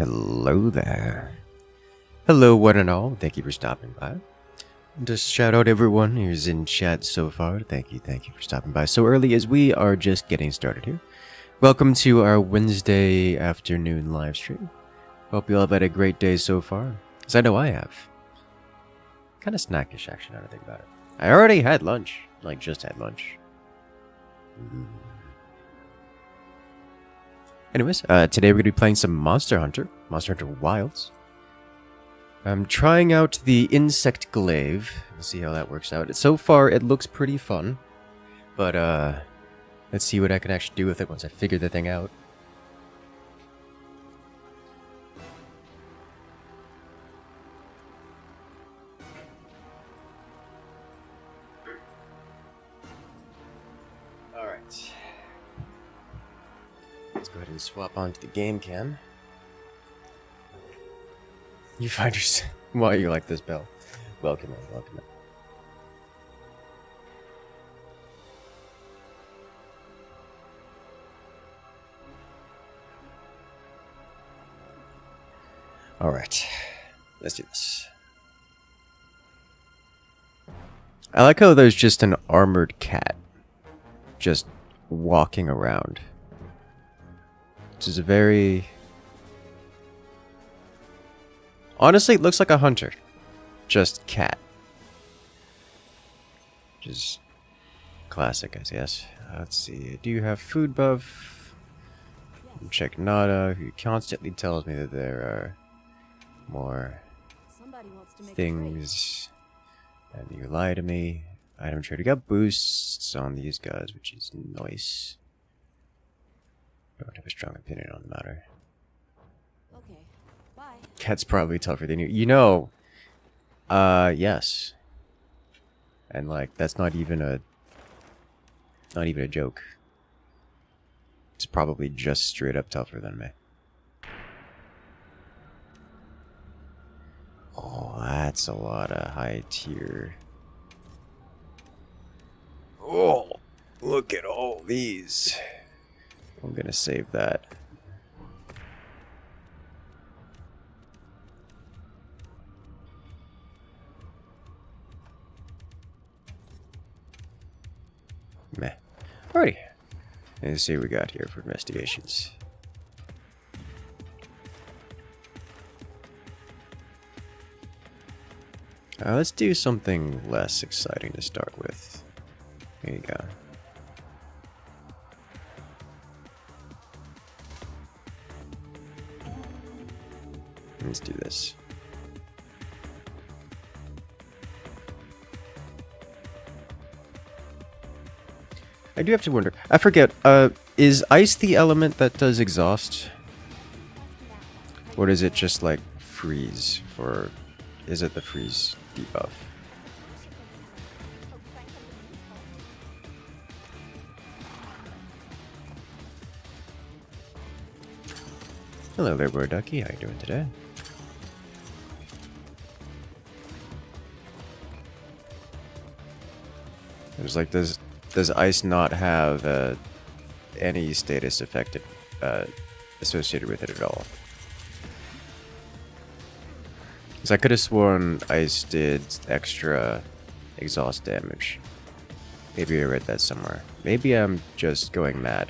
Hello there. Hello, one and all. Thank you for stopping by. Just shout out everyone who's in chat so far. Thank you for stopping by so early as we are just getting started here. Welcome to our Wednesday afternoon live stream. Hope you all have had a great day so far, because I know I have. Kind of snackish, actually, now that I think about it. I already had lunch. Like, just had lunch. Anyways, today we're going to be playing some Monster Hunter Wilds. I'm trying out the insect glaive. We'll see how that works out. So far, it looks pretty fun. But, let's see what I can actually do with it once I figure the thing out. Alright. Let's go ahead and swap onto the game cam. You find yourself... Why you like this bell? Welcome in, welcome in. Alright, let's do this. I like how there's just an armored cat just walking around. This is a very... Honestly, it looks like a hunter. Just cat. Just classic, I guess. Let's see. Do you have food buff? Check Nada, who constantly tells me that there are more things. And you lie to me. Item trader got boosts on these guys, which is nice. Don't have a strong opinion on the matter. Okay, bye. Cat's probably tougher than you. You know, yes. And like, that's not even a joke. It's probably just straight up tougher than me. Oh, that's a lot of high tier. Oh, look at all these. I'm gonna save that. Meh. Alrighty. Let's see what we got here for investigations. Let's do something less exciting to start with. Here you go. Let's do this. I do have to wonder. I forget. Is ice the element that does exhaust? Or is it just like freeze for... Is it the freeze debuff? Hello there, Bird Ducky. How you doing today? There's like, does ice not have any status affected associated with it at all? Because I could have sworn ice did extra exhaust damage. Maybe I read that somewhere. Maybe I'm just going mad.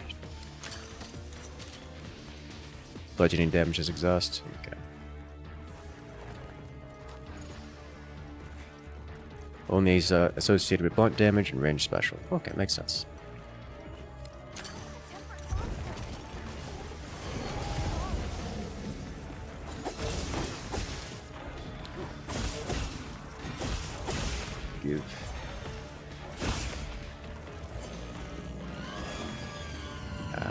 Bludgeoning damage is exhaust? Okay. Only is associated with blunt damage and range special. Okay, makes sense. Give.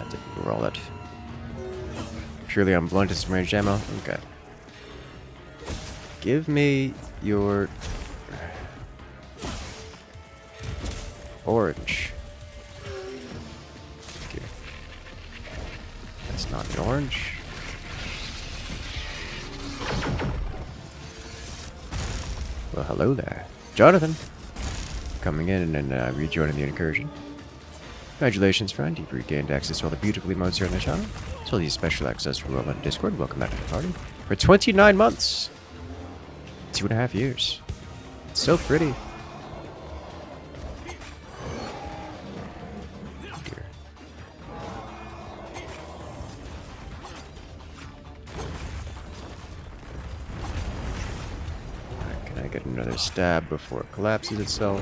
Didn't roll it. Surely I'm blunt as ranged ammo? Okay. Give me your... orange. Okay. That's not an orange. Well, hello there. Jonathan! Coming in and rejoining the incursion. Congratulations, friend. You've regained access to all the beautiful emotes here on the channel. It's Told you special access for Roll on Discord. Welcome back to the party. For 29 months. 2.5 years. It's so pretty. Dear. Alright, can I get another stab before it collapses itself?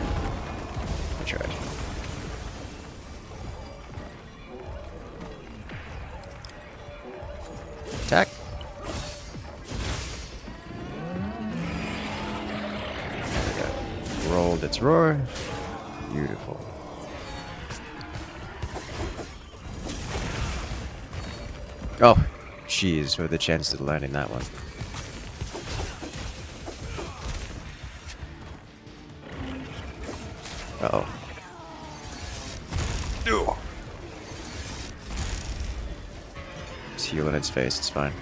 I tried. Attack. Rolled its roar. Beautiful. Oh, jeez, with the chance of landing that one. Uh-oh. Just heal in its face, it's fine.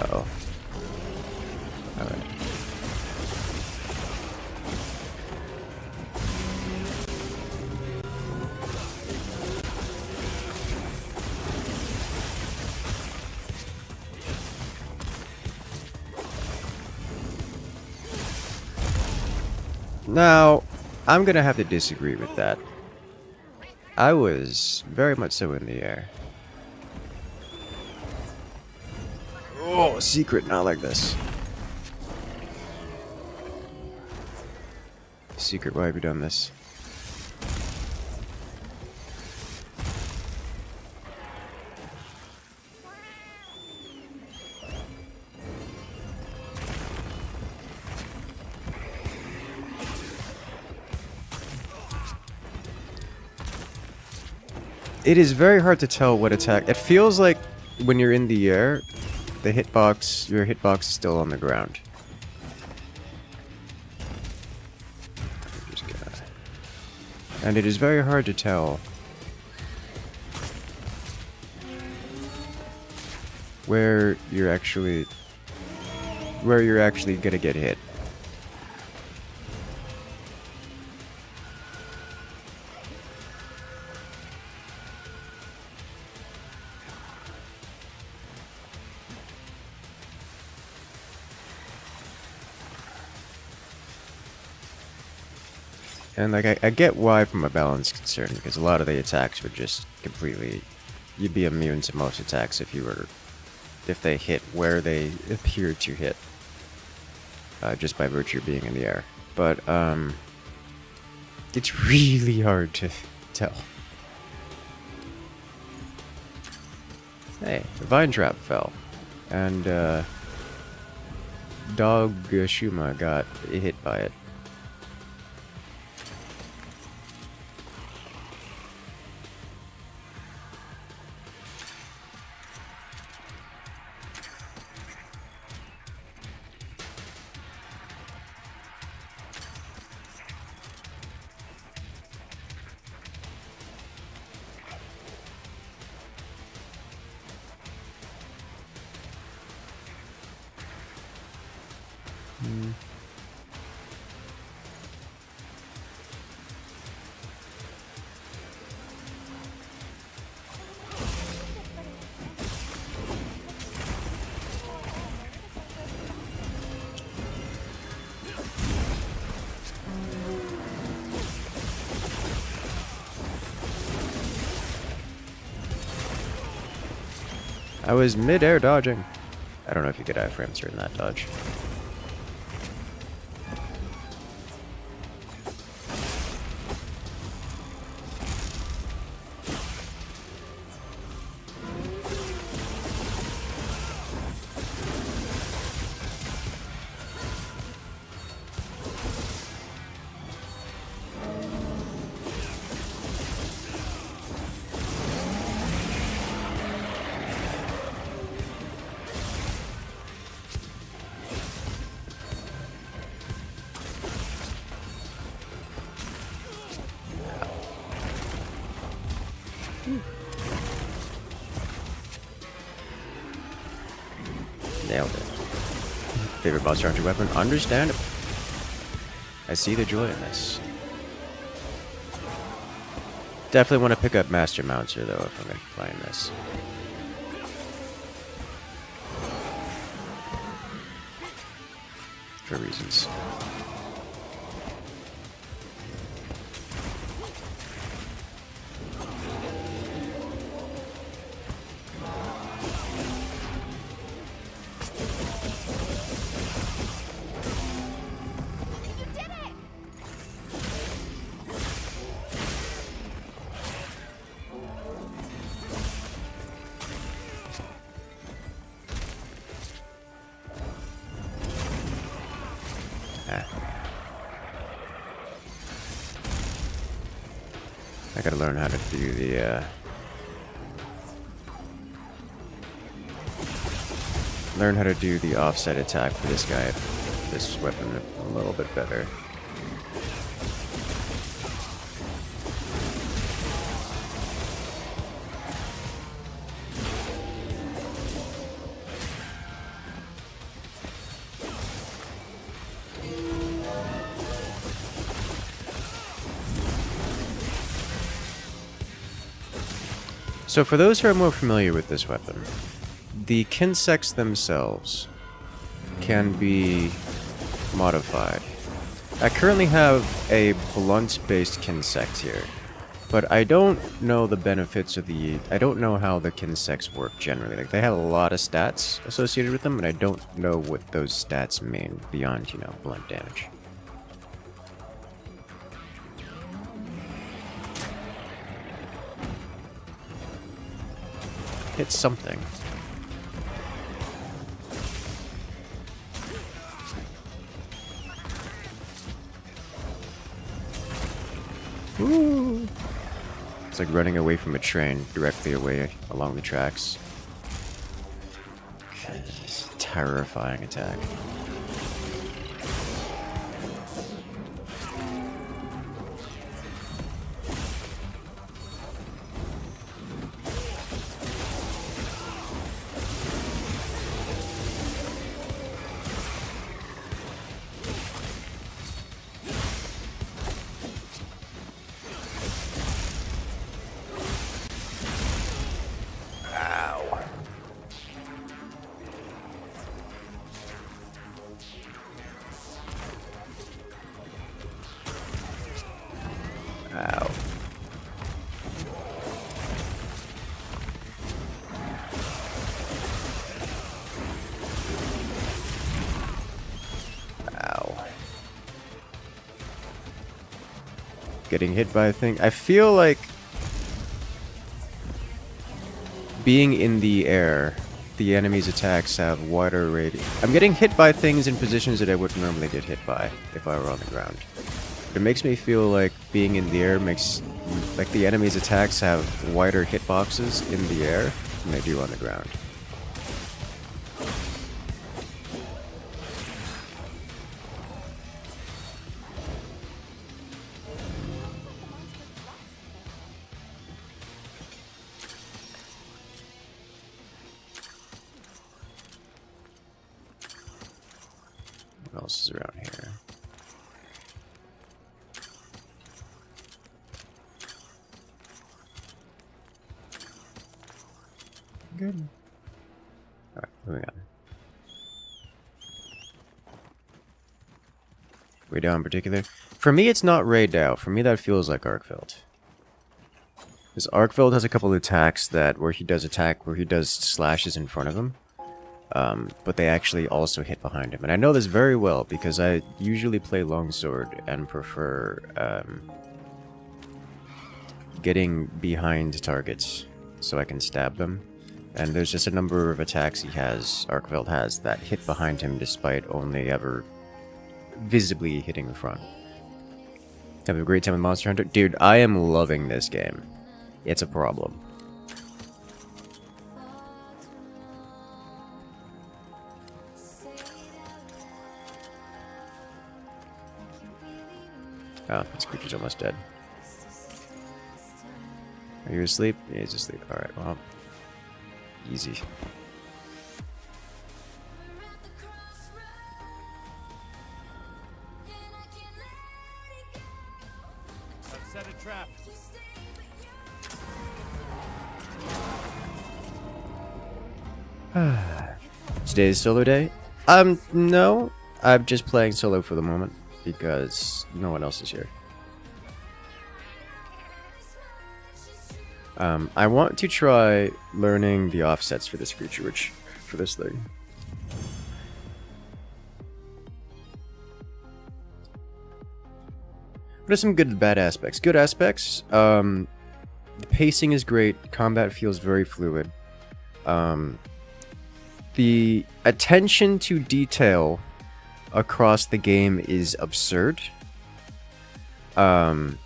Uh-oh. Alright. Now, I'm gonna have to disagree with that. I was very much so in the air. Oh, secret, not like this. Secret, why have you done this? It is very hard to tell what attack. It feels like when you're in the air, the hitbox, your hitbox is still on the ground. And it is very hard to tell where you're actually gonna get hit. And like I get why from a balance concern, because a lot of the attacks would just completely, you'd be immune to most attacks if they hit where they appear to hit, just by virtue of being in the air. But it's really hard to tell. Hey, the vine trap fell, and Dog Shuma got hit by it. I was mid-air dodging. I don't know if you get iframes during that dodge. Nailed it. Favorite Monster Hunter weapon? Understandable. I see the joy in this. Definitely want to pick up Master Mounts here, though, if I'm going to be playing this. For reasons. I gotta learn how to do the, learn how to do the offset attack for this guy, this weapon a little bit better. So for those who are more familiar with this weapon, the kinsects themselves can be modified. I currently have a blunt-based kinsect here, but I don't know the benefits of the... I don't know how the kinsects work generally. Like, they have a lot of stats associated with them, and I don't know what those stats mean beyond, you know, blunt damage. Hit something. Ooh. It's like running away from a train, directly away along the tracks. Terrifying attack. Ow. Ow. Getting hit by a thing. I feel like being in the air, the enemy's attacks have wider radius. I'm getting hit by things in positions that I wouldn't normally get hit by if I were on the ground. It makes me feel like being in the air makes, like, the enemy's attacks have wider hitboxes in the air than they do on the ground. What else is around here? Good. Alright, moving on. Raid Dow in particular? For me, it's not Raid Dow. For me, that feels like Arkfeld. Because Arkfeld has a couple of attacks that where he does slashes in front of him. But they actually also hit behind him. And I know this very well because I usually play longsword and prefer getting behind targets so I can stab them. And there's just a number of attacks Arkfeld has, that hit behind him despite only ever visibly hitting the front. Have a great time with Monster Hunter? Dude, I am loving this game. It's a problem. Oh, this creature's almost dead. Are you asleep? Yeah, he's asleep. Alright, well... easy. set a trap. Today's solo day? No. I'm just playing solo for the moment because no one else is here. I want to try learning the offsets for this creature, for this thing. What are some good and bad aspects? Good aspects, the pacing is great, combat feels very fluid. The attention to detail across the game is absurd. The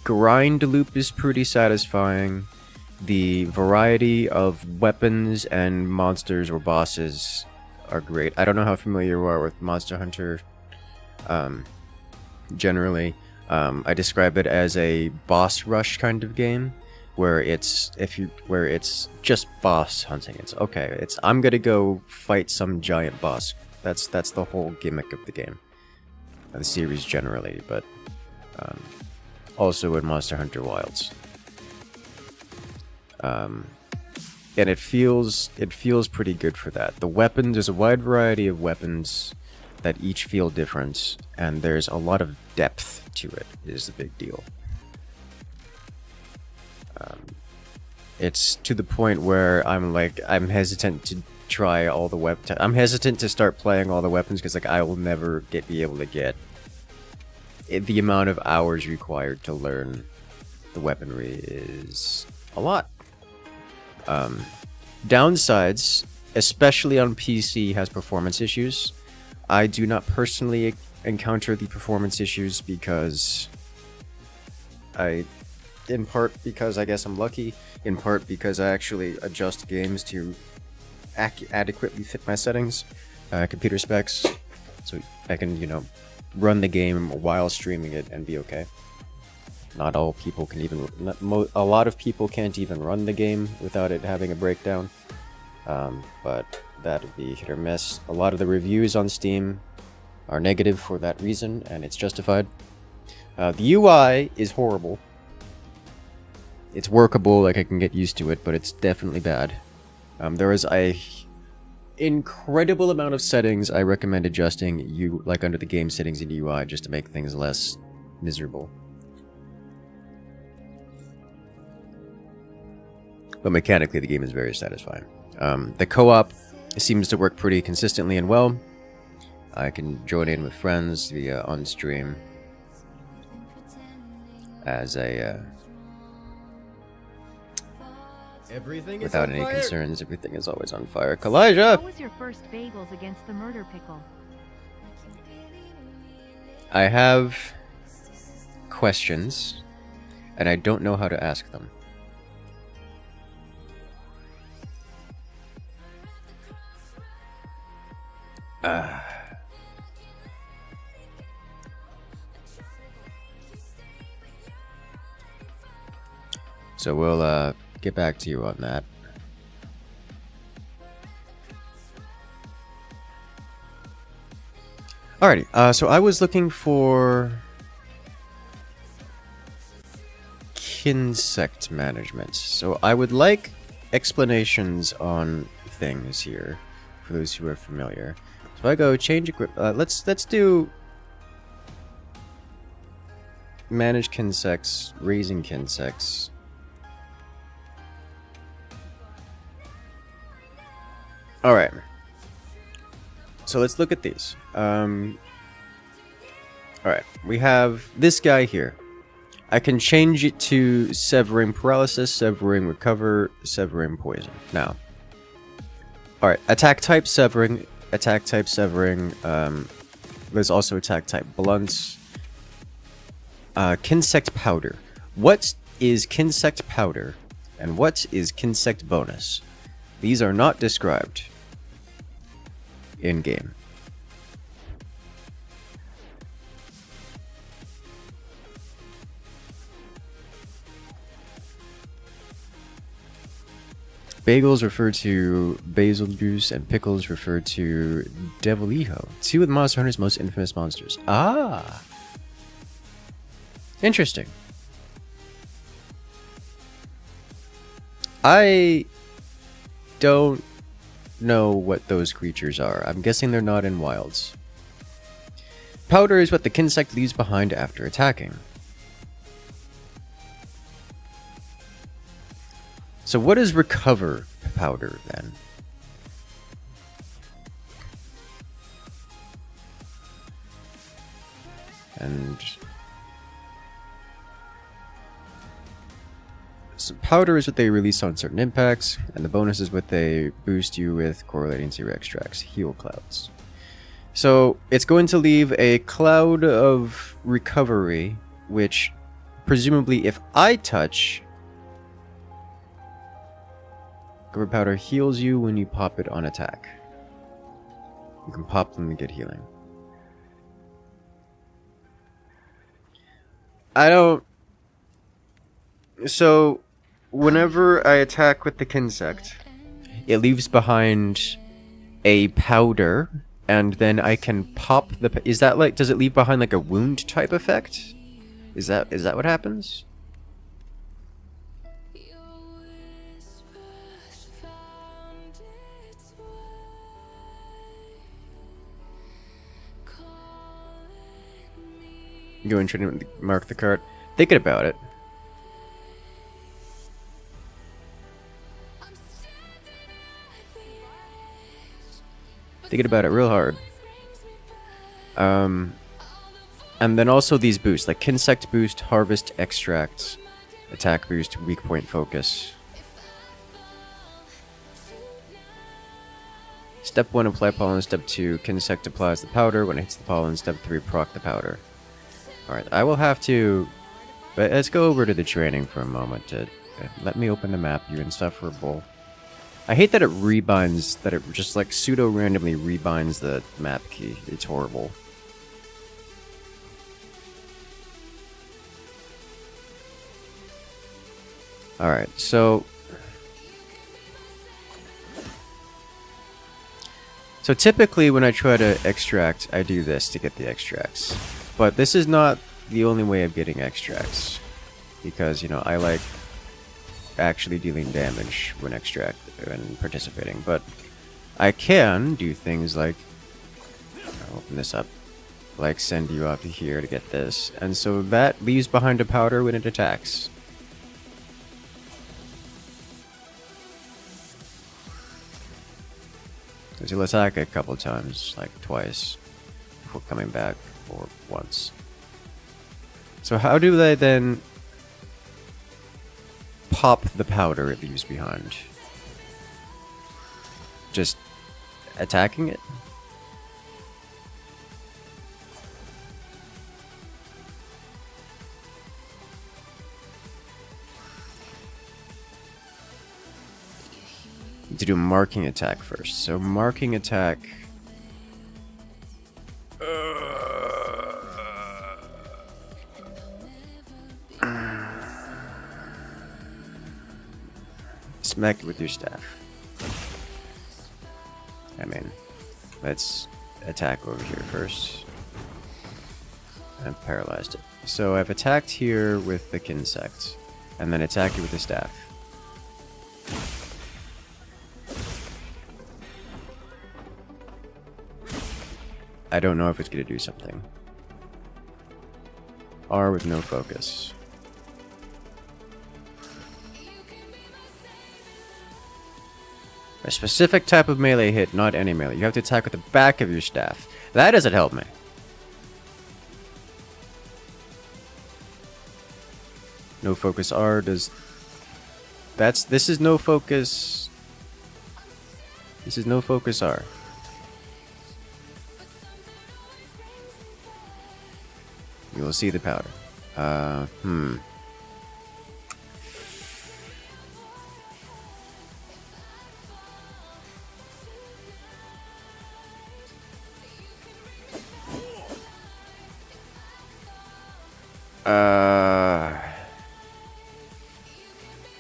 grind loop is pretty satisfying. The variety of weapons and monsters or bosses are great. I don't know how familiar you are with Monster Hunter. Generally, I describe it as a boss rush kind of game, where it's just boss hunting. It's okay. I'm gonna go fight some giant boss. That's the whole gimmick of the game, the series generally, but also in Monster Hunter Wilds. And it feels pretty good for that. The weapons, there's a wide variety of weapons that each feel different, and there's a lot of depth to it, is the big deal. It's to the point where I'm hesitant to try all the I'm hesitant to start playing all the weapons because I will never be able to get the amount of hours required to learn the weaponry is a lot. Downsides, especially on PC, has performance issues. I do not personally encounter the performance issues because in part because I guess I'm lucky, in part because I actually adjust games to adequately fit my settings, computer specs, so I can, run the game while streaming it and be okay. Not all people can even, a lot of people can't even run the game without it having a breakdown, but that would be hit or miss. A lot of the reviews on Steam are negative for that reason, and it's justified. The UI is horrible. It's workable, I can get used to it, but it's definitely bad. There is a incredible amount of settings I recommend adjusting, under the game settings in UI, just to make things less miserable. But mechanically, the game is very satisfying. The co-op seems to work pretty consistently and well. I can join in with friends via on-stream as a... without any concerns, everything is always on fire. Kalijah! What was your first bagels against the murder pickle? I have questions, and I don't know how to ask them. So we'll get back to you on that. Alrighty, so I was looking for insect management. So I would like explanations on things here for those who are familiar. So I go change equip. Let's do manage insects, raising insects. Alright. So let's look at these. Alright, we have this guy here. I can change it to severing paralysis, severing recover, severing poison. Now. Alright, attack type severing, there's also attack type blunt. Kinsect powder. What is Kinsect powder? And what is Kinsect bonus? These are not described in-game. Bagels refer to basil juice, and pickles refer to devilijo, two of Monster Hunter's most infamous monsters. Ah! Interesting. I don't know what those creatures are. I'm guessing they're not in wilds. Powder is what the insect leaves behind after attacking. So what is recover powder then? And so powder is what they release on certain impacts, and the bonus is what they boost you with correlating to your extracts, heal clouds. So it's going to leave a cloud of recovery, which presumably if I touch, recover powder heals you when you pop it on attack. You can pop them to get healing. So whenever I attack with the Kinsect, it leaves behind a powder, and then I can pop the... Is that like... Does it leave behind like a wound type effect? Is that what happens? Go and try to mark the card. Thinking about it. Thinking about it real hard. And then also these boosts, like Kinsect boost, Harvest Extract, Attack boost, Weak Point Focus. Step 1, apply pollen. Step 2, Kinsect applies the powder. When it hits the pollen, Step 3, proc the powder. Alright, I will have to... But let's go over to the training for a moment. Let me open the map, you insufferable. I hate that it rebinds, that it just like pseudo-randomly rebinds the map key. It's horrible. Alright, so... So typically when I try to extract, I do this to get the extracts. But this is not the only way of getting extracts. Because, you know, I like actually dealing damage when participating. But I can do things like... I'll open this up. Like send you up here to get this. And so that leaves behind a powder when it attacks. Because he'll attack a couple times, like twice, before coming back, or once. So how do they then pop the powder it leaves behind? Just attacking it? To do marking attack first. So marking attack. Smack it with your staff. I mean, let's attack over here first. I've paralyzed it. So I've attacked here with the Kinsect, and then attacked it with the staff. I don't know if it's going to do something. R with no focus. A specific type of melee hit, not any melee. You have to attack with the back of your staff. That doesn't help me. No focus R does... This is no focus... This is no focus R. You will see the powder.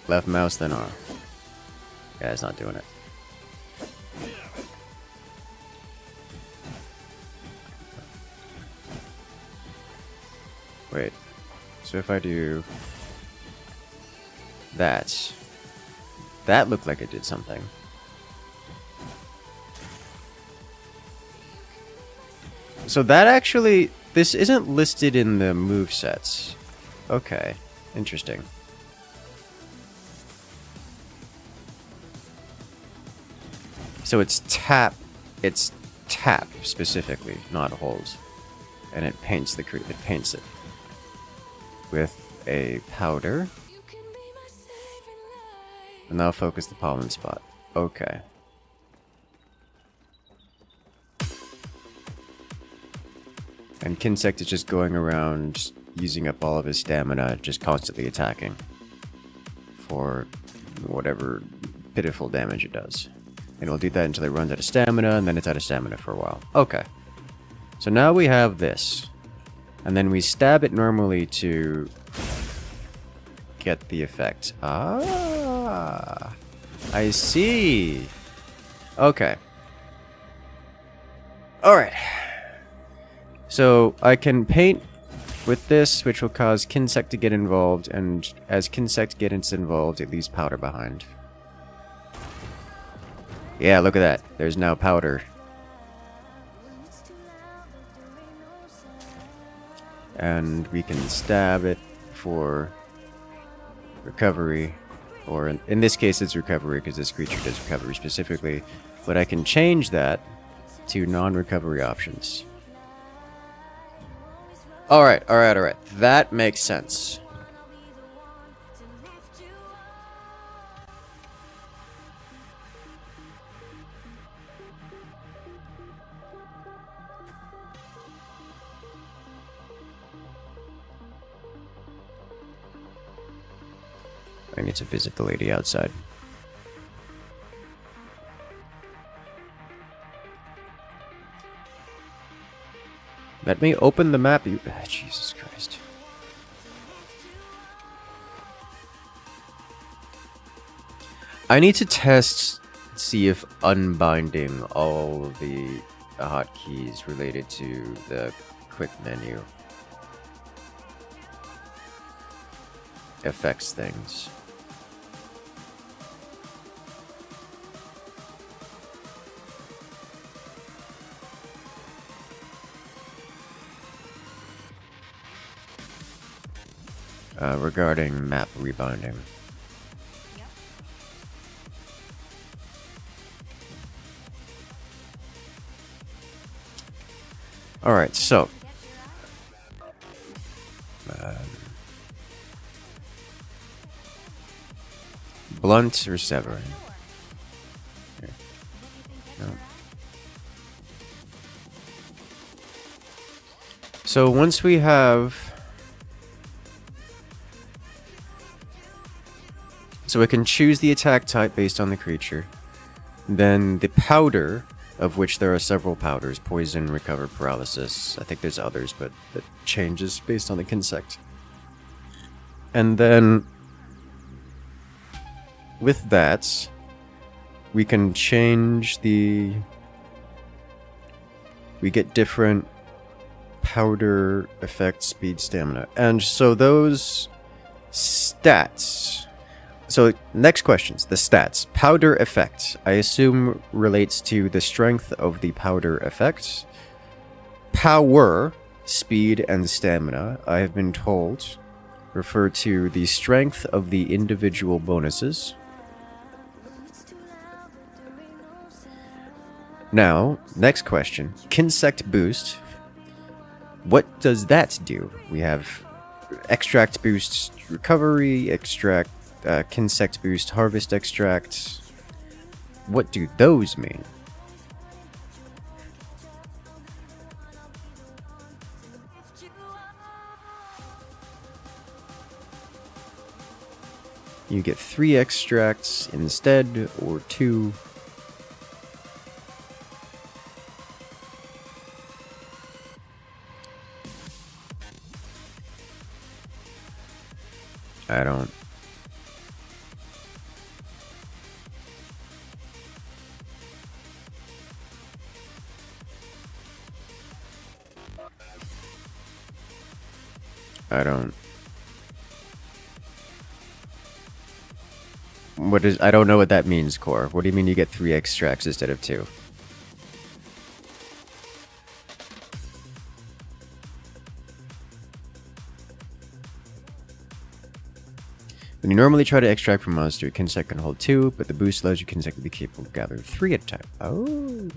Left mouse, then R. Yeah, it's not doing it. Wait. So if I do that, that looked like it did something. So that actually, this isn't listed in the movesets. Okay, interesting. So it's tap specifically, not hold, and it paints it with a powder, and now focus the pollen spot. Okay. And Kinsect is just going around using up all of his stamina, just constantly attacking for whatever pitiful damage it does. And it'll do that until it runs out of stamina, and then it's out of stamina for a while. Okay. So now we have this. And then we stab it normally to get the effect. Ah, I see. Okay. Alright. So I can paint with this, which will cause Kinsect to get involved, and as Kinsect gets involved, it leaves powder behind. Yeah, look at that. There's now powder. And we can stab it for recovery. Or in this case, it's recovery, because this creature does recovery specifically. But I can change that to non-recovery options. Alright. That makes sense. I need to visit the lady outside. Let me open the map, you... Ah, Jesus Christ. I need to test, see if unbinding all of the hotkeys related to the quick menu affects things. Regarding map rebinding. Alright, so. Blunt or severing? Here. No. So once we have... So we can choose the attack type based on the creature. Then the powder, of which there are several powders, poison, recover, paralysis. I think there's others, but it changes based on the Kinsect. And then with that, we can change the... We get different powder effect, speed, stamina. And so those stats... So, next questions. The stats. Powder effect, I assume relates to the strength of the powder effect. Power, speed, and stamina, I have been told, refer to the strength of the individual bonuses. Now, next question. Kinsect boost. What does that do? We have extract boost recovery, extract Kinsect boost, harvest extract. What do those mean? You get 3 extracts instead, or 2. I don't... What is? I don't know what that means, Core. What do you mean you get 3 extracts instead of 2? When you normally try to extract from a monster, Kinsect can hold 2, but the boost allows you Kinsect to be capable of gathering 3 at a time. Oh.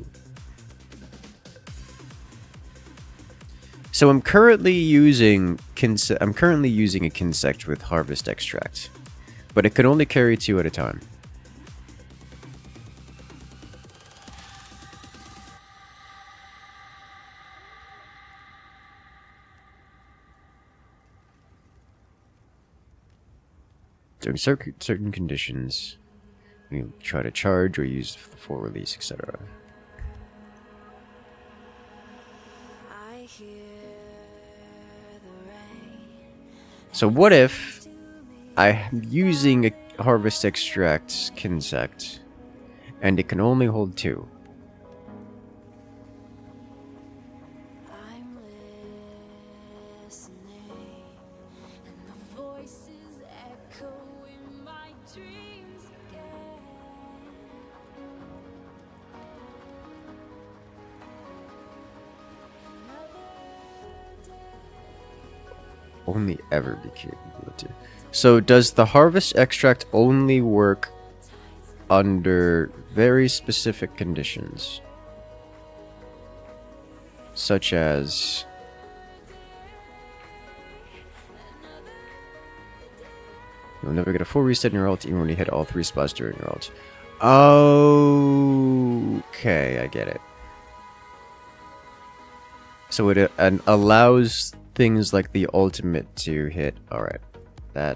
So I'm currently using a Kinsect with Harvest Extract, but it can only carry 2 at a time. During certain conditions, you try to charge or use full release, etc. So what if I'm using a Harvest Extract Kinsect and it can only hold 2? Only ever be capable to. So does the Harvest Extract only work under very specific conditions? Such as... You'll never get a full reset in your ult even when you hit all 3 spots during your ult. Okay, I get it. So it allows things like the ultimate to hit. Alright, that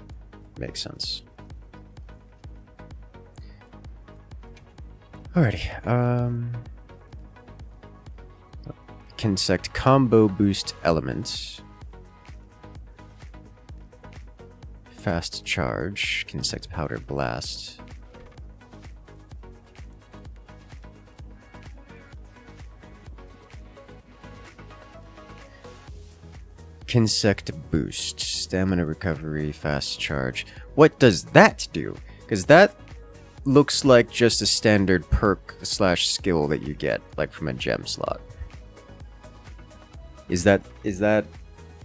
makes sense. Alrighty, Kinsect combo boost elements. Fast charge, Kinsect powder blast. Kinsect boost, stamina recovery, fast charge. What does that do? Because that looks like just a standard perk / skill that you get, like from a gem slot. Is that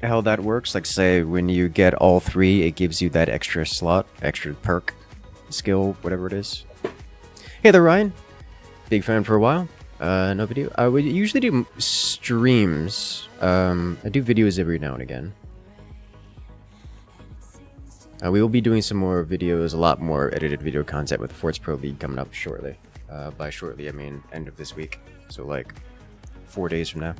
how that works? Like, say when you get all 3, it gives you that extra slot, extra perk, skill, whatever it is. Hey there, Ryan. Big fan for a while. No video. I would usually do streams. I do videos every now and again. We will be doing some more videos, a lot more edited video content with the Forts Pro League coming up shortly. By shortly, I mean end of this week. So like 4 days from now.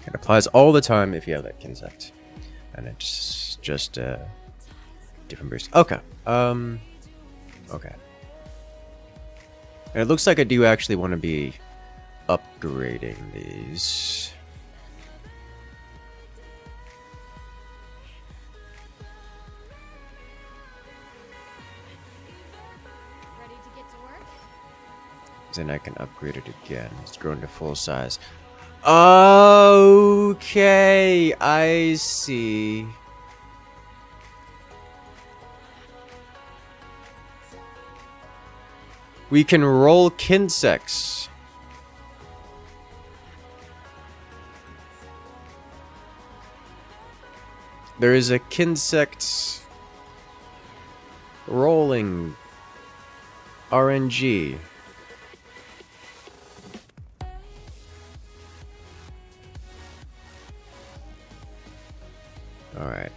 It applies all the time if you have that Kinsect. And it's just different boost. Okay. Okay. And it looks like I do actually want to be upgrading these. Ready to get to work? Then I can upgrade it again. It's grown to full size. Okay, I see. We can roll Kinsects. There is a Kinsect rolling RNG. Alright,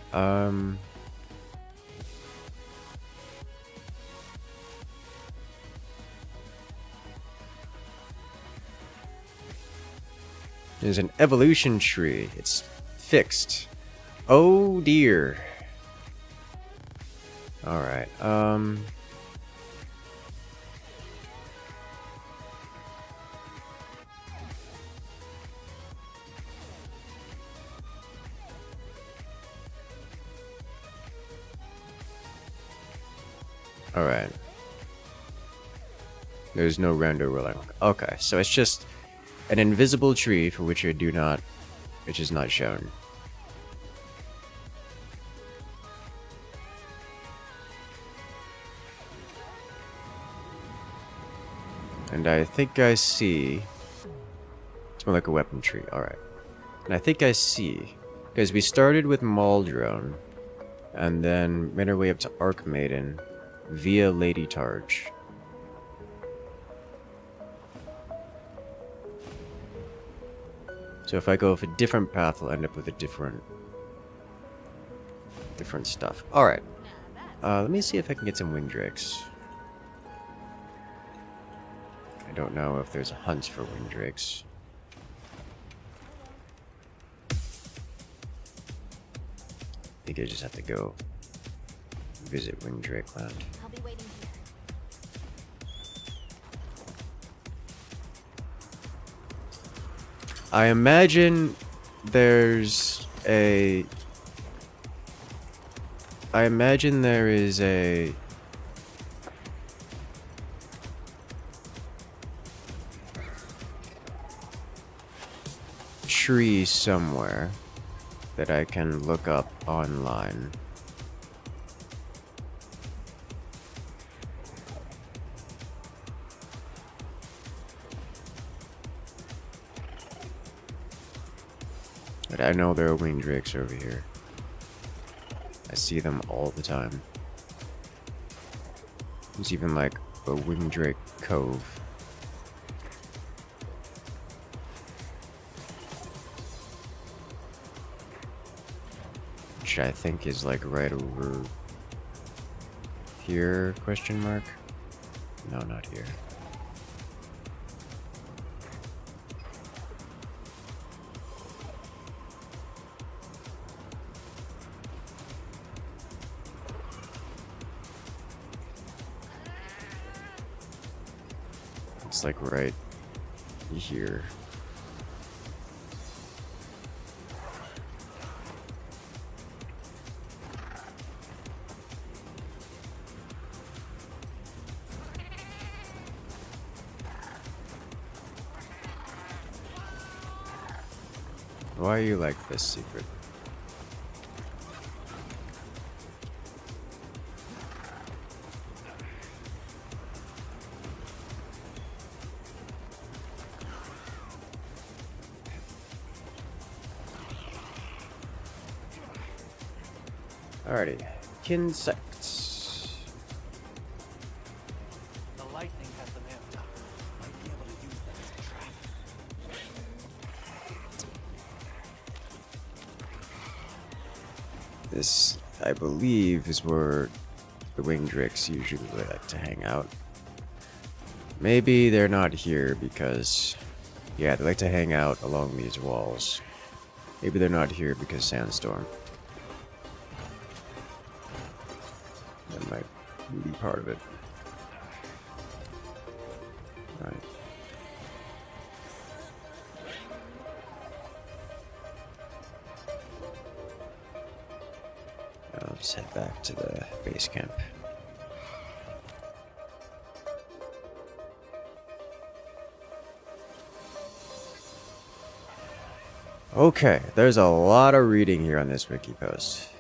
there's an evolution tree. It's fixed. Oh dear. Alright, alright. There's no render rolling. Okay, so it's just an invisible tree for which which is not shown. And I think I see... It's more like a weapon tree, alright. And I think I see... Because we started with Maldrone, and then made our way up to Archmaiden via Lady Targe. So if I go with a different path, I'll end up with a different stuff. Alright. Let me see if I can get some wing drakes. I don't know if there's hunts for wing drakes. I think I just have to go visit Wing Drake Land. I'll be waiting here. I imagine there is a tree somewhere that I can look up online. But I know there are wing drakes over here. I see them all the time. There's even like a wing drake cove. Which I think is like right over here, question mark? No, not here. It's like right here. Why are you like this, Secret? Alrighty. Insects. The lightning has them amped up. Might be able to use them as a trap. This, I believe, is where the wing drakes usually like to hang out. Maybe they're not here because... Yeah, they like to hang out along these walls. Maybe they're not here because sandstorm. That might be part of it. Right. I'll just head back to the base camp. Okay, there's a lot of reading here on this wiki post.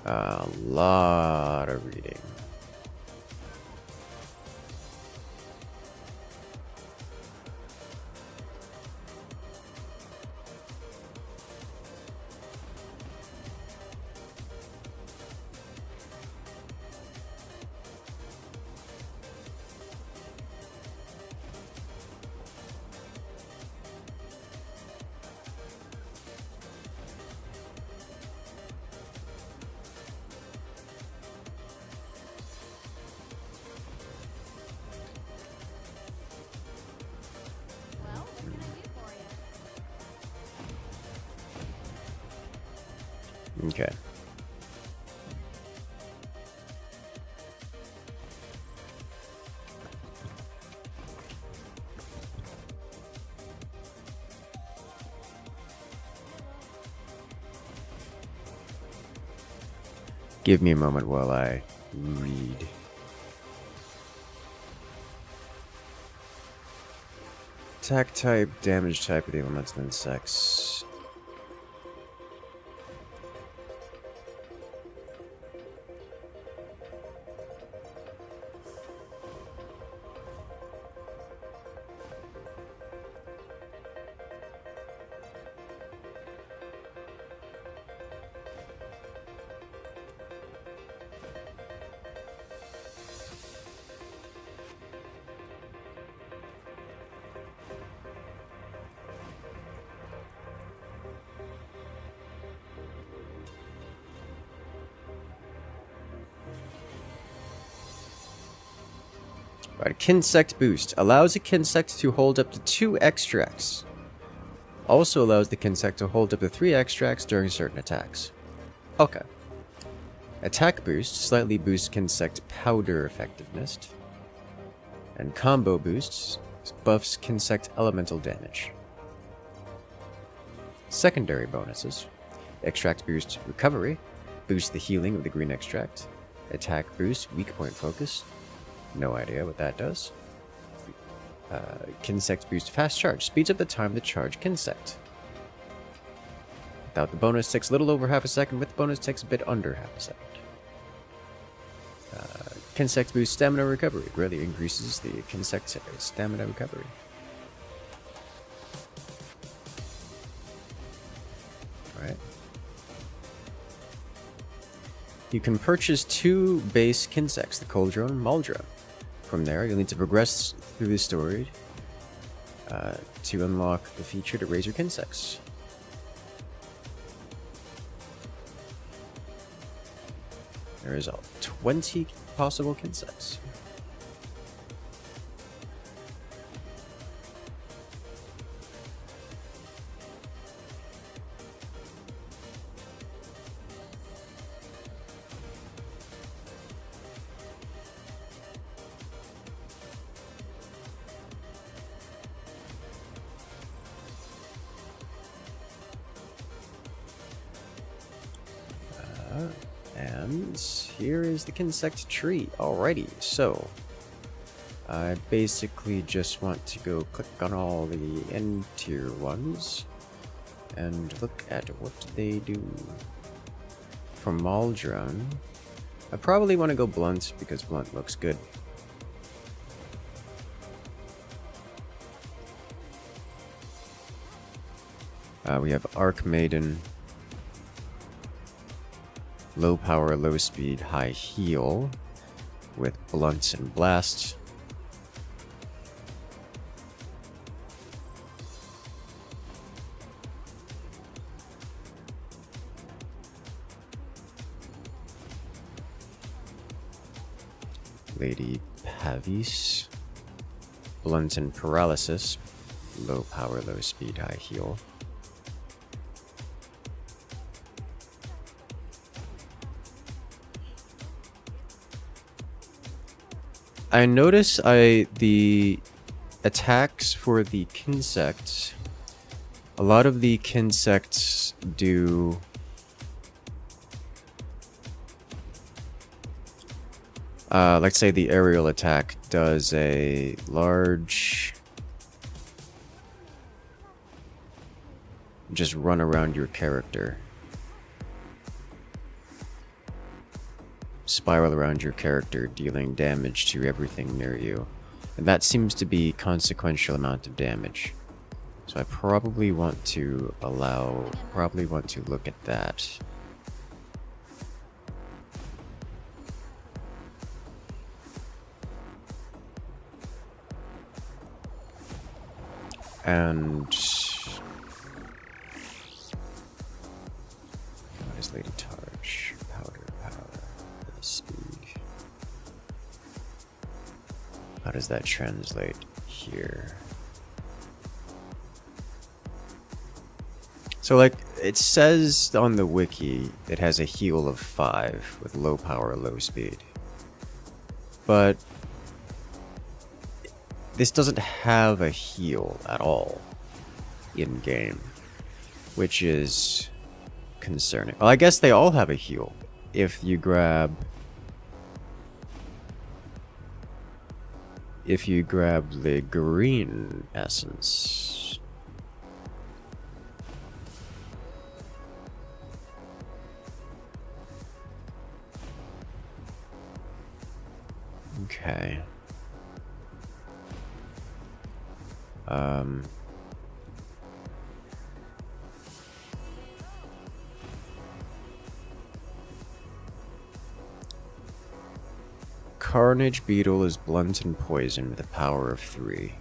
A lot of reading. Okay. Give me a moment while I read. Attack type, damage type of the elemental insects. Right, Kinsect Boost. Allows a Kinsect to hold up to 2 extracts. Also allows the Kinsect to hold up to 3 extracts during certain attacks. Okay. Attack Boost. Slightly boosts Kinsect powder effectiveness. And Combo Boosts. Buffs Kinsect elemental damage. Secondary bonuses. Extract Boost Recovery. Boost the healing of the green extract. Attack Boost Weak Point Focus. No idea what that does. Kinsect Boost Fast Charge. Speeds up the time to charge Kinsect. Without the bonus, takes a little over half a second. With the bonus, takes a bit under half a second. Kinsect Boost Stamina Recovery. Greatly increases the Kinsect stamina recovery. Alright. You can purchase 2 base Kinsects, the Cauldron and Maldron. From there, you'll need to progress through the story to unlock the feature to raise your Kinsects. There is 20 possible Kinsects. And here is the Kinsect tree. Alrighty, so I basically just want to go click on all the end tier ones and look at what they do. For Maldron, I probably want to go Blunt because Blunt looks good. We have Arc Maiden. Low power, low speed, high heal with Blunt and Blast. Lady Pavis. Blunt and Paralysis. Low power, low speed, high heal. I notice the attacks for the Kinsects, a lot of the Kinsects do let's say the aerial attack does a large just run around your character. Spiral around your character, dealing damage to everything near you. And that seems to be consequential amount of damage. So I probably want to look at that. And what is Lady Targe? Powder, speed. How does that translate here? So like it says on the wiki it has a heal of 5 with low power, low speed. But this doesn't have a heal at all in game, which is concerning. Well, I guess they all have a heal if you grab the green essence. Okay. Carnage Beetle is blunt and poison with a power of 3.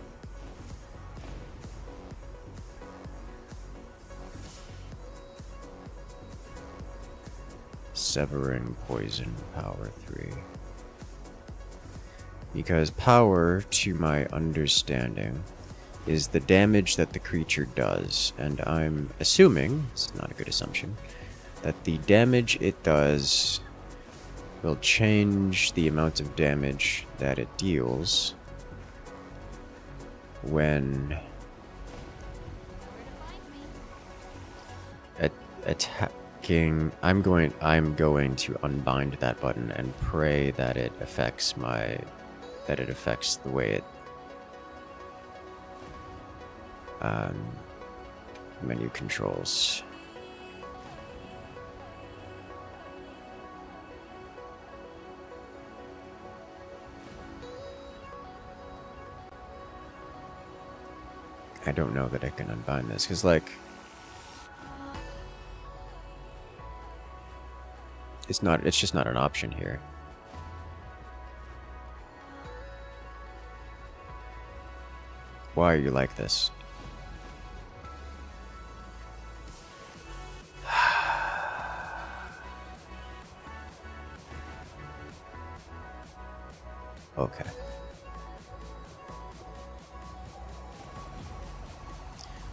Severing poison, power 3. Because power, to my understanding, is the damage that the creature does, and I'm assuming, it's not a good assumption, that the damage it does will change the amount of damage that it deals when attacking. I'm going to unbind that button and pray that it affects the way it menu controls. I don't know that I can unbind this, because, like, it's just not an option here. Why are you like this? Okay.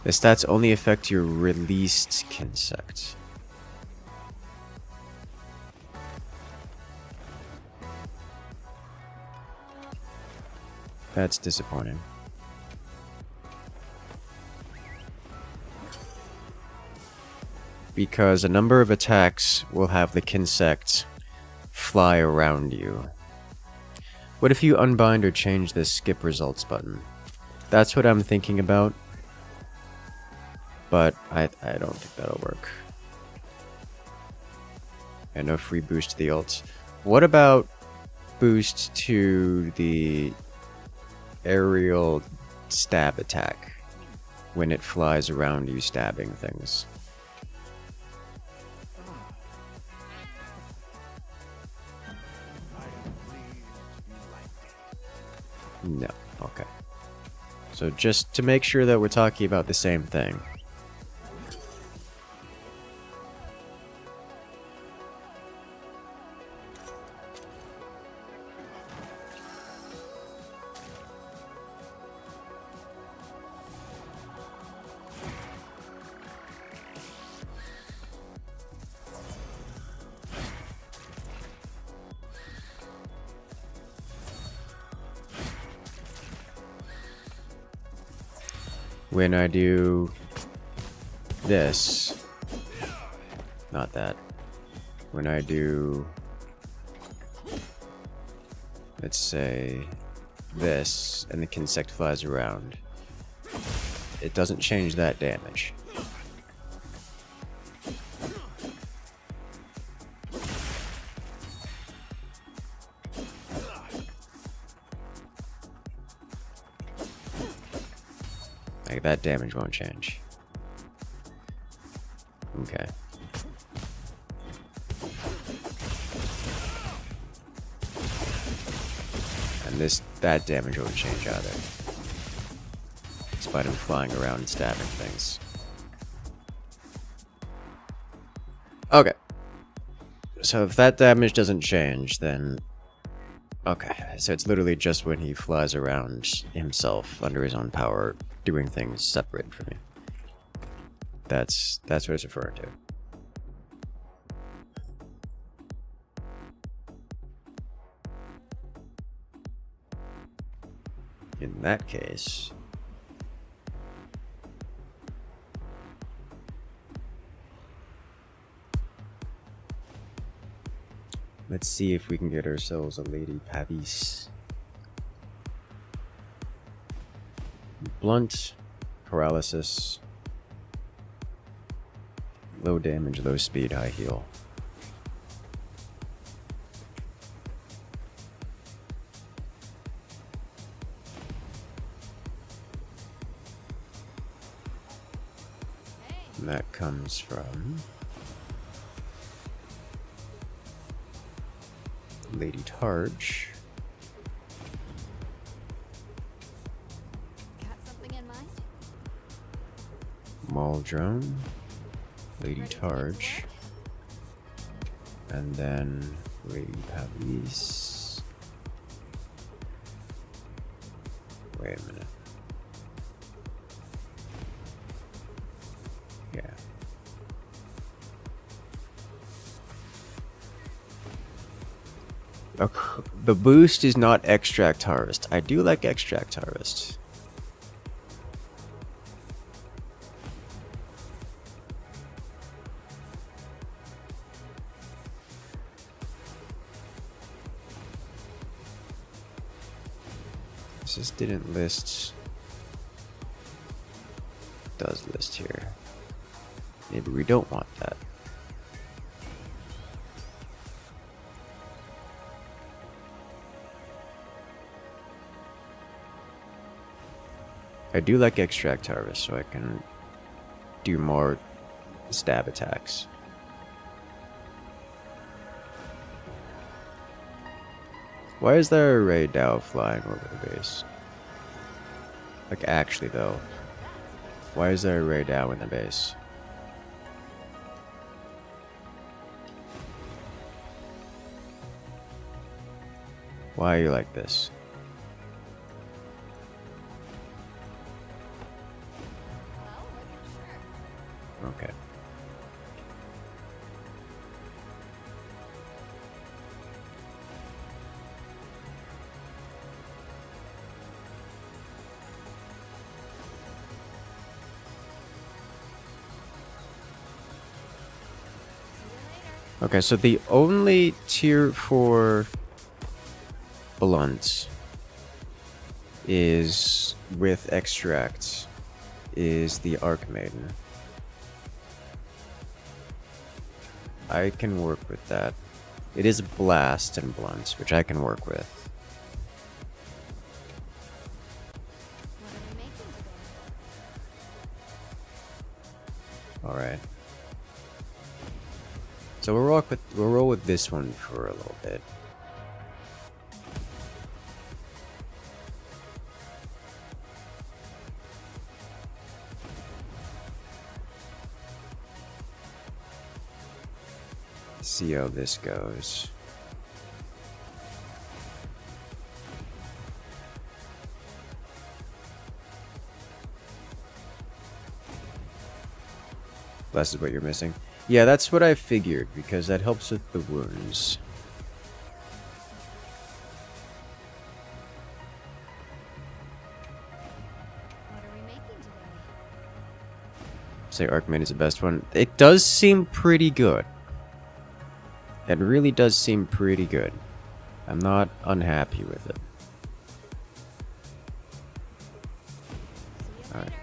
The stats only affect your released Kinsect. That's disappointing. Because a number of attacks will have the Kinsect fly around you. What if you unbind or change this skip results button? That's what I'm thinking about. But I don't think that'll work. And no free boost to the ult. What about boost to the aerial stab attack when it flies around you stabbing things? No. Okay. So just to make sure that we're talking about the same thing. When I do this, not that, when I do, let's say, this, and the Kinsect flies around, it doesn't change that damage. Like, that damage won't change. Okay. And that damage won't change either. Despite him flying around and stabbing things. Okay. So if that damage doesn't change, then... Okay, so it's literally just when he flies around himself under his own power, doing things separate from me. That's what it's referring to. In that case, let's see if we can get ourselves a Lady Pavis. Blunt, paralysis, low damage, low speed, high heal. And that comes from Lady Targe. Got something in mind? Maul Drone, Lady Ready to get to Targe, work? and then Lady Pavis. Wait a minute. Yeah. The boost is not Extract Harvest. I do like Extract Harvest. This just didn't list. It does list here. Maybe we don't want that. I do like Extract Harvest, so I can do more stab attacks. Why is there a Ray Dow flying over the base? Like, actually, though. Why is there a Ray Dow in the base? Why are you like this? Well, sure. Okay. See you later. Okay, so the only tier 4 blunt is with extract is the Arc Maiden. I can work with that. It is blast and blunt, which I can work with. What are we making today? All right. So we'll roll with this one for a little bit. See how this goes. Bless is what you're missing. Yeah, that's what I figured, because that helps with the wounds. What are we making today? Say Arcman is the best one. It does seem pretty good. It really does seem pretty good. I'm not unhappy with it. See you All right. later.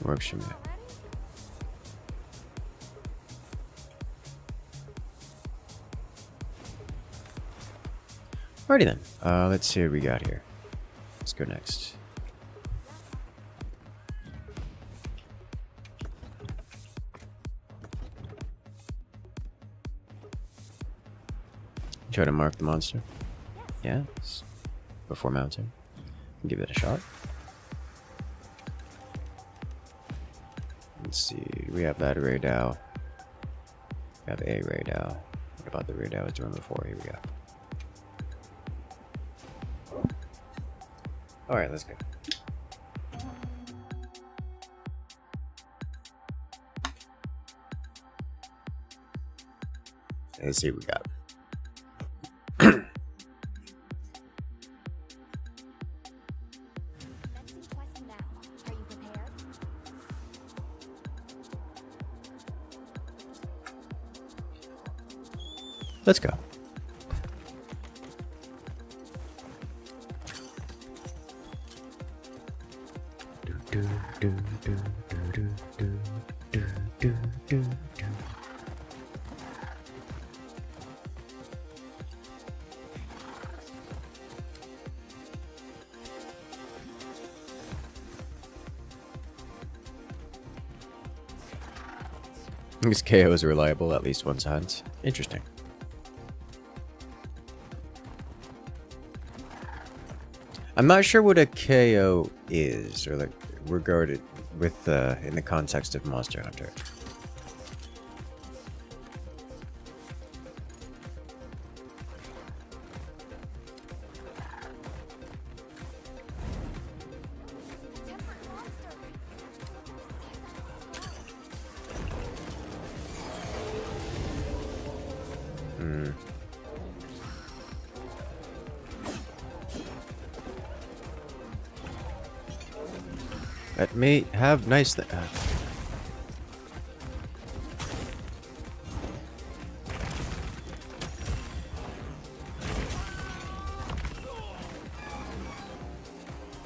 Works for me. Sure. Alrighty Ready? then. Let's see what we got here. Let's go next. Try to mark the monster. Yes. Before mounting. Give it a shot. Let's see. We have that Ray Dow. We have a Ray Dow. What about the Ray Dow I was doing before? Here we go. Alright, let's go. Let's see what we got. Let's see quest now. Are you prepared? Let's go. This KO is reliable at least once hunts. Interesting. I'm not sure what a KO is, or like regarded with in the context of Monster Hunter. Tempered monster. Let me have nice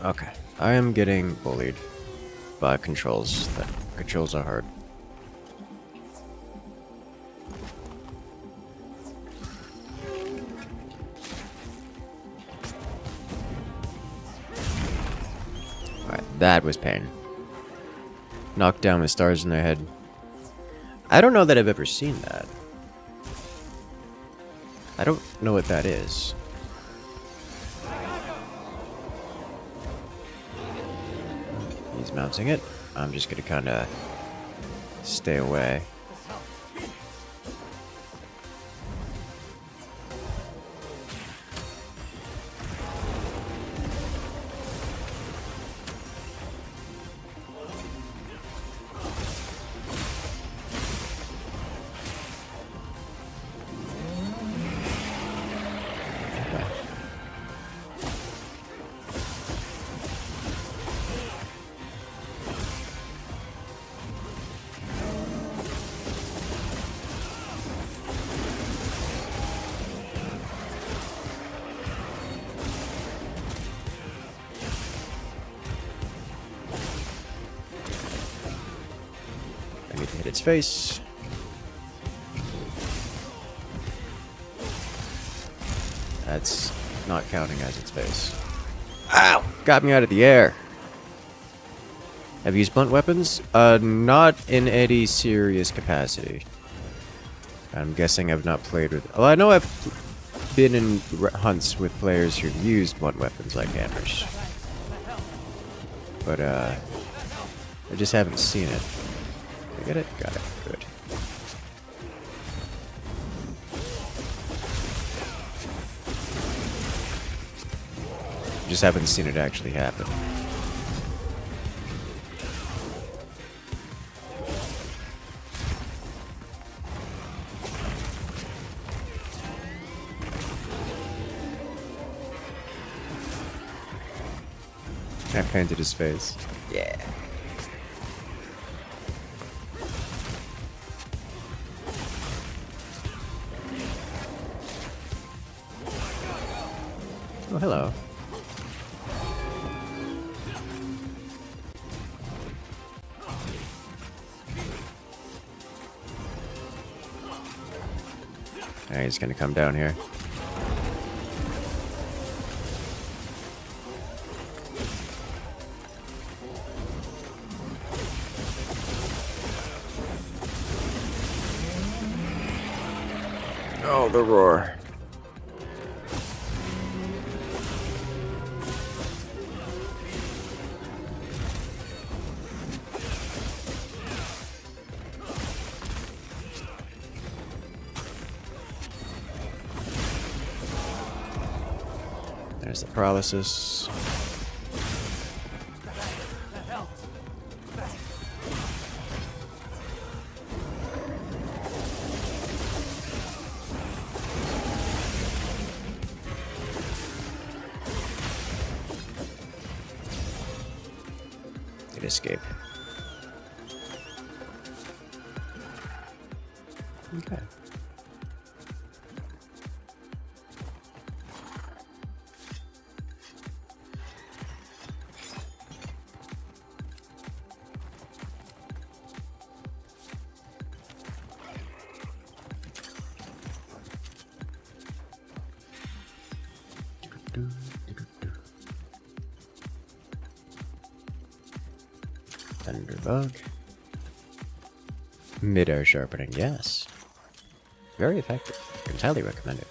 Okay, I am getting bullied by controls. That controls are hard. Alright, that was pain. Knocked down with stars in their head. I don't know that I've ever seen that. I don't know what that is. He's mounting it. I'm just gonna kinda stay away. I need to hit its face. That's not counting as its face. Ow! Got me out of the air. Have you used blunt weapons? Not in any serious capacity. I'm guessing I've not played with... Well, I know I've been in hunts with players who've used blunt weapons like hammers. But, I just haven't seen it. Did I get it? Got it. Good. Just haven't seen it actually happen. I painted his face. Yeah. Oh, hello. Alright, he's gonna come down here. Oh, the roar. There's the paralysis. Did escape. Okay. Thunderbug. Mid-air sharpening, yes. Very effective. Entirely recommended.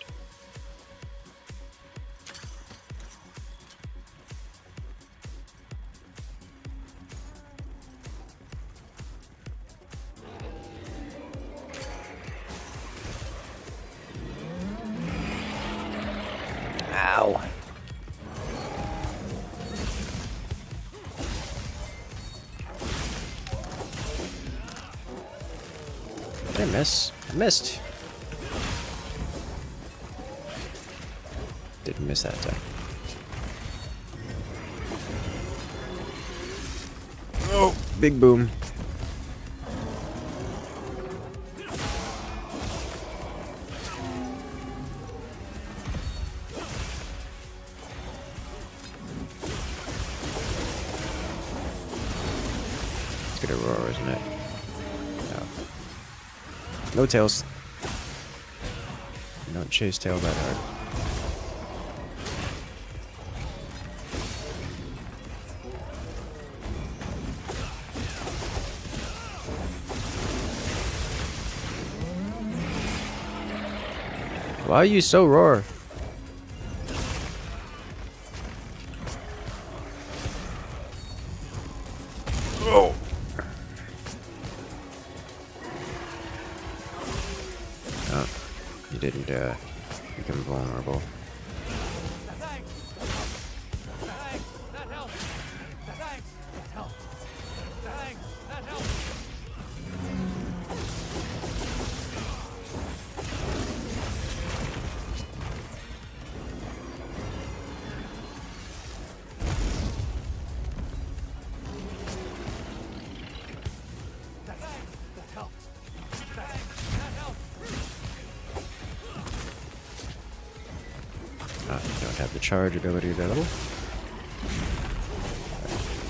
Ow. Did I miss? I missed. Didn't miss that time. Oh, big boom. It's gonna roar, isn't it? No. No tails. Don't chase tail that hard. Why are you so roar? Oh. Oh, you didn't become vulnerable. Thanks. Thanks. That helped. Thanks. That helped. Thanks. That helped. Don't have the charge ability available.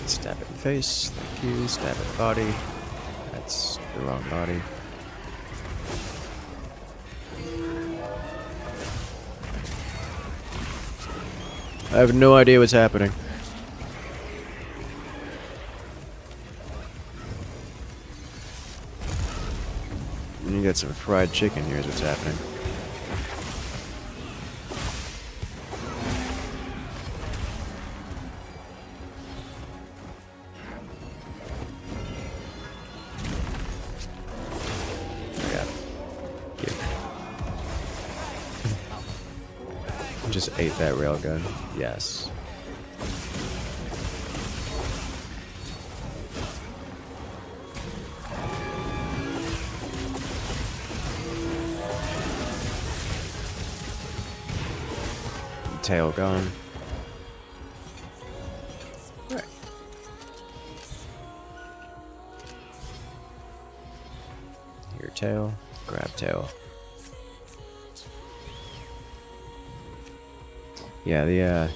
Stab it in the face. Thank you. Stab it in the body. That's the wrong body. I have no idea what's happening. You got some fried chicken. Here's what's happening. Just ate that railgun. Yes. Tail gone. Right. Your tail. Grab tail. Yeah, the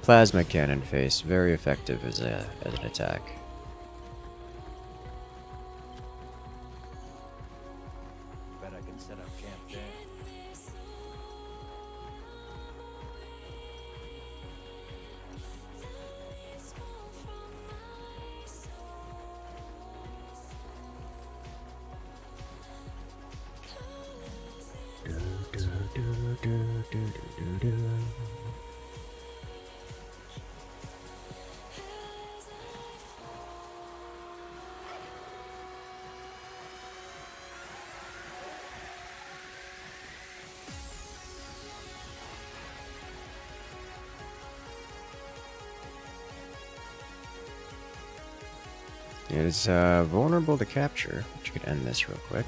plasma cannon face, very effective as an attack. Bet I can set up camp there. It's vulnerable to capture, which could end this real quick.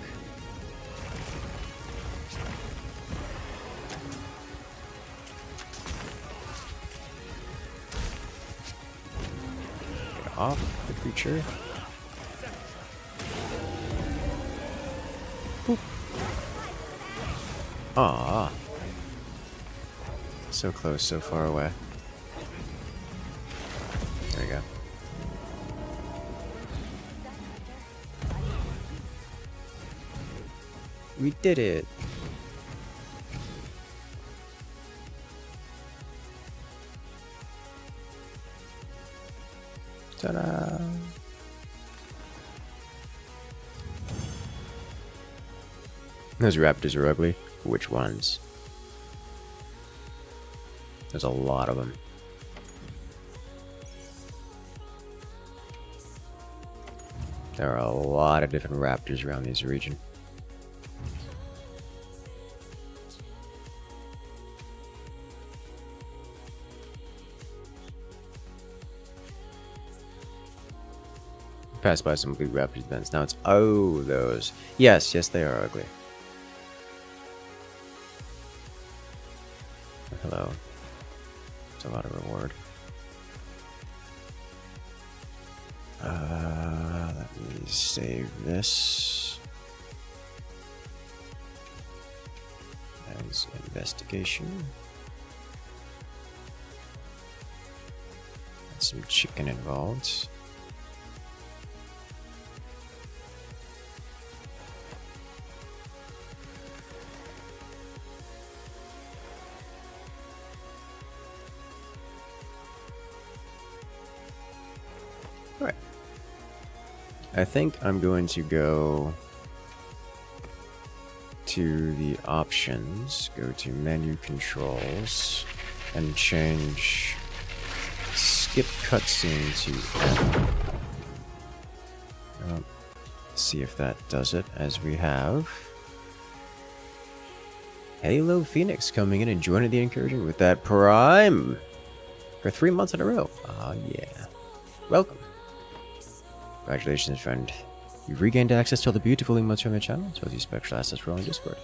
Get off the creature. Boop. Aww. So close, so far away. There we go. We did it! Ta-da! Those raptors are ugly. Which ones? There's a lot of them. There are a lot of different raptors around this region. Passed by some blue raptors events. Now it's those. Yes, they are ugly. Hello. It's a lot of reward. Let me save this as investigation. And some chicken involved. Alright. I think I'm going to go to the options, go to menu controls, and change skip cutscene to N. See if that does it, as we have Halo Phoenix coming in and joining the incursion with that Prime for 3 months in a row. Ah, yeah. Welcome. Congratulations, friend. You've regained access to all the beautiful emotes from the channel, as well as your special assets for on Discord.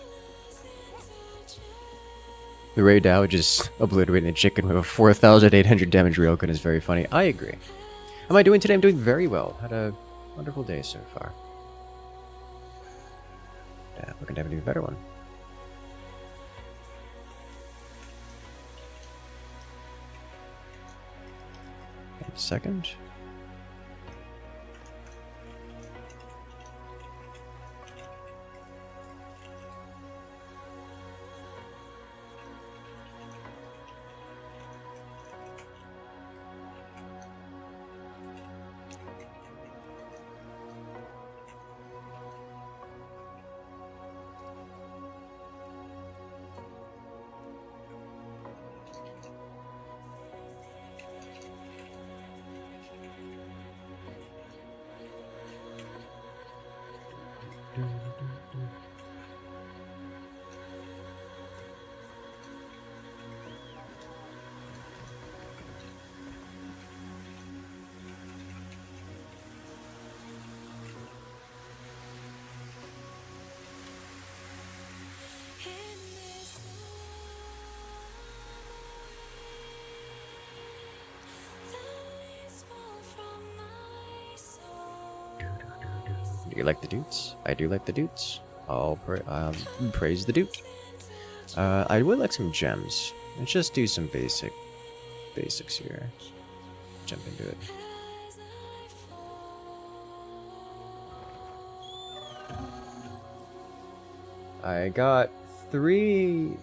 The Ray Dow just obliterating a chicken with a 4,800 damage railgun is very funny. I agree. How am I doing today? I'm doing very well. Had a wonderful day so far. Yeah, we're going to have an even better one. In a second. Do you like the dudes? I do like the dudes. I'll praise the dude. I would like some gems. Let's just do some basics here. Jump into it. I got 3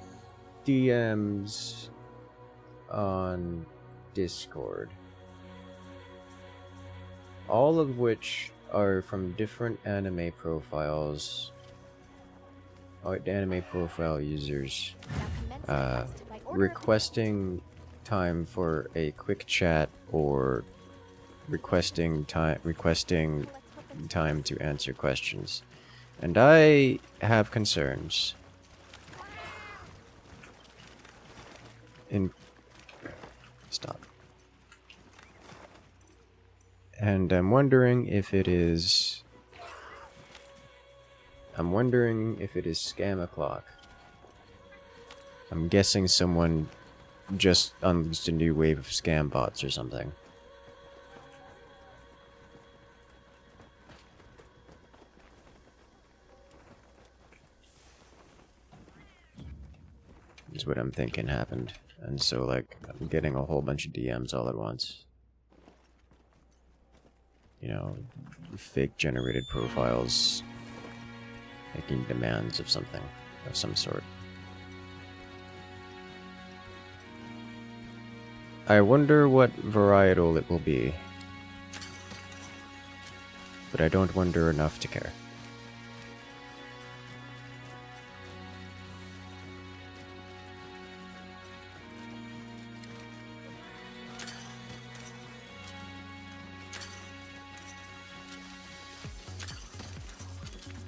DMs on Discord, all of which are from different anime profiles, anime profile users, requesting time for a quick chat or requesting time to answer questions. And I have concerns. Stop. And I'm wondering if it is... Scam o'clock. I'm guessing someone just unleashed a new wave of scam bots or something. Is what I'm thinking happened. And so, like, I'm getting a whole bunch of DMs all at once. You know, fake generated profiles making demands of something, of some sort. I wonder what varietal it will be. But I don't wonder enough to care.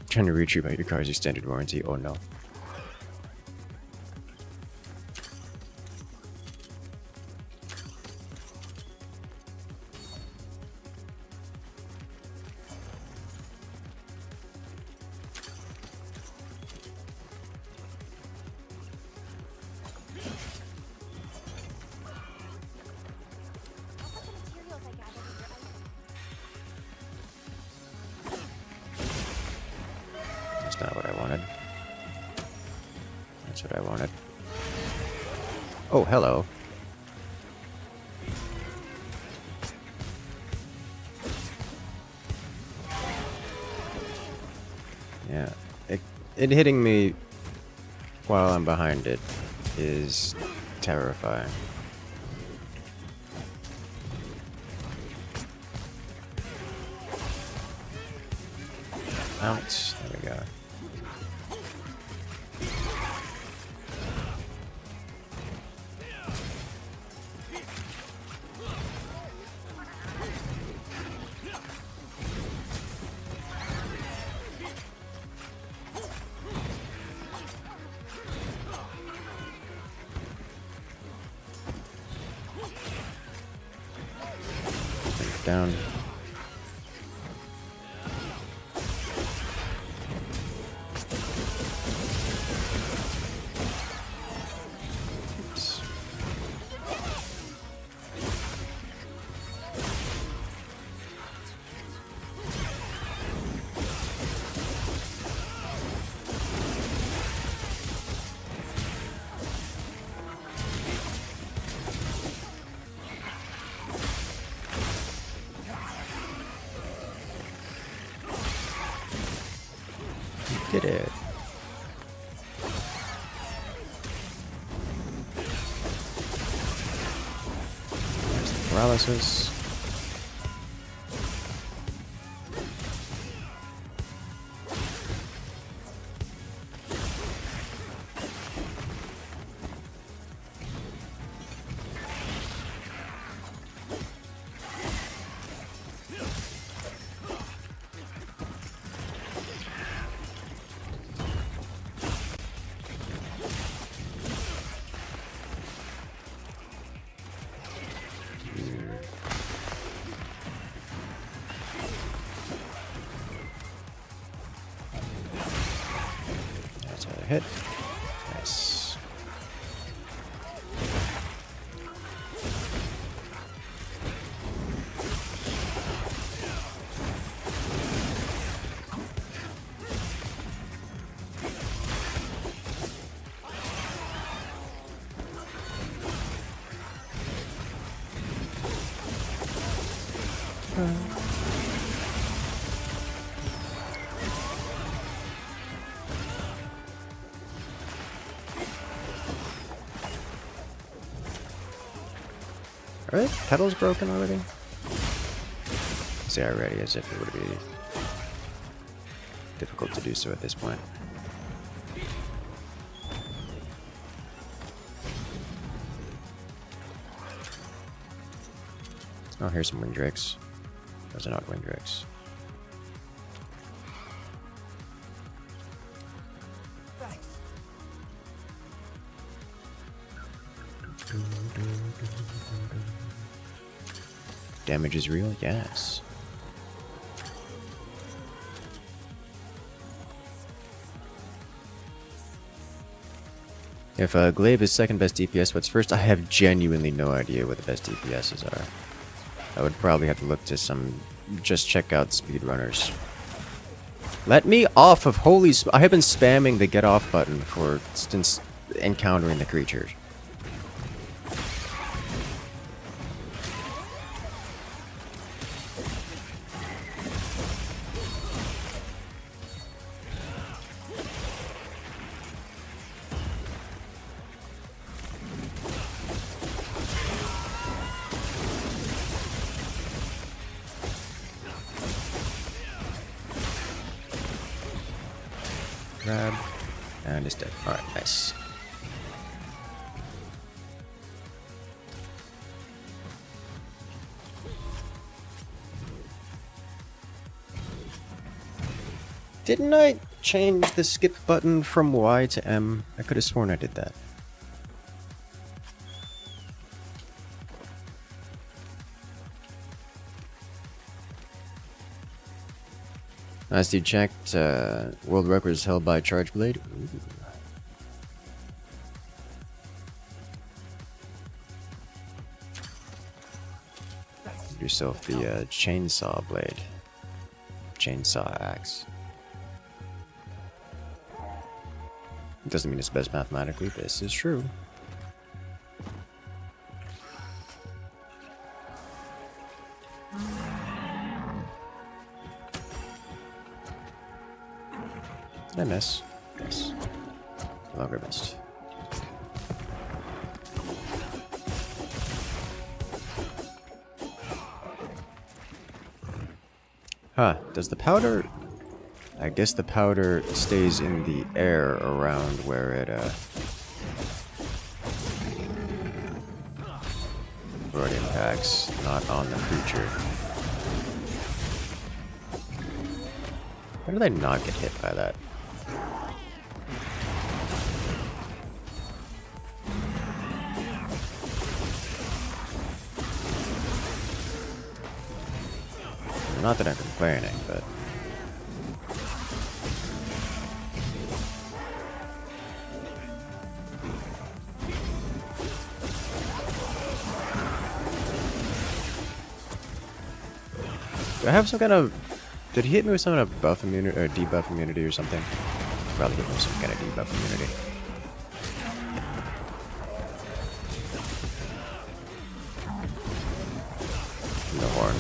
Trying to reach you about your car's extended warranty. Oh no. I'll put the materials I gathered in your item. That's not what I wanted. That's what I wanted. Oh, hello. Yeah, it hitting me while I'm behind it is terrifying. Ouch. There we go. Down. Oops. Did it. There's the paralysis. That's how I hit. Nice. Are the pedals broken already? Say already, as if it would be difficult to do so at this point. Oh, here's some wind drakes. Those are not wind drakes. Thanks. Damage is real? Yes. If Glaive is second best DPS, what's first? I have genuinely no idea what the best DPSs are. I would probably have to look to some... Just check out speedrunners. Let me off of holy... I have been spamming the get off button for since encountering the creatures. Grab, and it's dead. Alright, nice. Didn't I change the skip button from Y to M? I could have sworn I did that. Last you checked, world records held by Charge Blade. Ooh. Give yourself the chainsaw blade. Chainsaw axe. It doesn't mean it's best mathematically, this is true. Did I miss? Yes. No longer missed. Huh. Does the powder... I guess the powder stays in the air around where it, where it impacts, not on the creature. How did I not get hit by that? Not that I'm complaining, but... Do I have some kind of... Did he hit me with some kind of buff immunity, or debuff immunity or something? Probably hit me with some kind of debuff immunity. The horn.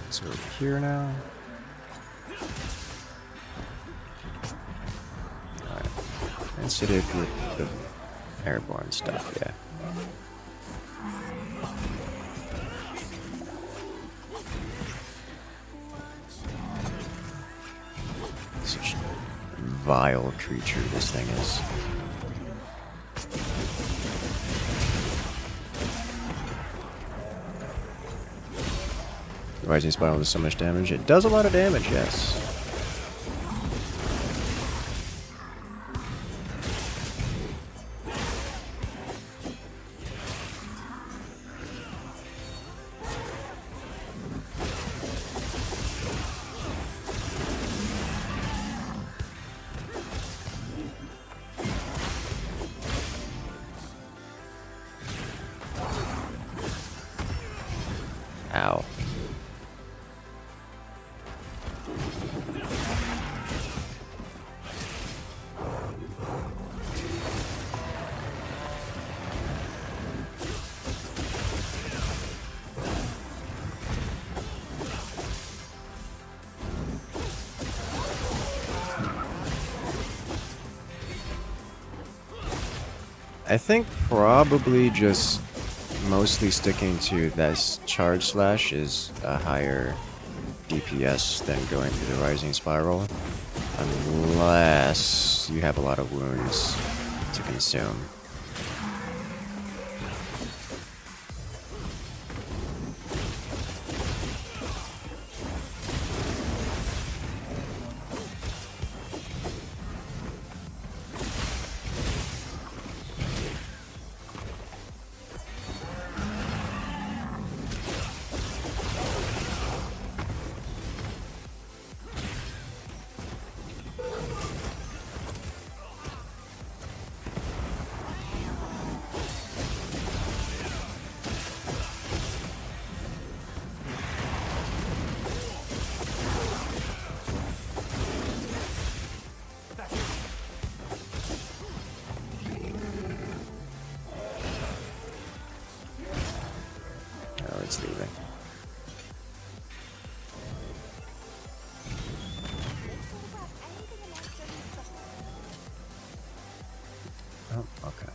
So over here now. Alright. Sensitive with the airborne stuff, yeah. Such a vile creature this thing is. Rising Spiral does so much damage. It does a lot of damage, yes. Ow. I think probably just mostly sticking to this charge slash is a higher DPS than going through the Rising Spiral, unless you have a lot of wounds to consume. it's leaving. Oh, okay.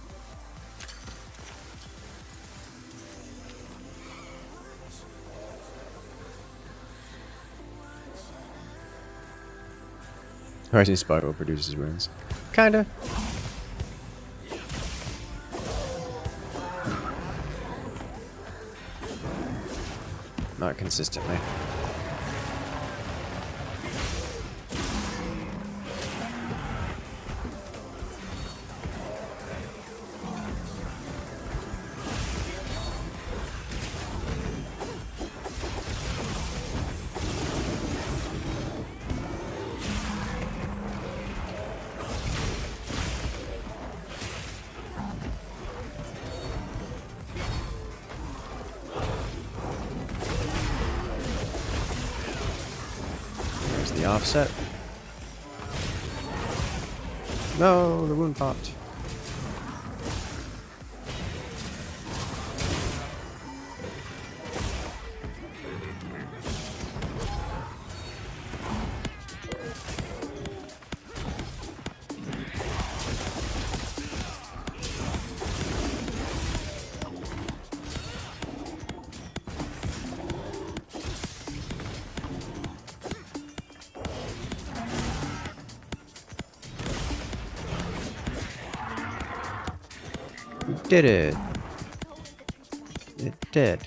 Rising Spiral produces runes. Kinda. Not consistently. There's the offset. No, the wound popped. Did it. It did.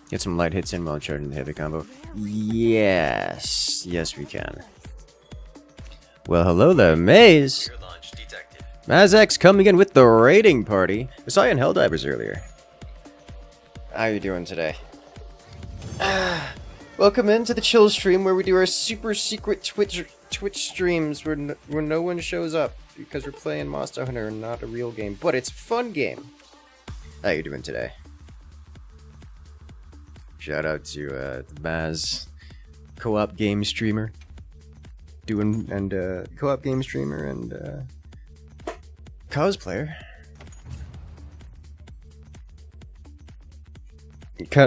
Get some light hits in while charging the heavy combo. Yes. Yes, we can. Well, hello there, Maze. Mazx coming in with the raiding party. We saw you in Helldivers earlier. How you doing today? Welcome into the chill stream where we do our super secret Twitch streams where no one shows up because we're playing Monster Hunter and not a real game, but it's a fun game. How you doing today? Shout out to the Maz co-op game streamer, co-op game streamer and cosplayer.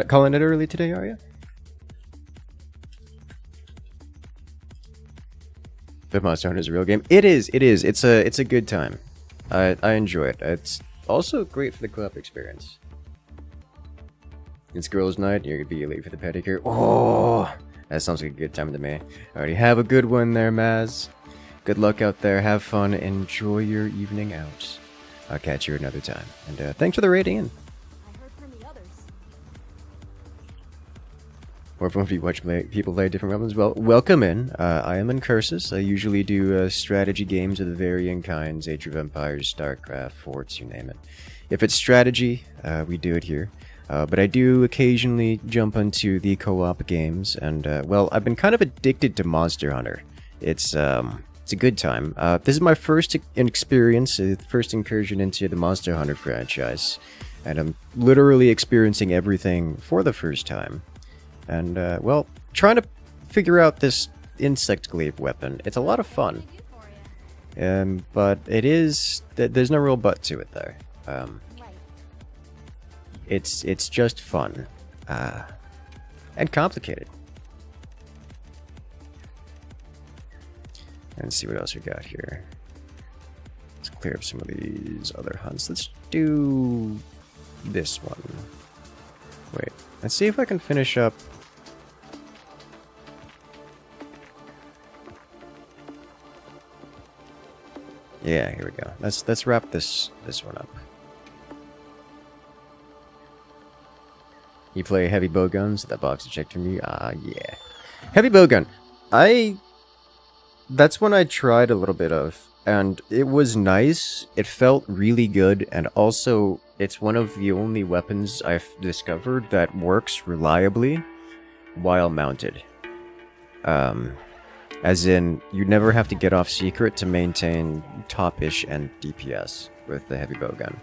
Calling it early today, are you? But Monster Hunter is a real game. It is. It's a good time. I enjoy it. It's also great for the co-op experience. It's girls' night. You're gonna be late for the pedicure. Oh, that sounds like a good time to me. Alrighty, have a good one there, Maz. Good luck out there. Have fun. Enjoy your evening out. I'll catch you another time. And thanks for the rating in. I heard from the others. Or if you watch people play different weapons, well, welcome in. I am in Cursus. I usually do strategy games of the varying kinds, Age of Empires, StarCraft, Forts, you name it. If it's strategy, we do it here. But I do occasionally jump onto the co-op games, and well, I've been kind of addicted to Monster Hunter. It's a good time. This is my first experience, first incursion into the Monster Hunter franchise, and I'm literally experiencing everything for the first time. And, well, trying to figure out this insect glaive weapon. It's a lot of fun. But it is... There's no real but to it, though. It's just fun. And complicated. And see what else we got here. Let's clear up some of these other hunts. Let's do this one. Wait, let's see if I can finish up. Yeah, here we go. Let's wrap this one up. You play heavy bowguns? That box checked from you? Ah, yeah. Heavy bowgun. That's one I tried a little bit of, and it was nice. It felt really good, and also it's one of the only weapons I've discovered that works reliably while mounted. As in, you never have to get off secret to maintain top-ish and DPS with the heavy bowgun.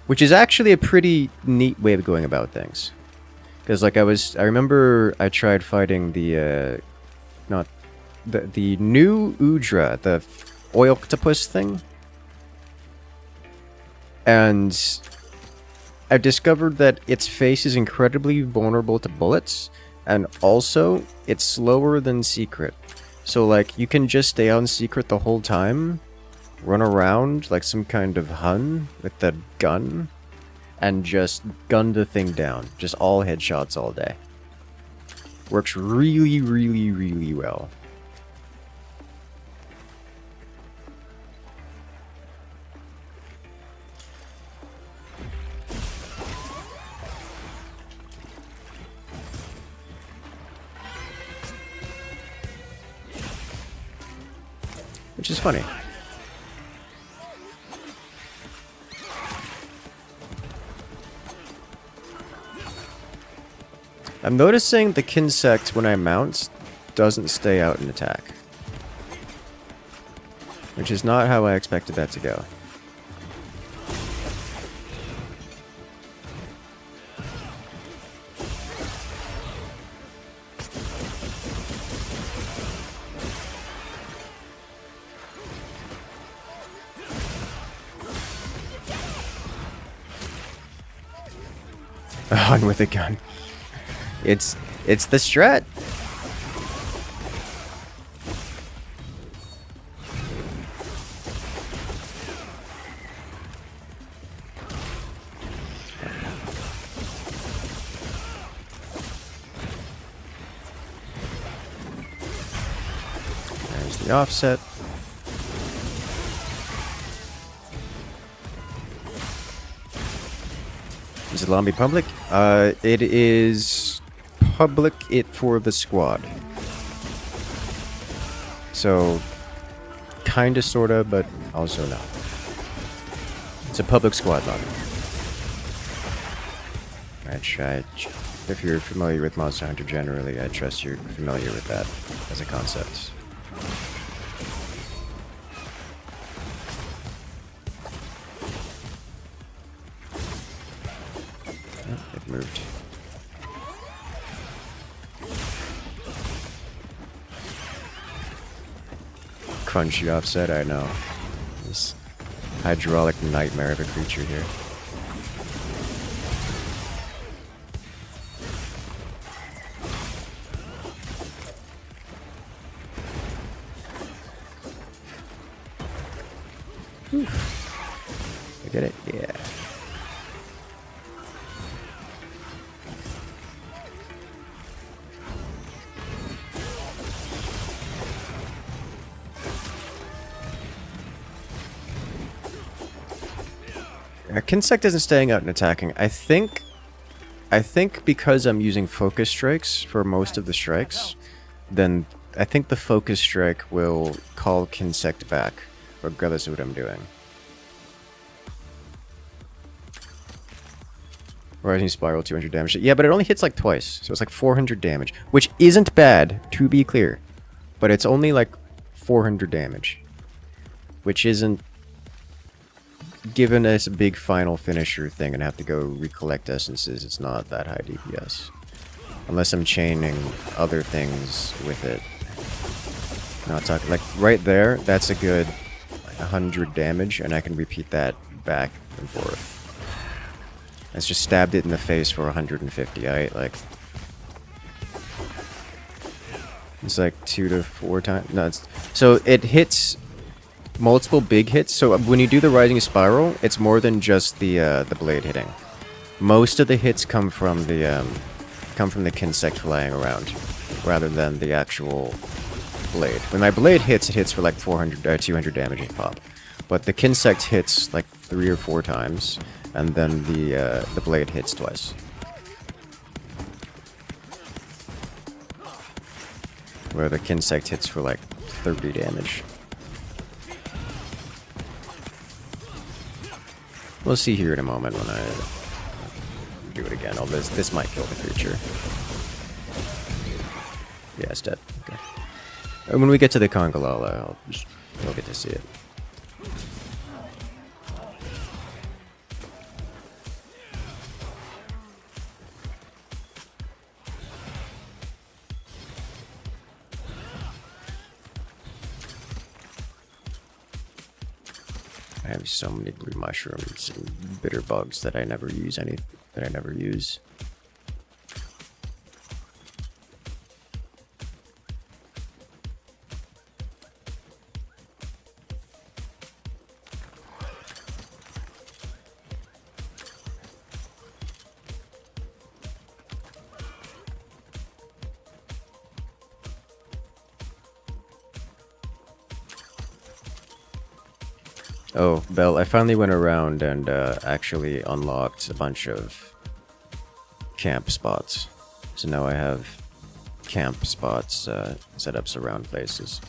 Which is actually a pretty neat way of going about things. Because, like, I remember I tried fighting the, not the new Udra, the oil octopus thing, and I've discovered that its face is incredibly vulnerable to bullets, and also it's slower than Secret. So like you can just stay on Secret the whole time, run around like some kind of Hun with the gun, and just gun the thing down. Just all headshots all day. Works really, really, really well. Which is funny. I'm noticing the Kinsect when I mount doesn't stay out and attack. Which is not how I expected that to go. On with a gun. It's the strat. There's the offset. Is it Lobby public? It is public it for the squad. So, kinda, sorta, but also not. It's a public squad lobby. If you're familiar with Monster Hunter generally, I trust you're familiar with that as a concept. Oh, it moved. Crunchy offset, I know. This hydraulic nightmare of a creature here. Whew. I get it? Yeah. Kinsect isn't staying out and attacking. I think because I'm using focus strikes for most of the strikes, then I think the focus strike will call Kinsect back, regardless of what I'm doing. Rising Spiral, 200 damage. Yeah, but it only hits like twice, so it's like 400 damage, which isn't bad, to be clear. But it's only like 400 damage, which isn't... Given us a big final finisher thing and have to go recollect essences, it's not that high DPS. Unless I'm chaining other things with it. Not talking... Like, right there, that's a good 100 damage, and I can repeat that back and forth. I just stabbed it in the face for 150, right? Like... It's like 2 to 4 times... No, it's... So, it hits... multiple big hits. So when you do the Rising Spiral, it's more than just the blade hitting. Most of the hits come from the Kinsect flying around, rather than the actual blade. When my blade hits, it hits for like 200 damage a pop. But the Kinsect hits like 3 or 4 times, and then the blade hits twice. Where the Kinsect hits for like 30 damage. We'll see here in a moment when I do it again. Oh, this might kill the creature. Yeah, it's dead. Okay. And when we get to the Congalala, you'll get to see it. I have so many blue mushrooms and bitter bugs that I never use Oh, Belle, I finally went around and actually unlocked a bunch of camp spots. So now I have camp spots set up around places.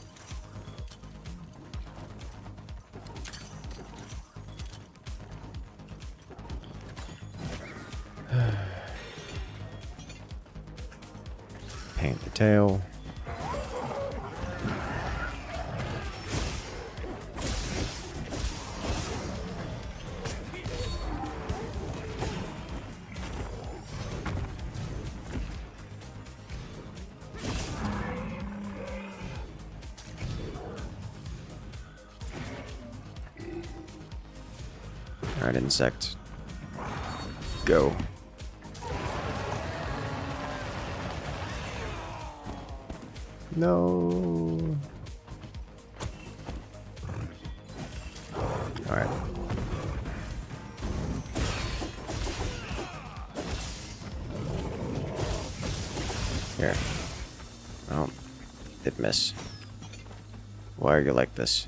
Paint the tail. Alright, insect. Go. No. Alright. Here. Oh, did miss. Why are you like this?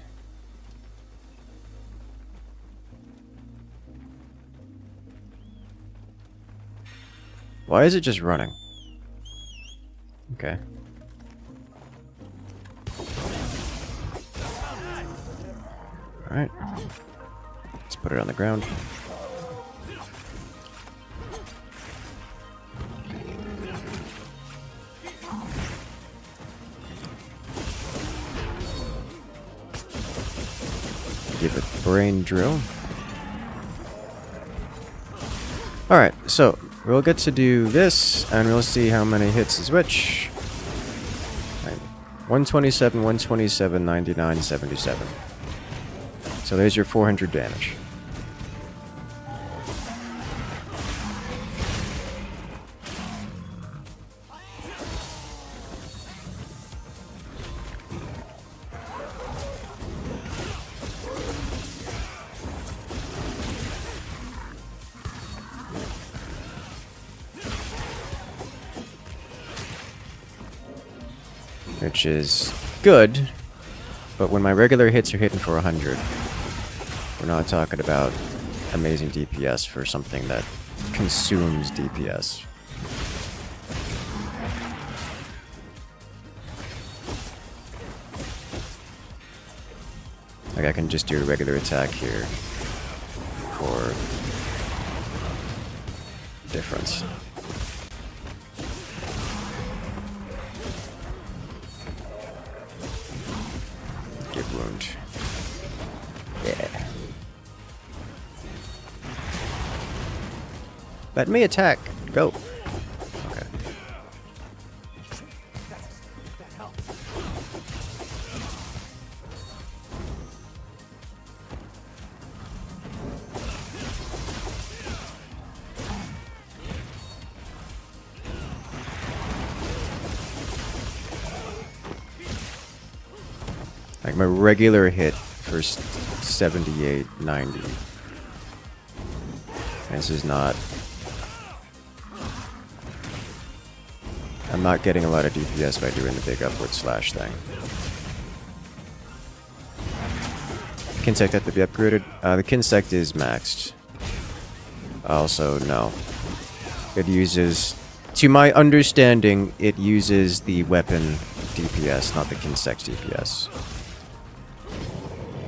Why is it just running? Okay. Alright. Let's put it on the ground. Give it brain drill. Alright, so we'll get to do this, and we'll see how many hits is which. Right. 127, 127, 99, 77. So there's your 400 damage. Which is good, but when my regular hits are hitting for 100, we're not talking about amazing DPS for something that consumes DPS. Like, I can just do a regular attack here for difference. Give wound. Yeah. Let me attack. Go. Okay. Like my regular hit for 78, 90. This is not... I'm not getting a lot of DPS by doing the big upward slash thing. Kinsect have to be upgraded. The Kinsect is maxed. Also, no. It uses... To my understanding, it uses the weapon DPS, not the Kinsect DPS.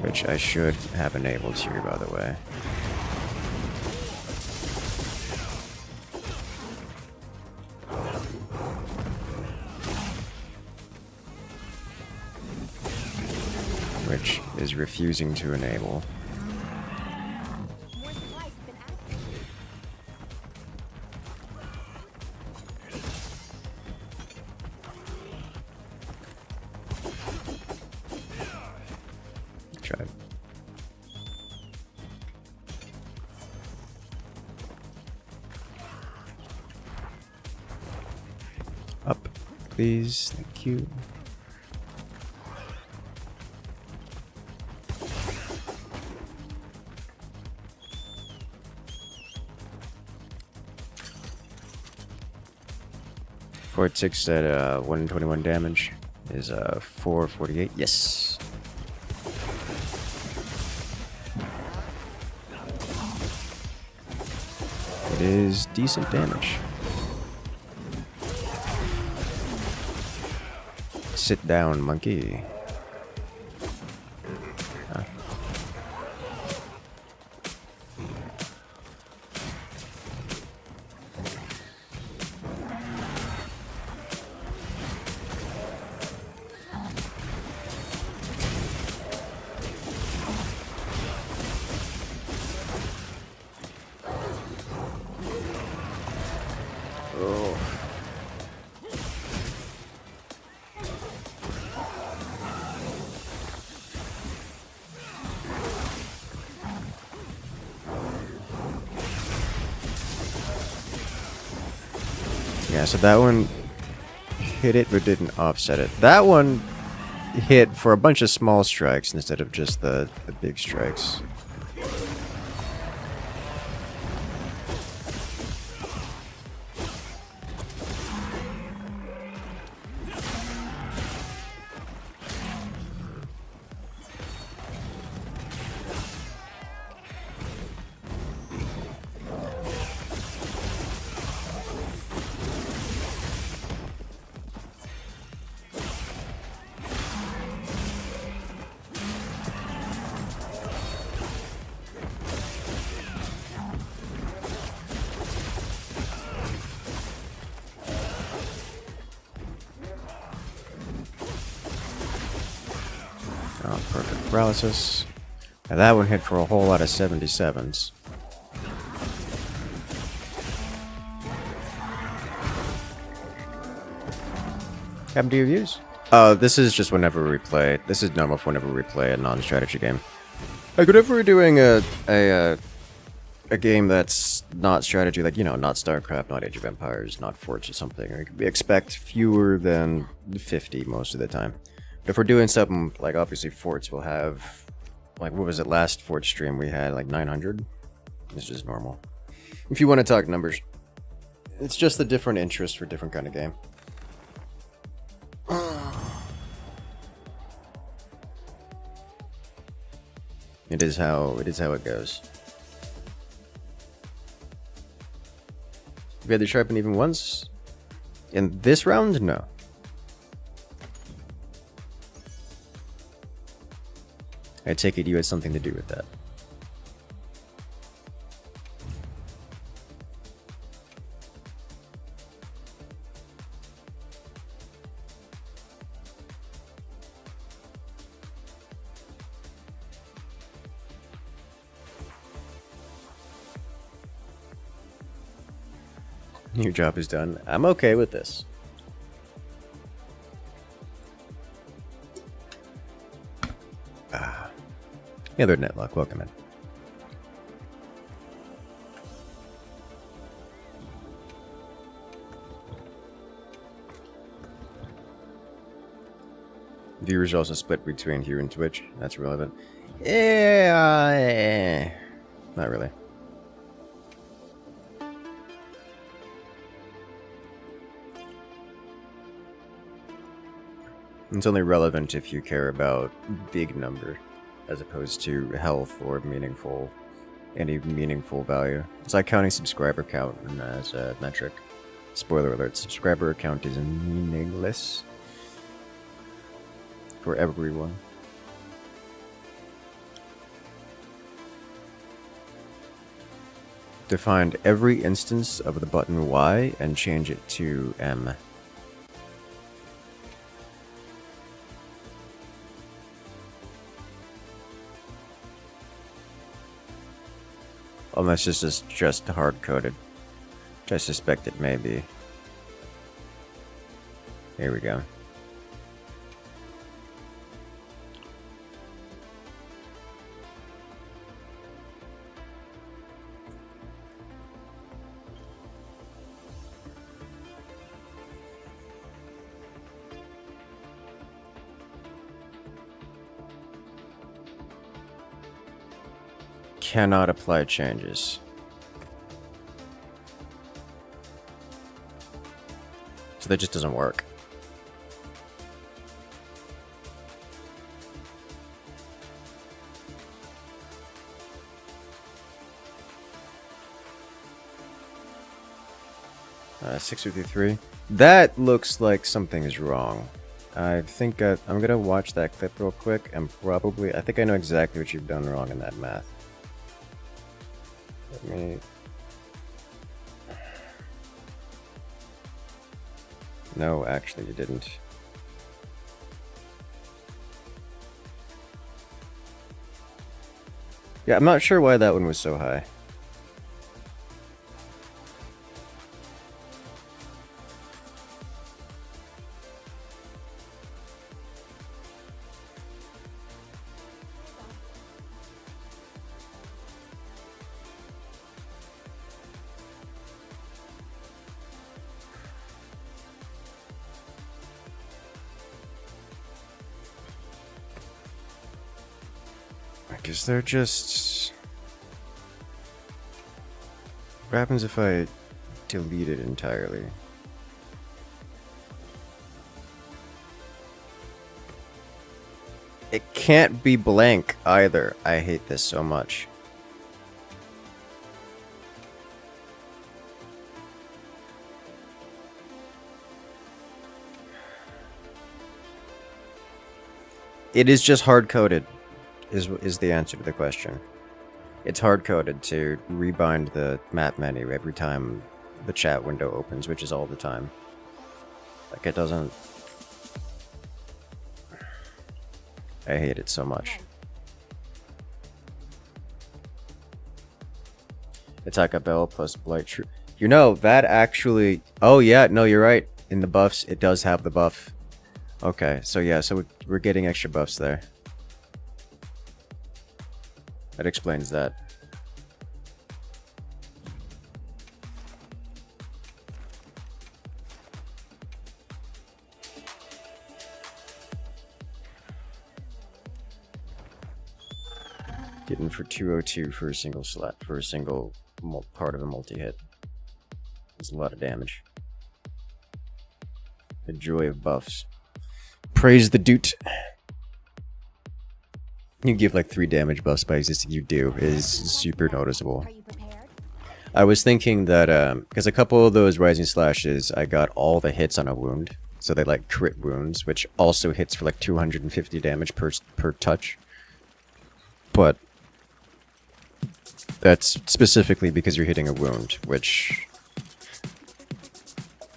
Which I should have enabled here, by the way. Which is refusing to enable. More supplies have been added. Try. please. Thank you. Fort 6 at 121 damage is 448. Yes. It is decent damage. Sit down, monkey. Huh. Oh. Yeah, so that one hit it but didn't offset it. That one hit for a bunch of small strikes instead of just the big strikes. Oh, perfect paralysis. Now that one hit for a whole lot of 77s. Happen to your views? This is just whenever we play. This is normal for whenever we play a non-strategy game. Like whenever we're doing a game that's not strategy, like, you know, not StarCraft, not Age of Empires, not Forts or something, we expect fewer than 50 most of the time. But if we're doing something like, obviously, Forts will have, like, what was it, last Fort stream we had, like, 900? It's just normal. If you want to talk numbers, it's just a different interest for different kind of game. It is how it goes. We had to sharpen even once? In this round? No. I take it you had something to do with that. Your job is done. I'm okay with this. Yeah, they're Netlock. Welcome in. Viewers also split between here and Twitch. That's relevant. Yeah, not really. It's only relevant if you care about big number, as opposed to health or any meaningful value. It's like counting subscriber count as a metric. Spoiler alert, subscriber count is meaningless for everyone. Define every instance of the button Y and change it to M. Unless this is just hard-coded, which I suspect it may be. Here we go. cannot apply changes. So that just doesn't work. Uh, 653. That looks like something is wrong. I think I'm gonna watch that clip real quick and probably, I think I know exactly what you've done wrong in that math. Let me... No, actually you didn't. Yeah, I'm not sure why that one was so high. Because they're just... What happens if I delete it entirely? It can't be blank either. I hate this so much. It is just hard-coded. Is the answer to the question. It's hard-coded to rebind the map menu every time the chat window opens, which is all the time. Like, it doesn't... I hate it so much. Attack a bell plus blight true. You know, that actually... Oh yeah, no, you're right. In the buffs, it does have the buff. Okay, so yeah, so we're getting extra buffs there. That explains that. Getting for 202 for a single slap, for a single part of a multi-hit. That's a lot of damage. The joy of buffs. Praise the doot. You give like 3 damage buffs by existing, you do, is super noticeable. Are you prepared? I was thinking that, because a couple of those Rising Slashes, I got all the hits on a wound. So they like crit wounds, which also hits for like 250 damage per touch. But that's specifically because you're hitting a wound, which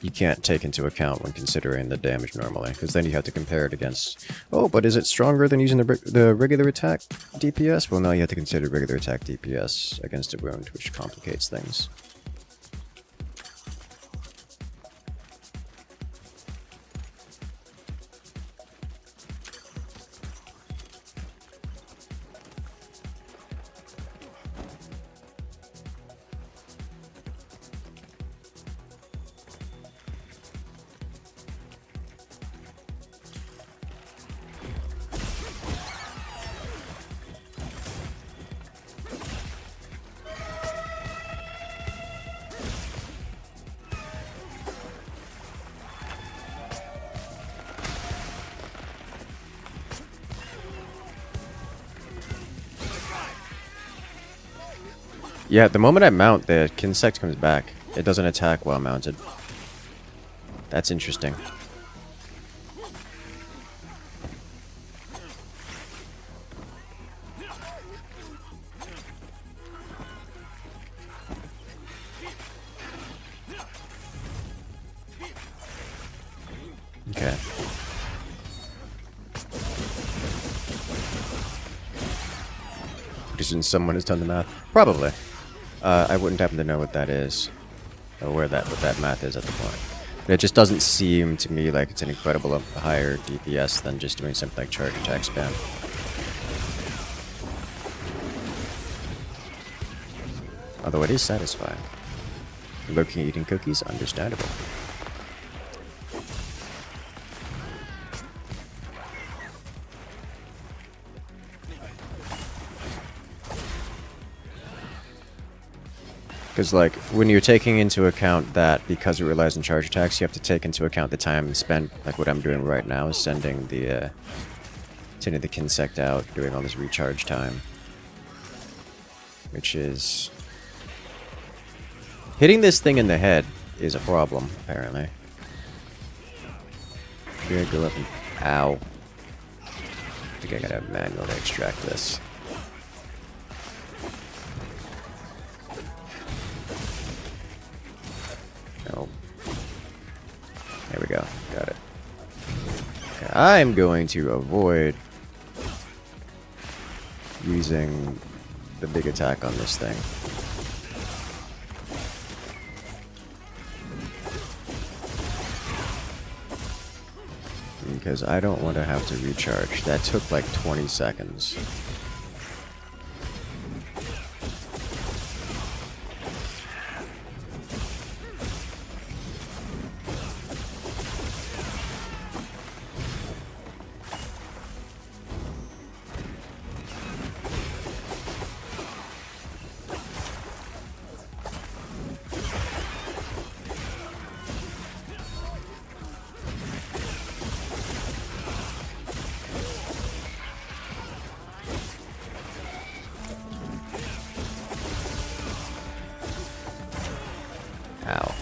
you can't take into account when considering the damage normally, because then you have to compare it against, oh, but is it stronger than using the regular attack DPS? Well, now you have to consider regular attack DPS against a wound, which complicates things. Yeah, the moment I mount, the Kinsect comes back. It doesn't attack while mounted. That's interesting. Okay. Pretty soon someone has done the math. Probably. I wouldn't happen to know what that is, or what that math is at the point. But it just doesn't seem to me like it's an incredible higher DPS than just doing something like charge attack spam. Although it is satisfying. Lurking eating cookies, understandable. Because, like, when you're taking into account that because it relies on charge attacks, you have to take into account the time spent, like what I'm doing right now, sending the Kinsect out, doing all this recharge time. Which is... hitting this thing in the head is a problem, apparently. Here, go up and... ow. I think I gotta manually extract this. No. There we go. Got it. Okay, I'm going to avoid using the big attack on this thing. Because I don't want to have to recharge. That took like 20 seconds. Ow.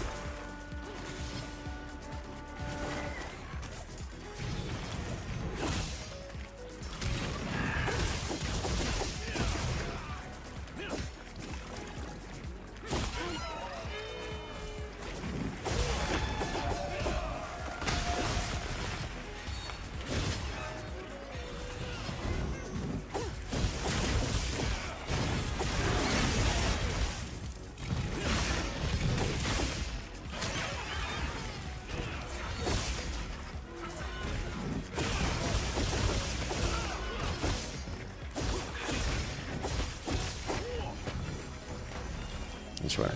That's right.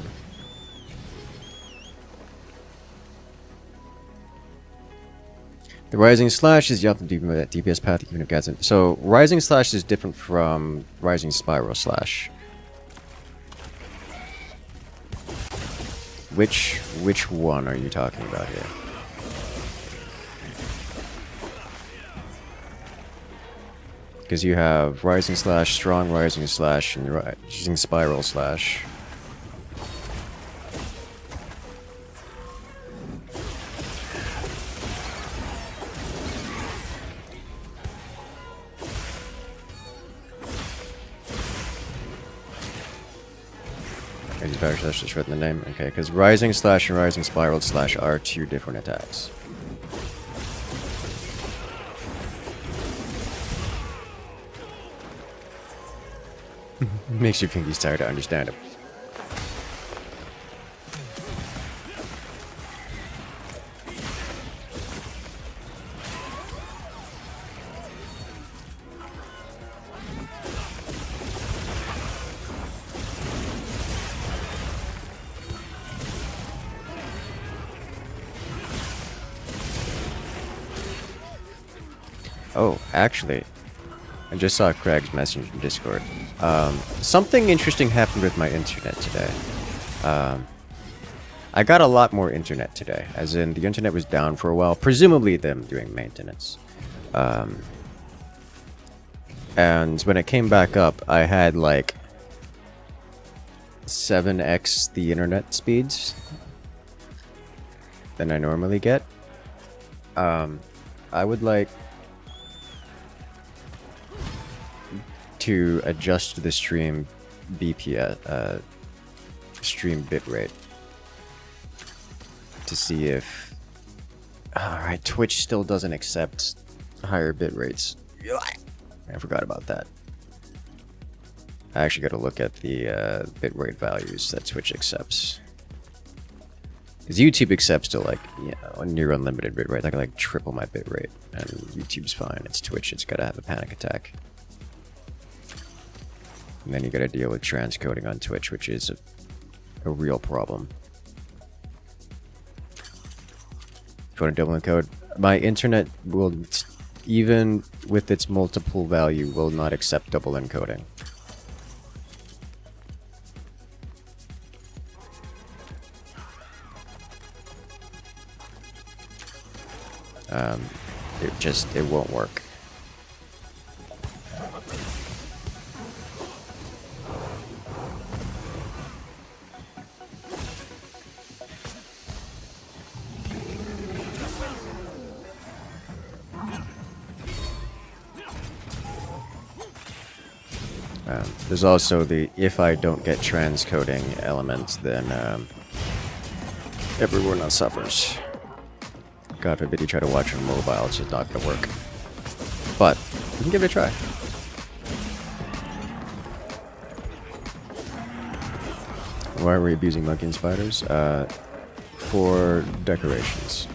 The Rising Slash is the optimal DPS path even if guys. So Rising Slash is different from Rising Spiral Slash. Which one are you talking about here? Because you have Rising Slash, Strong Rising Slash, and Rising Spiral Slash. Slash just written the name. Okay, because Rising Slash and Rising Spiral Slash are two different attacks. Makes your pinkies tired to understand it. Oh, actually, I just saw Craig's message from Discord. Something interesting happened with my internet today. I got a lot more internet today, as in the internet was down for a while, presumably them doing maintenance. And when it came back up, I had like 7x the internet speeds than I normally get. I would like to adjust the stream BPS, stream bitrate, to see if... Alright, Twitch still doesn't accept higher bit rates. I forgot about that. I actually got to look at the bitrate values that Twitch accepts. Because YouTube accepts to like, a near unlimited bitrate. I can like triple my bitrate, and YouTube's fine. It's Twitch, it's got to have a panic attack. And then you gotta deal with transcoding on Twitch, which is a real problem. If you want to double encode, my internet will, even with its multiple value, will not accept double encoding. it won't work. There's also the if I don't get transcoding elements, then everyone else suffers. God forbid you try to watch on mobile, it's just not gonna work. But you can give it a try. Why are we abusing monkey and spiders? For decorations.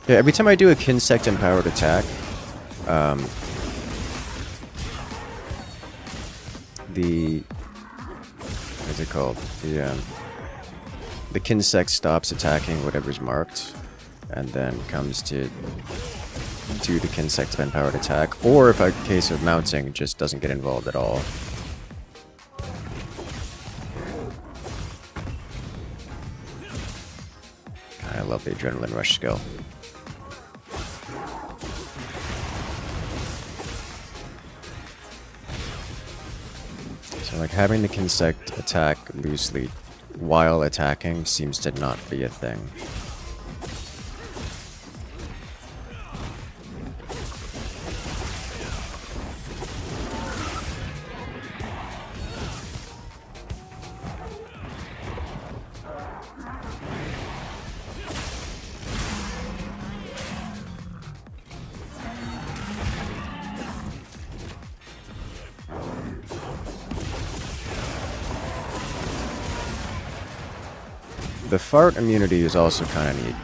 Yeah, every time I do a Kinsect empowered attack, what's it called? The Kinsect stops attacking whatever's marked, and then comes to do the Kinsect empowered attack. Or if a case of mounting, just doesn't get involved at all. I love the adrenaline rush skill. So like having the Kinsect attack loosely while attacking seems to not be a thing. The fart immunity is also kind of neat.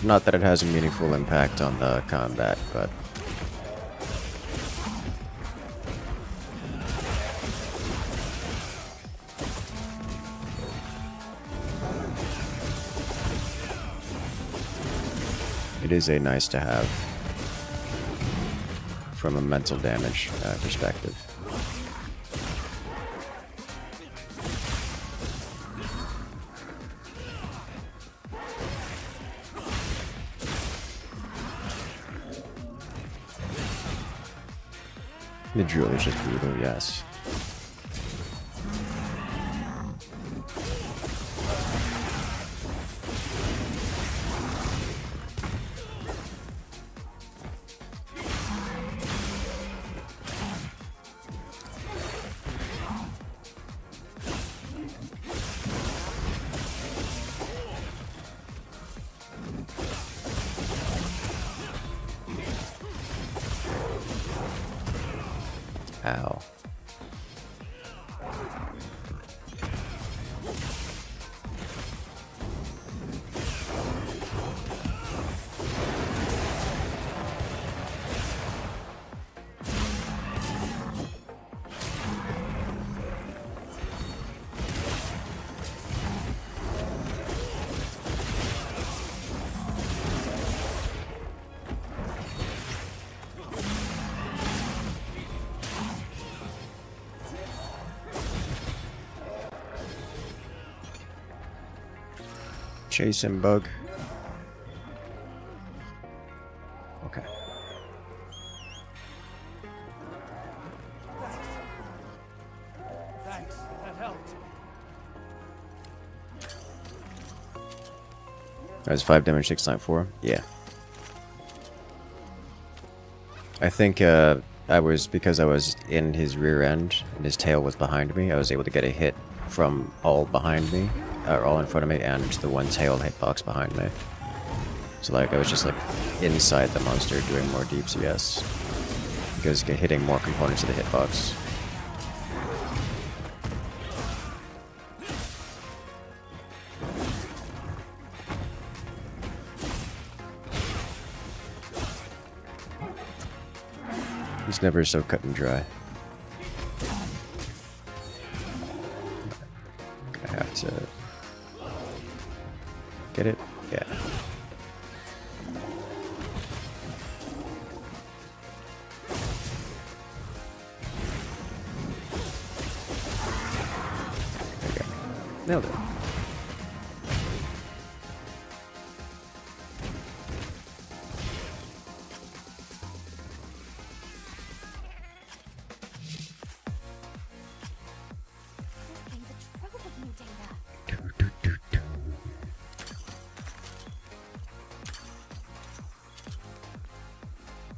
Not that it has a meaningful impact on the combat, but... it is a nice to have from a mental damage perspective. The drill is just brutal, yes. Ow. Chase him, bug. Okay. Thanks, that helped. That's 5 damage, 694. Yeah. I think because I was in his rear end and his tail was behind me, I was able to get a hit from all behind me, or all in front of me, and the one tailed hitbox behind me. So like I was just like inside the monster doing more deep CS because hitting more components of the hitbox. It's never so cut and dry. I have to get it? Yeah. There you go. Nailed it.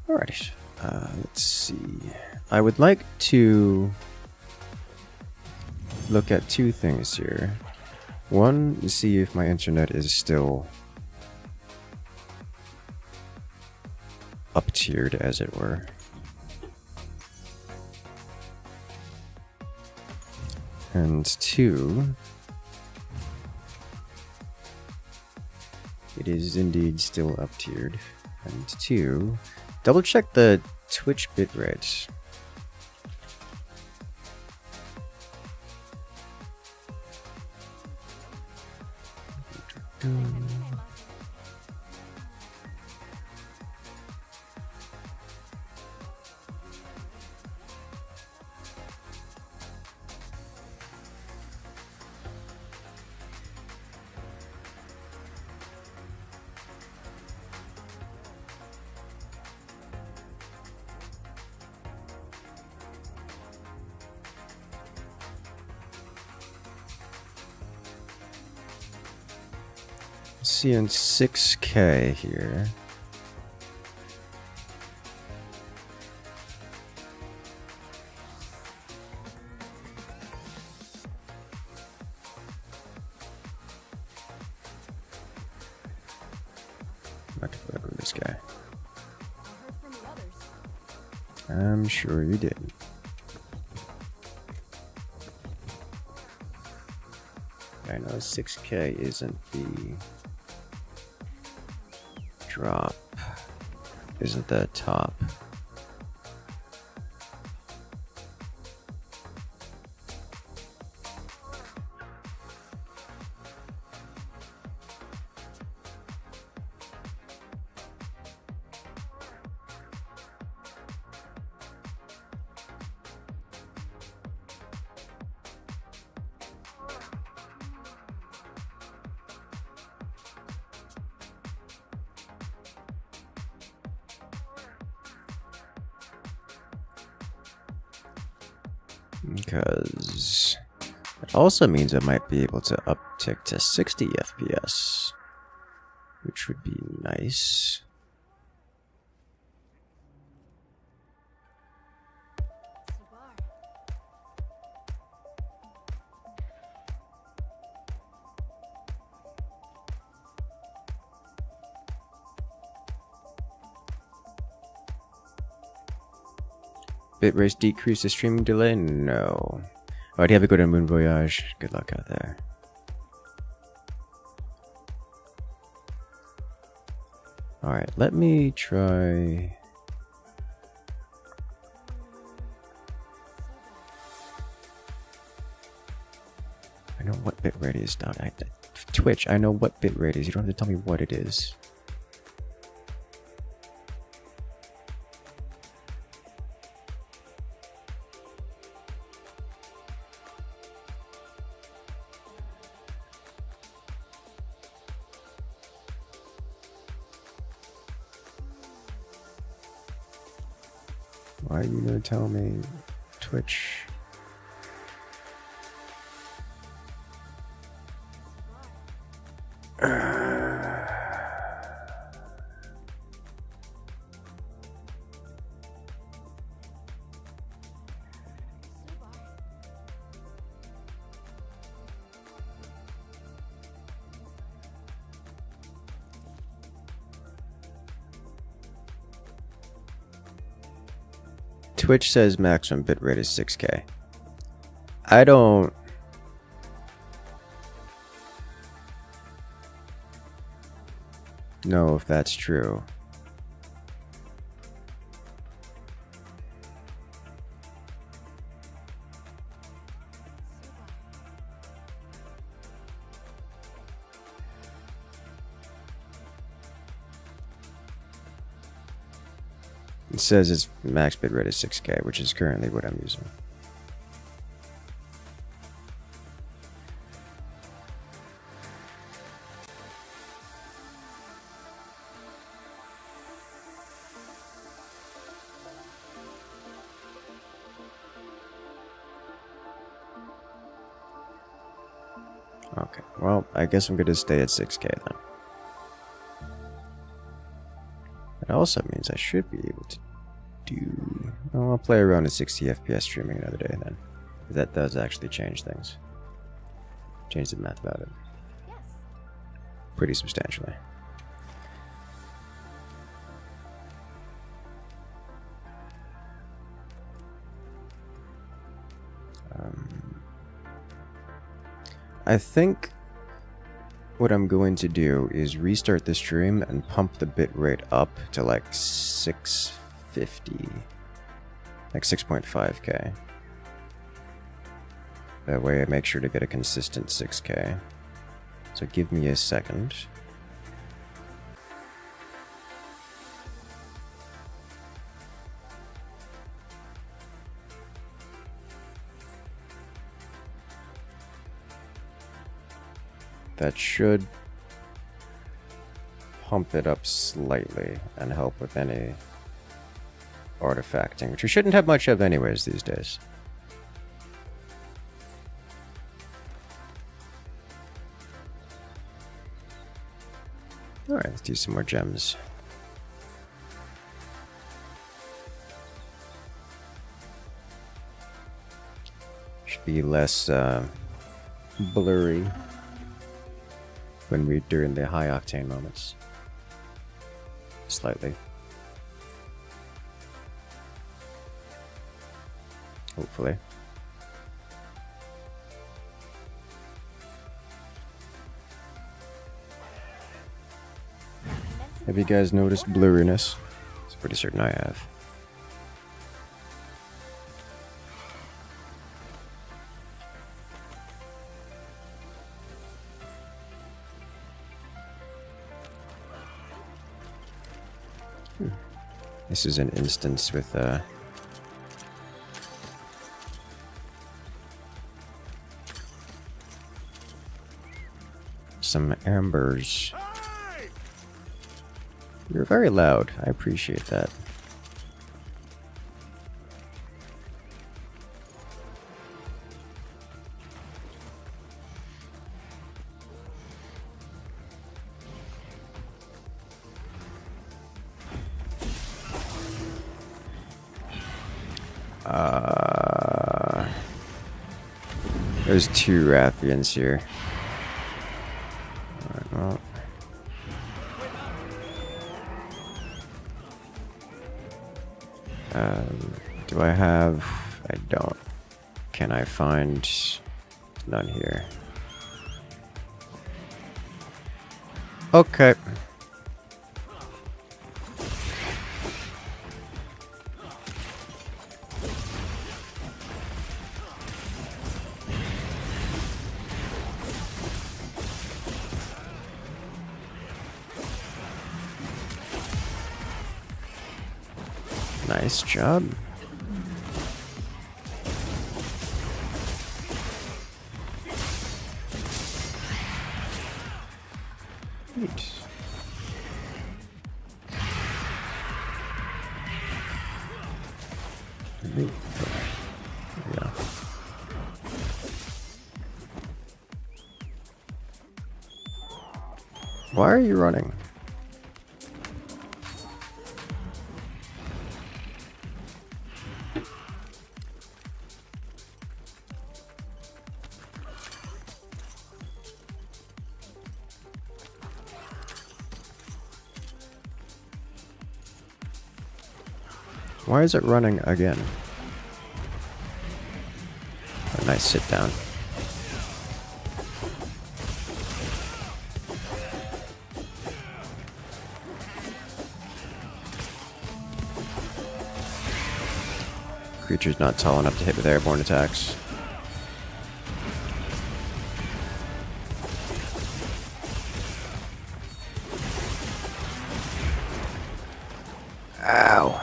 Alright, let's see. I would like to look at two things here. One, see if my internet is still up-tiered, as it were. And two, it is indeed still up-tiered. And two, double check the Twitch bitrate. Seeing 6K here. Not to put over this guy. I'm sure you did. I know 6K isn't the drop, isn't the top. Because it also means I might be able to uptick to 60 FPS, which would be nice. Bitrate decrease the streaming delay? No. Alright, have a good Moon Voyage. Good luck out there. Alright, let me try. I know what bitrate is, dog. Twitch, I know what bitrate is. You don't have to tell me what it is. Why are you gonna tell me Twitch? Twitch says maximum bitrate is 6K. I don't know if that's true. It says its max bitrate is 6K, which is currently what I'm using. Okay, well, I guess I'm going to stay at 6K then. That also means I should be able to do... Oh, I'll play around at 60 FPS streaming another day then. That does actually change things. Change the math about it. Yes. Pretty substantially. I think what I'm going to do is restart the stream and pump the bitrate up to like 650, like 6.5K. That way I make sure to get a consistent 6K. So give me a second. That should pump it up slightly and help with any artifacting, which we shouldn't have much of anyways these days. Alright, let's do some more gems. Should be less blurry when we're during the high octane moments. Slightly. Hopefully. Have you guys noticed blurriness? It's pretty certain I have. This is an instance with some ambers. You're very loud. I appreciate that. There's two Rathians here. Alright, well. Do I have... I don't. Can I find... None here. Okay. Nice job. Neat. Neat. Yeah. Why are you running? Why is it running again? A nice sit down. Creature's not tall enough to hit with airborne attacks. Ow.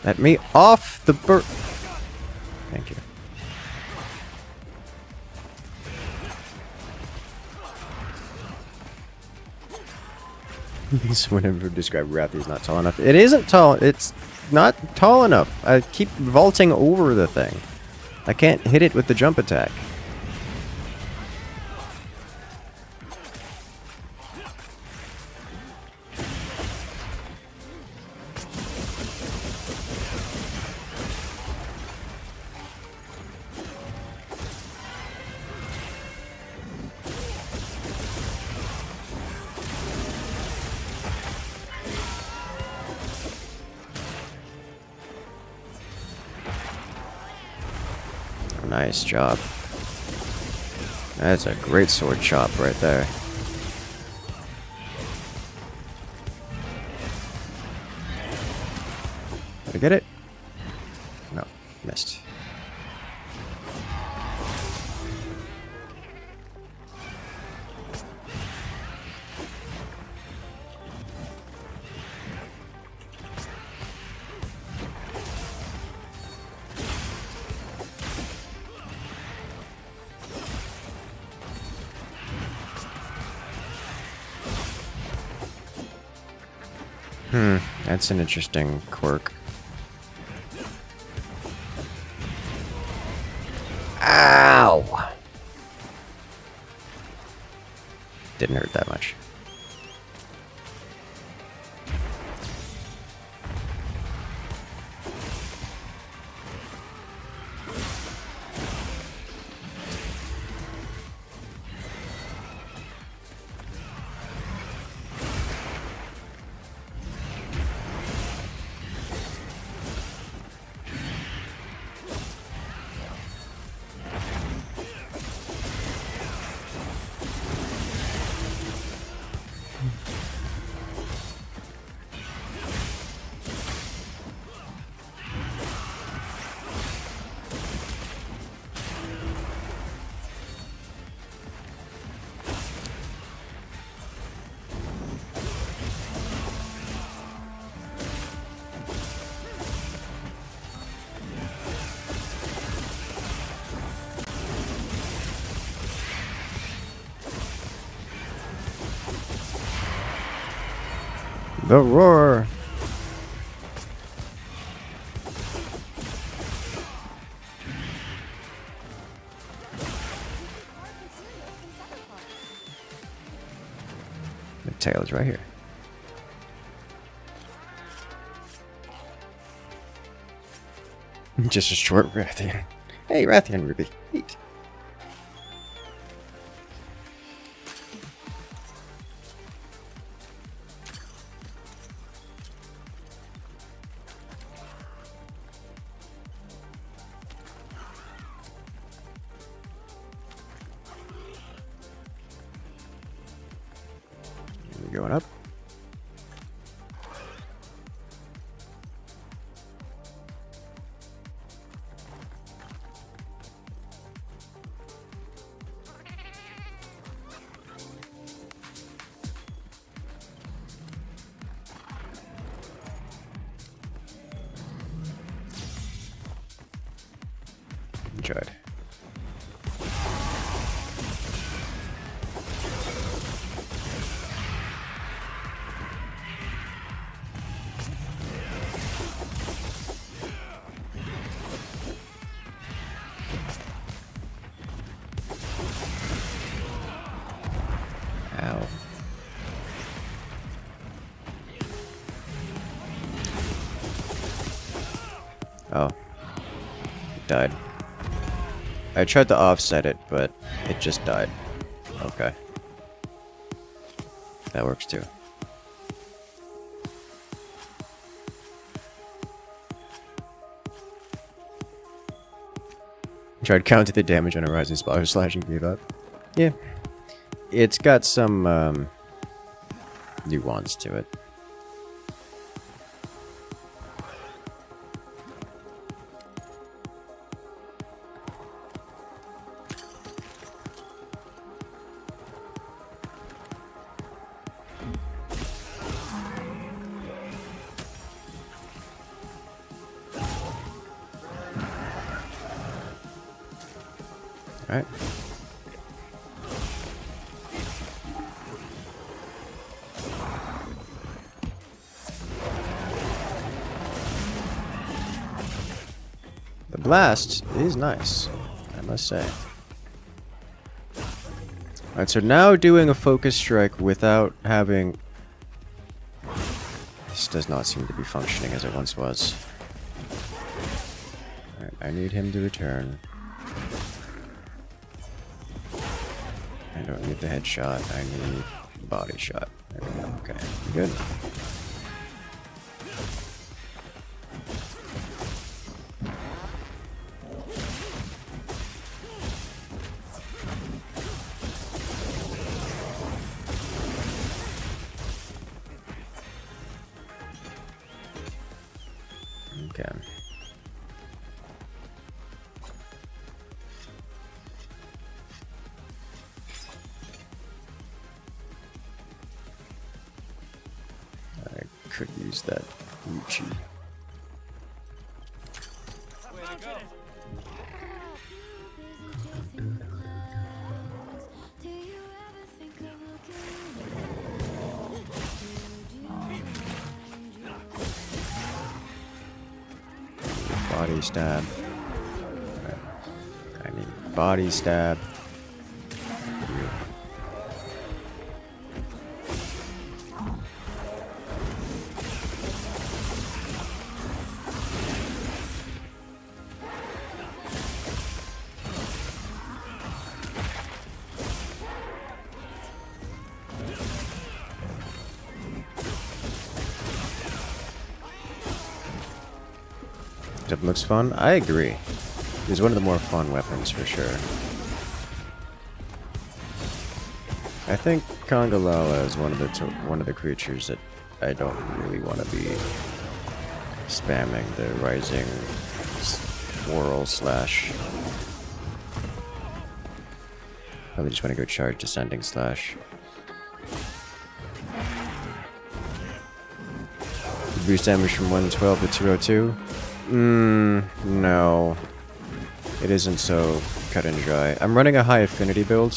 Let me off the bird. Thank you. So whenever describe Wrath is not tall enough. It isn't tall. It's not tall enough. I keep vaulting over the thing. I can't hit it with the jump attack. Nice job. That's a great sword chop right there. Did I get it? No, missed. That's an interesting quirk. Ow! Didn't hurt that much. The roar! The tail is right here. Just a short Rathian. Hey, Rathian Ruby. Neat. Going up. Enjoyed. Ow. Oh. It died. I tried to offset it, but it just died. Okay. That works too. Tried counting the damage on a rising spot slash and gave up. Yeah. It's got some nuance to it. Alright. Blast is nice, I must say. Alright, so now doing a focus strike without having... This does not seem to be functioning as it once was. Alright, I need him to return. I don't need the headshot, I need body shot. There we go, okay, good. Okay. I could use that Uchi. Body stab. Right. I need body stab. That looks fun. I agree. It's one of the more fun weapons for sure. I think Congalala is one of the creatures that I don't really want to be spamming the rising whirl slash. Probably just want to go charge descending slash. Boost damage from 112 to 202. No. It isn't so cut and dry. I'm running a high affinity build.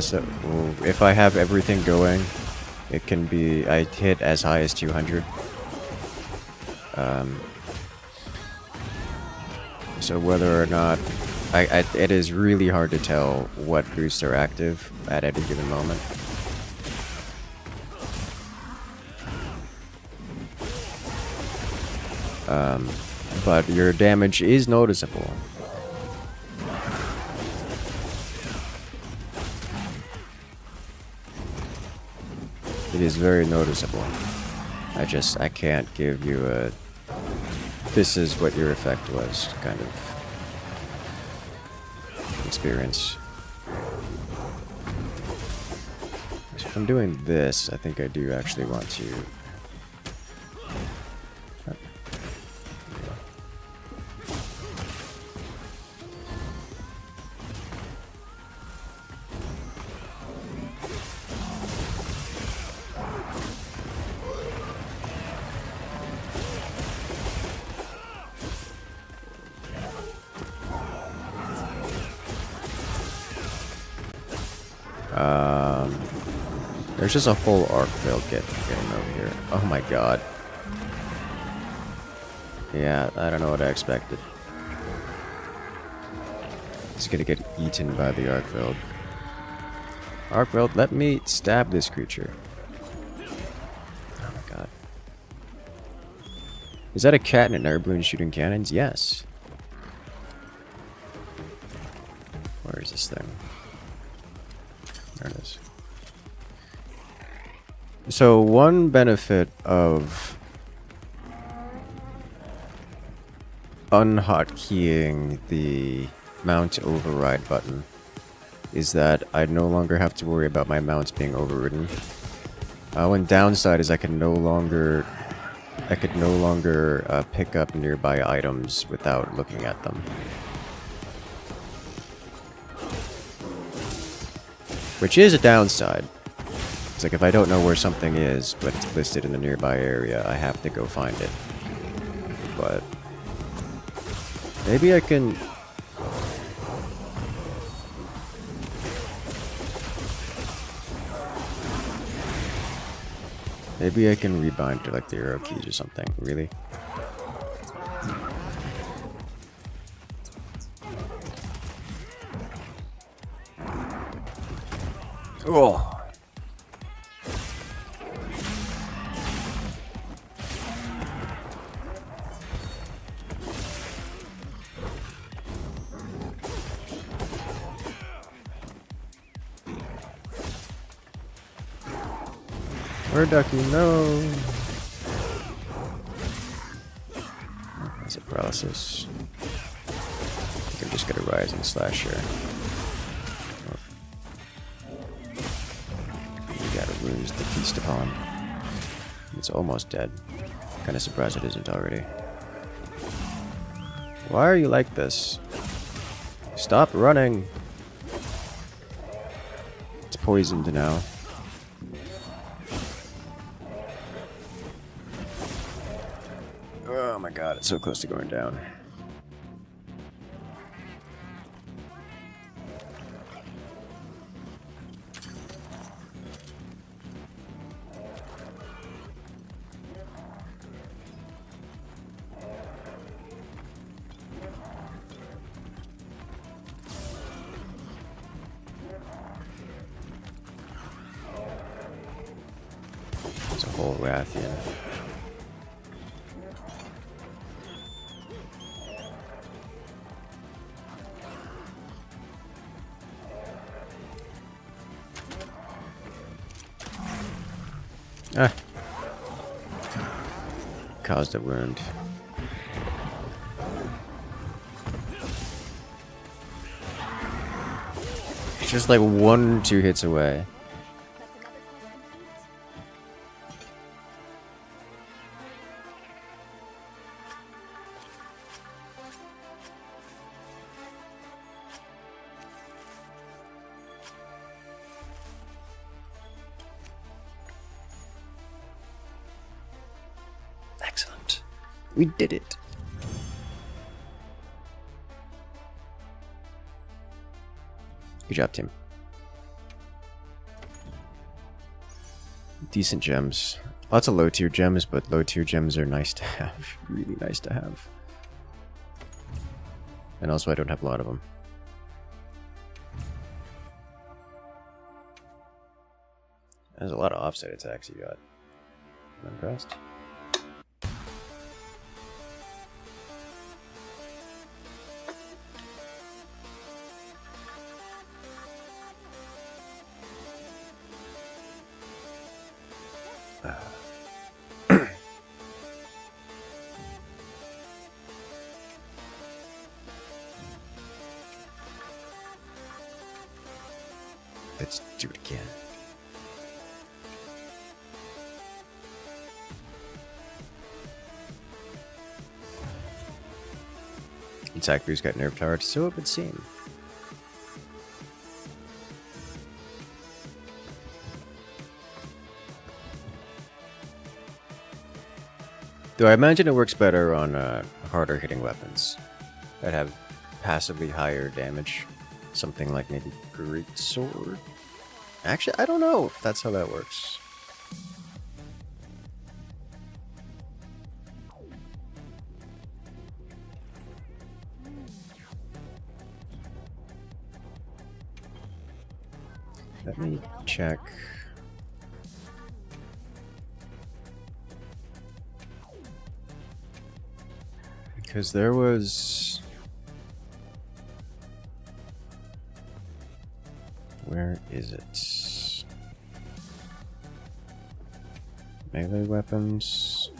So if I have everything going, it can be... I hit as high as 200. So whether or not... it is really hard to tell what boosts are active at any given moment. But your damage is noticeable. It is very noticeable. I can't give you a... This is what your effect was, kind of experience. So if I'm doing this, I think I do actually want to... There's just a whole arc build getting over here. Oh my god. Yeah, I don't know what I expected. He's gonna get eaten by the arc build. Arc build, let me stab this creature. Oh my god. Is that a cat and an air balloon shooting cannons? Yes. Where is this thing? There it is. So one benefit of unhotkeying the mount override button is that I no longer have to worry about my mounts being overridden. One downside is I could no longer pick up nearby items without looking at them. Which is a downside. It's like if I don't know where something is, but it's listed in the nearby area, I have to go find it. But maybe I can... Maybe I can rebind to like the arrow keys or something. Really? Oh. Ducky, no. Is it paralysis? I think I'm just gonna rise and slash here. We got a runes to feast upon. It's almost dead. Kinda surprised it isn't already. Why are you like this? Stop running! It's poisoned now. Oh my god, it's so close to going down. There's a whole Rathian. Ah. Caused a wound. It's just like 1 or 2 hits away. Excellent. We did it. Good job, team. Decent gems. Lots of low tier gems, but low tier gems are nice to have. Really nice to have. And also I don't have a lot of them. There's a lot of offset attacks you got. I'm impressed. Let's do it again. Attack boost got nerfed hard, so it would seem. Though I imagine it works better on harder hitting weapons that have passively higher damage. Something like maybe Great Sword? Actually, I don't know if that's how that works. Let me check. Because there was... Where is it? Melee weapons.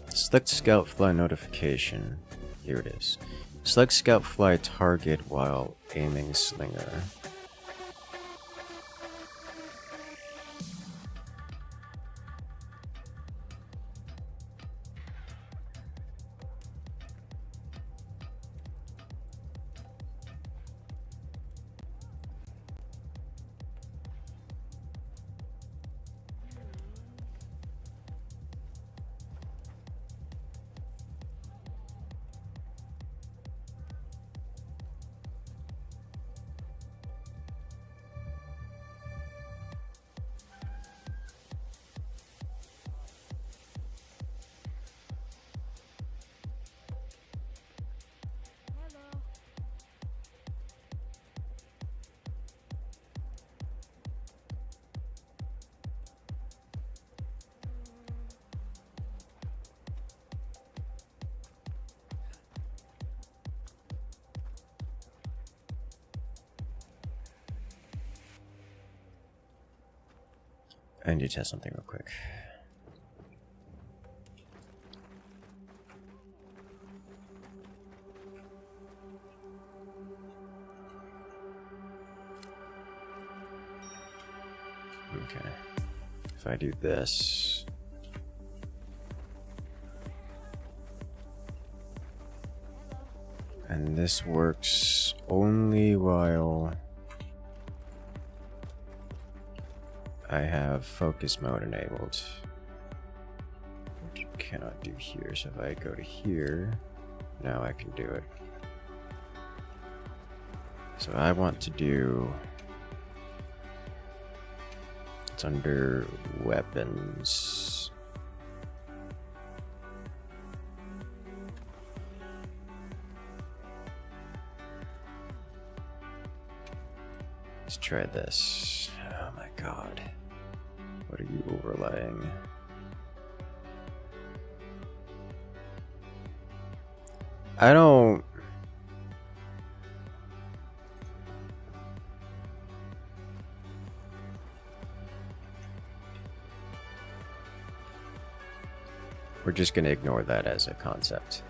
Select Scout Fly notification. Here it is. Select Scout Fly target while aiming Slinger. I need to test something real quick. Okay. If I do this... And this works only while I have focus mode enabled. Which you cannot do here. So if I go to here, now I can do it. So I want to do... It's under weapons. Let's try this. Oh my god. What are you overlaying? I don't... We're just going to ignore that as a concept.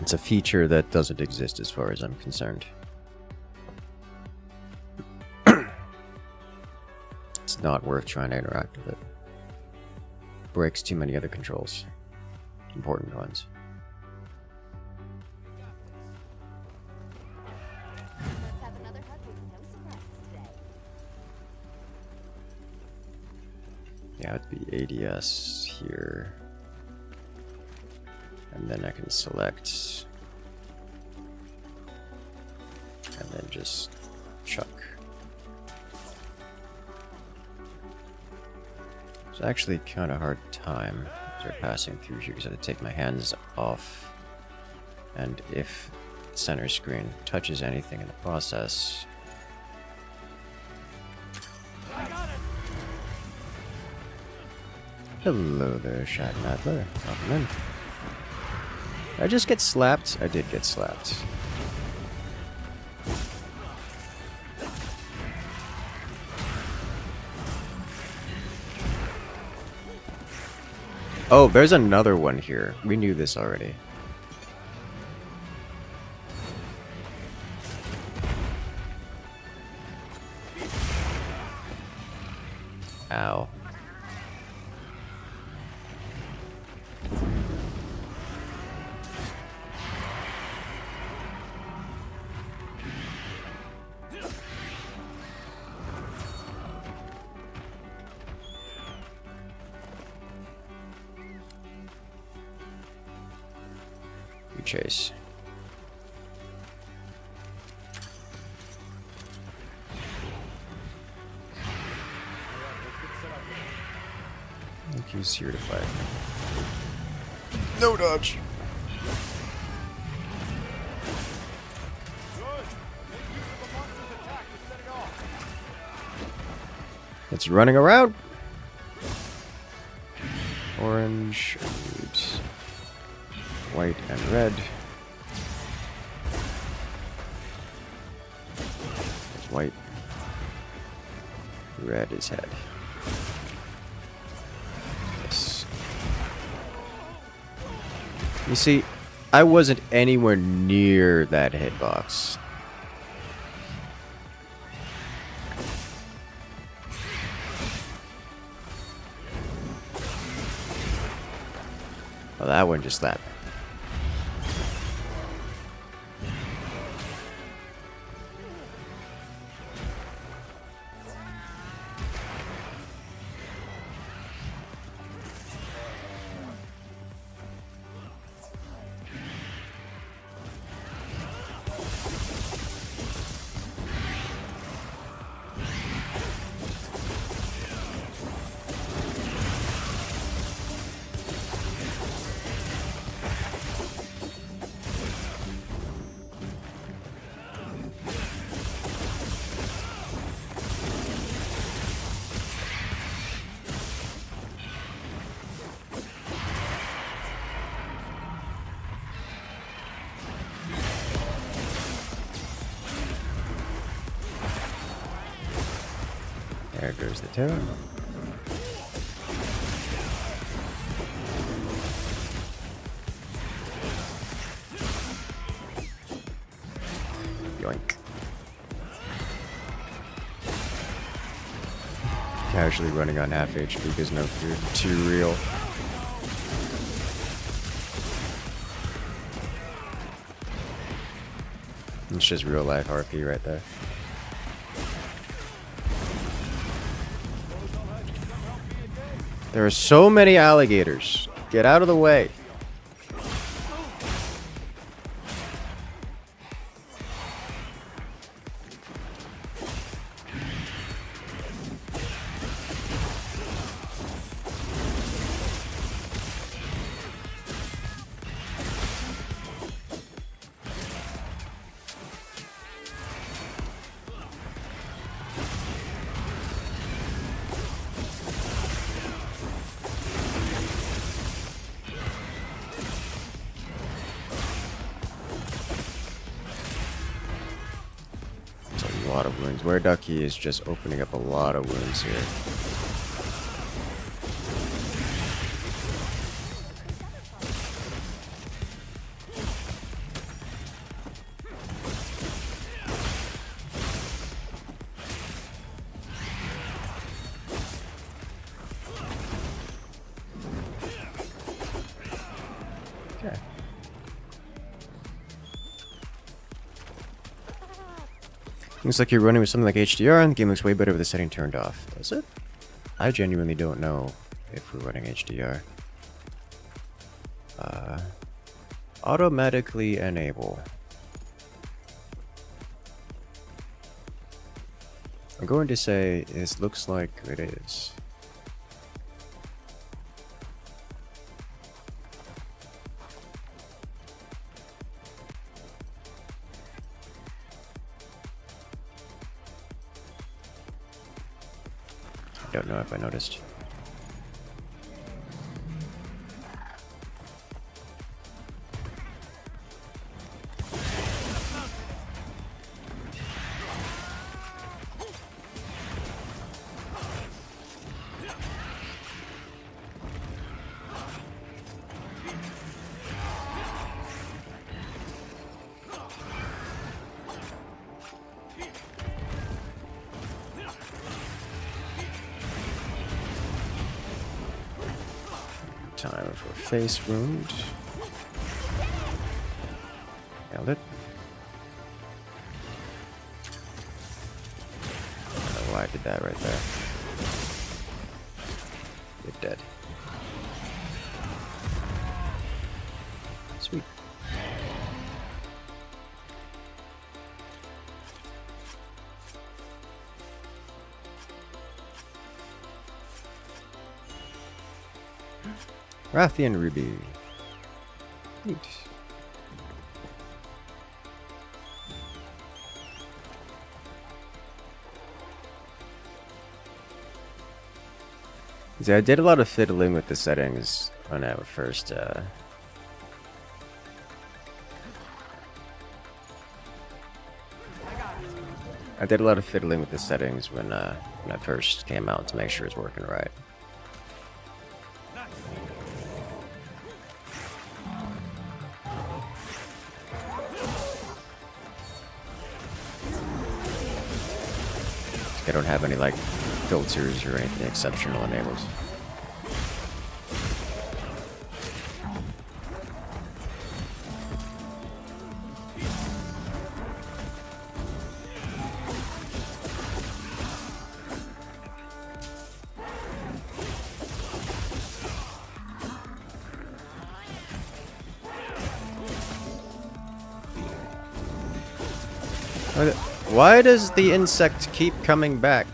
It's a feature that doesn't exist as far as I'm concerned. It's not worth trying to interact with it. Breaks too many other controls. Important ones. Let's have another hug with no surprises today. Yeah, it'd be ADS here. And then I can select. And then just chuck. It's actually kind of hard time as we're passing through here because I have to take my hands off. And if center screen touches anything in the process, hello there, Shatnadler. Welcome in. Did I just get slapped? I did get slapped. Oh, there's another one here. We knew this already. Ow. Chase. I think he's here to fight. No dodge. It's running around. Orange. Oops. White and red. There's white. Red is head. Yes. You see, I wasn't anywhere near that hitbox. Well, that one just slapped. There goes the tower. Yoink. Casually running on half HP because no food. Too real. It's just real life RP right there. There are so many alligators. Get out of the way. A lot of wounds. Where Ducky is just opening up a lot of wounds here. Okay. Looks like you're running with something like HDR, and the game looks way better with the setting turned off. Does it? I genuinely don't know if we're running HDR. Automatically enable. I'm going to say it looks like it is. Don't know if I noticed. Time for face wound. Nailed it. I don't know why I did that right there. You're dead. Sweet. Rathian Ruby. Neat. See, I did a lot of fiddling with the settings when I first I did a lot of fiddling with the settings when I first came out to make sure it's working right. I don't have any like filters or anything exceptional enabled. Why does the insect keep coming back?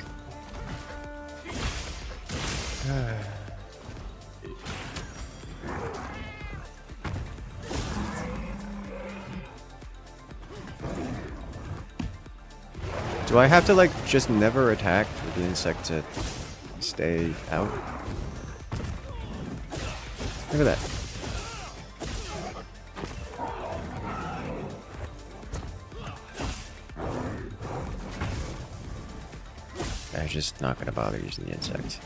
Do I have to like just never attack for the insect to stay out? Look at that. I'm just not gonna bother using the insect.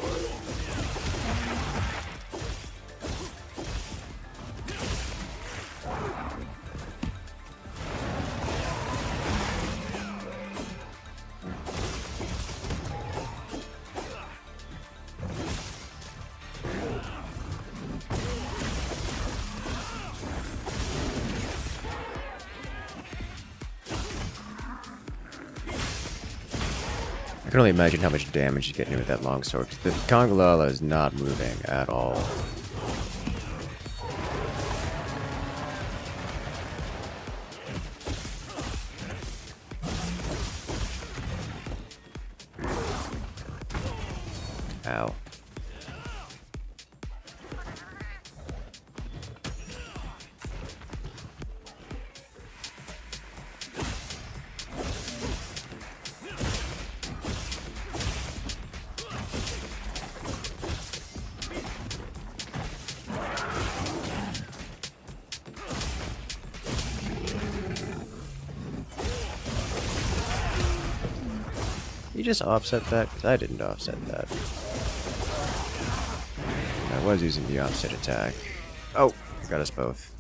I can only imagine how much damage you get here with that longsword. The Congalala is not moving at all. Ow. You just offset that? Because I didn't offset that. I was using the offset attack. Oh, I got us both.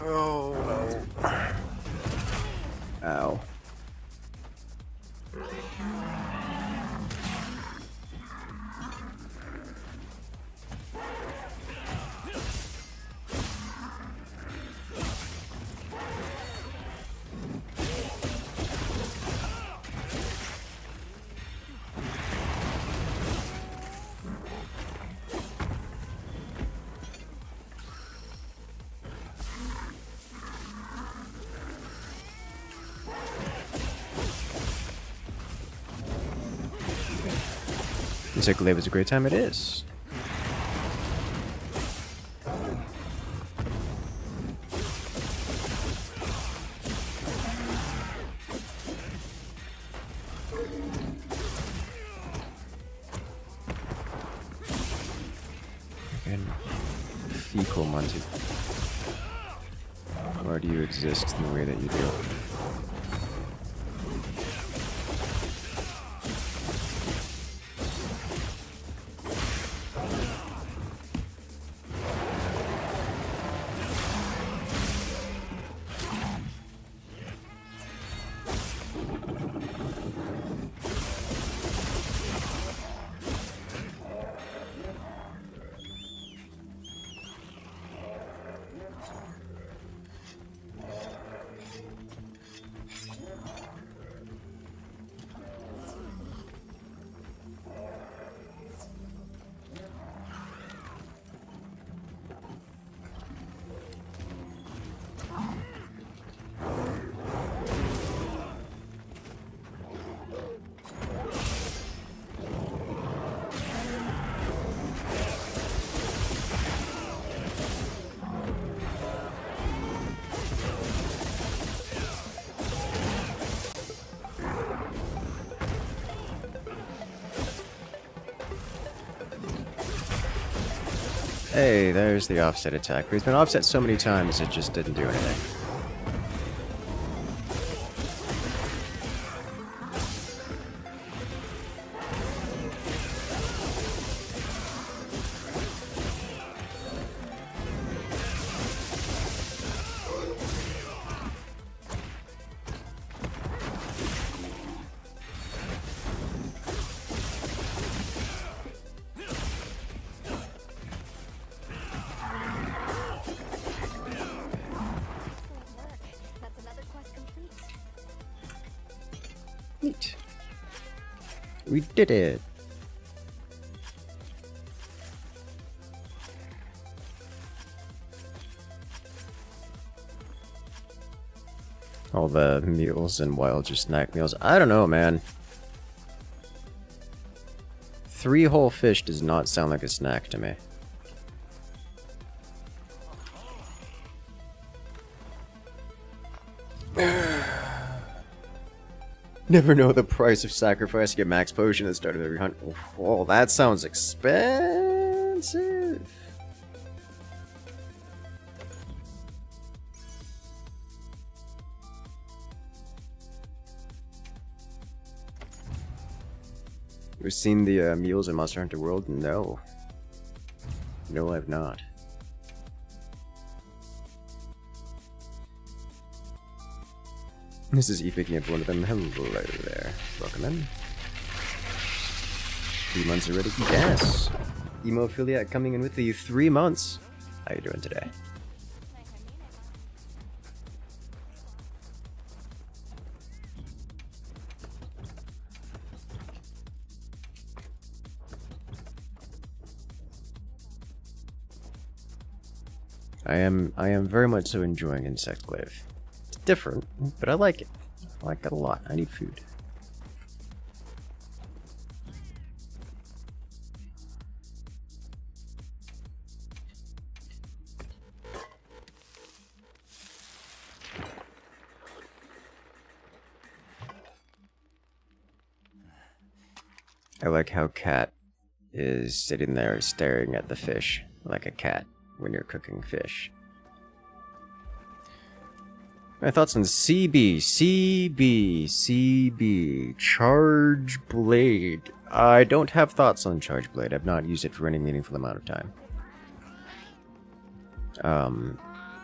Oh, no. Ow. You said Glaive was a great time. It is. Again, fecal Monty. Why do you exist in the way that you do? Hey, there's the offset attack. He's been offset so many times it just didn't do anything. Excellent work. That's another quest complete. Neat. We did it. All the meals and wild just snack meals. I don't know, man. 3 whole fish does not sound like a snack to me. Never know the price of sacrificing a max potion at the start of every hunt. Oh, that sounds expensive. You've seen the mules in Monster Hunter World? No. No, I've not. This is E picking up one of them. Hello there. Welcome in. 3 months already? Yes! Emophiliac coming in with the 3 months. How you doing today? I am very much so enjoying Insect Glaive. It's different, but I like it. I like it a lot. I need food. I like how Cat is sitting there staring at the fish like a cat when you're cooking fish. My thoughts on CB, Charge Blade. I don't have thoughts on Charge Blade. I've not used it for any meaningful amount of time.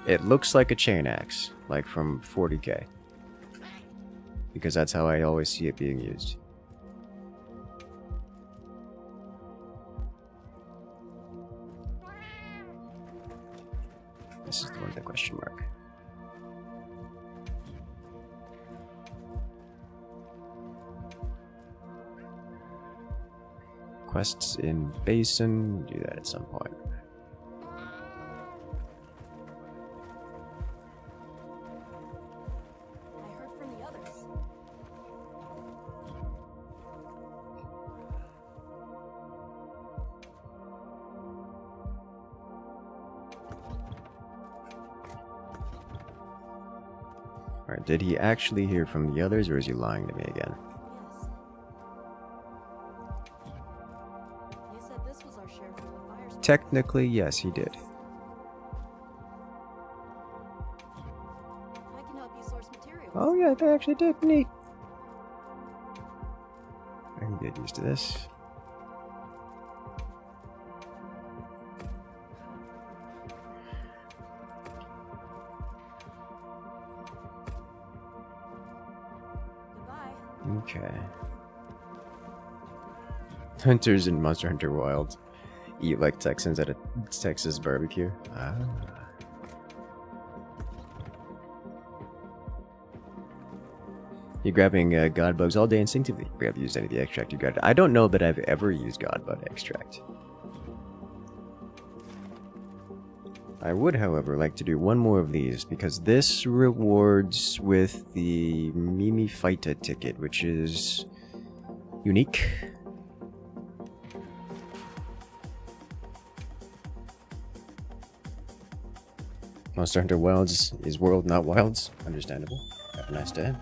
It looks like a chain axe, like from 40k. Because that's how I always see it being used. This is the one with the question mark. Quests in Basin, do that at some point. I heard from the others. Alright, did he actually hear from the others, or is he lying to me again? Yes. You said this was our share for the fires. Technically, yes, he did. I can help you source materials. Oh yeah, they actually did. Neat. I can get used to this. Goodbye. Okay. Hunters in Monster Hunter Wild eat like Texans at a Texas barbecue. Ah. You're grabbing god bugs all day instinctively. We have used any of the extract you got. I don't know that I've ever used god bug extract. I would, however, like to do one more of these because this rewards with the Mimi Fighta ticket, which is unique. Monster Hunter Wilds is world, not wilds. Understandable. Have a nice day.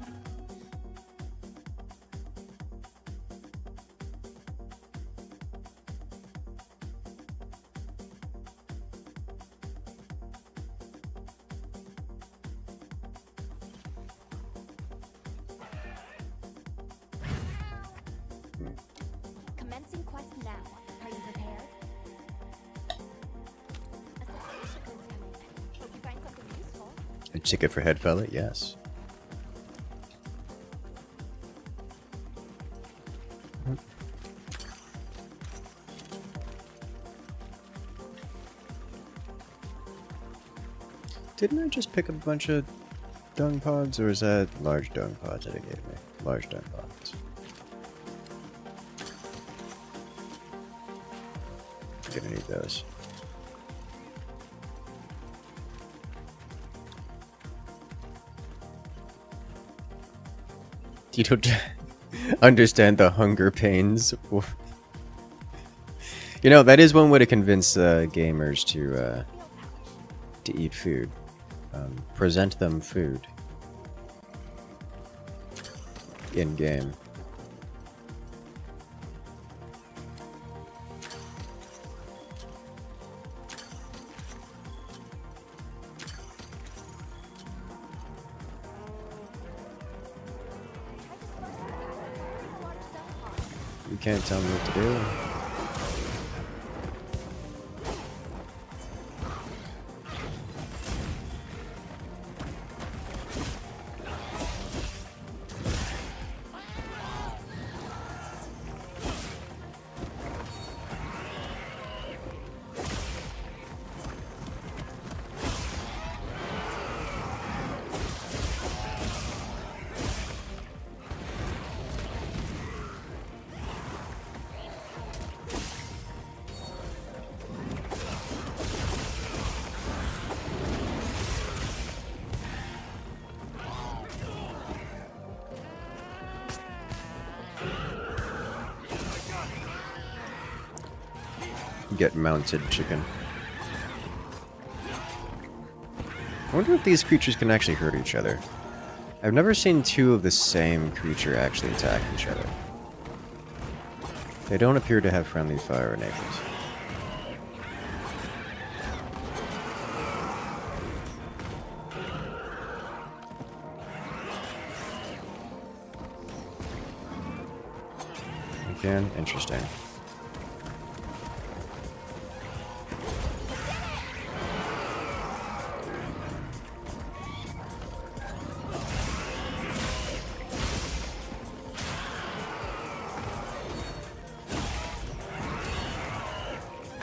Commencing quest now. Are you prepared? A supply shipment's coming in. Hope you find something useful. A ticket for head fella? Yes. Didn't I just pick up a bunch of dung pods, or is that large dung pods that it gave me? Large dung pods. Gonna need those. You don't understand the hunger pains. You know, that is one way to convince gamers to eat food. Present them food in game. You can't tell me what to do. Get mounted, chicken. I wonder if these creatures can actually hurt each other. I've never seen two of the same creature actually attack each other. They don't appear to have friendly fire enabled. Again, interesting.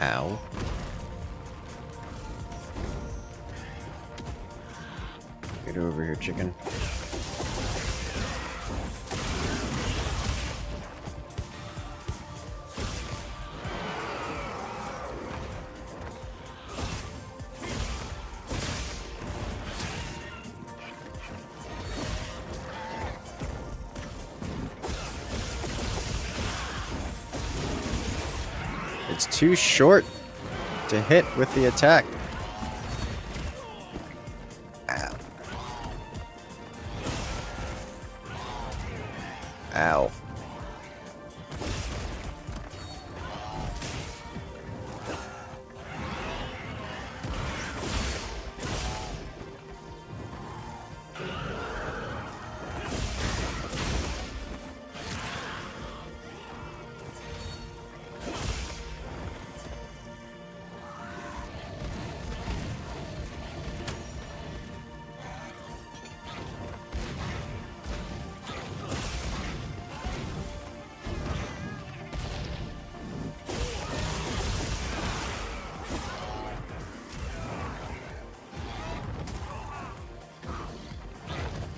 Ow. Get over here, chicken. It's too short to hit with the attack. Ow. Ow.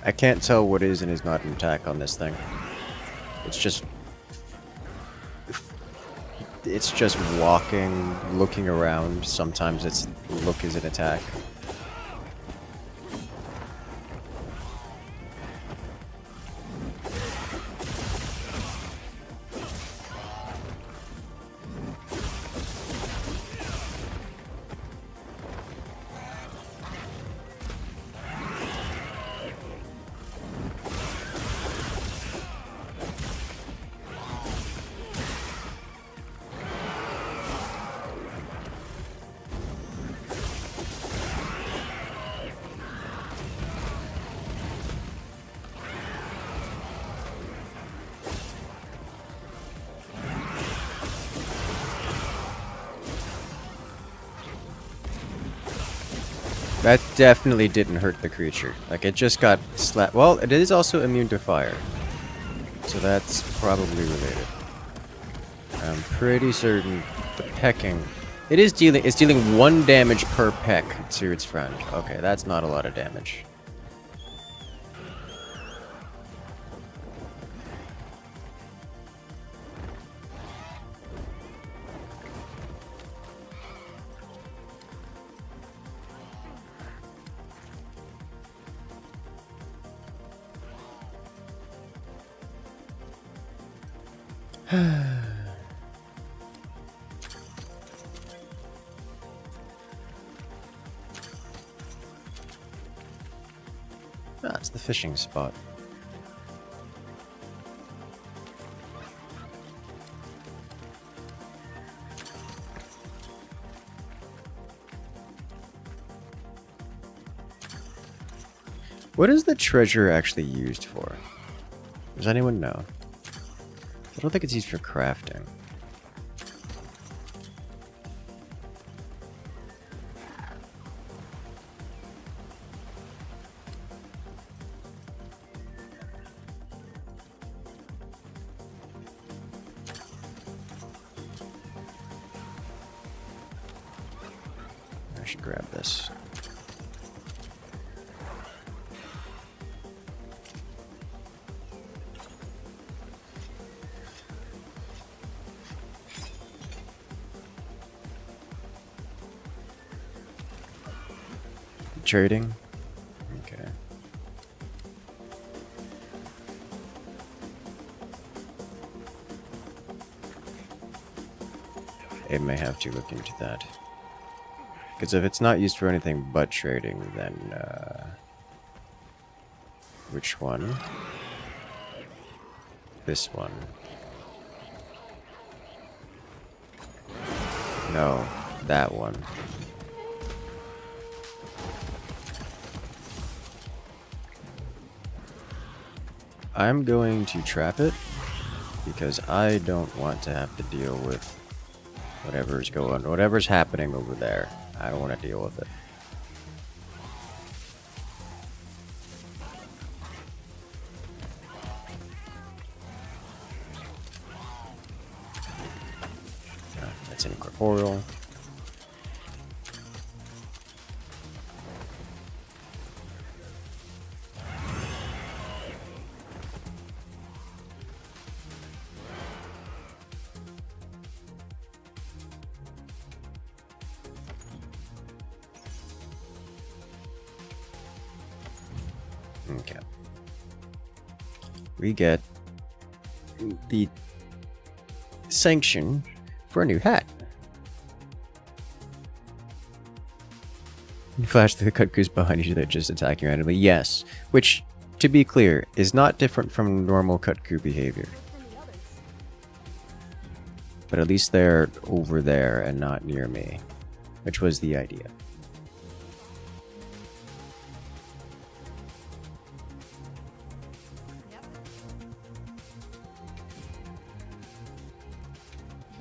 I can't tell what is and is not an attack on this thing. It's just walking, looking around. Sometimes its look is an attack. That definitely didn't hurt the creature. Like, it just got slapped. Well, it is also immune to fire. So that's probably related. I'm pretty certain the pecking... It's dealing 1 damage per peck to its friend. Okay, that's not a lot of damage. That's the fishing spot. What is the treasure actually used for? Does anyone know? I don't think it's used for crafting. I should grab this. Trading? Okay. I may have to look into that. Because if it's not used for anything but trading, then, which one? This one. No, that one. I'm going to trap it because I don't want to have to deal with whatever's happening over there. I don't want to deal with it. That's incorporeal. Okay. We get the sanction for a new hat. You flash the cuckoos behind you that just attack you randomly. Yes, which, to be clear, is not different from normal cuckoo behavior. But at least they're over there and not near me, which was the idea.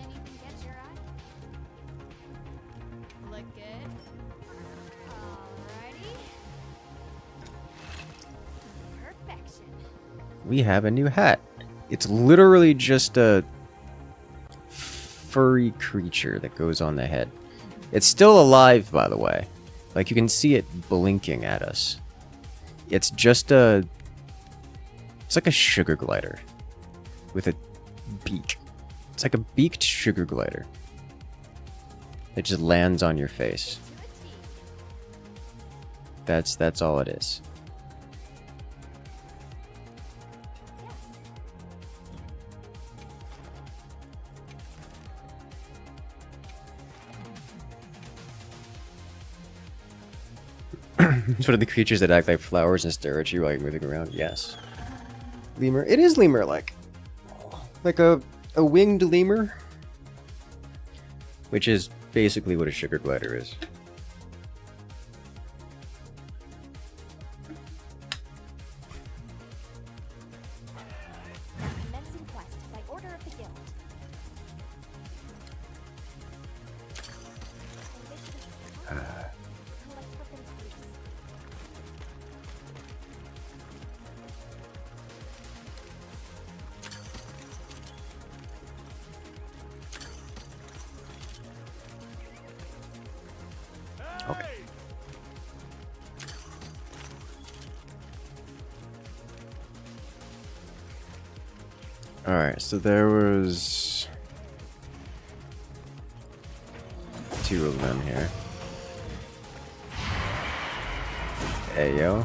Anything catch your eye? Look good. Alrighty. Perfection. We have a new hat. It's literally just a furry creature that goes on the head. It's still alive, by the way. Like, you can see it blinking at us. It's just a... It's like a sugar glider. With a beak. It's like a beaked sugar glider. It just lands on your face. That's all it is. It's one of the creatures that act like flowers and stare at you while you're moving around. Yes. Lemur. It is lemur-like. Like a winged lemur. Which is basically what a sugar glider is. Commencing quest by order of the guild. Collect weapons, please. Okay. Alright, so there was 2 of them here. Ayo.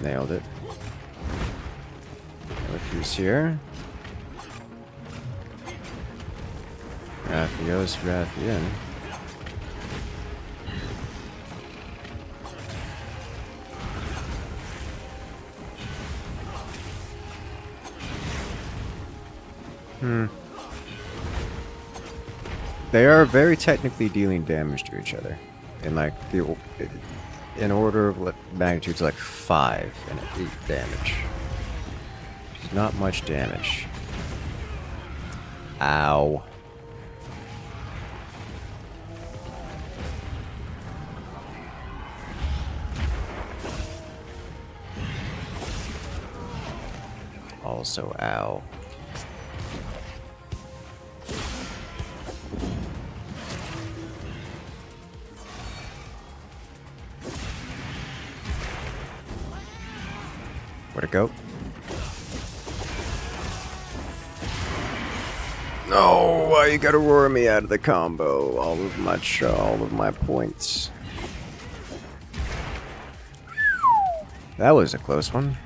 Nailed it. Look who's here. Rathios, Rathian. They are very technically dealing damage to each other. In like in order of magnitudes like 5 and 8 damage. There's not much damage. Ow. Also, ow. Where'd it go? No, why you gotta roar me out of the combo? All of my points. That was a close one.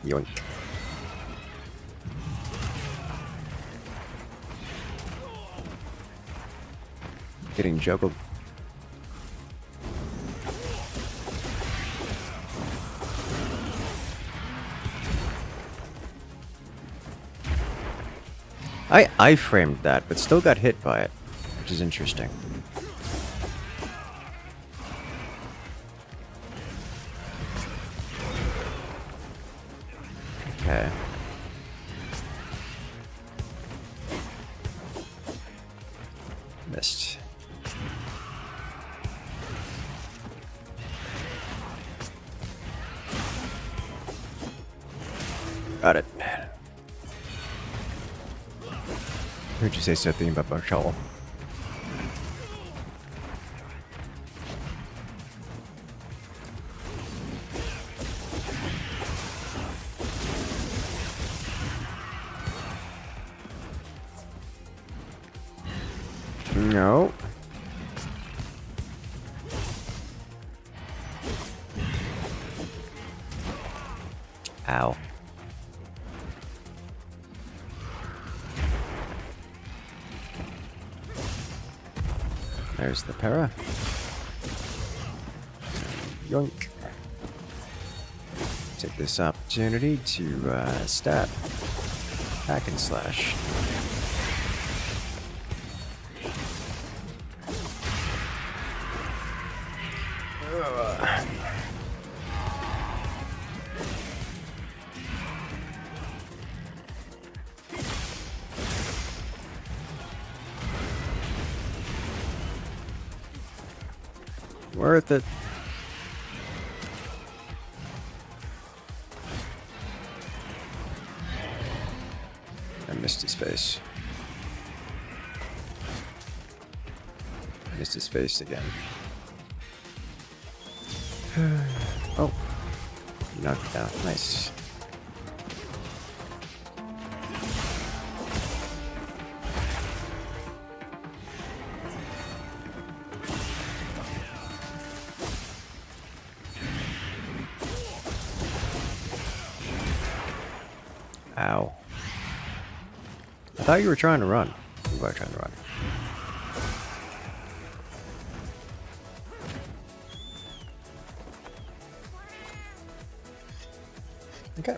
Yoink. Getting juggled. I framed that, but still got hit by it, which is interesting. Okay. Missed. Got it. Heard you say something about Marshall. No. Ow. There's the para. Yoink. Take this opportunity to stab. Hack and slash. Worth it. I missed his face. Missed his face again. Oh. Knocked it down. Nice. Ow. I thought you were trying to run. You were trying to run. Okay.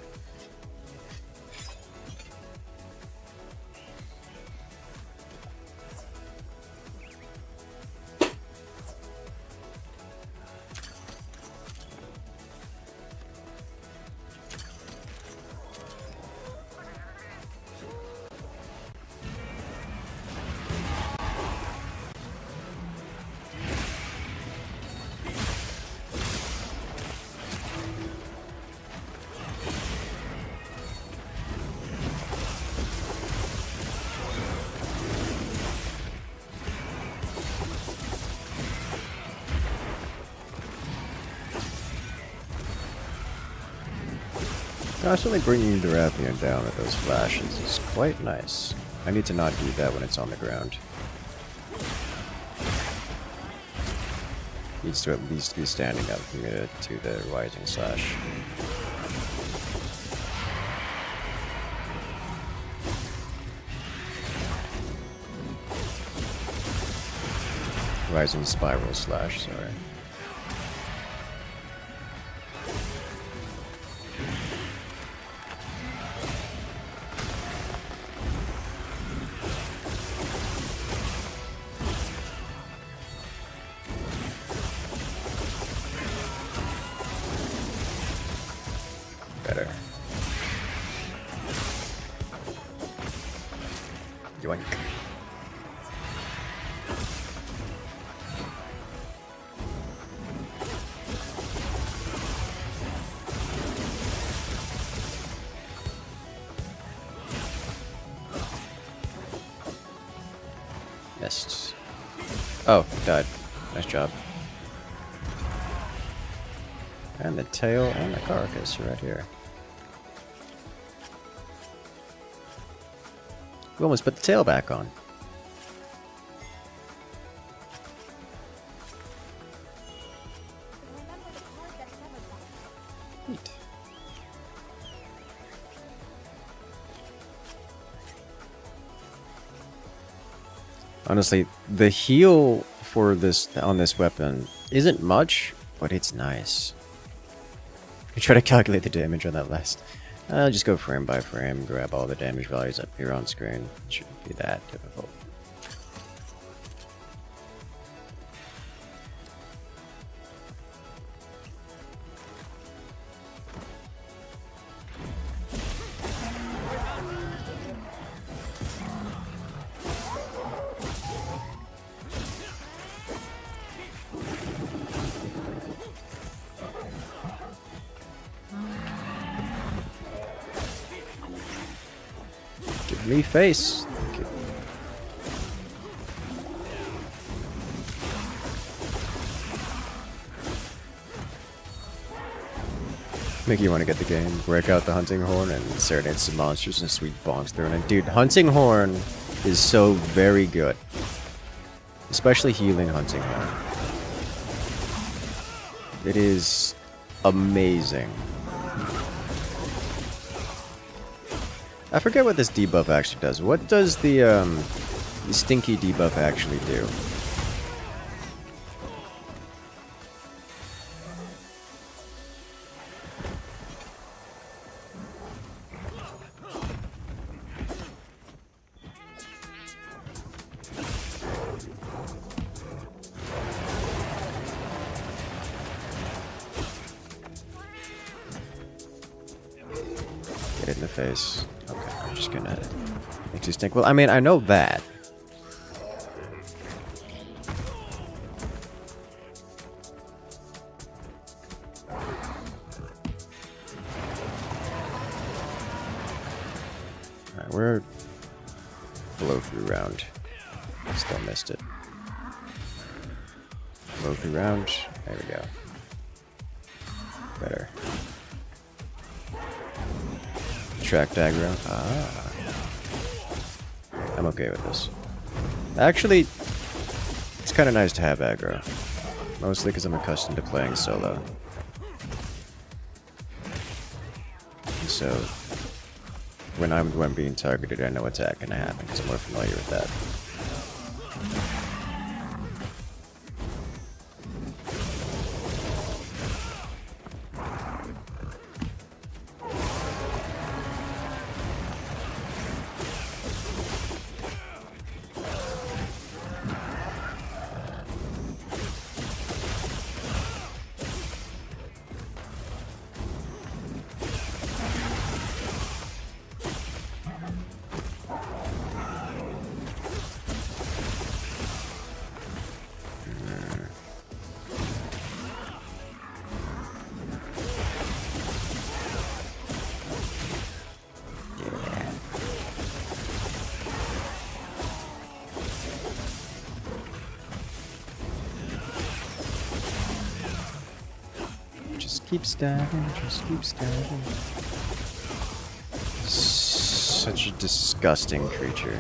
Constantly bringing the Rathian down with those flashes is quite nice. I need to not do that when it's on the ground. Needs to at least be standing up for me to do the rising slash. Rising spiral slash, sorry. Yoink. Missed. Oh, died. Nice job. And the tail and the carcass are right here. We almost put the tail back on. Remember the cord that severed them. Neat. Honestly, the heal for this on this weapon isn't much, but it's nice. You try to calculate the damage on that last. I'll just go frame by frame, grab all the damage values up here on screen. It shouldn't be that difficult. Give me face. Thank you. Make you want to get the game, break out the hunting horn, and serenade some monsters and sweet bonks through it. Dude, hunting horn is so very good, especially healing hunting horn. It is amazing. I forget what this debuff actually does. What does the stinky debuff actually do? Get it in the face. Okay, I'm just gonna make you stink. Well, I mean, I know that. Alright, we're blow through round. Still missed it. Blow through round. There we go. Better. Track aggro. Ah. I'm okay with this. Actually, it's kind of nice to have aggro. Mostly because I'm accustomed to playing solo. And so, when I'm the one being targeted, I know what's going to happen because I'm more familiar with that. Just keep stabbing, just keep stabbing. Such a disgusting creature.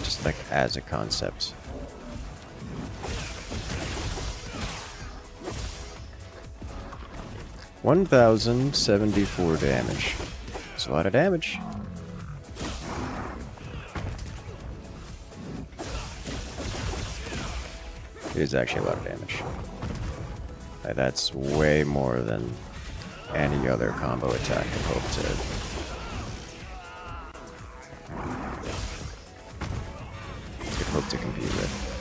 Just like as a concept. $1,074 damage. It's a lot of damage. It is actually a lot of damage. That's way more than any other combo attack could hope to difficult to compete with.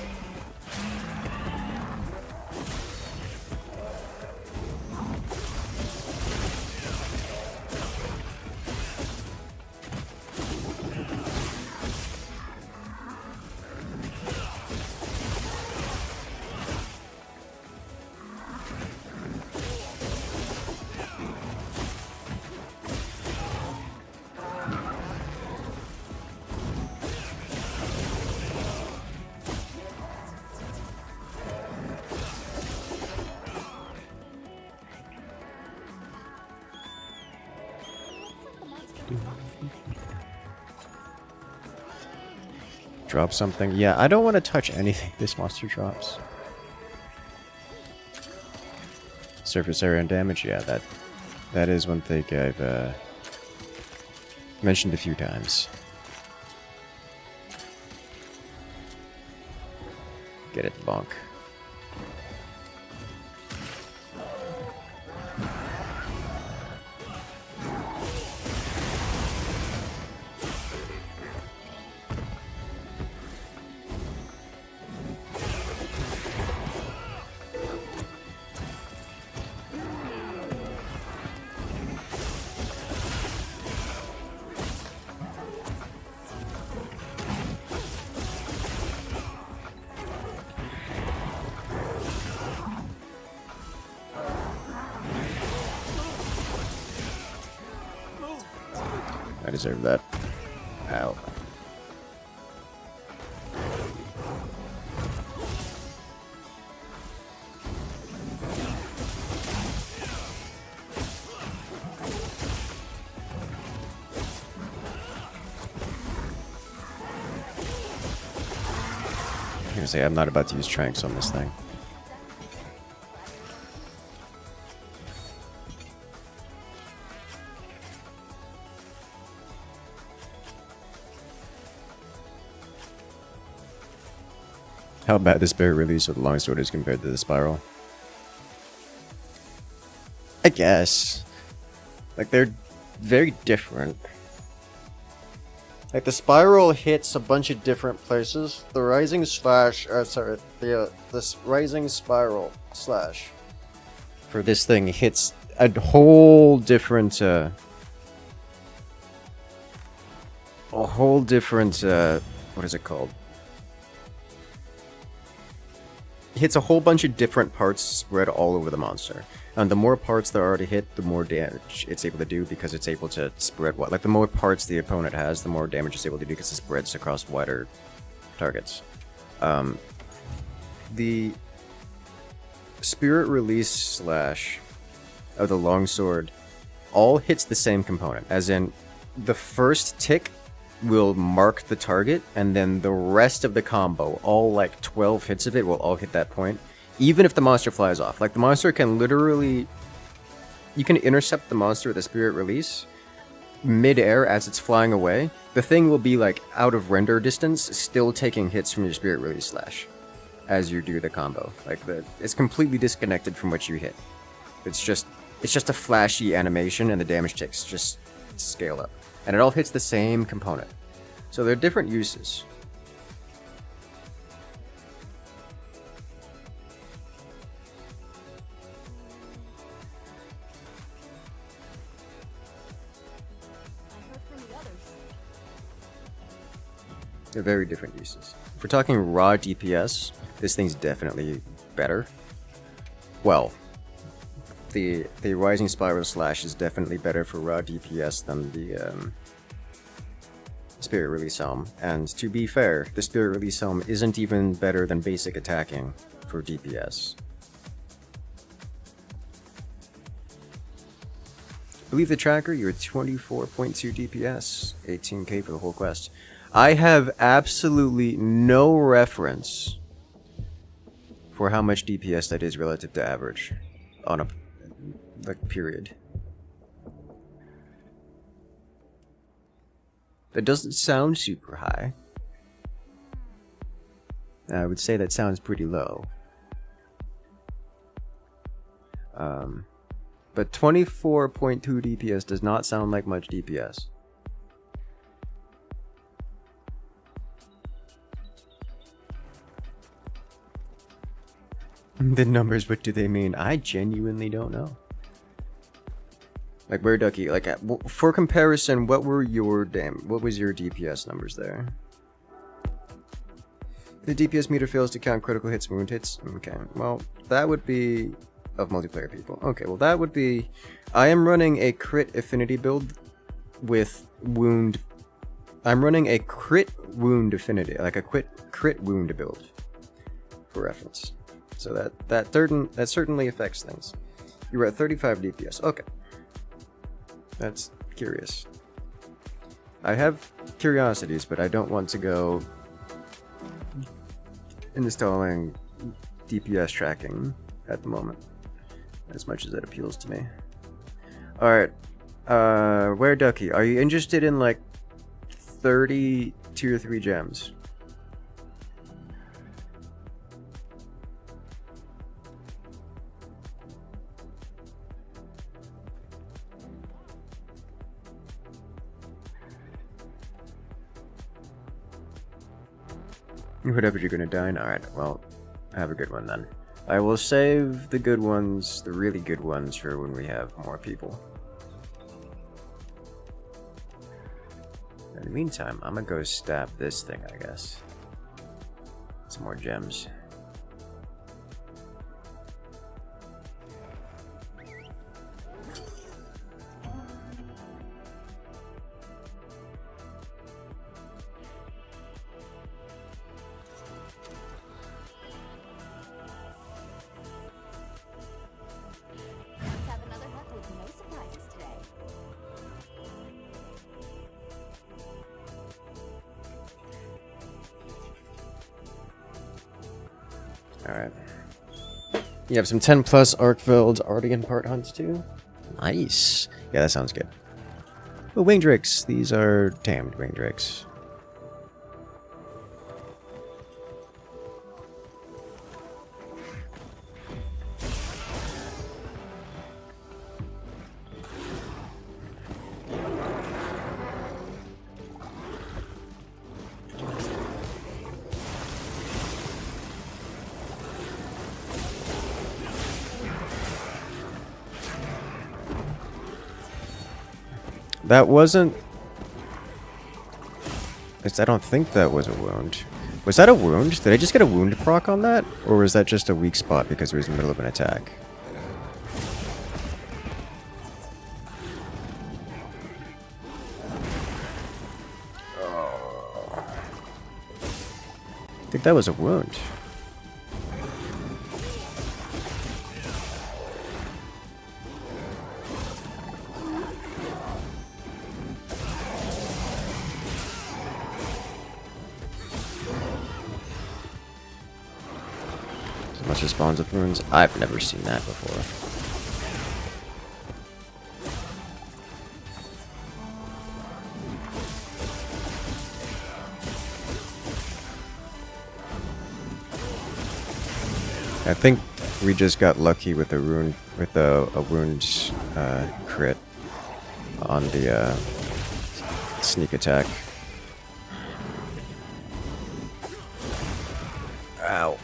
Drop something. Yeah, I don't want to touch anything this monster drops. Surface area and damage. Yeah, that is one thing I've mentioned a few times. Get it, bonk. I deserve that. Ow. I'm gonna say I'm not about to use tranks on this thing. How bad the spirit release with the longsword is compared to the spiral? I guess. Like, they're very different. Like, the spiral hits a bunch of different places. The rising slash, this rising spiral slash for this thing hits a whole different, what is it called? Hits a whole bunch of different parts spread all over the monster. And the more parts that are already hit, the more damage it's able to do because it's able to spread what? Like, the more parts the opponent has, the more damage it's able to do because it spreads across wider targets. The spirit release slash of the longsword all hits the same component, as in the first tick will mark the target, and then the rest of the combo, all like 12 hits of it, will all hit that point, even if the monster flies off. Like, the monster can literally... You can intercept the monster with a spirit release mid-air as it's flying away. The thing will be like out of render distance, still taking hits from your spirit release slash as you do the combo. Like, it's completely disconnected from what you hit. It's just a flashy animation, and the damage ticks just scale up. And it all hits the same component. So they're different uses. I heard from the others. They're very different uses. If we're talking raw DPS, this thing's definitely better. Well, the Rising Spiral Slash is definitely better for raw DPS than the Spirit Release Helm. And to be fair, the Spirit Release Helm isn't even better than basic attacking for DPS. Believe the tracker, you're 24.2 DPS, 18k for the whole quest. I have absolutely no reference for how much DPS that is relative to average on a period. That doesn't sound super high. I would say that sounds pretty low. But 24.2 DPS does not sound like much DPS. The numbers, what do they mean? I genuinely don't know. Like, where Ducky, like, for comparison, what was your DPS numbers there? The DPS meter fails to count critical hits and wound hits. Okay, well, that would be of multiplayer people. Okay, well, that would be... I am running a crit affinity build with wound... I'm running a crit wound affinity, like a crit wound build, for reference. So that certainly affects things. You were at 35 DPS. Okay. That's curious. I have curiosities, but I don't want to go installing DPS tracking at the moment, as much as it appeals to me. Alright. Where Ducky? Are you interested in like 30 tier 3 gems? Whatever you're gonna dine. Alright, well, have a good one then. I will save the good ones, the really good ones, for when we have more people. In the meantime, I'm gonna go stab this thing, I guess. Some more gems. Let's have another hunt with no surprises today. Alright. You have some 10 plus Arkveld Ardian part hunts too? Nice. Yeah, that sounds good. Oh, wing drakes. These are tamed wing drakes. That wasn't... I don't think that was a wound. Was that a wound? Did I just get a wound proc on that? Or was that just a weak spot because it was in the middle of an attack? Oh. I think that was a wound. Monster spawns with runes. I've never seen that before. I think we just got lucky with a rune, with a wound crit on the sneak attack. Ow.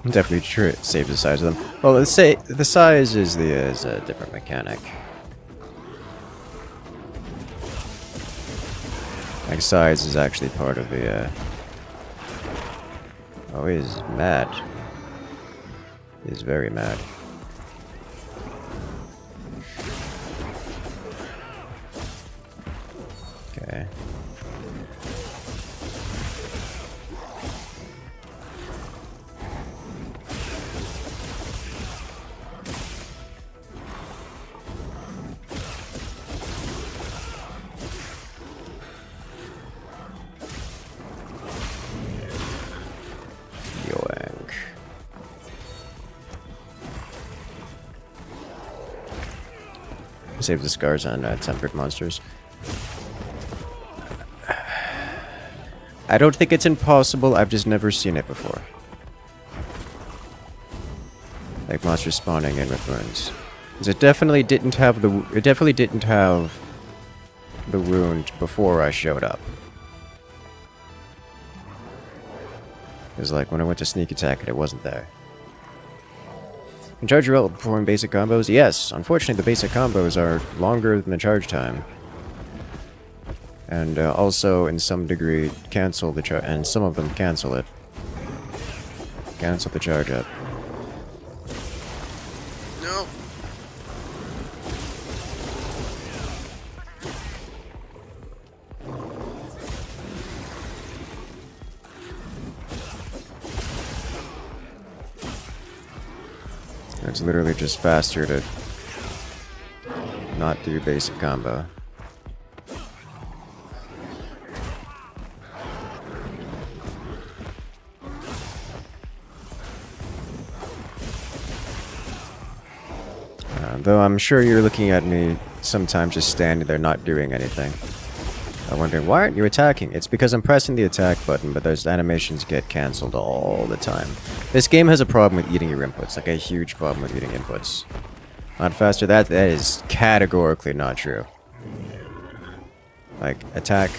Definitely true. It saves the size of them. Well, let's say the size is a different mechanic. Like size is actually part of the. Oh, he's mad. He's very mad. Okay. Yoink. Save the scars on tempered monsters. I don't think it's impossible, I've just never seen it before. Like monsters spawning in with wounds. Because it definitely didn't have the wound before I showed up. It was like when I went to sneak attack it wasn't there. Can charge your ult performing basic combos? Yes, unfortunately the basic combos are longer than the charge time. And also, in some degree, cancel the charge, and some of them cancel it. Cancel the charge up. No. It's literally just faster to not do basic combo. Though I'm sure you're looking at me sometimes just standing there not doing anything. I'm wondering, why aren't you attacking? It's because I'm pressing the attack button, but those animations get cancelled all the time. This game has a problem with eating your inputs, like a huge problem with eating inputs. Not faster, that is categorically not true. Like, attack,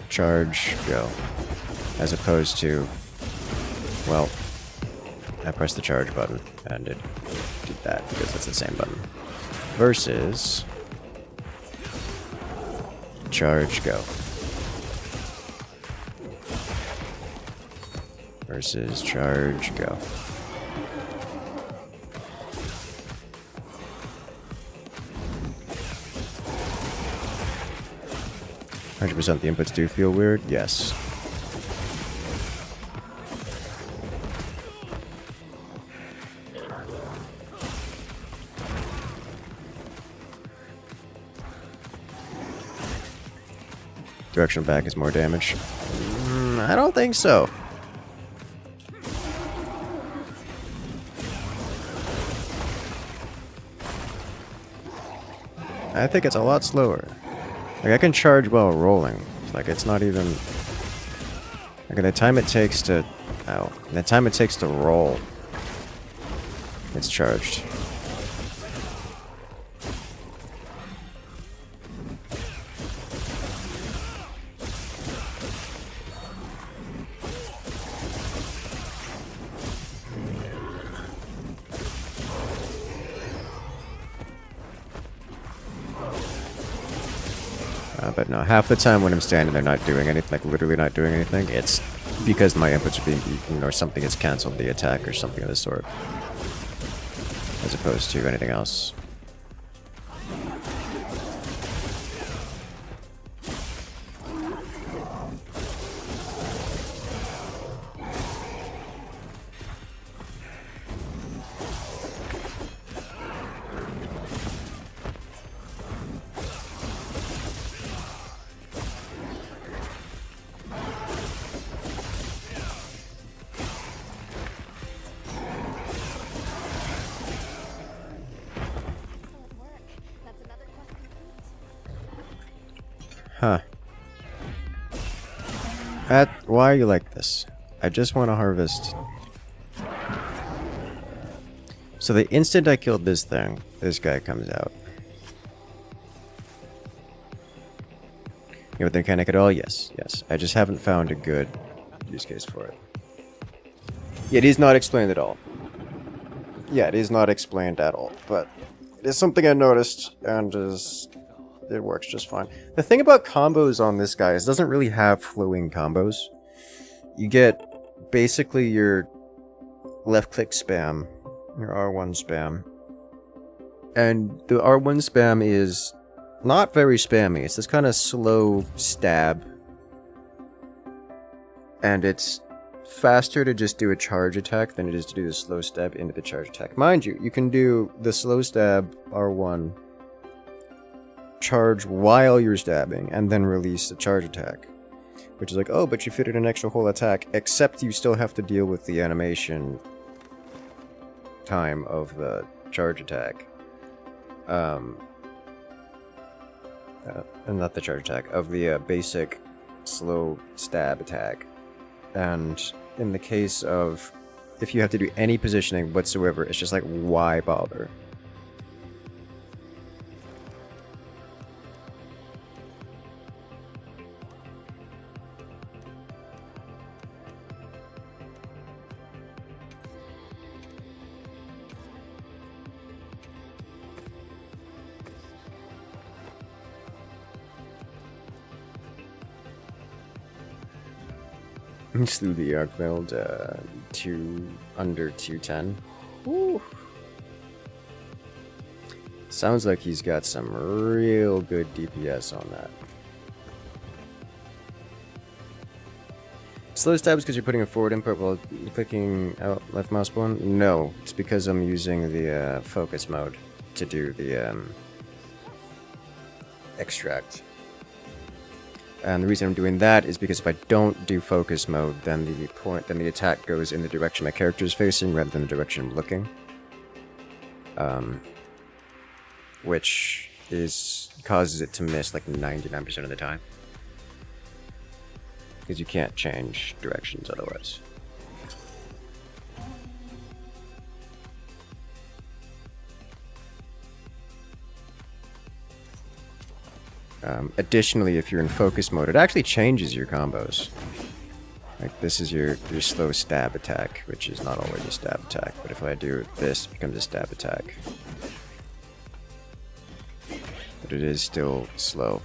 charge, go. As opposed to, well, I pressed the charge button, and it did that, because it's the same button. Versus... charge, go. Versus charge, go. The inputs do feel weird? Yes. Direction back is more damage. I don't think so. I think it's a lot slower. Like, I can charge while rolling. Like, it's not even... Like, the time it takes to... Ow. The time it takes to roll, it's charged. But no, half the time when I'm standing there not doing anything, like literally not doing anything, it's because my inputs are being eaten or something has cancelled the attack or something of the sort. As opposed to anything else. Huh. Why are you like this? I just want to harvest. So the instant I killed this thing, this guy comes out. You know what the mechanic at all? Yes, yes. I just haven't found a good use case for it. It is not explained at all. Yeah, it is not explained at all, but it is something I noticed, and it works just fine. The thing about combos on this guy is it doesn't really have flowing combos. You get basically your left click spam, your R1 spam. And the R1 spam is not very spammy. It's this kind of slow stab. And it's faster to just do a charge attack than it is to do the slow stab into the charge attack. Mind you, you can do the slow stab R1 charge while you're stabbing and then release the charge attack, which is like, oh, but you fit in an extra whole attack, except you still have to deal with the animation time of the charge attack, and not the charge attack, of the basic slow stab attack. And in the case of if you have to do any positioning whatsoever, it's just like, why bother? Slew the Archveld, under 210. Woo. Sounds like he's got some real good DPS on that. Slow stabs because you're putting a forward input while clicking out left mouse button? No, it's because I'm using the focus mode to do the extract. And the reason I'm doing that is because if I don't do focus mode, then the attack goes in the direction my character is facing rather than the direction I'm looking. Which causes it to miss like 99% of the time. Because you can't change directions otherwise. Additionally, if you're in focus mode, it actually changes your combos. Like, this is your slow stab attack, which is not always a stab attack, but if I do this, it becomes a stab attack. But it is still slow.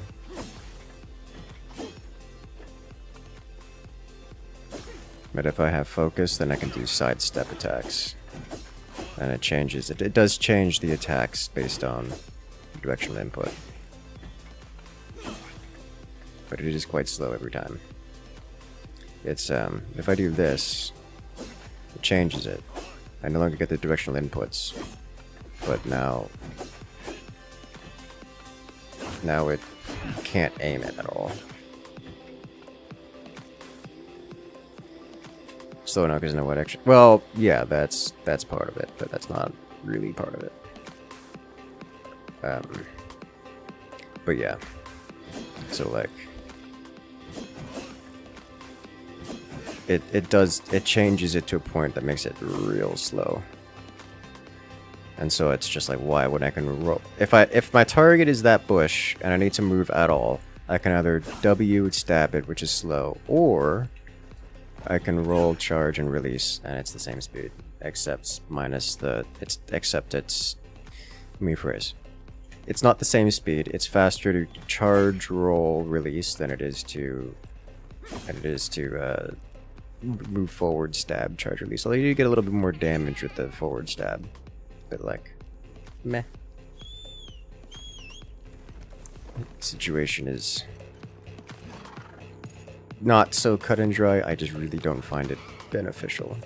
But if I have focus, then I can do side step attacks. And it changes. It does change the attacks based on directional input. But it is quite slow every time. It's, if I do this, it changes it. I no longer get the directional inputs. But now it can't aim it at all. Slow now because no what extra. Well, yeah, that's part of it, but that's not really part of it. But yeah. So like it changes it to a point that makes it real slow. And so it's just like, why would I can roll? If my target is that bush and I need to move at all, I can either W stab it, which is slow, or I can roll, charge, and release, and it's the same speed, except minus except it's, let me rephrase. It's not the same speed. It's faster to charge, roll, release than it is to move forward, stab, charge, release. Although you get a little bit more damage with the forward stab, but like, meh. Situation is not so cut and dry. I just really don't find it beneficial.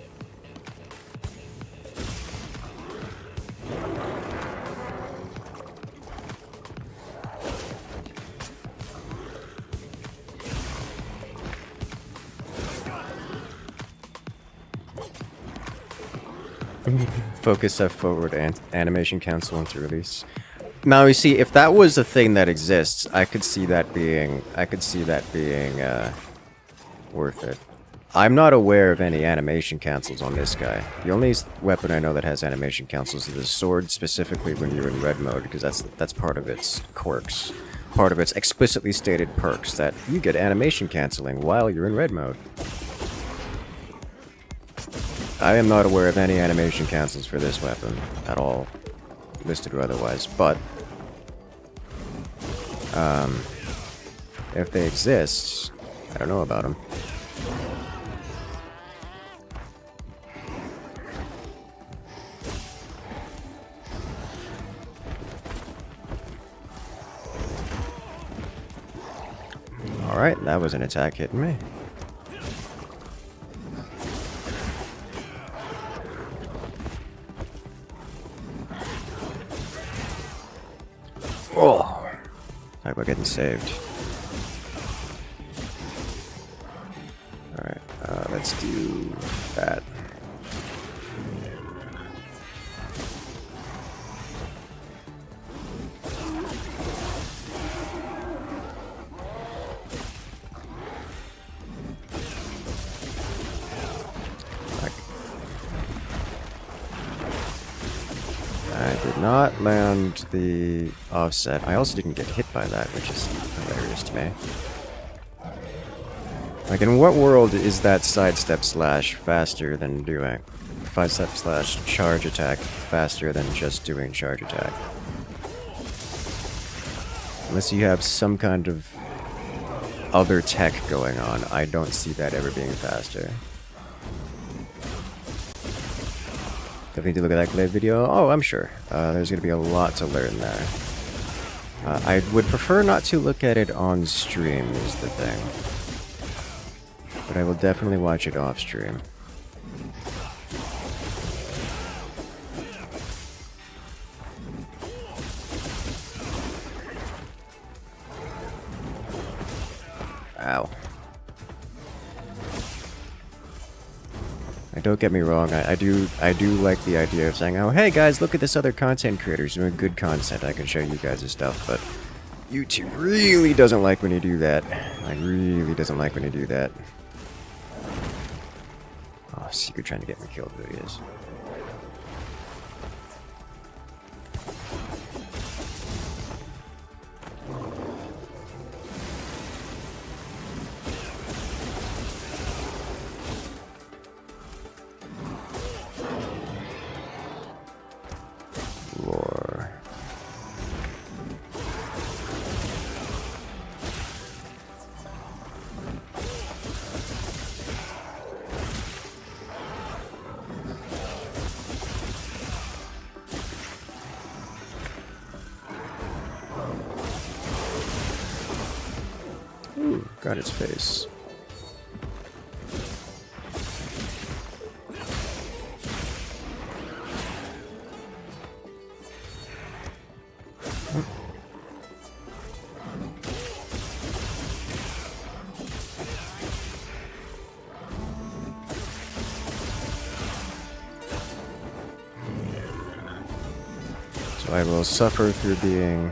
Focus F forward and animation cancel into release. Now you see, if that was a thing that exists, I could see that being worth it. I'm not aware of any animation cancels on this guy. The only weapon I know that has animation cancels is the sword, specifically when you're in red mode, because that's part of its quirks. Part of its explicitly stated perks, that you get animation canceling while you're in red mode. I am not aware of any animation cancels for this weapon at all, listed or otherwise, but if they exist, I don't know about them. Alright, that was an attack hitting me. Oh, like we're getting saved. Alright, let's do that. not land the offset. I also didn't get hit by that, which is hilarious to me. Like, in what world is that sidestep slash faster than doing... sidestep slash charge attack faster than just doing charge attack? Unless you have some kind of other tech going on, I don't see that ever being faster. Definitely need to look at that Glaive video. Oh, I'm sure. There's going to be a lot to learn there. I would prefer not to look at it on stream, is the thing. But I will definitely watch it off stream. Ow. Don't get me wrong, I do like the idea of saying, oh hey guys, look at this other content creators doing good content, I can show you guys his stuff, but YouTube really doesn't like when you do that. It really doesn't like when you do that. Oh, Secret trying to get me killed, there he is. Ooh, got its face. So I will suffer through being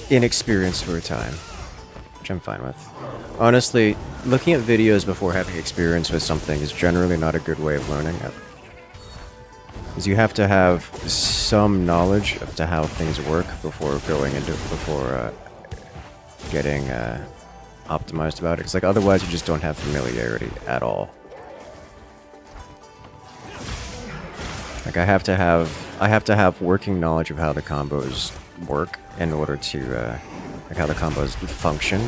inexperienced for a time, which I'm fine with. Honestly, looking at videos before having experience with something is generally not a good way of learning it. Because you have to have some knowledge of to how things work before getting optimized about it. Because like otherwise you just don't have familiarity at all. Like I have to have working knowledge of how the combos work in order to like how the combos function,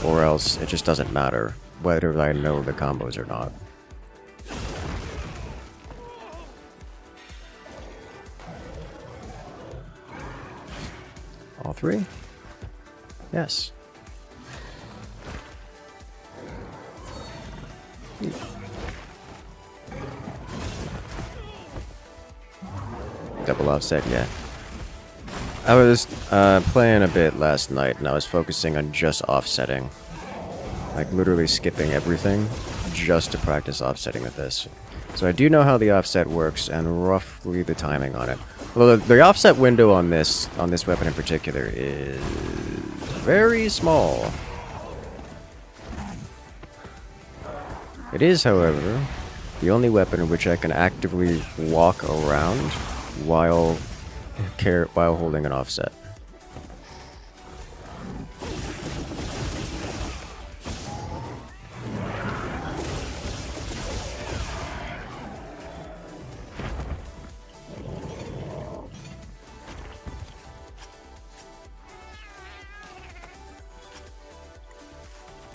or else it just doesn't matter whether I know the combos or not. All three? Yes. Double offset, yeah. I was playing a bit last night, and I was focusing on just offsetting. Like, literally skipping everything, just to practice offsetting with this. So I do know how the offset works, and roughly the timing on it. Well, the offset window on this weapon in particular is very small. It is, however, the only weapon in which I can actively walk around while holding an offset.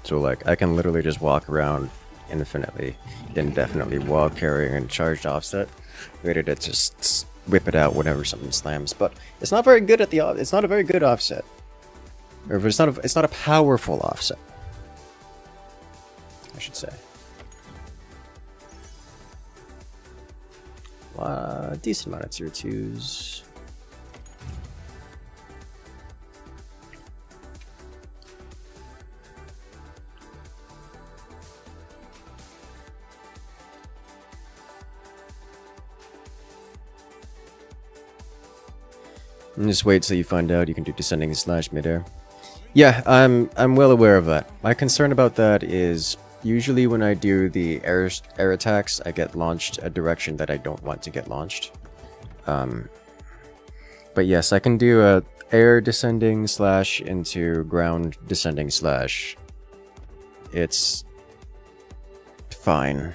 So like I can literally just walk around indefinitely while carrying a charged offset, ready to just whip it out whenever something slams. But it's not very good at it's not a very good offset. Or it's not a powerful offset, I should say. Decent amount of tier 2s. And just wait till you find out you can do descending slash midair. Yeah, I'm well aware of that. My concern about that is usually when I do the air attacks, I get launched a direction that I don't want to get launched. But yes, I can do a air descending slash into ground descending slash. It's fine.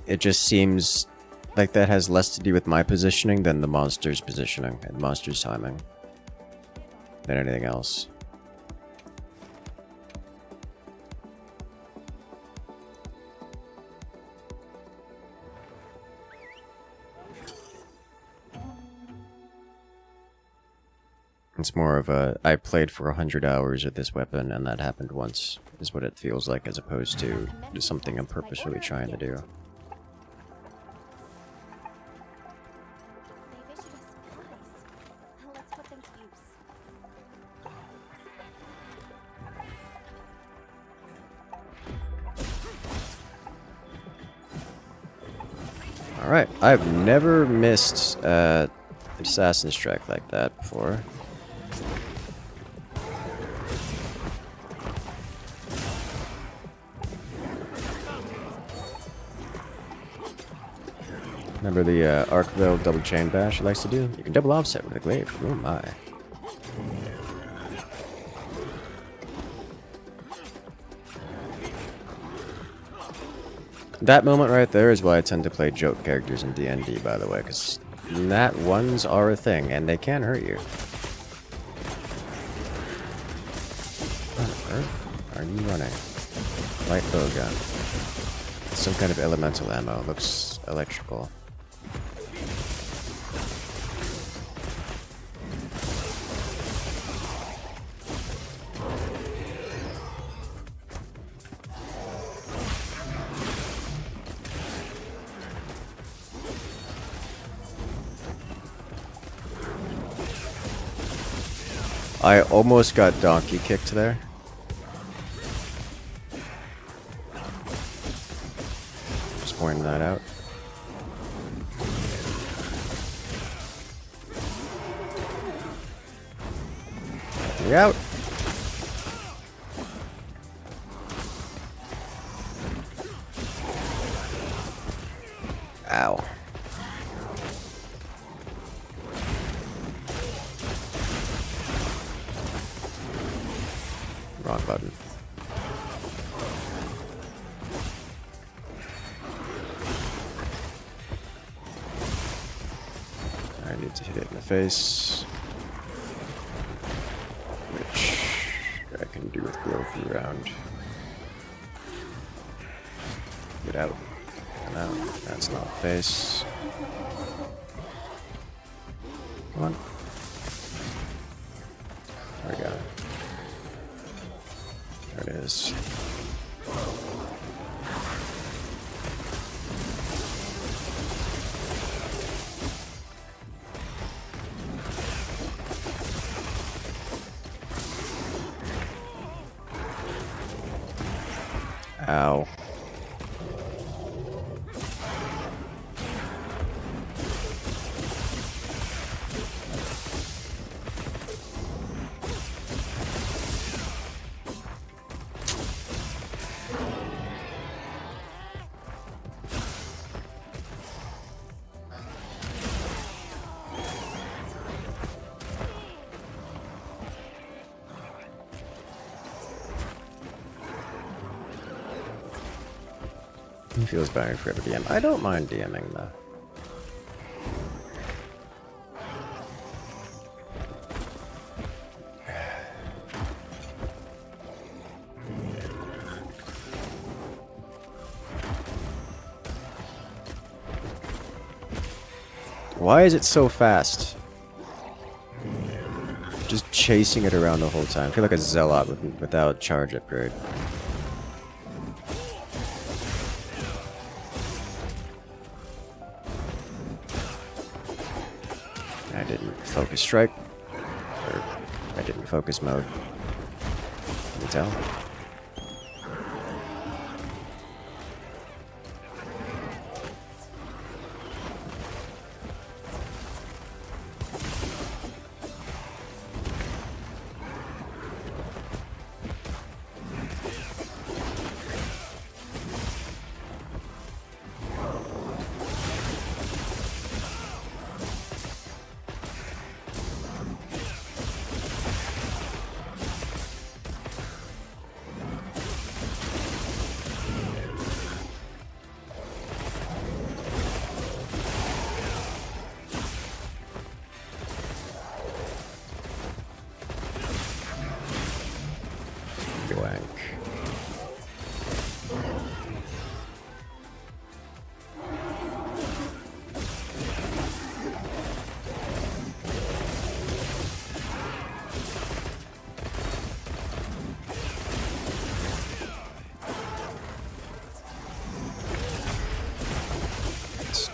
It just seems like that has less to do with my positioning than the monster's positioning and the monster's timing than anything else. It's more of a, I played for 100 hours with this weapon and that happened once, is what it feels like, as opposed to something I'm purposefully trying to do. They've issued us supplies. Let's put them to use. Alright, I've never missed an assassin strike like that before. Remember the Arcville double chain bash he likes to do? You can double offset with a glaive. Oh my. That moment right there is why I tend to play joke characters in D&D, by the way, because nat ones are a thing, and they can hurt you. What on earth are you running? Light bowgun. Some kind of elemental ammo. Looks electrical. I almost got donkey kicked there. Just pointing that out. Me out. Ow. Wrong button. I need to hit it in the face, which I can do with Glaive round. Get out. No, that's not face. Come on. There we go. There it is. Ow. It feels bad for every DM. I don't mind DMing though. Why is it so fast? Just chasing it around the whole time. I feel like a zealot without charge upgrade. I didn't focus strike. Or I didn't focus mode. Can you tell? Yoank.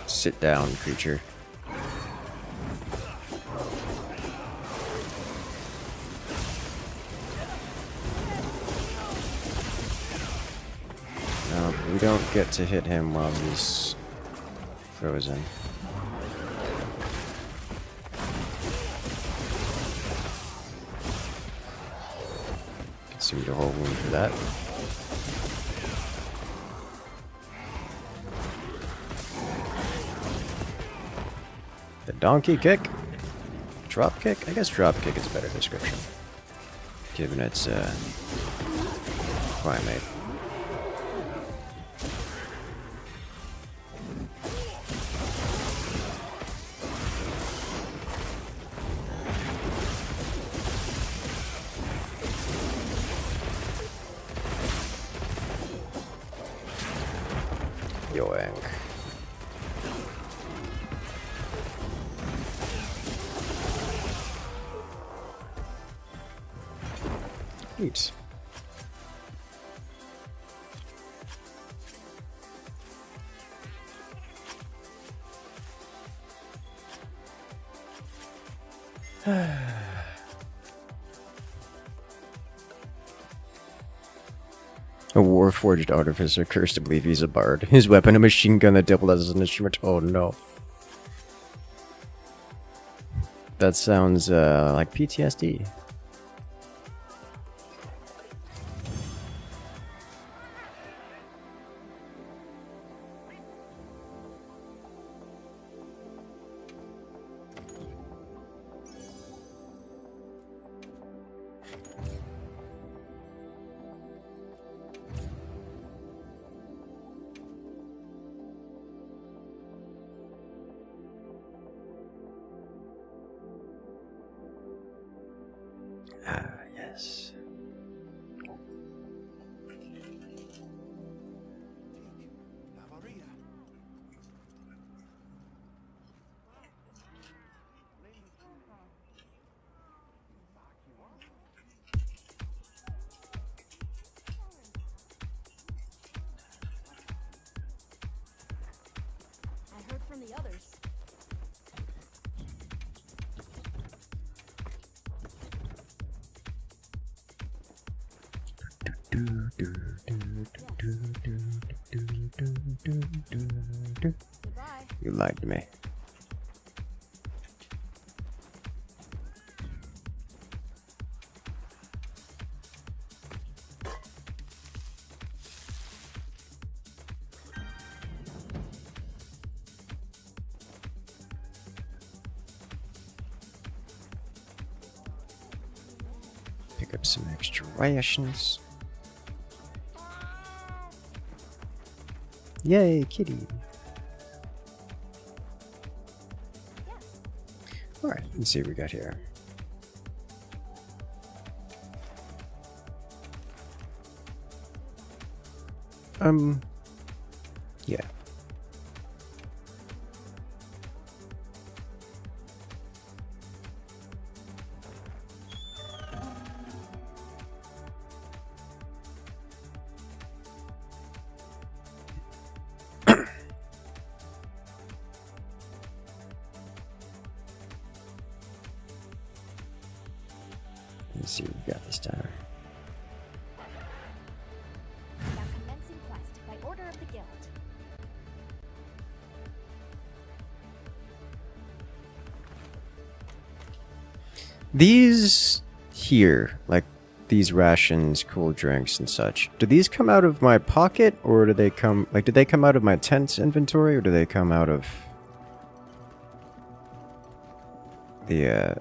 Sit down, creature. No, we don't get to hit him while he's frozen. Consumed a whole wound for that. The donkey kick? Drop kick? I guess drop kick is a better description, given its primate. Yoink. Neat. A warforged artificer, cursed to believe he's a bard. His weapon, a machine gun that doubled as an instrument. Oh no. That sounds like PTSD. Ah, yes. I heard from the others. Goodbye. You lied to me. Pick up some extra rations. Yay, kitty. Yes. Alright, let's see what we got here. Yeah. Let's see what we got this time. Now commencing quest by order of the guild. These here, like these rations, cool drinks, and such, do these come out of my pocket, or do they come, like, did they come out of my tent inventory, or do they come out of the,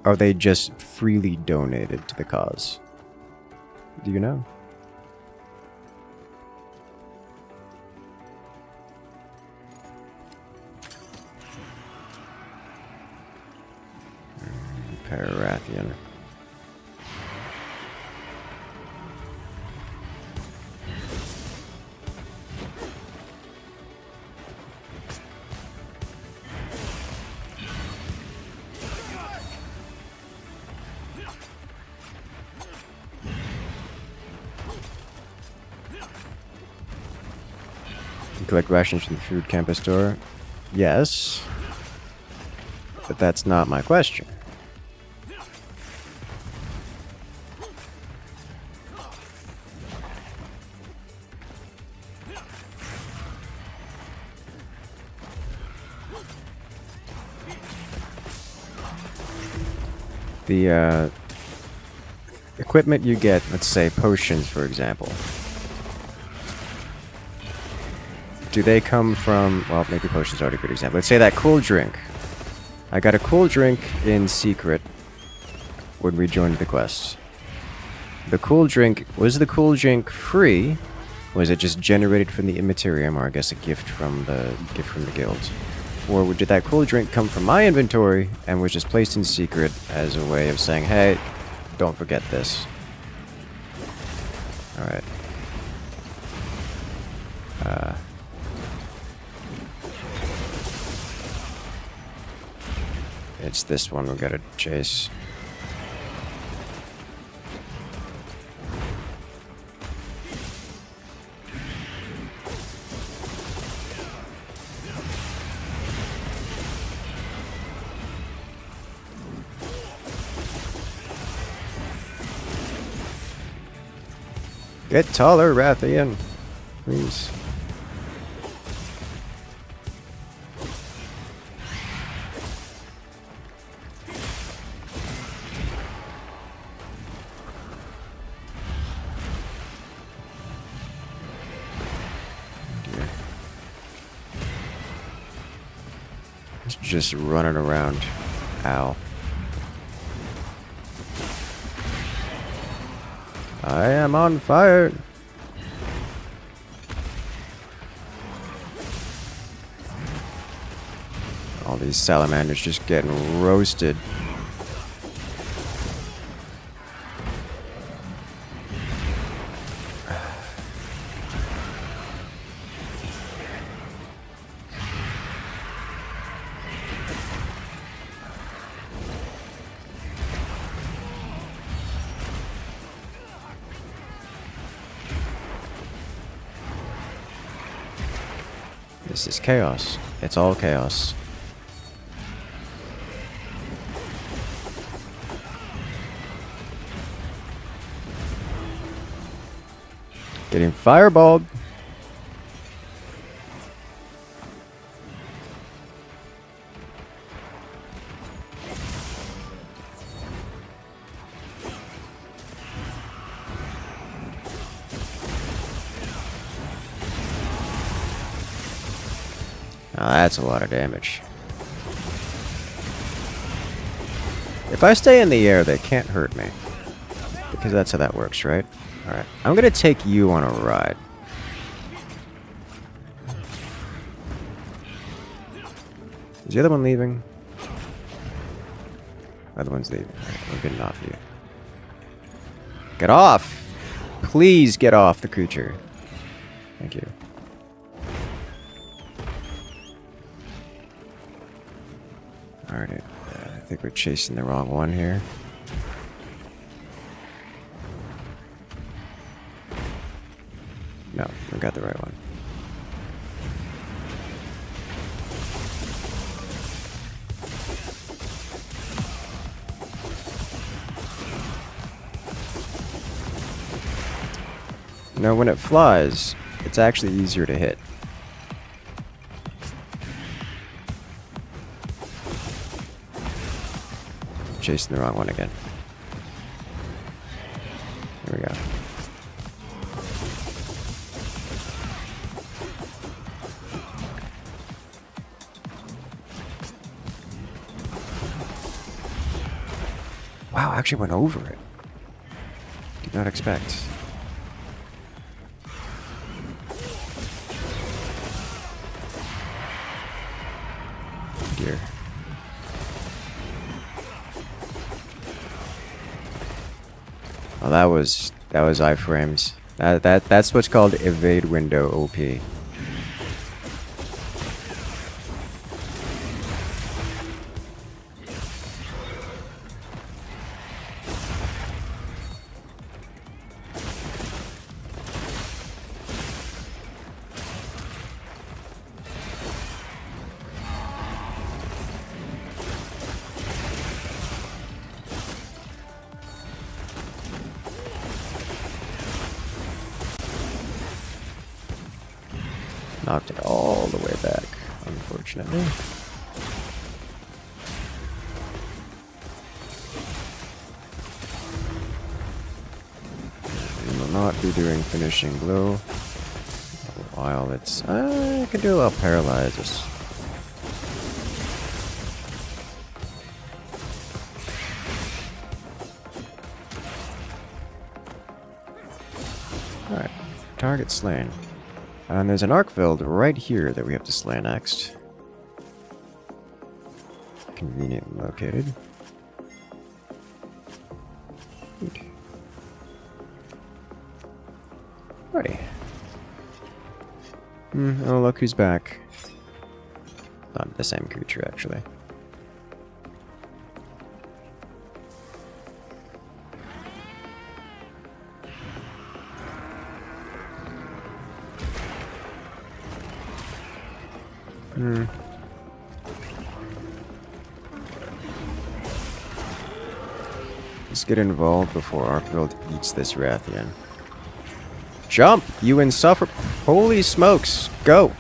are they just freely donated to the cause? Do you know? Pararathian. Collect rations from the food campus store. Yes. But that's not my question. The equipment you get, let's say potions for example, do they come from, well, maybe potions are a good example. Let's say that cool drink. I got a cool drink in secret when we joined the quest. The cool drink, was the cool drink free? Was it just generated from the Immaterium, or I guess a gift from the guild? Or did that cool drink come from my inventory and was just placed in secret as a way of saying, hey, don't forget this. Alright. It's this one we gotta chase. Get taller, Rathian. Please. Dear. It's just running around. Ow. I am on fire. All these salamanders just getting roasted. This is chaos. It's all chaos. Getting fireballed. Now that's a lot of damage. If I stay in the air, they can't hurt me. Because that's how that works, right? Alright. I'm gonna take you on a ride. Is the other one leaving? The other one's leaving. Alright, we're getting off you. Get off! Please get off the creature. Thank you. Alright, I think we're chasing the wrong one here. No, we got the right one. You know, when it flies, it's actually easier to hit. Chasing the wrong one again. Here we go. Wow, I actually went over it. Did not expect. Dear. Oh, that was iframes. That's what's called evade window OP. Knocked it all the way back, unfortunately. We will not be doing finishing blow while it's... I can do a little paralysis. Alright, target slain. And there's an arc field right here that we have to slay next. Conveniently located. Alrighty. Oh, look who's back. Not the same creature, actually. Let's get involved before Arkfield eats this Rathian. Jump, you insufferable! Holy smokes, go!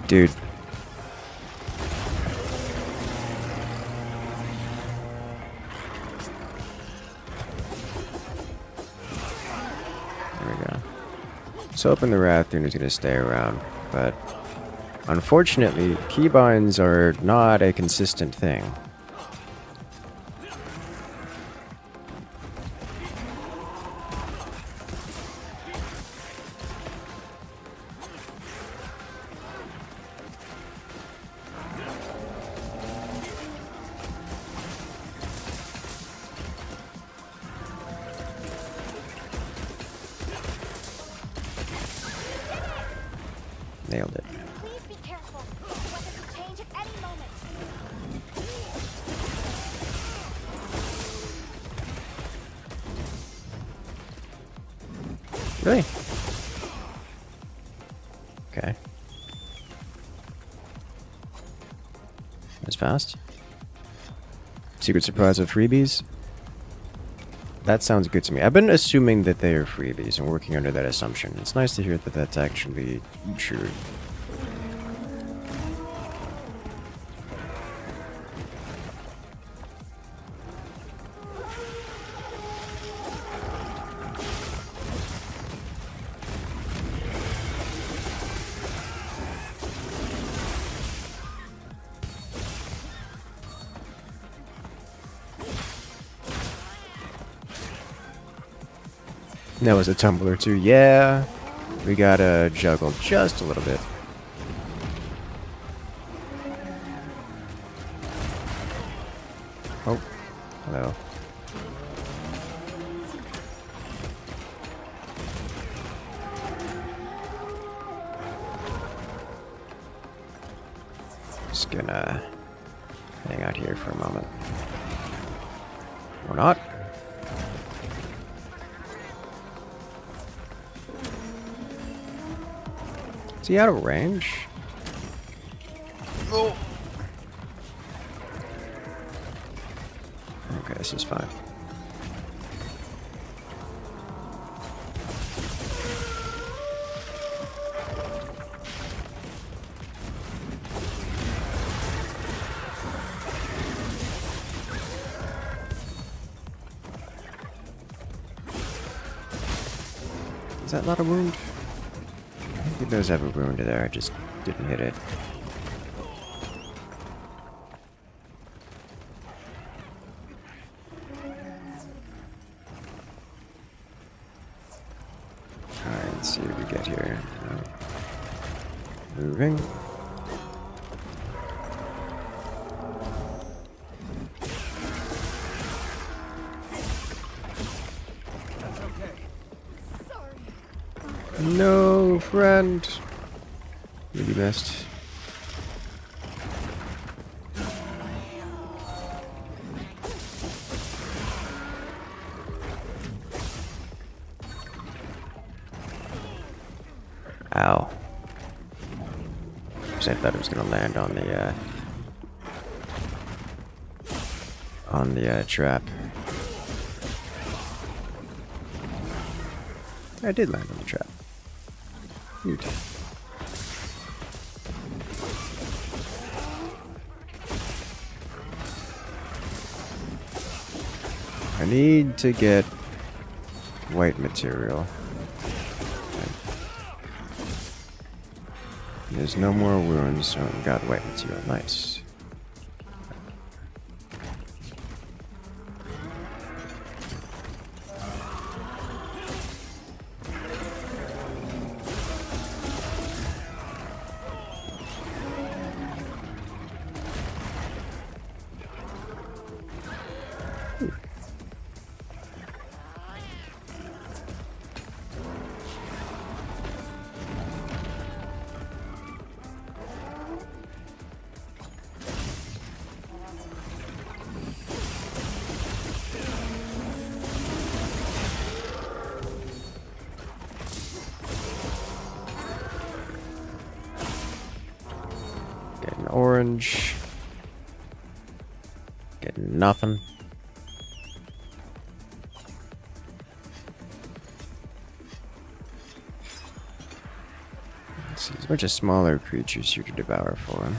Dude. So hoping the Rathian is going to stay around, but unfortunately, keybinds are not a consistent thing. Nailed it. Please be careful. The weather could change at any moment. Really? Okay. That's fast. Secret surprise of freebies? That sounds good to me. I've been assuming that they are freebies and working under that assumption. It's nice to hear that that's actually true. That was a tumbler too. Yeah, we gotta juggle just a little bit. Oh, hello. Just gonna hang out here for a moment. Or not. Is he out of range? Oh. Okay, this is fine. Is that not a wound? He does have a wound there, I just didn't hit it. Alright, let's see what we get here. Moving. No, friend. Really missed. Ow. I thought it was gonna land on the on the trap. I did land on the trap. Cute. I need to get white material. There's no more wounds, so I've got white material. Nice. Getting orange. Getting nothing. Let's see, there's a bunch of smaller creatures here to devour for him.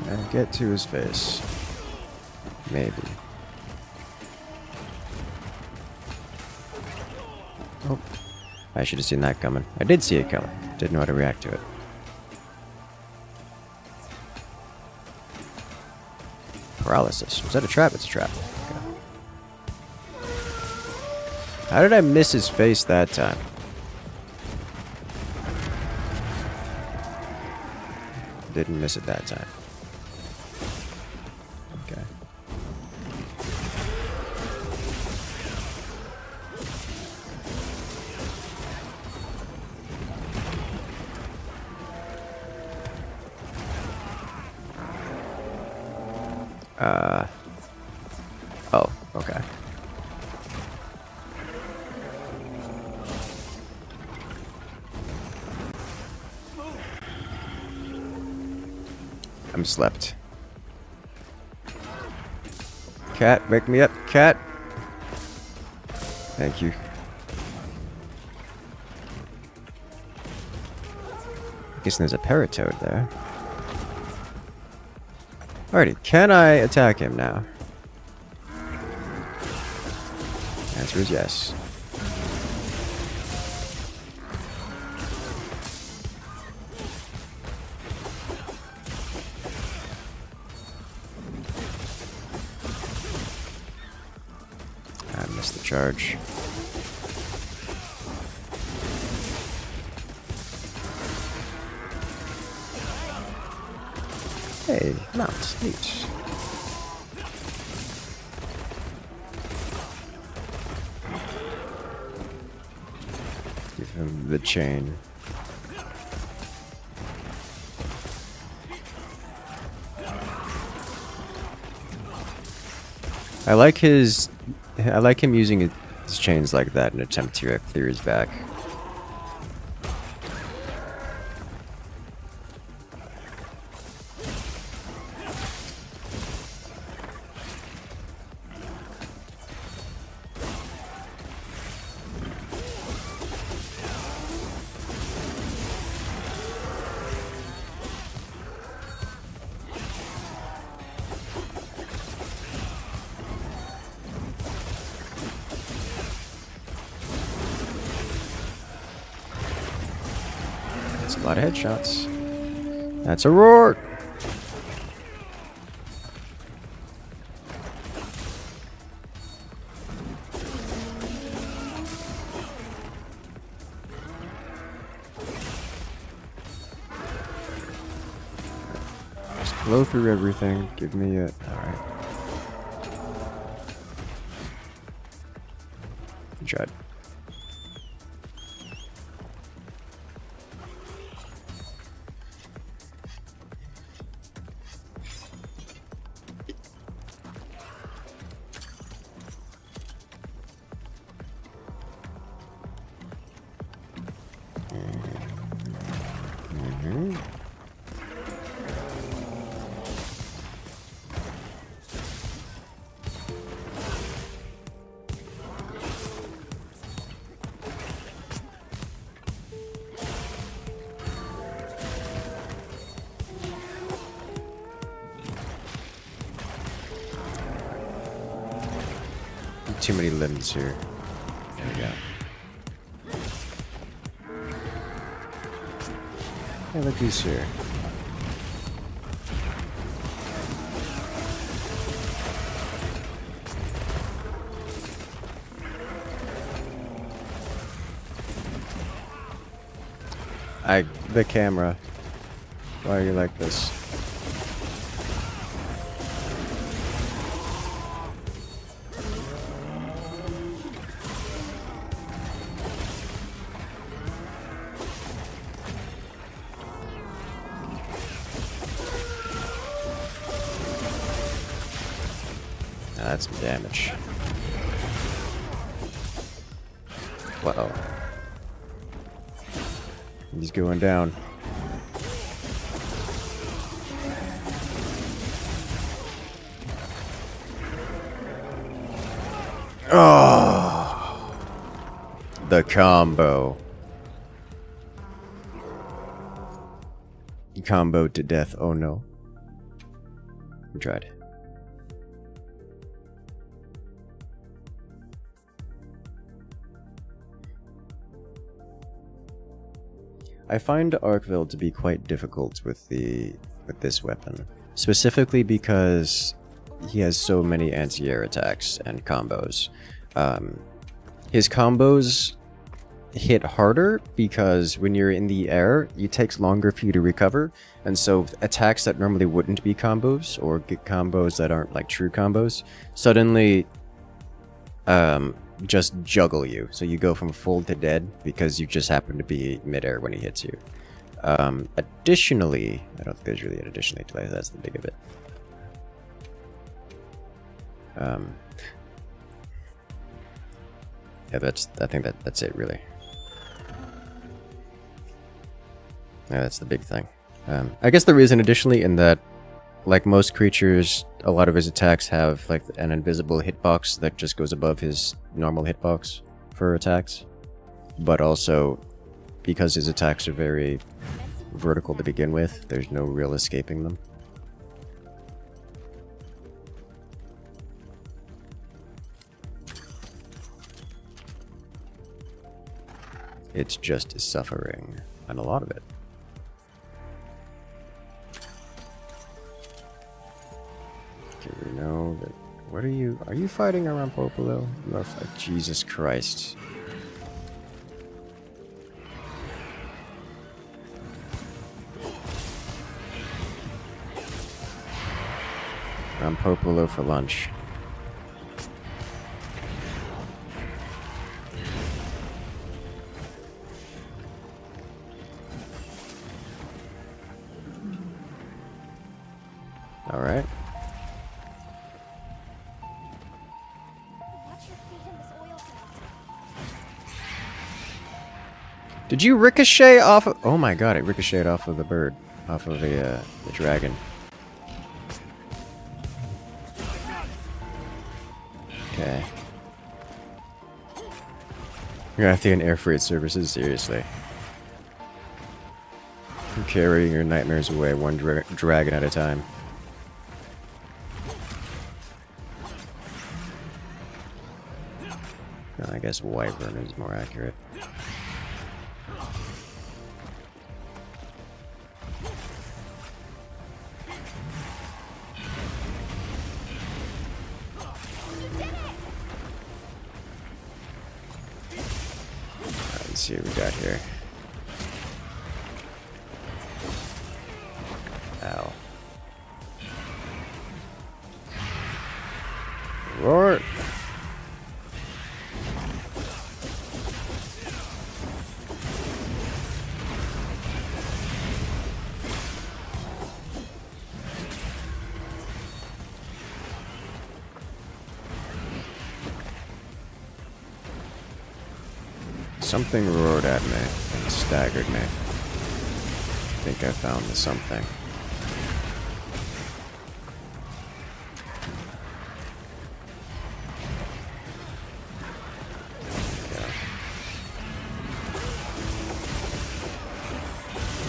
And get to his face. Maybe. Oh. I should have seen that coming. I did see it coming. Didn't know how to react to it. Paralysis. Was that a trap? It's a trap. Okay. How did I miss his face that time? Didn't miss it that time. Okay. Oh, okay. I'm slept. Cat, wake me up, cat. Thank you. I guess there's a paratoad there. Alrighty, can I attack him now? Answer is yes. I missed the charge. Hey, mount, neat. Give him the chain. I like him using his chains like that in an attempt to clear his back. That's a lot of headshots. That's a roar! Just blow through everything. Give me a... Alright. Good job. Too many limbs here. There we go. Hey, look who's here. The camera. Why are you like this? That's some damage. Uh-oh. He's going down. Oh! The combo. Combo to death. Oh no. We tried. I find Arkville to be quite difficult with this weapon, specifically because he has so many anti-air attacks and combos. His combos hit harder because when you're in the air, it takes longer for you to recover, and so attacks that normally wouldn't be combos or get combos that aren't like true combos suddenly just juggle you, so you go from full to dead because you just happen to be midair when he hits you. Additionally, I don't think there's really an additionally to that. That's the big of it. Yeah, I think that's it really. Yeah, that's the big thing. I guess there is an additionally in that, like most creatures, a lot of his attacks have like an invisible hitbox that just goes above his normal hitbox for attacks. But also, because his attacks are very vertical to begin with, there's no real escaping them. It's just suffering, and a lot of it. Okay, we know that. What are you fighting around Popolo? You are Jesus Christ. Around Popolo for lunch. All right. Watch your feet in this oil tank. Did you ricochet off of... Oh my god, it ricocheted off of the bird. Off of the dragon. Okay. You're gonna have to get an air freight services, seriously. You're carrying your nightmares away one dragon at a time. No, I guess wyvern is more accurate. Let's see what we got here. Ow. Roar! Something roared at me and staggered me. I think I found the something.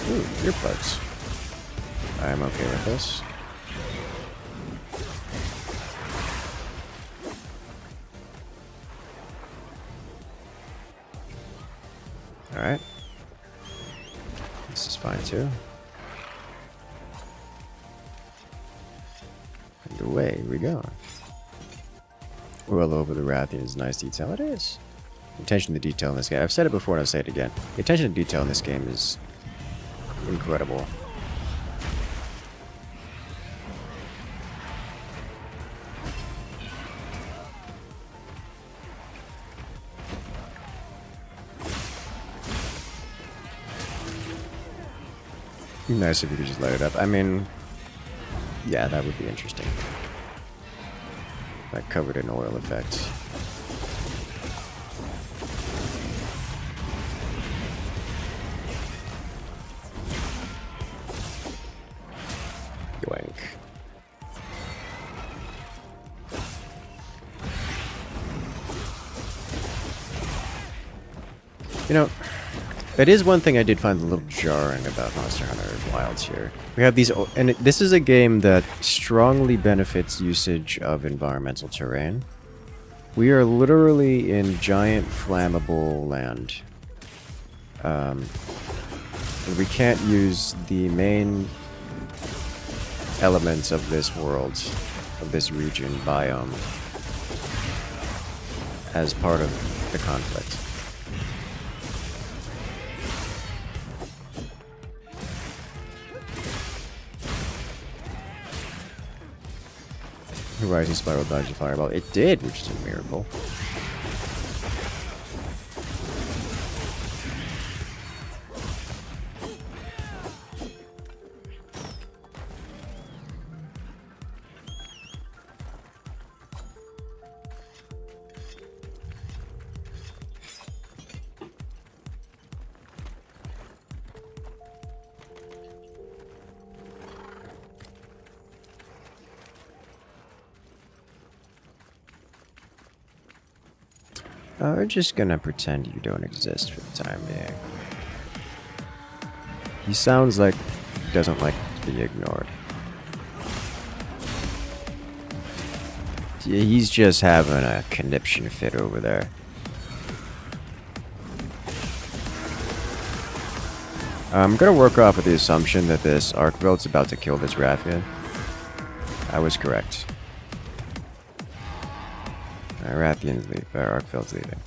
Ooh, earplugs. I'm okay with this. Alright. This is fine too. And away we go. Well over the Rathian's nice detail. It is. The attention to detail in this game. I've said it before and I'll say it again. The attention to detail in this game is incredible. Nice if you could just light it up. I mean, yeah, that would be interesting. Like covered in oil effects. Yoink. You know, that is one thing I did find a little jarring about Monster Hunter Wilds here. We have these, and this is a game that strongly benefits usage of environmental terrain. We are literally in giant flammable land. We can't use the main elements of this world, of this region, biome, as part of the conflict. Rising Spiral dodged a fireball. It did, which is a miracle. We're just gonna pretend you don't exist for the time being. He sounds like he doesn't like to be ignored. Yeah, he's just having a conniption fit over there. I'm gonna work off of the assumption that this Arcvelt's about to kill this Rathian. I was correct. Rathian's leaving, Arcvelt's leaving.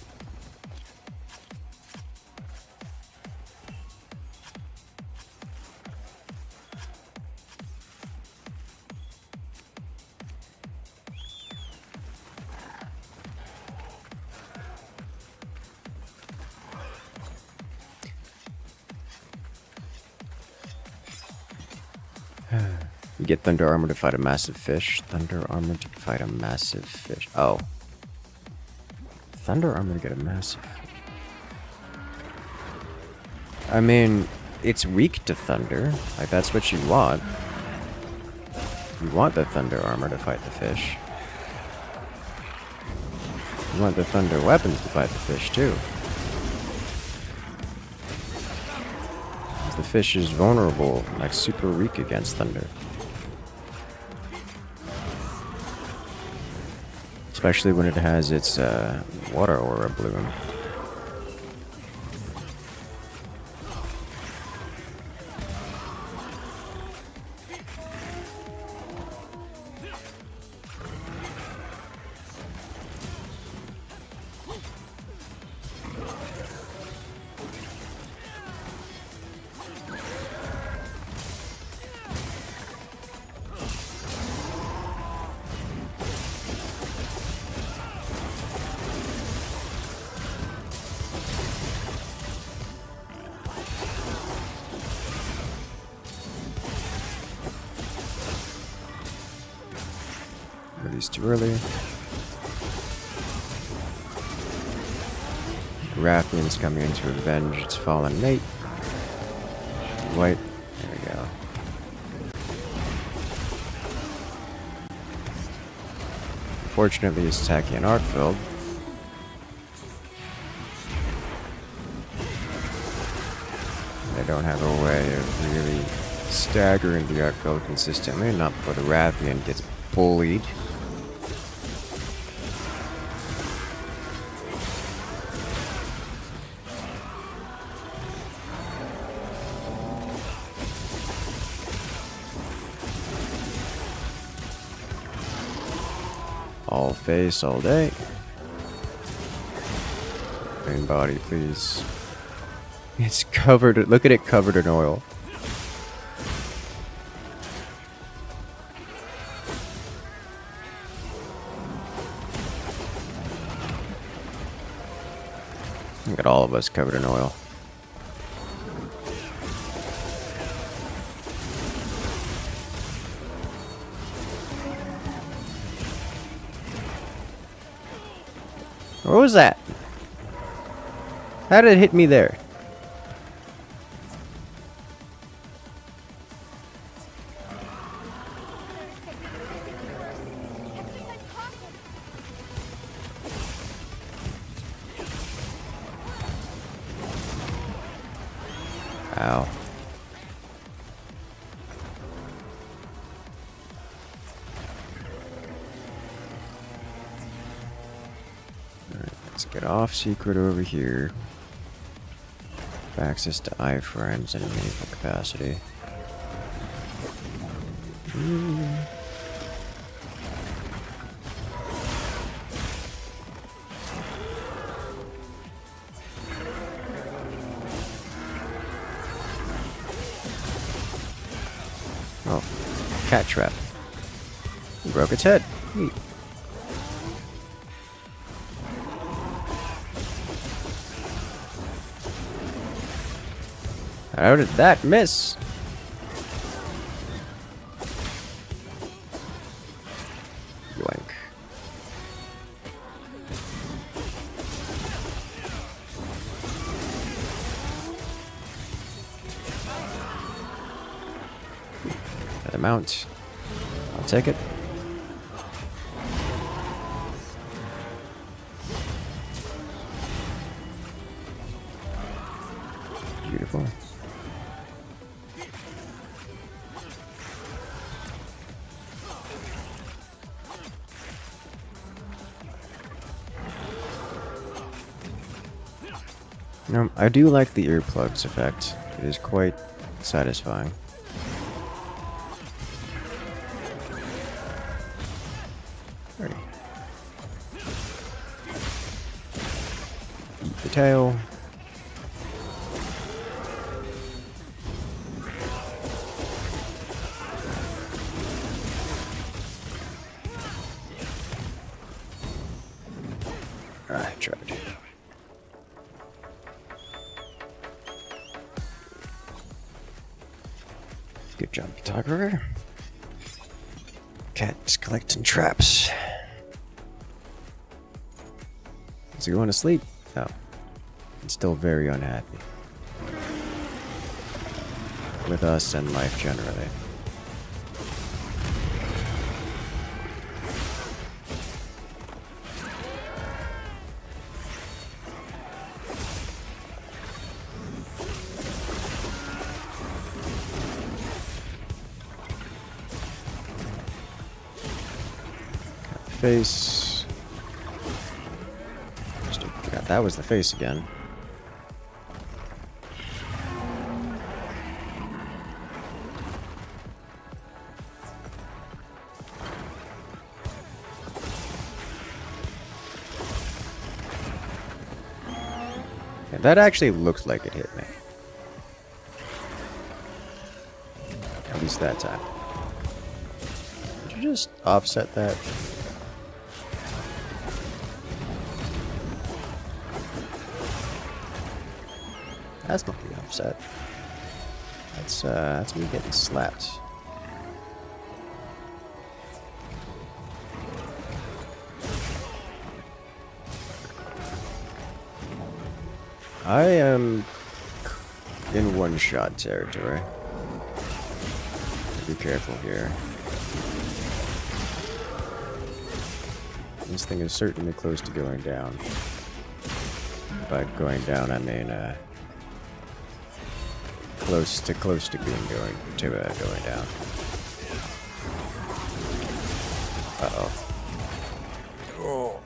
You get Thunder Armor to fight a massive fish. Thunder Armor to fight a massive fish. Oh. Thunder Armor to get a massive fish. I mean, it's weak to Thunder. Like, that's what you want. You want the Thunder Armor to fight the fish. You want the Thunder Weapons to fight the fish, too. The fish is vulnerable, like super weak against Thunder. Especially when it has its water aura bloom. Release too early. Raffian's coming in to avenge its fallen mate. White. There we go. Unfortunately, it's attacking an arc field. They don't have a way of really staggering the arc field consistently, not before the Raffian gets bullied. All face all day. Main body, please. It's covered. Look at it covered in oil. Look at all of us covered in oil. What was that? How did it hit me there? Ow. Alright, let's get off secret over here. Access to iframes in a meaningful capacity. Oh, cat trap. He broke its head. Neat. How did that miss? Yoink. That amount. I'll take it. Beautiful. I do like the earplugs effect. It is quite satisfying. Ready. Eat the tail. I tried. Good job, photographer. Cat's collecting traps. Is he going to sleep? No. He's still very unhappy. With us and life generally. Face. God, that was the face again. Yeah, that actually looked like it hit me. At least that time. Did you just offset that? That's not the offset. That's me getting slapped. I am in one-shot territory. Be careful here. This thing is certainly close to going down. By going down, I mean close to being going down. Uh-oh. Oh.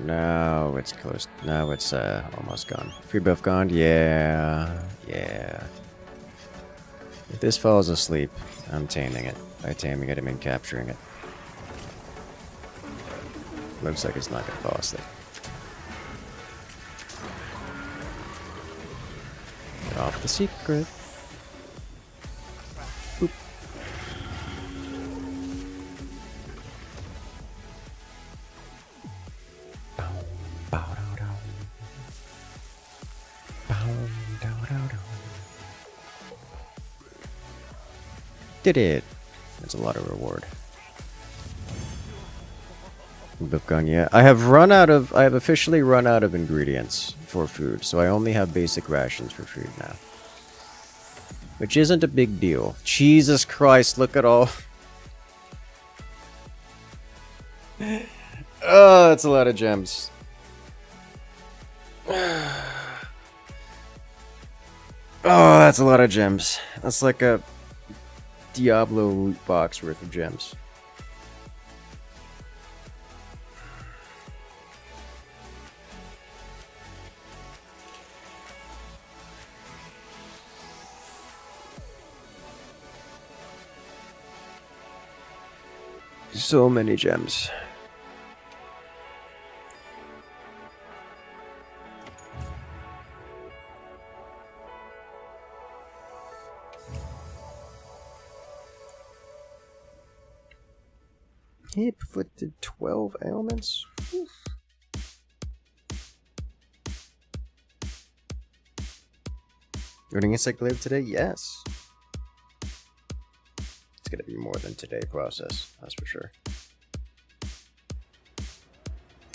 Now it's close. Now it's almost gone. Free buff gone? Yeah. Yeah. If this falls asleep, I'm taming it. By taming it, I mean capturing it. Looks like it's not gonna fall asleep. Get off the secret. Boop. Did it. That's a lot of reward. Buff gun, yeah. I have officially run out of ingredients for food, so I only have basic rations for food now. Which isn't a big deal. Jesus Christ, look at all. Oh, that's a lot of gems. Oh, that's a lot of gems. That's like a Diablo loot box worth of gems. So many gems. He inflicted 12 ailments? Oof. Running insect glaive today? Yes. It's gonna be more than today process, that's for sure.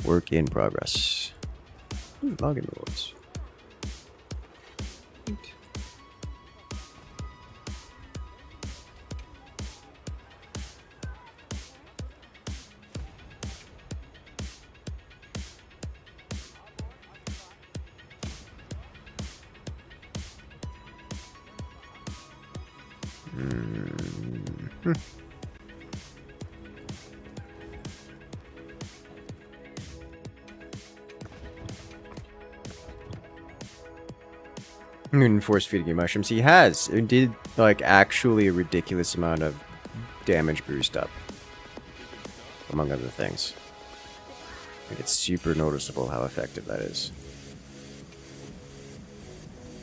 Work in progress. Login rewards. Force feeding you mushrooms. He has. It did like actually a ridiculous amount of damage boost up, among other things. Like, it's super noticeable how effective that is.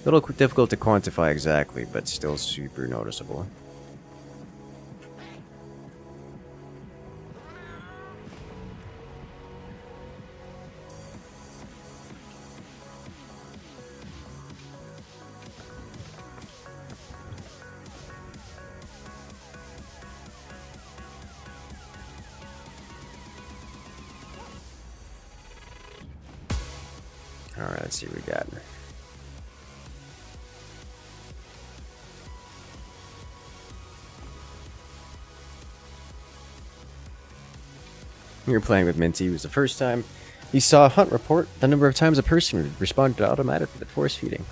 A little difficult to quantify exactly, but still super noticeable. Alright, let's see what we got. We were playing with Minty. It was the first time he saw a hunt report. The number of times a person responded automatically to force feeding.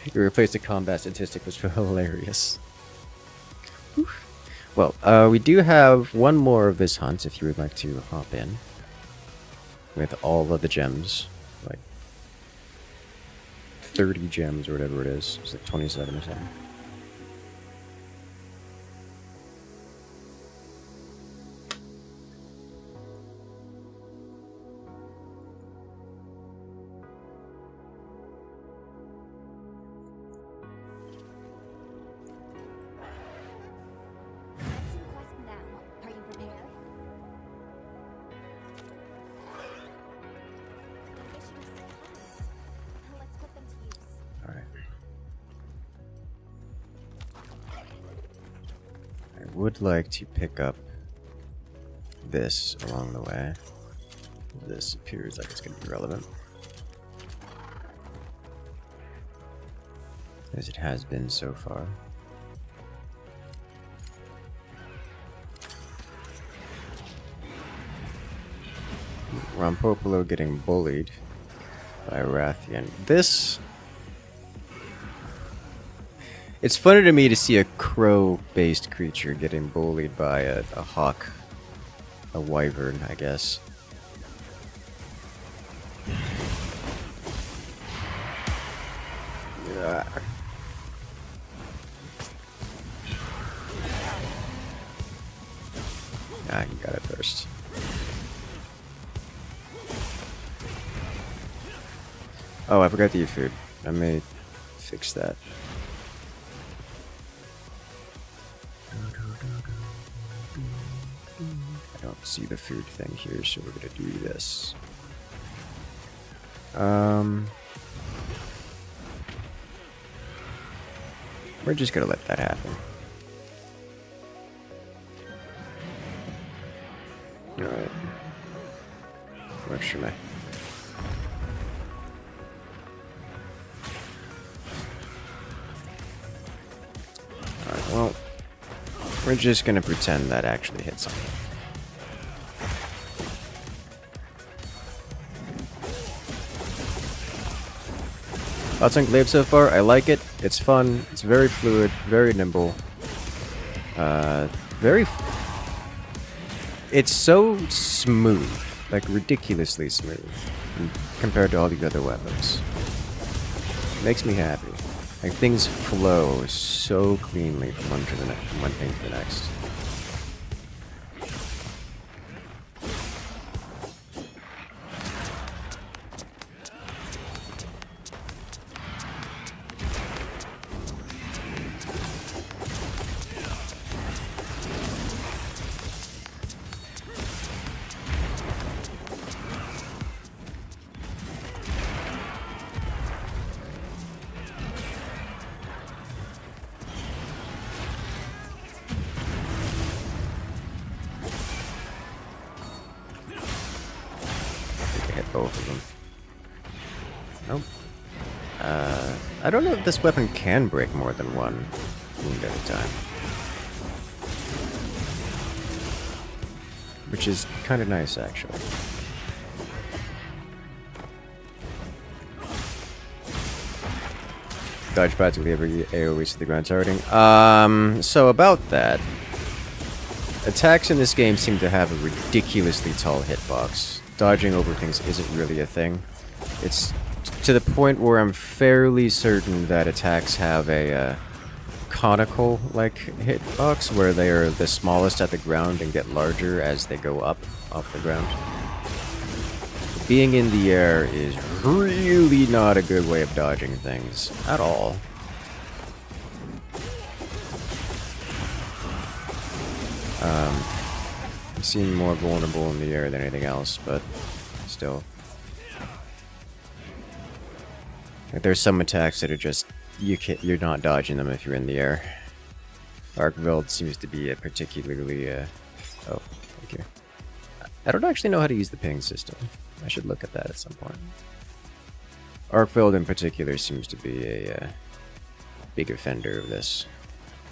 He replaced the combat statistic, which was hilarious. Oof. Well, we do have one more of this hunt if you would like to hop in. With all of the gems. Like 30 gems or whatever it is. It's like 27 or something. Quest now. Are you prepared? would like to pick up this along the way. This appears like it's going to be relevant, as it has been so far. Rompopolo getting bullied by Rathian. This... It's funny to me to see a crow-based creature getting bullied by a hawk. A wyvern, I guess. Yeah. Ah, you got it first. Oh, I forgot to eat food. I may fix that. I don't see the food thing here, so we're gonna do this. We're just gonna let that happen. Alright. Works for me. Alright, well, we're just gonna pretend that actually hit something. Thoughts on Glaive so far? I like it. It's fun. It's very fluid, very nimble. It's so smooth, like ridiculously smooth, compared to all the other weapons. Makes me happy. Like things flow so cleanly from one thing to the next. Both of them. Nope. I don't know if this weapon can break more than one wound at a time. Which is kind of nice, actually. Dodge pad to leave AoEs to the ground targeting. So about that. Attacks in this game seem to have a ridiculously tall hitbox. Dodging over things isn't really a thing. It's to the point where I'm fairly certain that attacks have a conical-like hitbox, where they are the smallest at the ground and get larger as they go up off the ground. Being in the air is really not a good way of dodging things at all. Seem more vulnerable in the air than anything else, but still. Like, there's some attacks that are just you're not dodging them if you're in the air. Arcveld seems to be a particularly oh, thank you. I don't actually know how to use the ping system. I should look at that at some point. Arcveld in particular seems to be a big offender of this,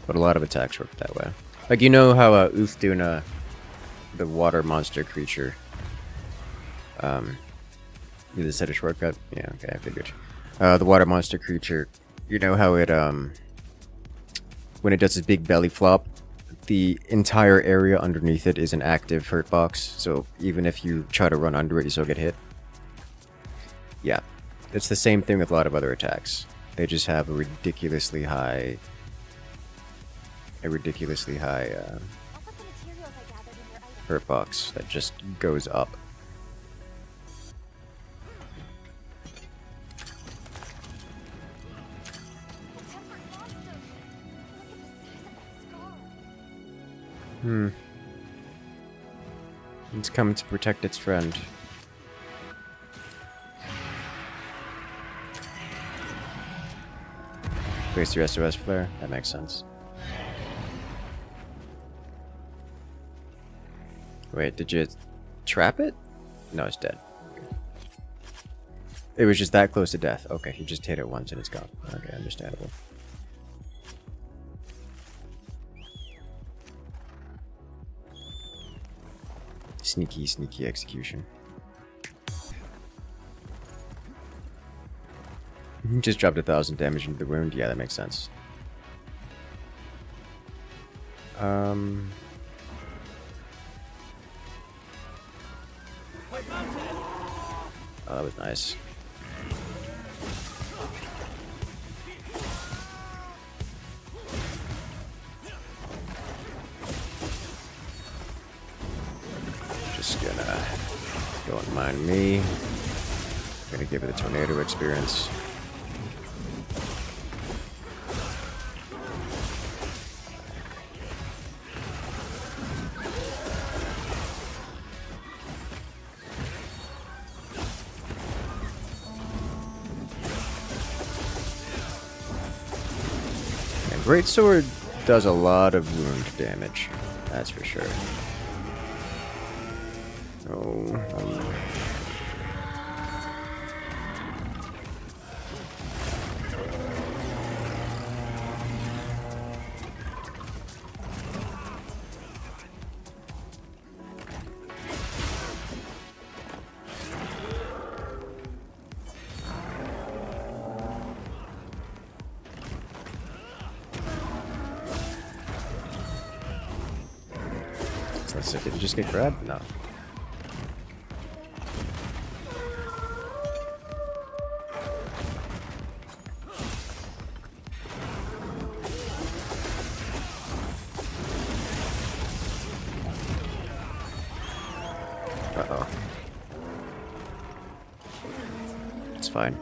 but a lot of attacks work that way. Like, you know how Uthduna, the water monster creature, did this set a shortcut? Yeah, okay, I figured. The water monster creature, you know how it, when it does its big belly flop, the entire area underneath it is an active hurt box, so even if you try to run under it, you still get hit? Yeah, it's the same thing with a lot of other attacks. They just have a ridiculously high hurt box that just goes up. It's come to protect its friend. Waste your SOS flare? That makes sense. Wait, did you trap it? No, it's dead. It was just that close to death. Okay, he just hit it once and it's gone. Okay, understandable. Sneaky, sneaky execution. Just dropped 1,000 damage into the wound. Yeah, that makes sense. Oh, that was nice. Just gonna, don't mind me. Gonna give it a tornado experience. Greatsword does a lot of wound damage, that's for sure. Oh, let's see, did it just get grabbed? No. Uh-oh. It's fine.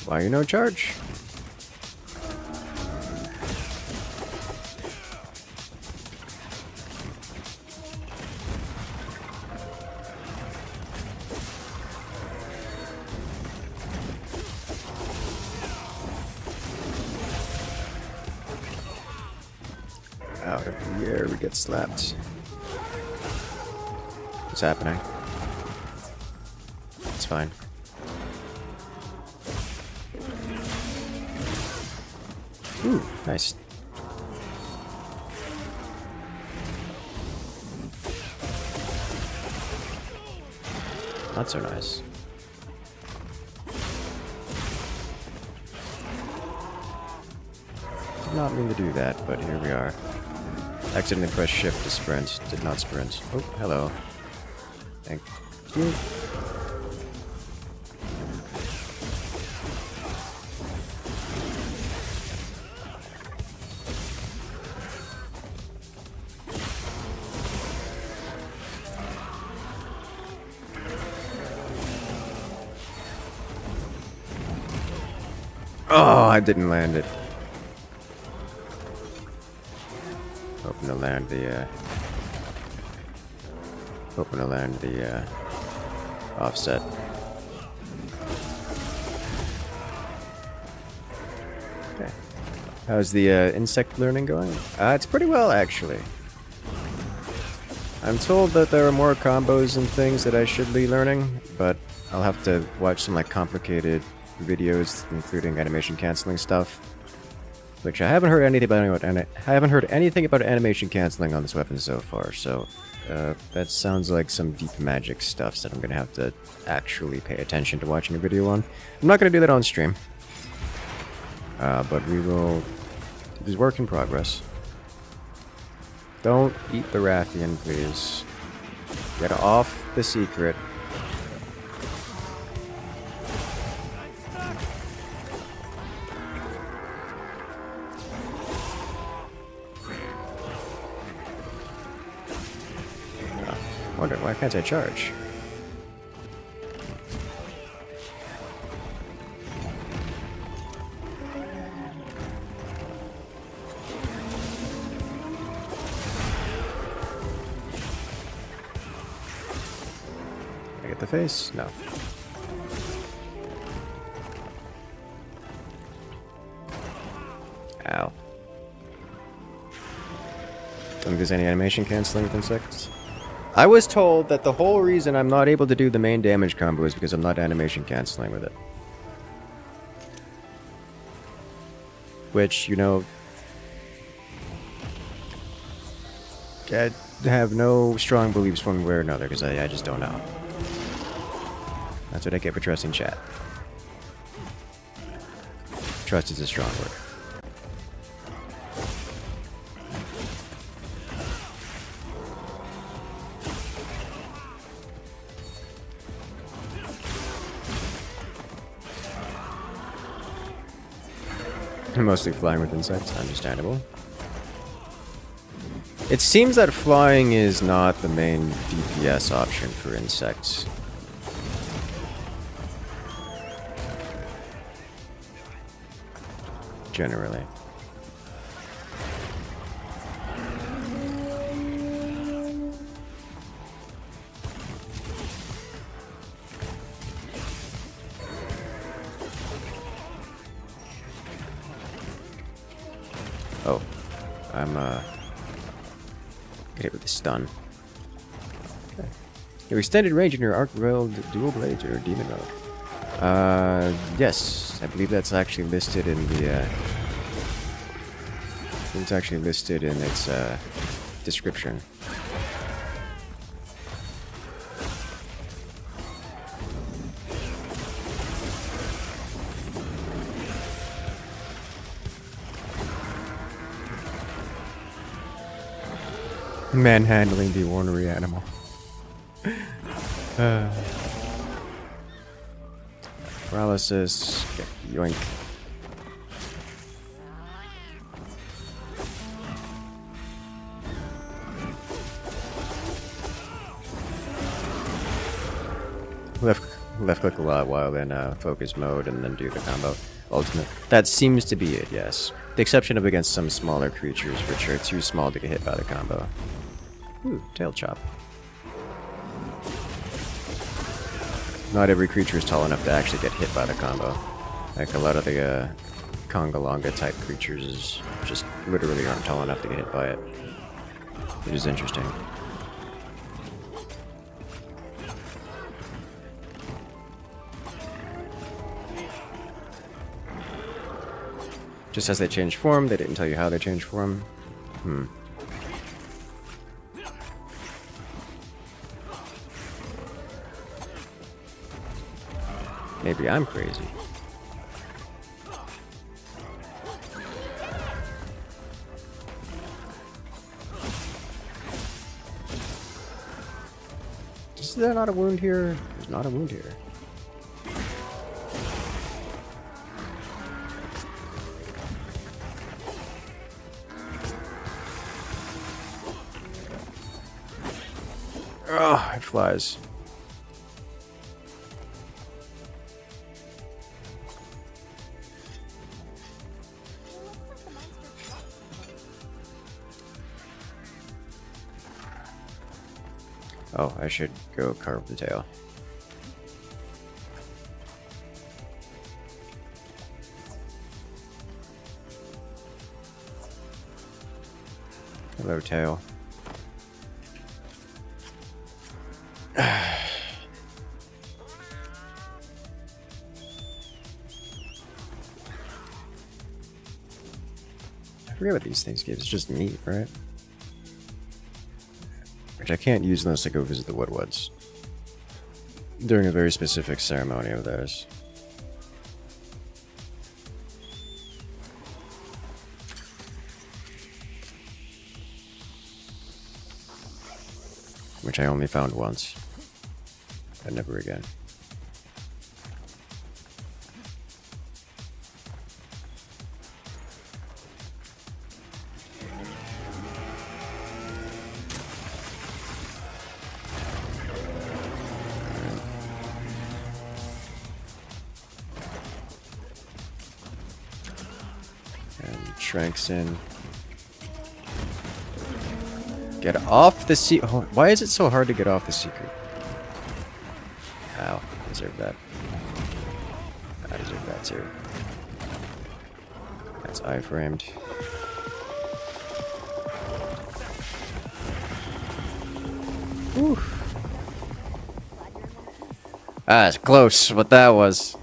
Why you no charge? Out of the air, we get slapped. What's happening? It's fine. Ooh, nice. Not so nice. Did not mean to do that, but here we are. Accidentally pressed shift to sprint. Did not sprint. Oh, hello. Thank you. Oh, I didn't land it. Hoping to land the, offset. Okay. How's the, insect learning going? It's pretty well, actually. I'm told that there are more combos and things that I should be learning, but I'll have to watch some, like, complicated videos, including animation canceling stuff, which I haven't heard anything about. I haven't heard anything about animation canceling on this weapon so far. So that sounds like some deep magic stuff that I'm gonna have to actually pay attention to watching a video on. I'm not gonna do that on stream, but we will. It is work in progress. Don't eat the Rathian, please. Get off the secret. Wonder why can't I charge? I get the face? No. Ow. Don't think there's any animation canceling with insects. I was told that the whole reason I'm not able to do the main damage combo is because I'm not animation canceling with it. Which, you know, I have no strong beliefs one way or another because I just don't know. That's what I get for trusting chat. Trust is a strong word. Mostly flying with insects, understandable. It seems that flying is not the main DPS option for insects. Generally. Oh, I'm get hit with the stun. Okay. Your extended range in your arc railed dual blades or demon mode. Yes, I believe that's actually listed in the. It's actually listed in its description. Manhandling the ornery animal. Paralysis. Yoink. Left click a lot while in focus mode and then do the combo ultimate. That seems to be it, yes. The exception of against some smaller creatures which are too small to get hit by the combo. Ooh, tail chop. Not every creature is tall enough to actually get hit by the combo. Like a lot of the Conga type creatures just literally aren't tall enough to get hit by it. Which is interesting. Just as they change form, they didn't tell you how they change form. Maybe I'm crazy. Is there not a wound here? There's not a wound here. Oh, it flies. Oh, I should go carve the tail. Hello, tail. I forget what these things give. It's just meat, right? Which I can't use unless I go visit the Woodwoods. During a very specific ceremony of theirs. Which I only found once. And never again. Tranks in. Get off the secret. Oh, why is it so hard to get off the secret? Ow. I deserve that. I deserve that too. That's iframed. Whew. Ah, it's close, what that was.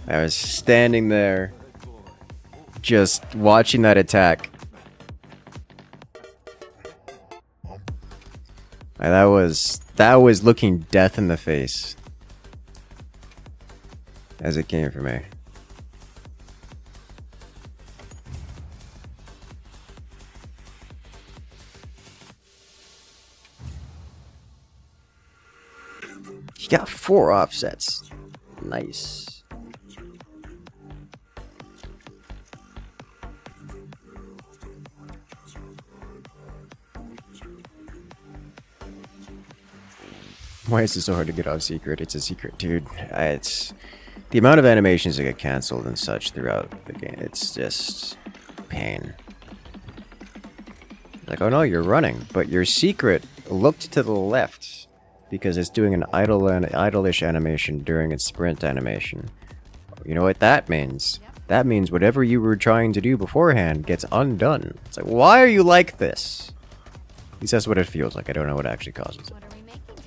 I was standing there, just watching that attack. And that was looking death in the face as it came for me. You got 4 offsets. Nice. Why is it so hard to get off secret? It's a secret, dude. It's the amount of animations that get cancelled and such throughout the game. It's just pain. Like, oh no, you're running, but your secret looked to the left because it's doing an idle-ish animation during its sprint animation. You know what that means? That means whatever you were trying to do beforehand gets undone. It's like, why are you like this? At least that's what it feels like. I don't know what actually causes it. What are we making today?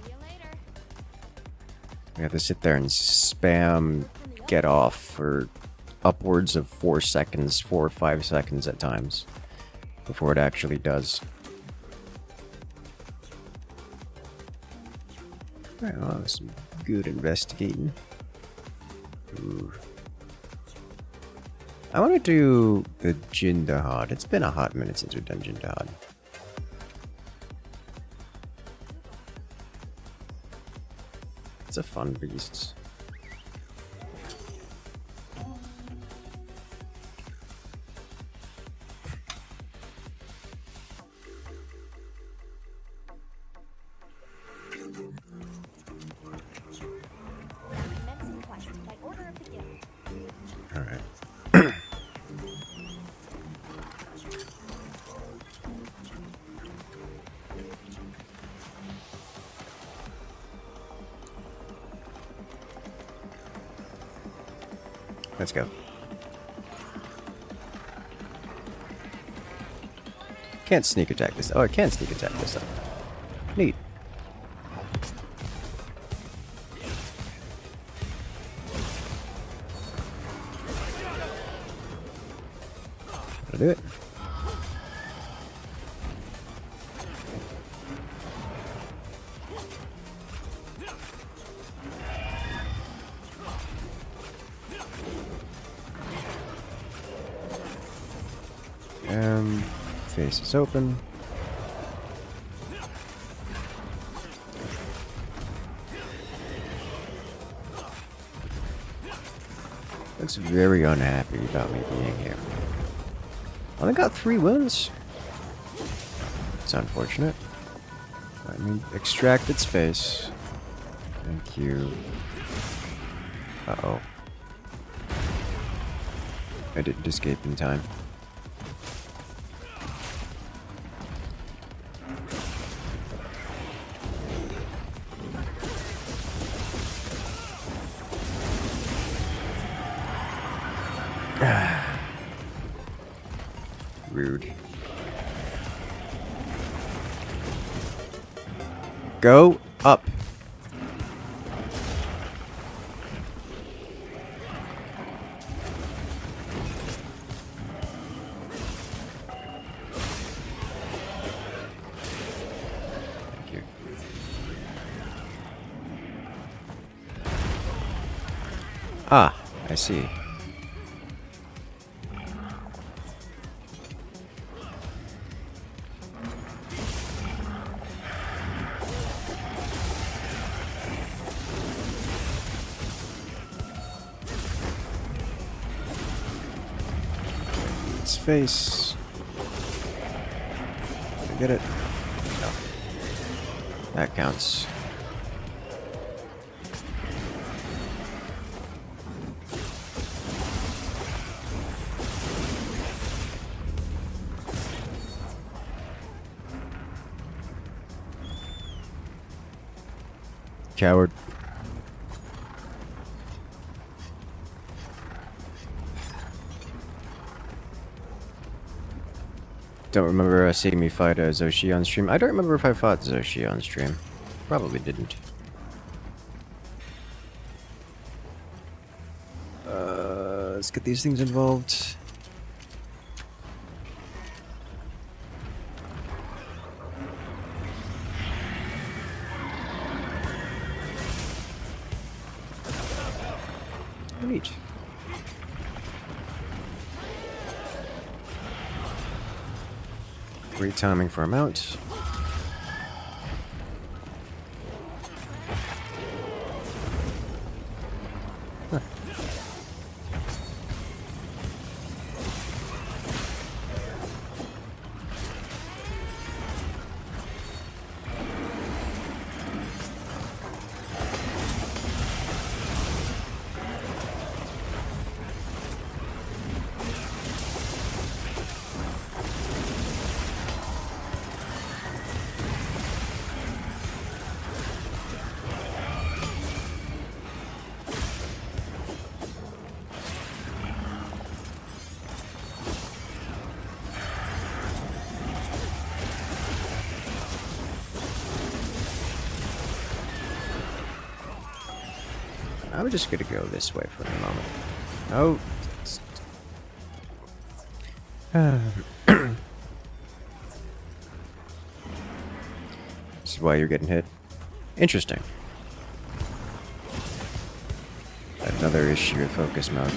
See you later. We have to sit there and spam get off for upwards of 4 seconds, 4 or 5 seconds at times, before it actually does. Alright, well, some good investigating. Ooh. I want to do the Jindahad. It's been a hot minute since we've done Jindahad. It's a fun beast. Commencing quest by order of the guild. Alright. Let's go. Can't sneak attack this. Oh, I can sneak attack this up. Neat. That'll do it. Face is open. Looks very unhappy about me being here. Only got 3 wounds. It's unfortunate. Let me extract its face. Thank you. Uh-oh. I didn't escape in time. Rude. Go up. Thank you. Ah, I see. Face. Did I get it? No. That counts. coward. Don't remember seeing me fight Zoshi on stream. I don't remember if I fought Zoshi on stream. Probably didn't. Let's get these things involved. Neat. Great timing for a mount. Huh. I'm just gonna go this way for a moment. Oh. This is why you're getting hit. Interesting. Another issue with focus mode.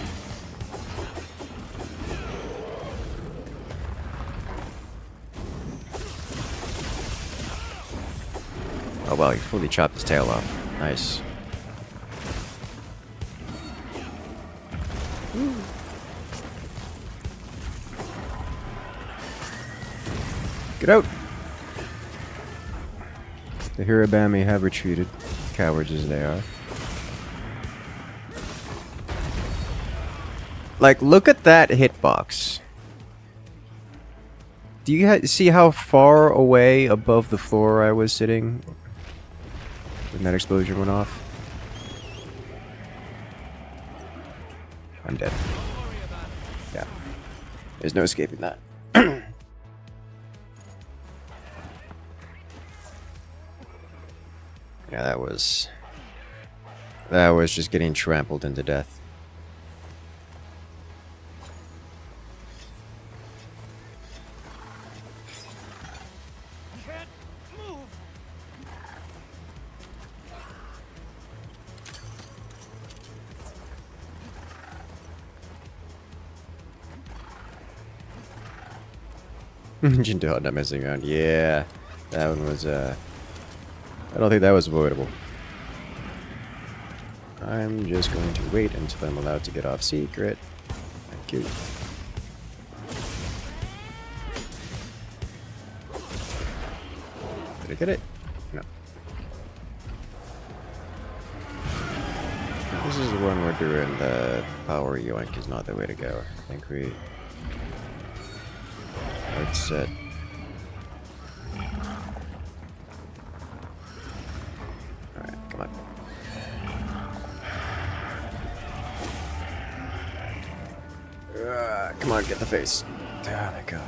Oh wow, you fully chopped his tail off. Nice. Get out! The Hirabami have retreated, cowards as they are. Like, look at that hitbox. Do you see how far away above the floor I was sitting when that explosion went off? I'm dead. Yeah. There's no escaping that. Yeah, that was just getting trampled into death. Can't move. Jinto not messing around. Yeah, that one was I don't think that was avoidable. I'm just going to wait until I'm allowed to get off secret. Thank you. Did I get it? No. This is the one we're doing. The power yoink is not the way to go. I think we... Let's set... Come on. Come on, get the face. Oh my god.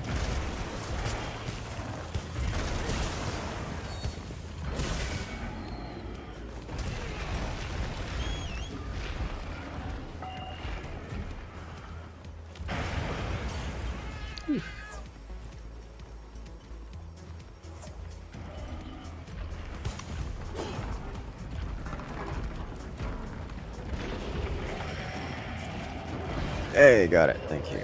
Hey, got it. Thank you.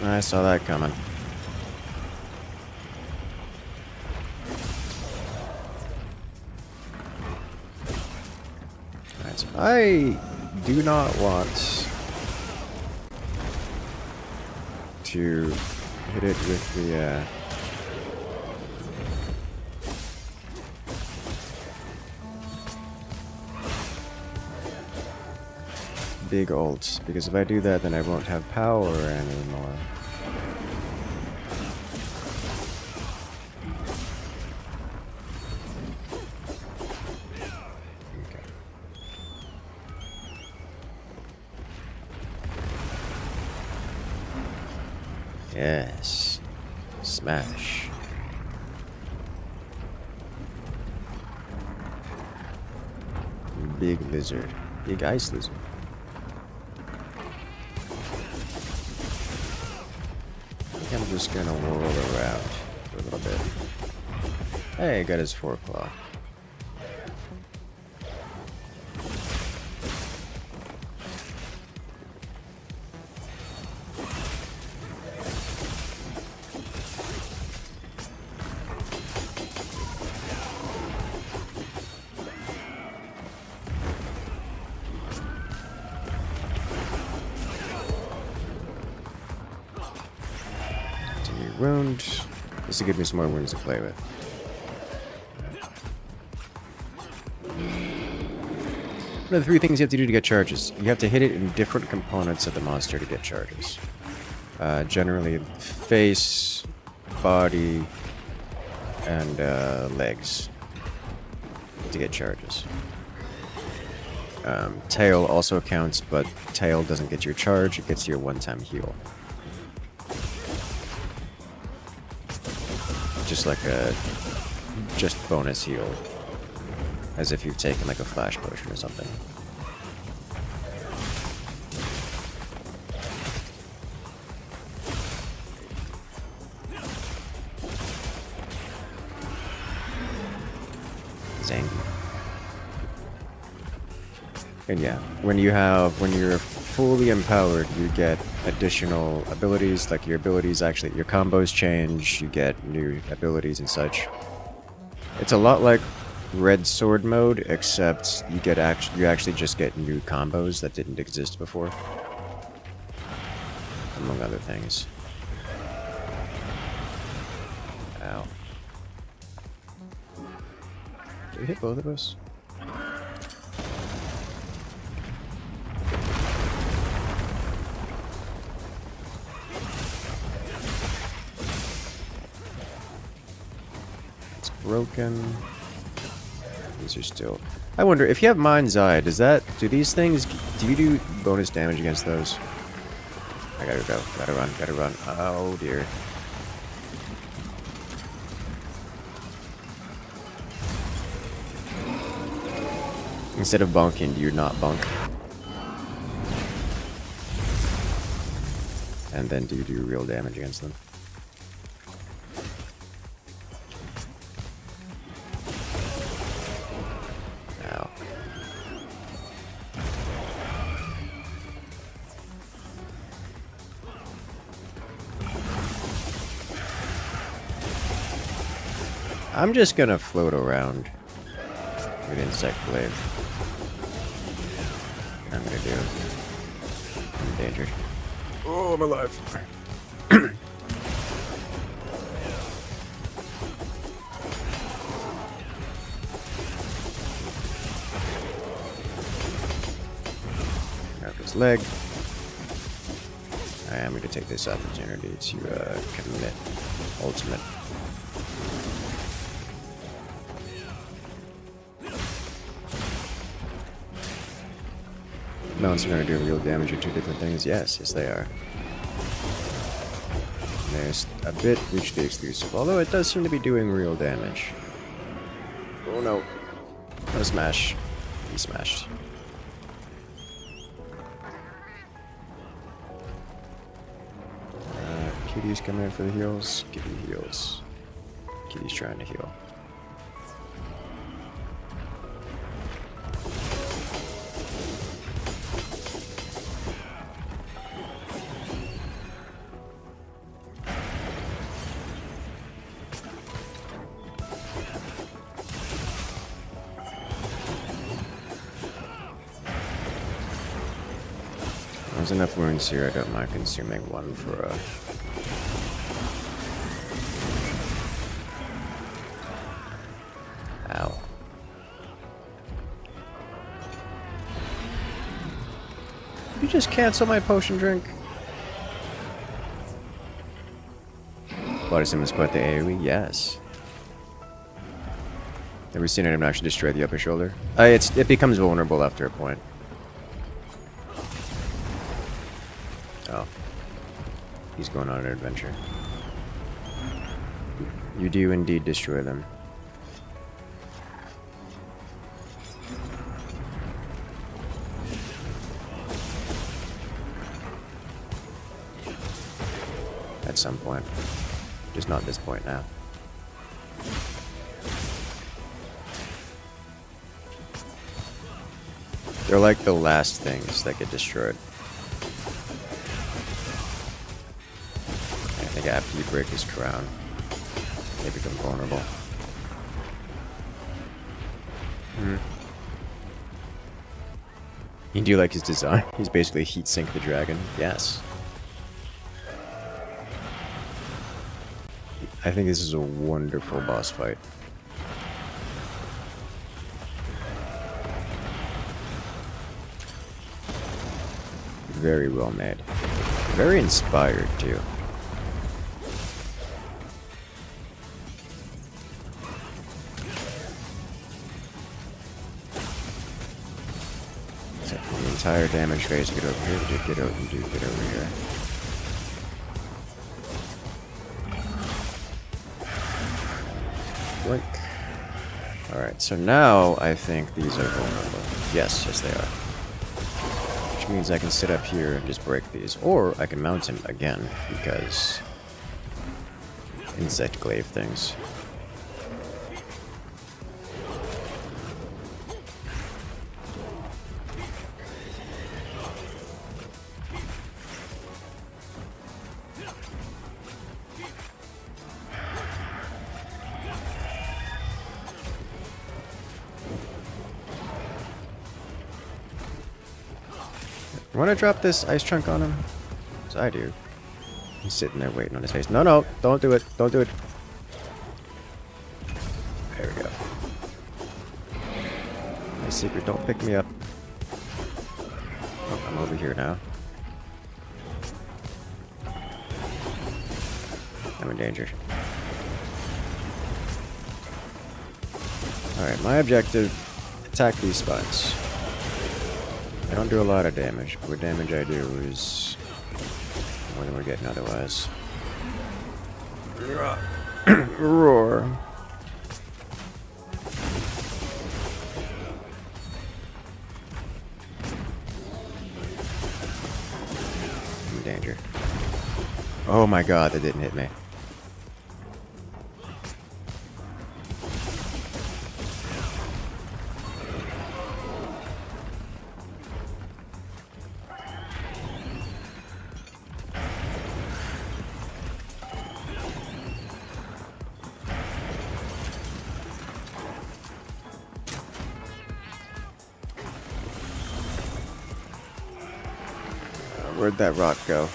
I saw that coming. Alright, so I do not want to hit it with the big ult, because if I do that, then I won't have power anymore. Yes. Smash. Big lizard. Big ice lizard. I think I'm just gonna whirl around for a little bit. Hey, got his foreclaw. Wound. This will give me some more wounds to play with. One of the 3 things you have to do to get charges. You have to hit it in different components of the monster to get charges. Generally, face, body, and legs to get charges. Tail also counts, but tail doesn't get your charge. It gets your one-time heal. Just like a bonus heal, as if you've taken like a flash potion or something. Zangy. And yeah, when you're fully empowered, you get additional abilities, like your combos change, you get new abilities and such. It's a lot like Red Sword mode, except you actually just get new combos that didn't exist before, among other things. Ow. Did it hit both of us? Broken. These are still. I wonder if you have Mind's Eye. Do you do bonus damage against those? I gotta go. Gotta run. Oh dear. Instead of bonking, do you not bunk? And then do you do real damage against them? I'm just gonna float around with Insect Glaive. I'm gonna do. I'm endangered. Oh, I'm alive. Grab his leg. I am going to take this opportunity to commit ultimate. Mounts are going to do real damage or 2 different things. Yes, they are. And there's a bit mutually exclusive, although it does seem to be doing real damage. Oh no. No smash. He smashed. Kitty's coming in for the heals. Kitty heals. Kitty's trying to heal. There's enough wounds here, I don't mind consuming one for Ow. Did you just cancel my potion drink? Body summons quite the AoE? Yes. Ever seen anyone actually destroy the upper shoulder? It becomes vulnerable after a point. Oh. He's going on an adventure. You do indeed destroy them. At some point. Just not this point now. They're like the last things that get destroyed. I think after you break his crown, they become vulnerable. You do like his design? He's basically heat sink the dragon. Yes. I think this is a wonderful boss fight. Very well made. Very inspired, too. So the entire damage phase, get over here, get over here. Blink. Alright, so now I think these are vulnerable. Yes, they are. Which means I can sit up here and just break these. Or I can mount him again, because insect glaive things. Want to drop this ice chunk on him? Because I do. He's sitting there waiting on his face. No, no, don't do it. Don't do it. There we go. My secret, don't pick me up. Oh, I'm over here now. I'm in danger. Alright, my objective, attack these spots. I don't do a lot of damage, but what damage I do is more than we're getting otherwise. Roar. I'm in danger. Oh my god, that didn't hit me. Where'd that rock go?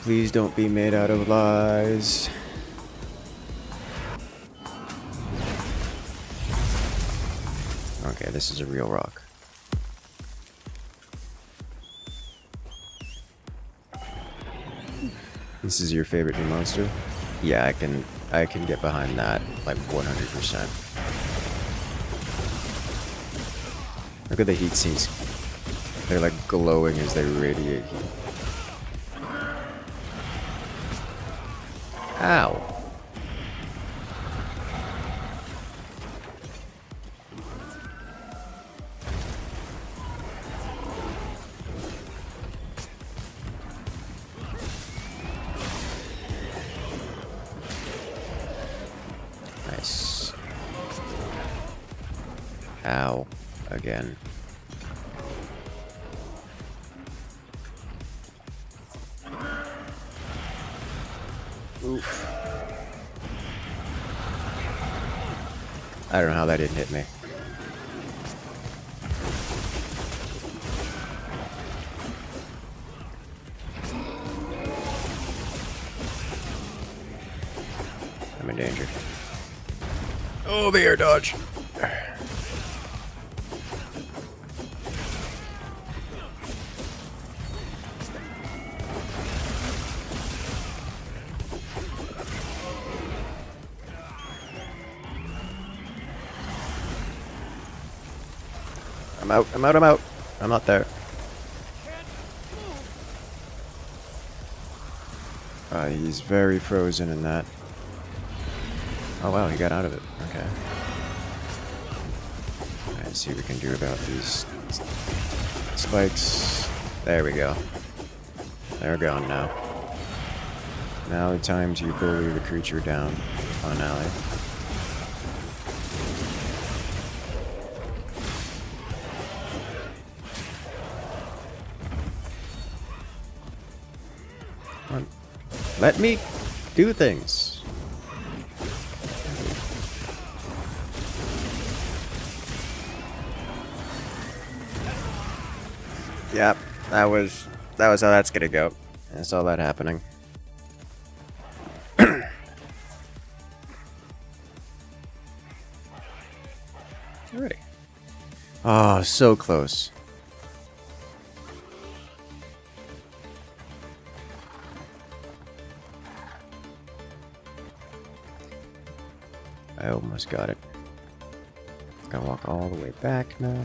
Please don't be made out of lies. Okay, this is a real rock. This is your favorite new monster? Yeah, I can get behind that like 100%. Look at the heat sinks. They're like glowing as they radiate heat. Ow. Nice. Ow. Again. Oof. I don't know how that didn't hit me. I'm in danger. Oh, the air dodge. I'm out. I'm out. I'm out. I'm not there. He's very frozen in that. Oh wow, he got out of it. Okay. Let's see what we can do about these spikes. There we go. They're gone now. Now the time to bully the creature down. Finale. Come on. Let me do things. Yep, that was how that's gonna go. I saw that happening. Alrighty. Oh, so close. I almost got it. Gotta walk all the way back now.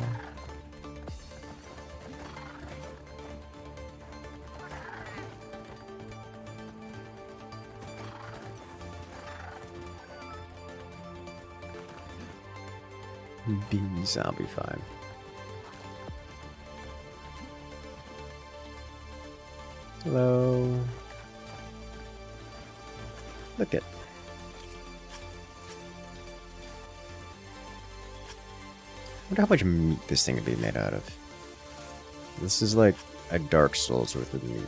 Be zombie 5. Hello. Look at. I wonder how much meat this thing would be made out of. This is like a Dark Souls worth of meat.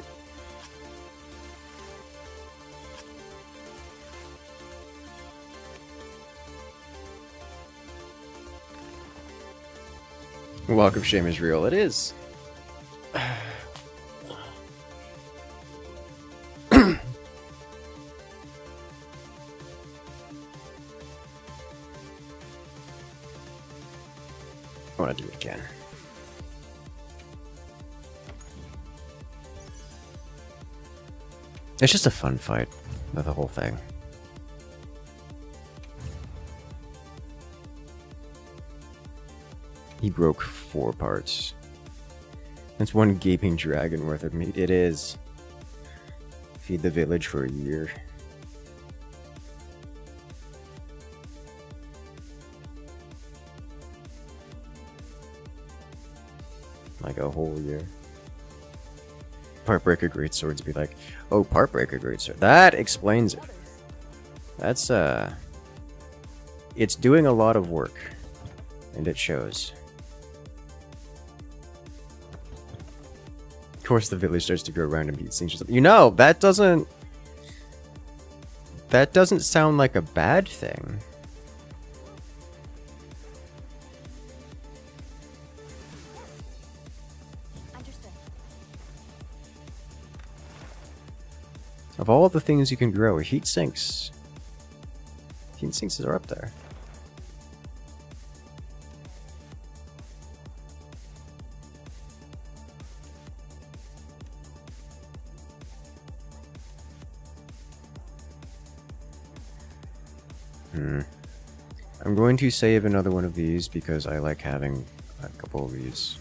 Walk of Shame is real. It is. I want to do it again. It's just a fun fight with the whole thing. He broke 4 parts. That's 1 gaping dragon worth of meat. It is. Feed the village for a year. Like a whole year. Partbreaker Greatswords would be like, oh, Partbreaker Greatsword. That explains it. That's, it's doing a lot of work. And it shows. Of course the village starts to go around and beat things. You know, that doesn't sound like a bad thing. Understood. Of all the things you can grow, heat sinks are up there. I'm going to save another one of these because I like having a couple of these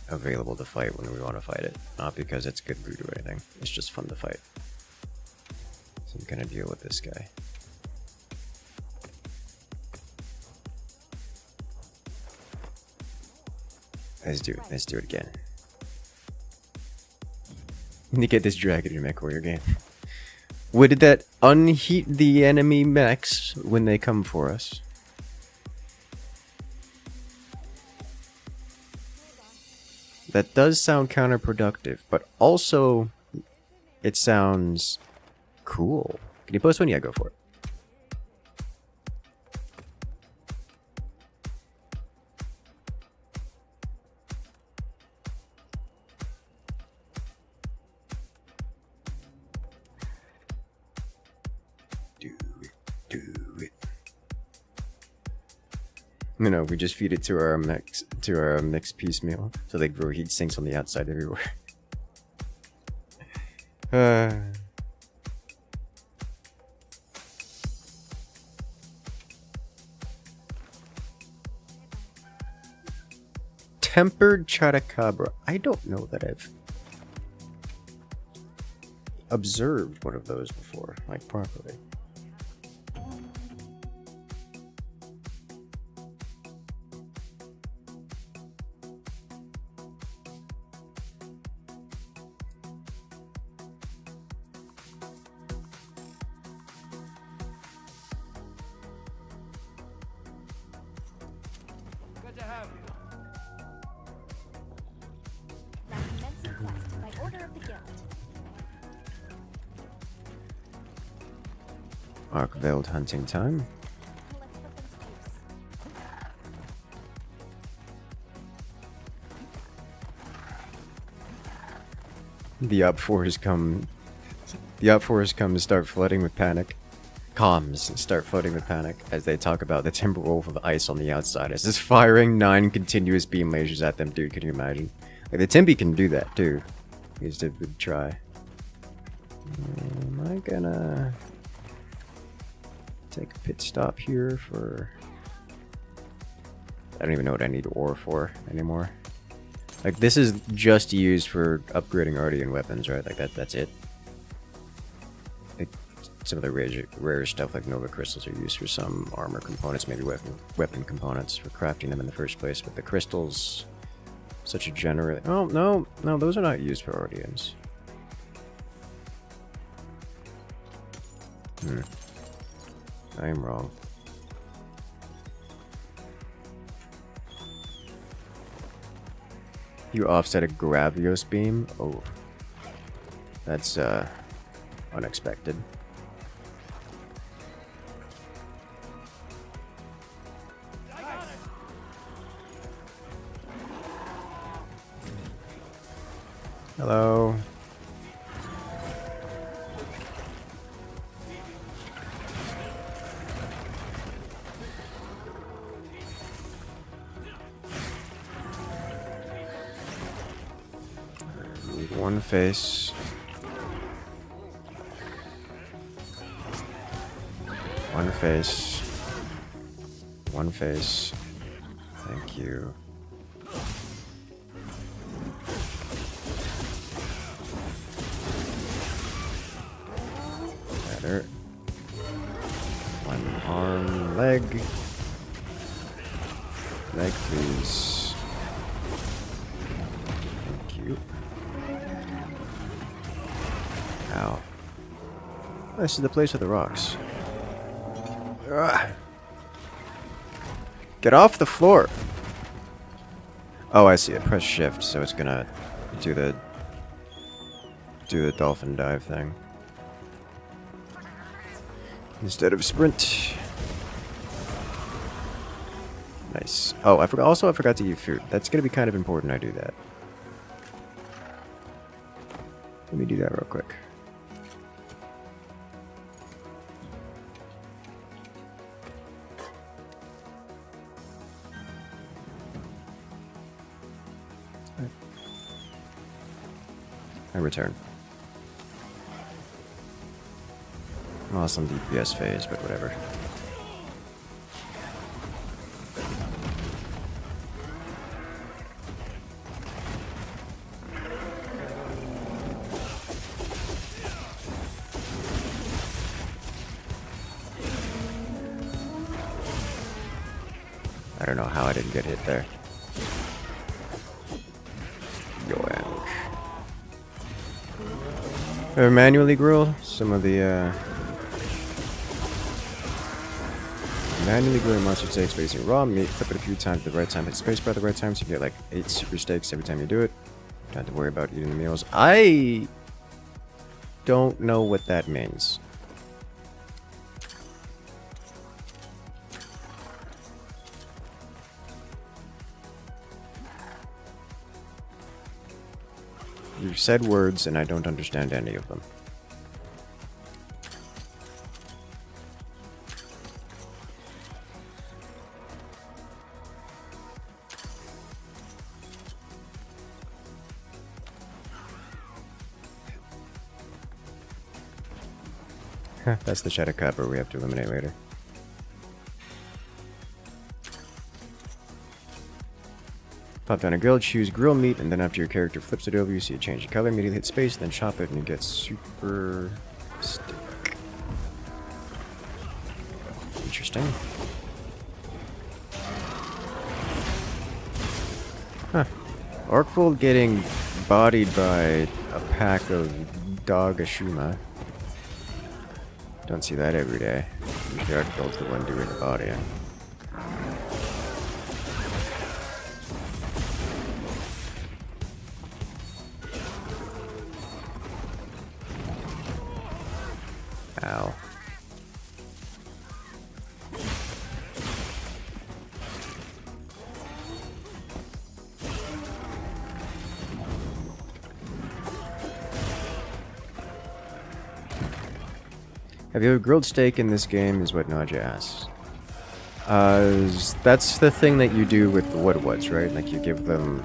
available to fight when we want to fight it. Not because it's good loot or anything. It's just fun to fight. So I'm gonna deal with this guy. Let's do it. Let's do it again. Need to get this dragon in mech warrior game. Would that unheat the enemy mechs when they come for us? That does sound counterproductive, but also it sounds cool. Can you post one? Yeah, go for it. No, we just feed it to our mix piecemeal, so they grow heat sinks on the outside everywhere. Tempered Chotacabra. I don't know that I've observed one of those before, like properly. Good to have you. Now commence your quest by order of the guild. Arc-veiled hunting time. Collect weapons juice. The up-fours come. The up-fours come to start flooding with panic. Comms start flooding with panic as they talk about the Timberwolf of ice on the outside. As it's firing 9 continuous beam lasers at them, dude. Can you imagine? Like the Timby can do that too. He's to try. Am I gonna take a pit stop here for? I don't even know what I need ore for anymore. Like this is just used for upgrading Ardian weapons, right? Like that's it. Like some of the rare stuff like Nova Crystals are used for some armor components, maybe weapon components for crafting them in the first place. But the crystals, such a general. Oh no, those are not used for Ardians. I am wrong. You offset a Gravios beam? Oh. That's, unexpected. Hello. One face. One face. One face. Thank you. Better. One arm, leg. Leg, please. Thank you. Ow. This is the place with the rocks. Ugh. Get off the floor! Oh, I see it. Press shift, so it's gonna do the dolphin dive thing. Instead of sprint. Nice. Oh, I forgot to eat food. That's gonna be kind of important I do that. Let me do that real quick. I return. Awesome DPS phase, but whatever. I don't know how I didn't get hit there. Yoink. Manually grill some of the manually grilling monster steaks by using raw meat. Flip it a few times at the right time. Hit spacebar at the right time so you get like 8 super steaks every time you do it. Don't have to worry about eating the meals. I don't know what that means. You've said words and I don't understand any of them. That's the Shadow Copper we have to eliminate later. Pop down a grill, choose grill meat, and then after your character flips it over, you see it change the color. Immediately hit space, then chop it, and you get super stick. Interesting. Huh. Orkfold getting bodied by a pack of dog Ashuma. Don't see that every day. The Orkfold's the one doing the bodying. Ow. Have you a grilled steak in this game, is what Naja asks. That's the thing that you do with the what-whats, right? Like you give them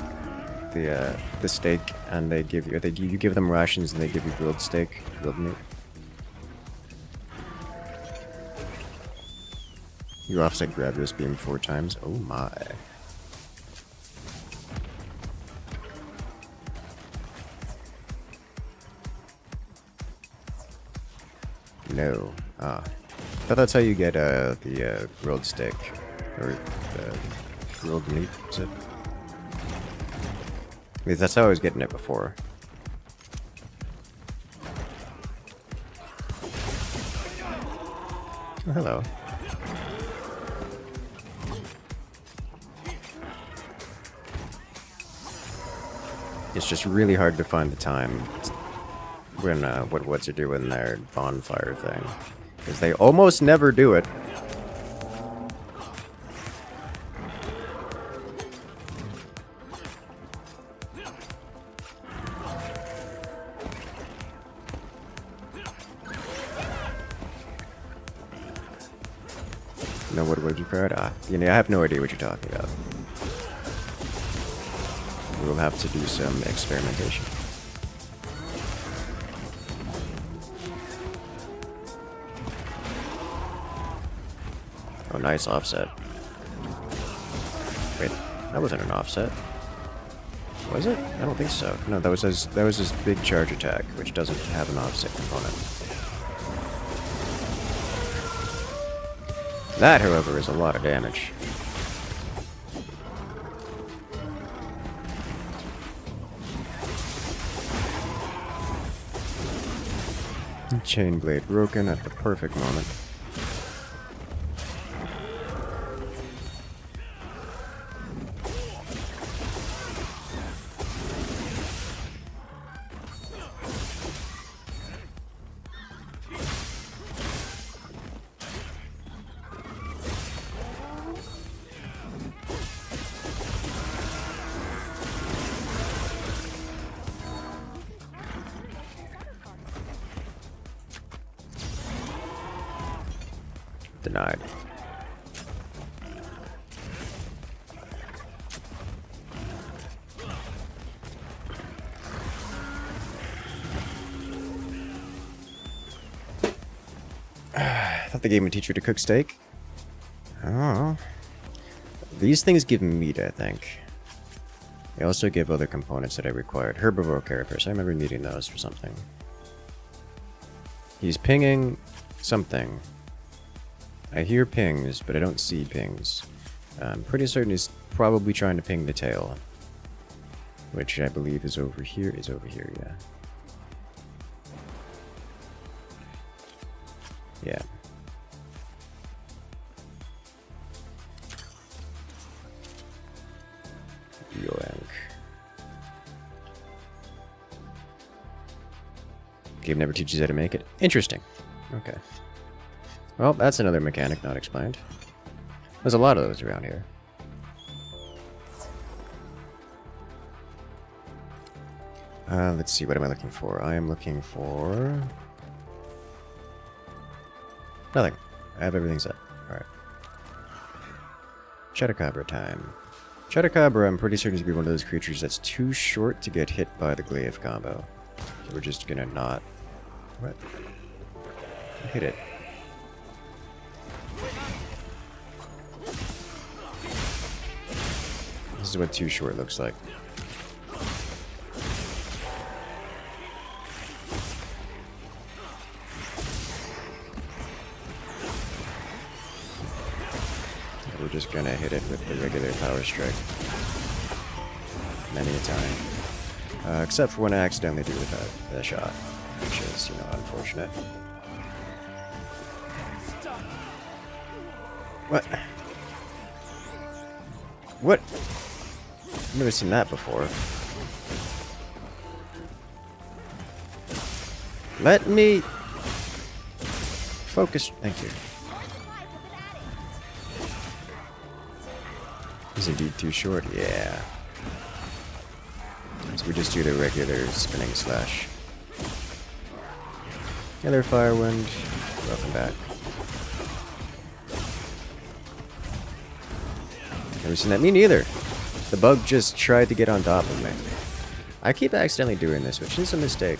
the steak, and they give you, you give them rations, and they give you grilled steak, grilled meat. You offset grab this beam 4 times. Oh my. No. Ah. I thought that's how you get the grilled steak. Or grilled meat, is it? At least that's how I was getting it before. Oh, hello. It's just really hard to find the time when what are doing their bonfire thing, because they almost never do it. No, what would you crowd? Ah, you know, I have no idea what you're talking about. We'll have to do some experimentation. Oh, nice offset. Wait, that wasn't an offset. Was it? I don't think so. No, that was his big charge attack, which doesn't have an offset component. That, however, is a lot of damage. Chain blade broken at the perfect moment. Denied. I thought the game would teach you to cook steak. Oh. These things give meat, I think. They also give other components that I required. Herbivore carapace. I remember needing those for something. He's pinging something. I hear pings, but I don't see pings. I'm pretty certain he's probably trying to ping the tail. Which I believe is over here. Yeah. Yeah. Yoink. Game never teaches you how to make it. Interesting. Okay. Well, that's another mechanic not explained. There's a lot of those around here. Let's see, what am I looking for? I am looking for... nothing. I have everything set. Alright. Cheddarcabra time. Cheddarcabra, I'm pretty certain to be one of those creatures that's too short to get hit by the Glaive combo. So we're just gonna not... what? Hit it. is what too short looks like. We're just gonna hit it with the regular power strike. Many a time. Except for when I accidentally do the shot, which is, you know, unfortunate. What? What? I've never seen that before. Let me focus. Thank you. Is indeed too short. Yeah. So we just do the regular spinning slash. Another firewind. Welcome back. Never seen that. Me neither. The bug just tried to get on top of me. I keep accidentally doing this, which is a mistake.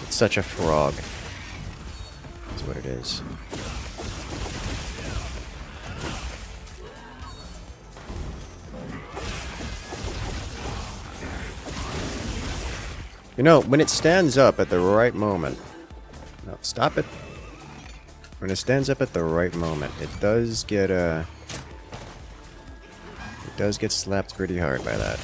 It's such a frog. That's what it is. You know, when it stands up at the right moment... No, stop it. When it stands up at the right moment, it does get slapped pretty hard by that.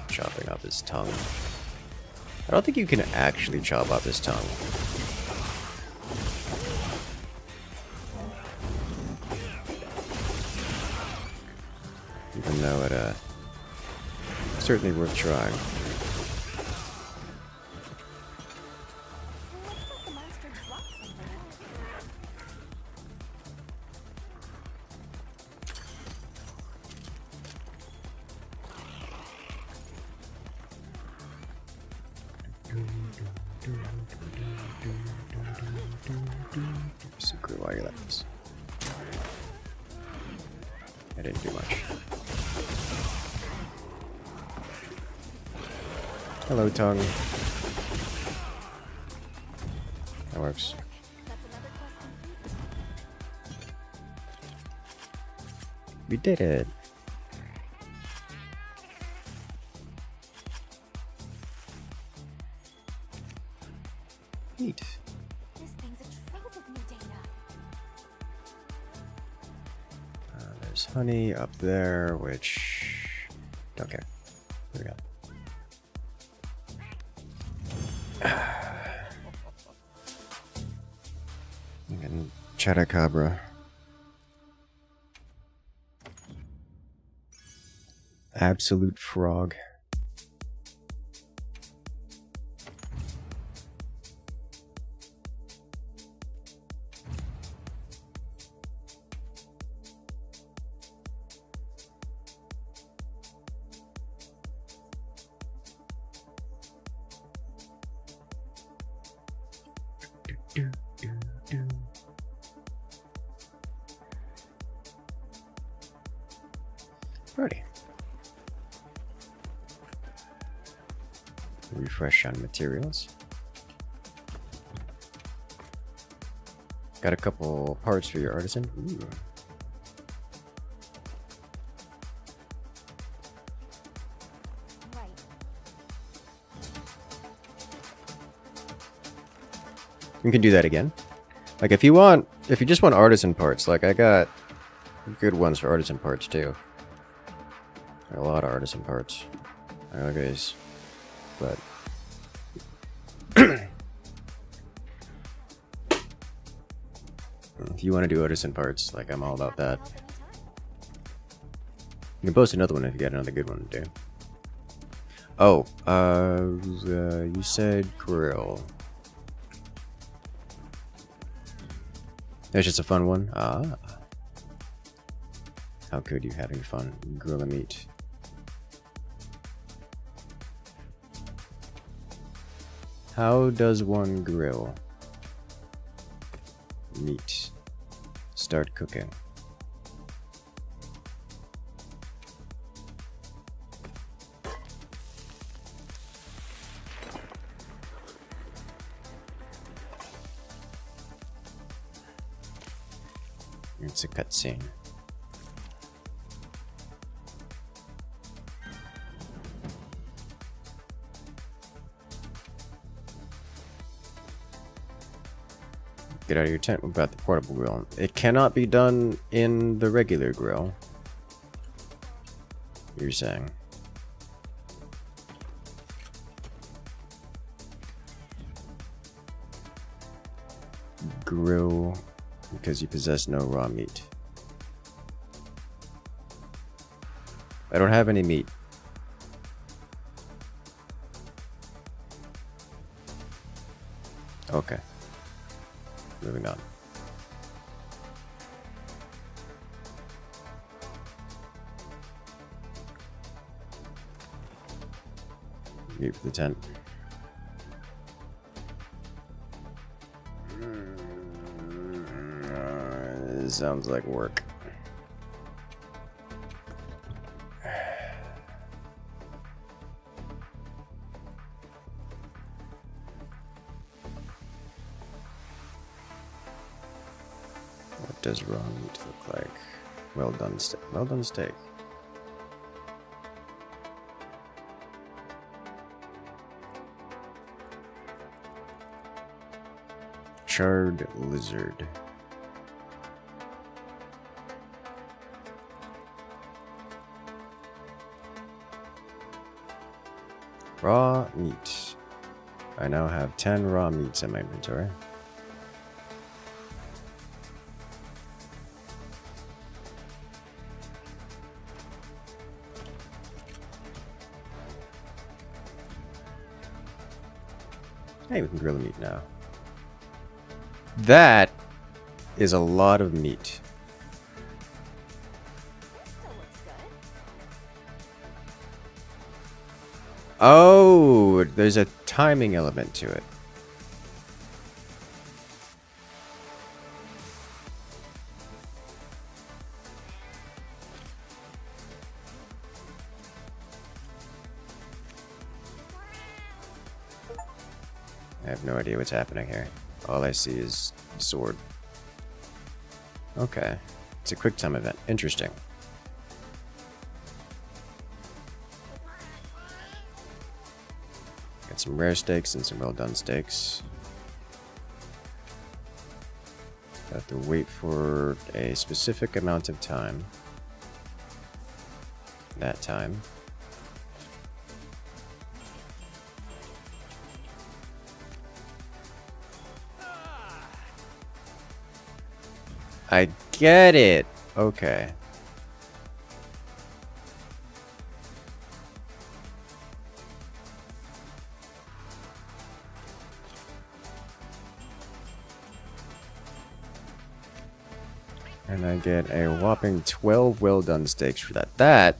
Chopping off his tongue. I don't think you can actually chop off his tongue. Even though it, certainly worth trying. The monster dropped something. Secret wireless. I didn't do much. Hello, tongue. That works. That's another quest complete. We did it. Neat. This thing's a trove of new data. There's honey up there, which... don't care. Here we go. And Chadacabra. Absolute frog. Alrighty. Refresh on materials. Got a couple parts for your artisan. Ooh. Right. You can do that again. Like if you just want artisan parts, like I got good ones for artisan parts too. A lot of artisan parts. Okay, but if you want to do artisan parts, like I'm all about that. You can post another one if you got another good one to do. Oh, you said grill. That's just a fun one. Ah, how could you having fun? Grill a meat. How does one grill meat? Start cooking. It's a cutscene. Get out of your tent about the portable grill. It cannot be done in the regular grill. You're saying. Grill because you possess no raw meat. I don't have any meat. Okay. Moving on. Mute for the tent. Sounds like work. What does raw meat look like? Well done steak. Well done steak. Charred lizard. Raw meat. I now have 10 raw meats in my inventory. Hey, we can grill the meat now. That is a lot of meat. Still looks good. Oh, there's a timing element to it. I have no idea what's happening here. All I see is sword. Okay. It's a quick time event. Interesting. Got some rare steaks and some well done steaks. Have to wait for a specific amount of time. That time. I get it. Okay. And I get a whopping 12 well done steaks for that. That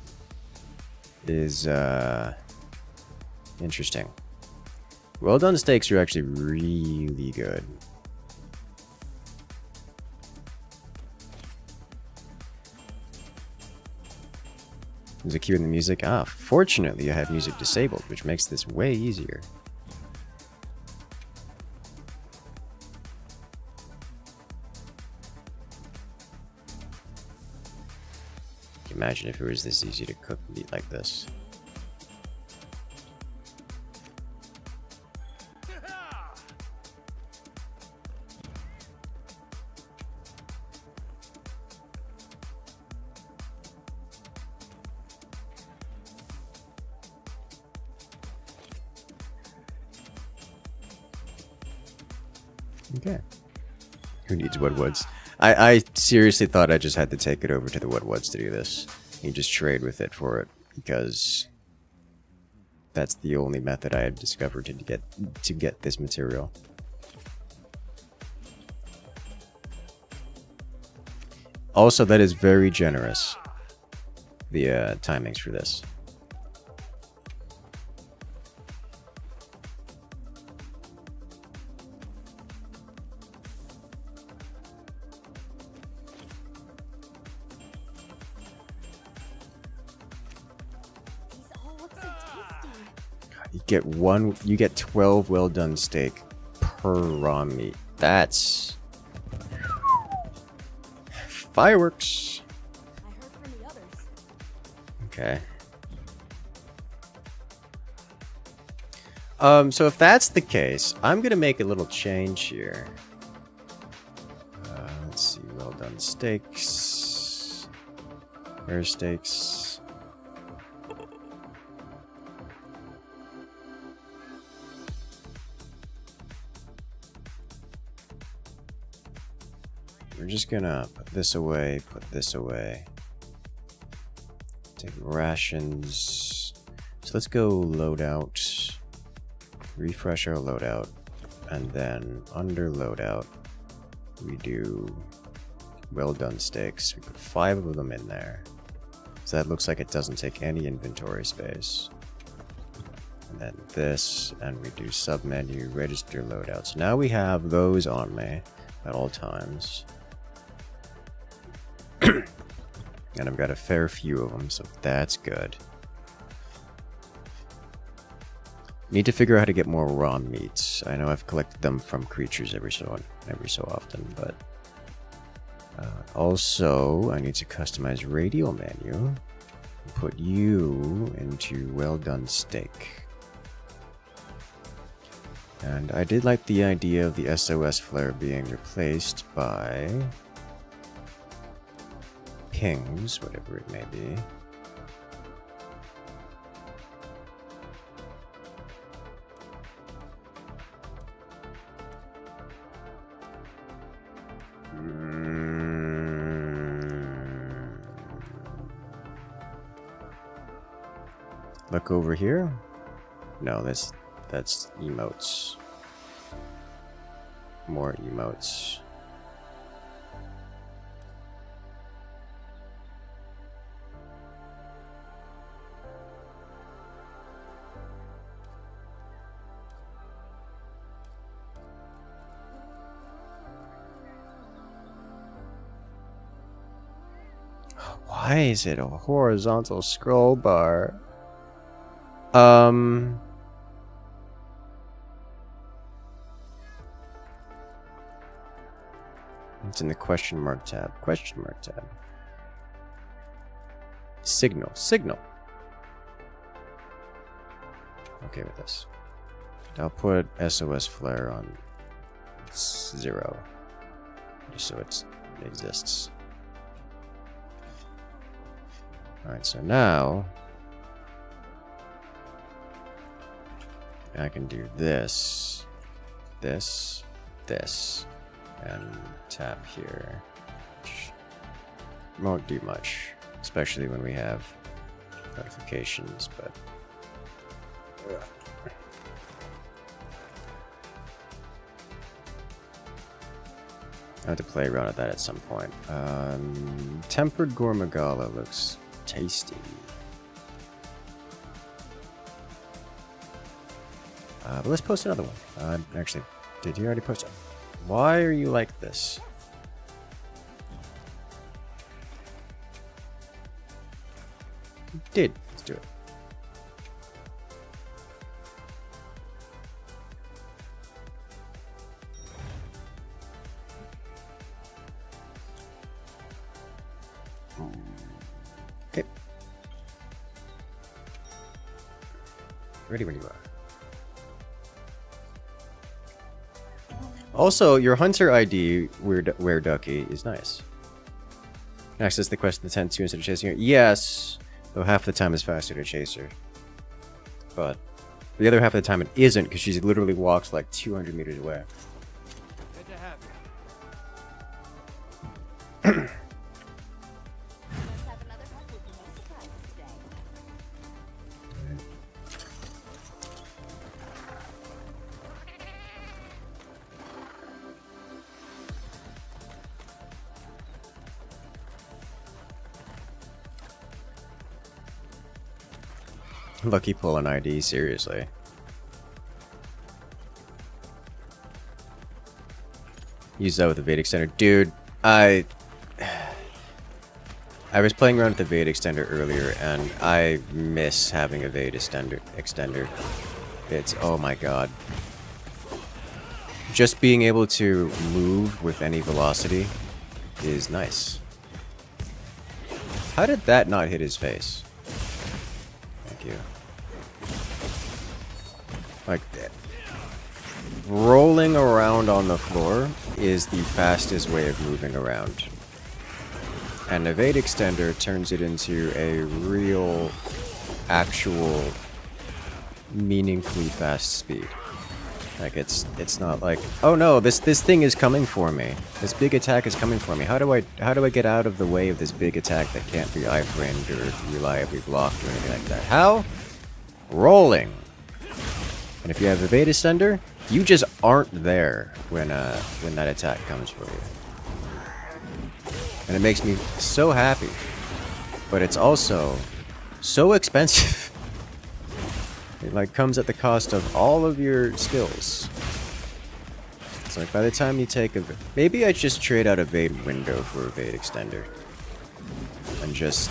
is interesting. Well done steaks are actually really good. There's a cue in the music. Ah, fortunately I have music disabled, which makes this way easier. Imagine if it was this easy to cook meat like this. Okay. Who needs Woodwoods? I seriously thought I just had to take it over to the Woodwoods to do this. You just trade with it for it, because that's the only method I had discovered to get this material. Also, that is very generous. The timings for this. You get 12 well done steak per raw meat. That's fireworks. I heard from the others. Okay. So if that's the case, I'm gonna make a little change here. Let's see, well done steaks. Rare steaks. We're just gonna put this away, put this away. Take rations. So let's go loadout. Refresh our loadout. And then under loadout, we do well done steaks. We put 5 of them in there. So that looks like it doesn't take any inventory space. And then this, and we do submenu, register loadout. So now we have those on me at all times. And I've got a fair few of them, so that's good. Need to figure out how to get more raw meats. I know I've collected them from creatures every so often, but also I need to customize radial menu. Put you into well done steak. And I did like the idea of the SOS flare being replaced by pings, whatever it may be. Look over here. No, that's emotes. More emotes. Why is it a horizontal scroll bar? It's in the question mark tab. Question mark tab. Signal. Signal. Okay with this. I'll put SOS flare on 0. Just so it exists. Alright, so now I can do this, this, and tap here. Which won't do much, especially when we have notifications, but I have to play around with that at some point. Tempered Gormagala looks tasty. But let's post another one. Actually, did you already post it? Why are you like this? You did. Let's do it. Okay. Ready when you are. Also, your hunter ID, Were Ducky, is nice. Access the quest in the tent 2 instead of chasing her. Yes, though half the time is faster to chase her. But the other half of the time it isn't, because she literally walks like 200 meters away. Good to have you. Let's have another hunt with no surprises today. Lucky pull an ID, seriously. Use that with the Vade Extender. Dude, I was playing around with the Vade Extender earlier, and I miss having a Vade extender. It's, oh my god. Just being able to move with any velocity is nice. How did that not hit his face? Thank you. Like, rolling around on the floor is the fastest way of moving around. And Evade Extender turns it into a real, actual, meaningfully fast speed. Like, it's not like, oh no, this thing is coming for me. This big attack is coming for me. How do I get out of the way of this big attack that can't be iframed or reliably blocked or anything like that? How? Rolling. And if you have Evade Ascender, you just aren't there when that attack comes for you. And it makes me so happy. But it's also so expensive. It like comes at the cost of all of your skills. It's like by the time you take a... Maybe I just trade out Evade Window for Evade Extender. And just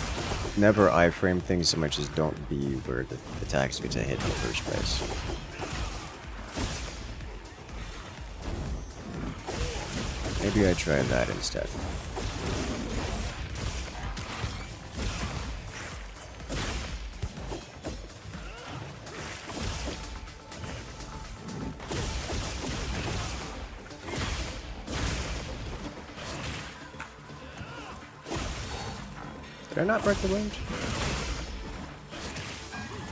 never iframe things so much as don't be where the attacks get to hit in the first place. Maybe I try that instead. Did I not break the range?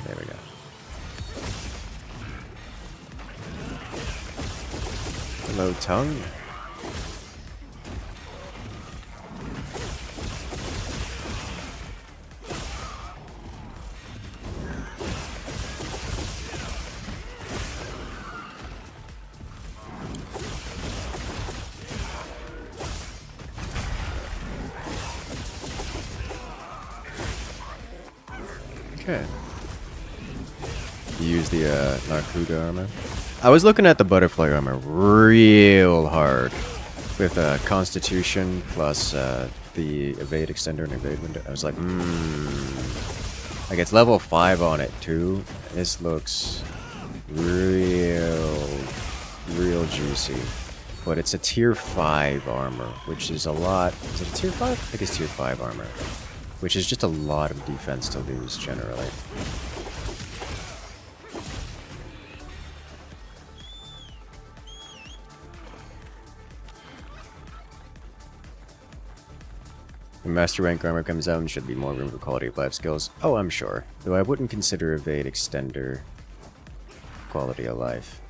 There we go. Hello, tongue. Okay. You use the Narkuda armor. I was looking at the butterfly armor real hard with Constitution plus the Evade Extender and Evade Window. I was like, like it's level 5 on it too. This looks real juicy. But it's a tier 5 armor, which is a lot. Is it a tier 5? I think it's tier 5 armor. Which is just a lot of defense to lose, generally. When Master Rank armor comes out, there should be more room for quality of life skills. Oh, I'm sure. Though I wouldn't consider Evade Extender quality of life.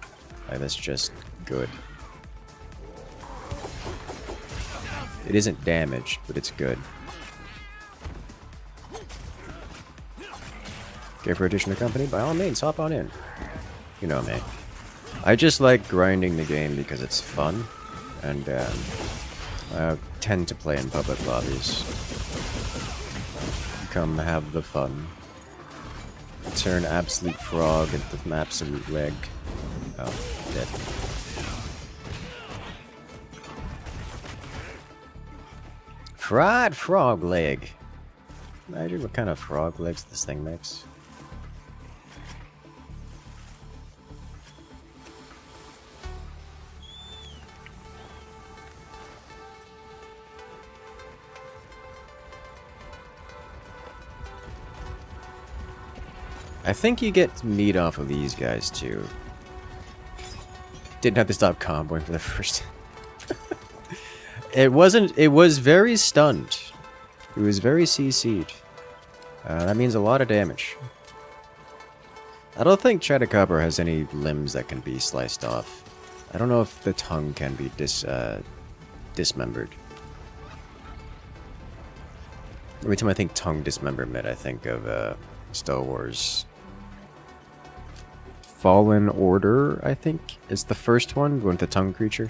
Like, that's just good. It isn't damaged, but it's good. Care for additional company? By all means, hop on in. You know me. I just like grinding the game because it's fun, and I tend to play in public lobbies. Come have the fun. Turn absolute frog into absolute leg. Oh, dead. Fried frog leg. Imagine what kind of frog legs this thing makes. I think you get meat off of these guys too. Didn't have to stop comboing for the first. It was very stunned. It was very CC'd. That means a lot of damage. I don't think Chatacopper has any limbs that can be sliced off. I don't know if the tongue can be dismembered. Every time I think tongue dismemberment, I think of Star Wars Fallen Order, I think, is the first one with the tongue creature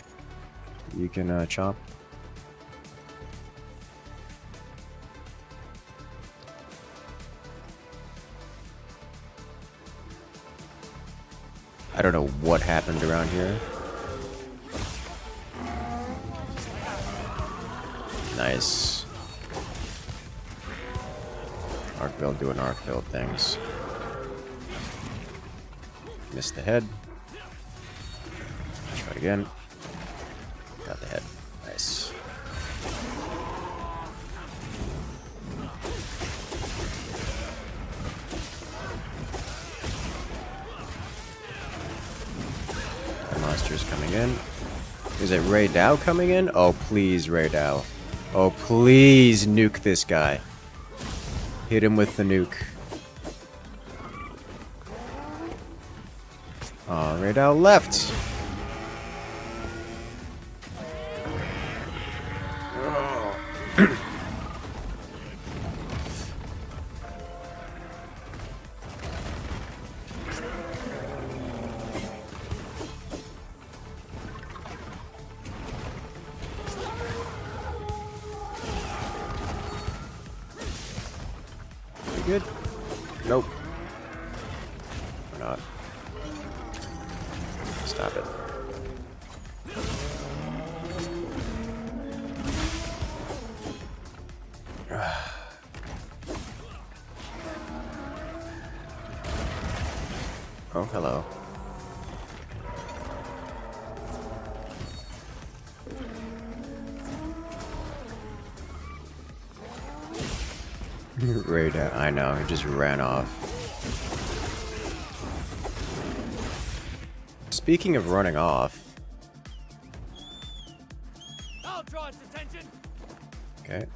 you can chop. I don't know what happened around here. Nice. Arc build doing arc build things. Missed the head. Try it again. Got the head. Nice. The monster's coming in. Is it Ray Dow coming in? Oh, please, Ray Dow. Oh, please nuke this guy. Hit him with the nuke. Oh, Ray Dow left. We good? Nope. We're not. Stop it. Oh, hello. Right, I know, he just ran off. Speaking of running off. I'll draw its attention. Okay.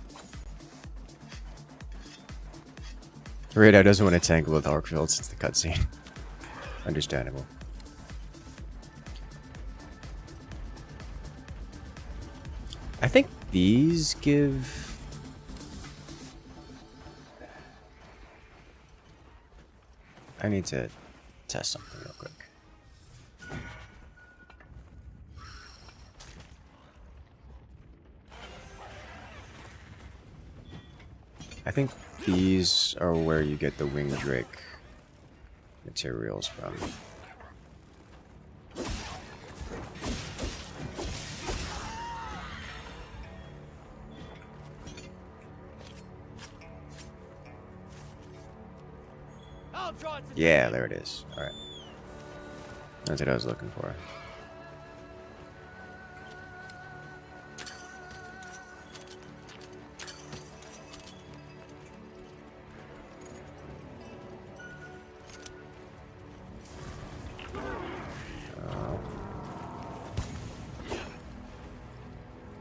Radar doesn't want to tangle with Arkfield since the cutscene. Understandable. I think these give... I need to test something real quick. I think these are where you get the wing drake materials from. I'll draw its Yeah, there it is. Alright. That's what I was looking for.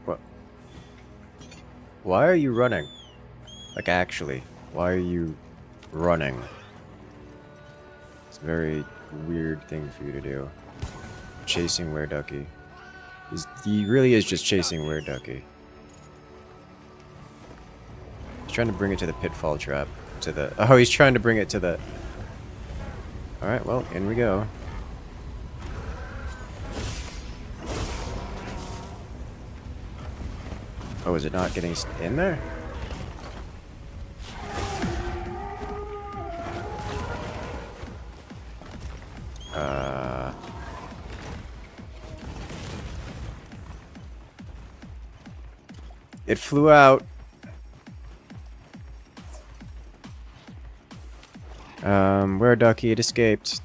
What? Why are you running? Like, actually, why are you running? It's a very weird thing for you to do. Chasing Were Ducky. He really is just chasing Were Ducky. He's trying to bring it to the pitfall trap. To the... Oh, he's trying to bring it to the... Alright, well, in we go. Oh, is it not getting in there? It flew out. Where Ducky? It escaped.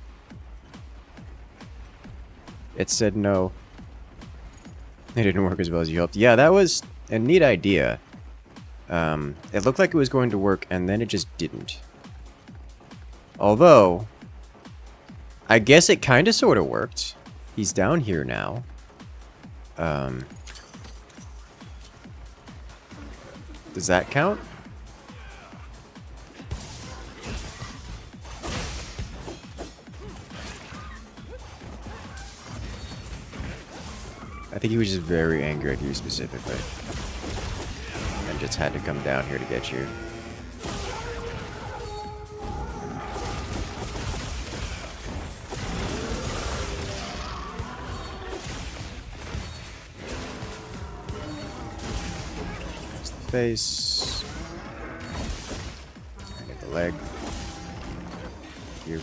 It said no. It didn't work as well as you hoped. Yeah, that was a neat idea. It looked like it was going to work, and then it just didn't. Although, I guess it kind of sort of worked. He's down here now. Does that count? I think he was just very angry at you specifically. And just had to come down here to get you. There's the face. I get the leg. Thank you.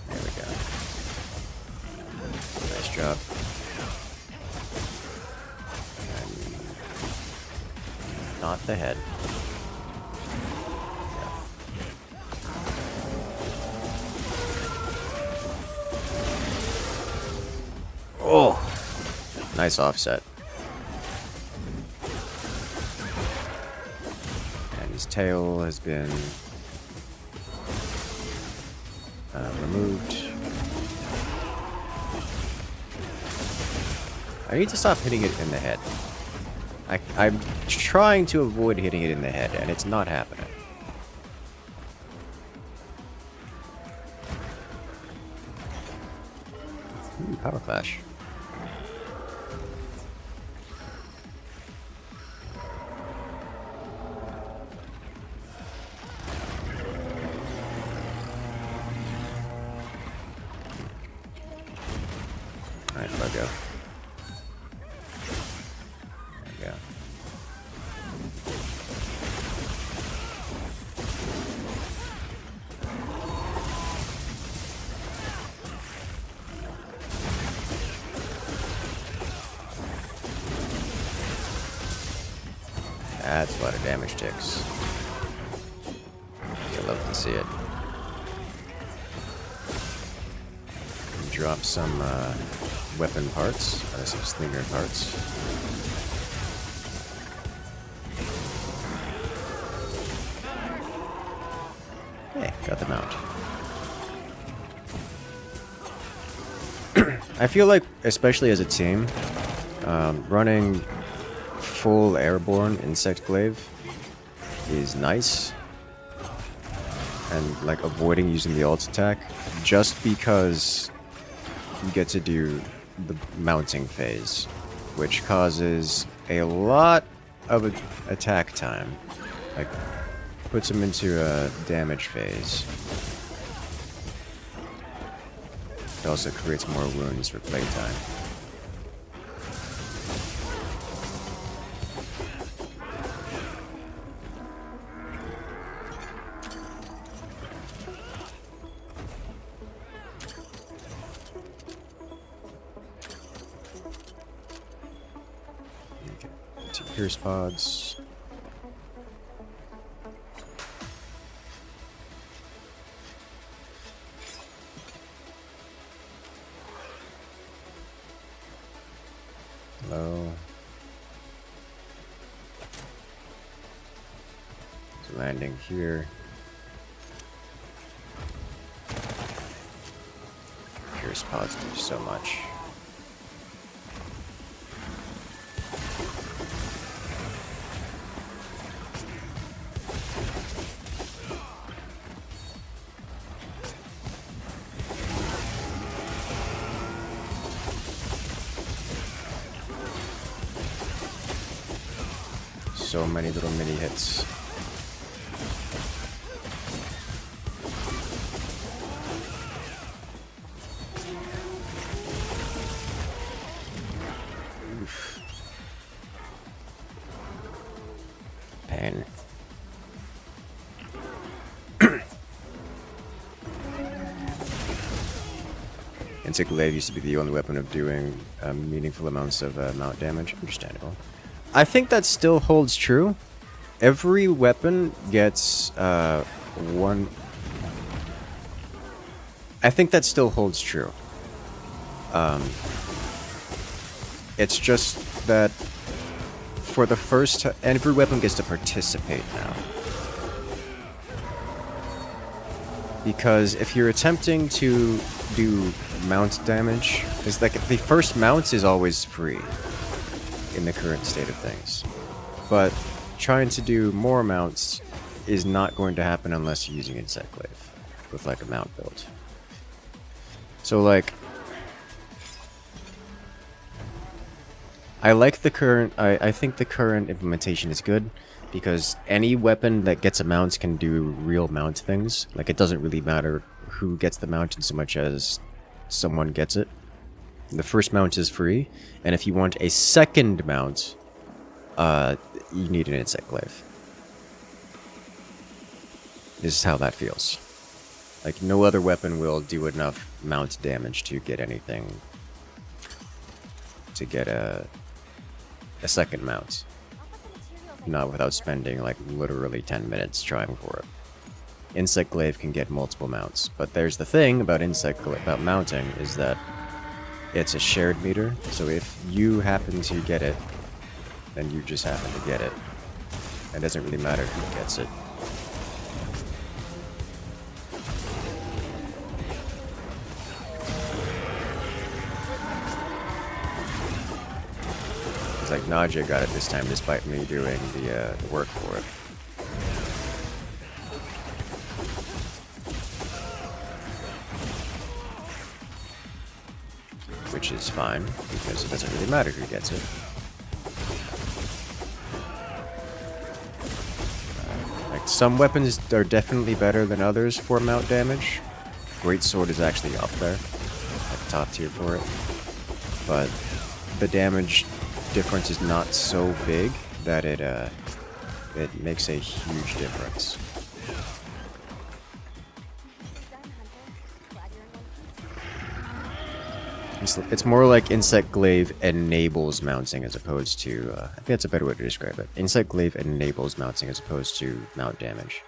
There we go. Nice job. not the head. Oh, nice offset. And his tail has been removed. I need to stop hitting it in the head. I'm trying to avoid hitting it in the head, and it's not happening. Ooh, power clash. Alright, let go. There we go. That's a lot of damage ticks. I love to see it. Drop some weapon parts, or some slinger parts. Hey, got them out. I feel like, especially as a team, running full airborne insect glaive is nice, and like avoiding using the ult attack just because you get to do the mounting phase, which causes a lot of attack time, like puts them into a damage phase. It also creates more wounds for playtime. Pierce pods. Low. It's landing here. Pierce pods do so much. So many little mini hits. Oof. Pain. Insect Glaive used to be the only weapon of doing meaningful amounts of mount damage. Understandable. I think that still holds true. Every weapon gets one. I think that still holds true. It's just that for the first time, every weapon gets to participate now. Because if you're attempting to do mount damage, it's like the first mount is always free in the current state of things. But trying to do more mounts is not going to happen unless you're using Insect Glaive with like a mount build. So like, I like the current, I think the current implementation is good because any weapon that gets a mount can do real mount things. Like it doesn't really matter who gets the mount in so much as someone gets it. The first mount is free, and if you want a second mount, you need an Insect Glaive. This is how that feels. Like, no other weapon will do enough mount damage to get anything, to get a second mount. I'll put the materials not without spending like literally 10 minutes trying for it. Insect Glaive can get multiple mounts, but there's the thing about about mounting is that it's a shared meter, so if you happen to get it, then you just happen to get it. It doesn't really matter who gets it. It's like Naja got it this time despite me doing the work for it. Which is fine, because it doesn't really matter who gets it. Like, some weapons are definitely better than others for mount damage. Greatsword is actually up there, like top tier for it. But the damage difference is not so big that it makes a huge difference. It's more like Insect Glaive enables mounting as opposed to, I think that's a better way to describe it. Insect Glaive enables mounting as opposed to mount damage.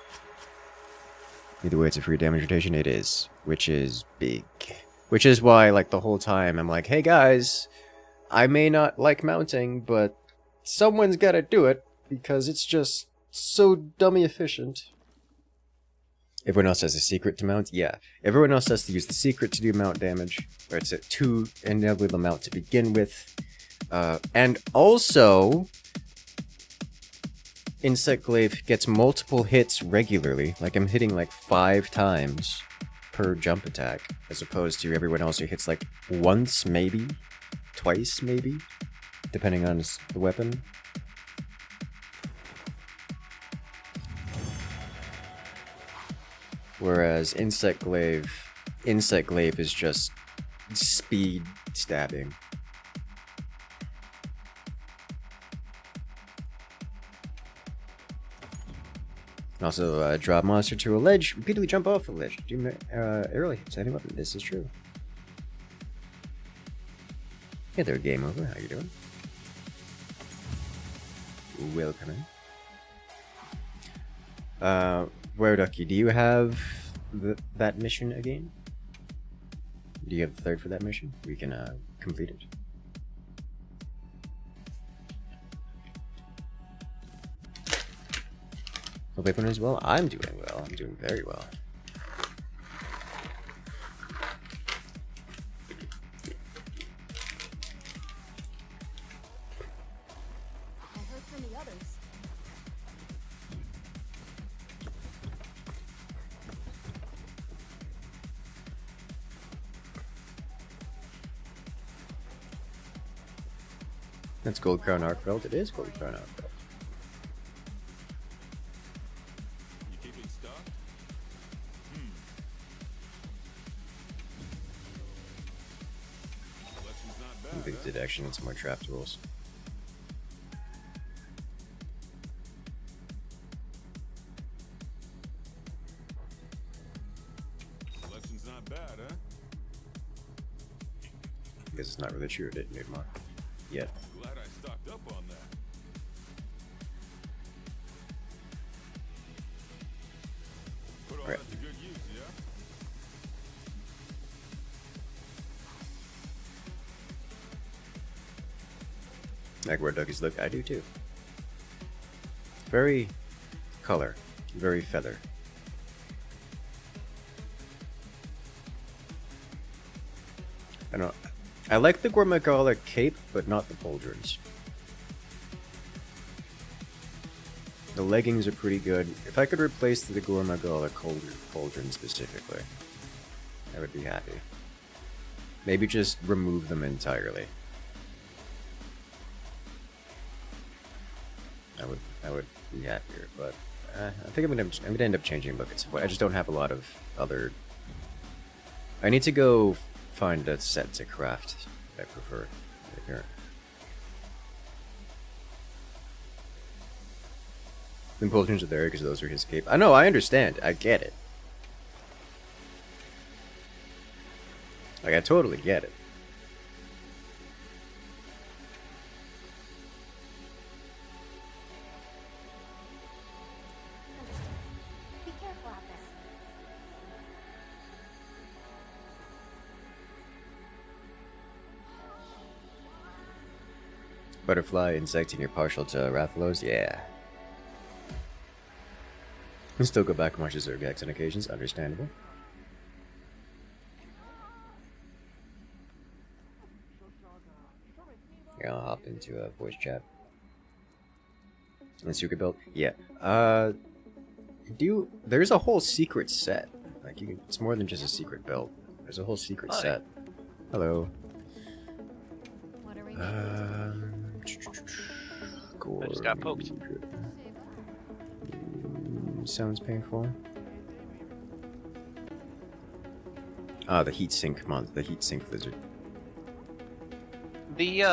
Either way, it's a free damage rotation, it is, which is big. Which is why, like, the whole time I'm like, hey guys, I may not like mounting, but someone's gotta do it, because it's just so dummy efficient. Everyone else has a secret to mount? Yeah. Everyone else has to use the secret to do mount damage. Or it's a 2 enable the mount to begin with. And also, Insect Glaive gets multiple hits regularly. Like, I'm hitting like 5 times per jump attack. As opposed to everyone else who hits like once, maybe? Twice, maybe? Depending on the weapon. Whereas Insect Glaive is just speed stabbing. Also, drop monster to a ledge, repeatedly jump off a ledge. Do early hits any weapon. This is true. Hey there, game over. How you doing? Welcome in. Where Ducky, do you have that mission again? Do you have the third for that mission? We can complete it. Hope everyone is well. I'm doing well. I'm doing very well. I heard from the others. That's Gold Crown Arc Belt. It is Gold Crown Arc Belt. You keeping stock? Collection's not bad, Big deduction and some more trap tools. Collection's not bad, huh? Because it's not really true, it didn't need more. Yet. Glad I stocked up on that. Put all Right. that to good use, yeah? Like where Duckies look, I do too. Very color, very feather. I don't know. I like the Gormagala cape, but not the pauldrons. The leggings are pretty good. If I could replace the Gormagala pauldron specifically, I would be happy. Maybe just remove them entirely. I would be happier, but I think I'm gonna end up changing look at some point. I just don't have a lot of other. I need to go find a set to craft that I prefer. Right here. The pauldrons are there because those are his cape. I know, I understand. I get it. Like, I totally get it. Butterfly, insect, and you're partial to Rathalos? Yeah. You still go back and watch the Zergax on occasions, understandable. Yeah, I'll hop into a voice chat. And secret build? Yeah. There's a whole secret set. Like, it's more than just a secret build. There's a whole secret set. Hello. What are we making? I just got poked. Sounds painful. Ah, the heat sink lizard. The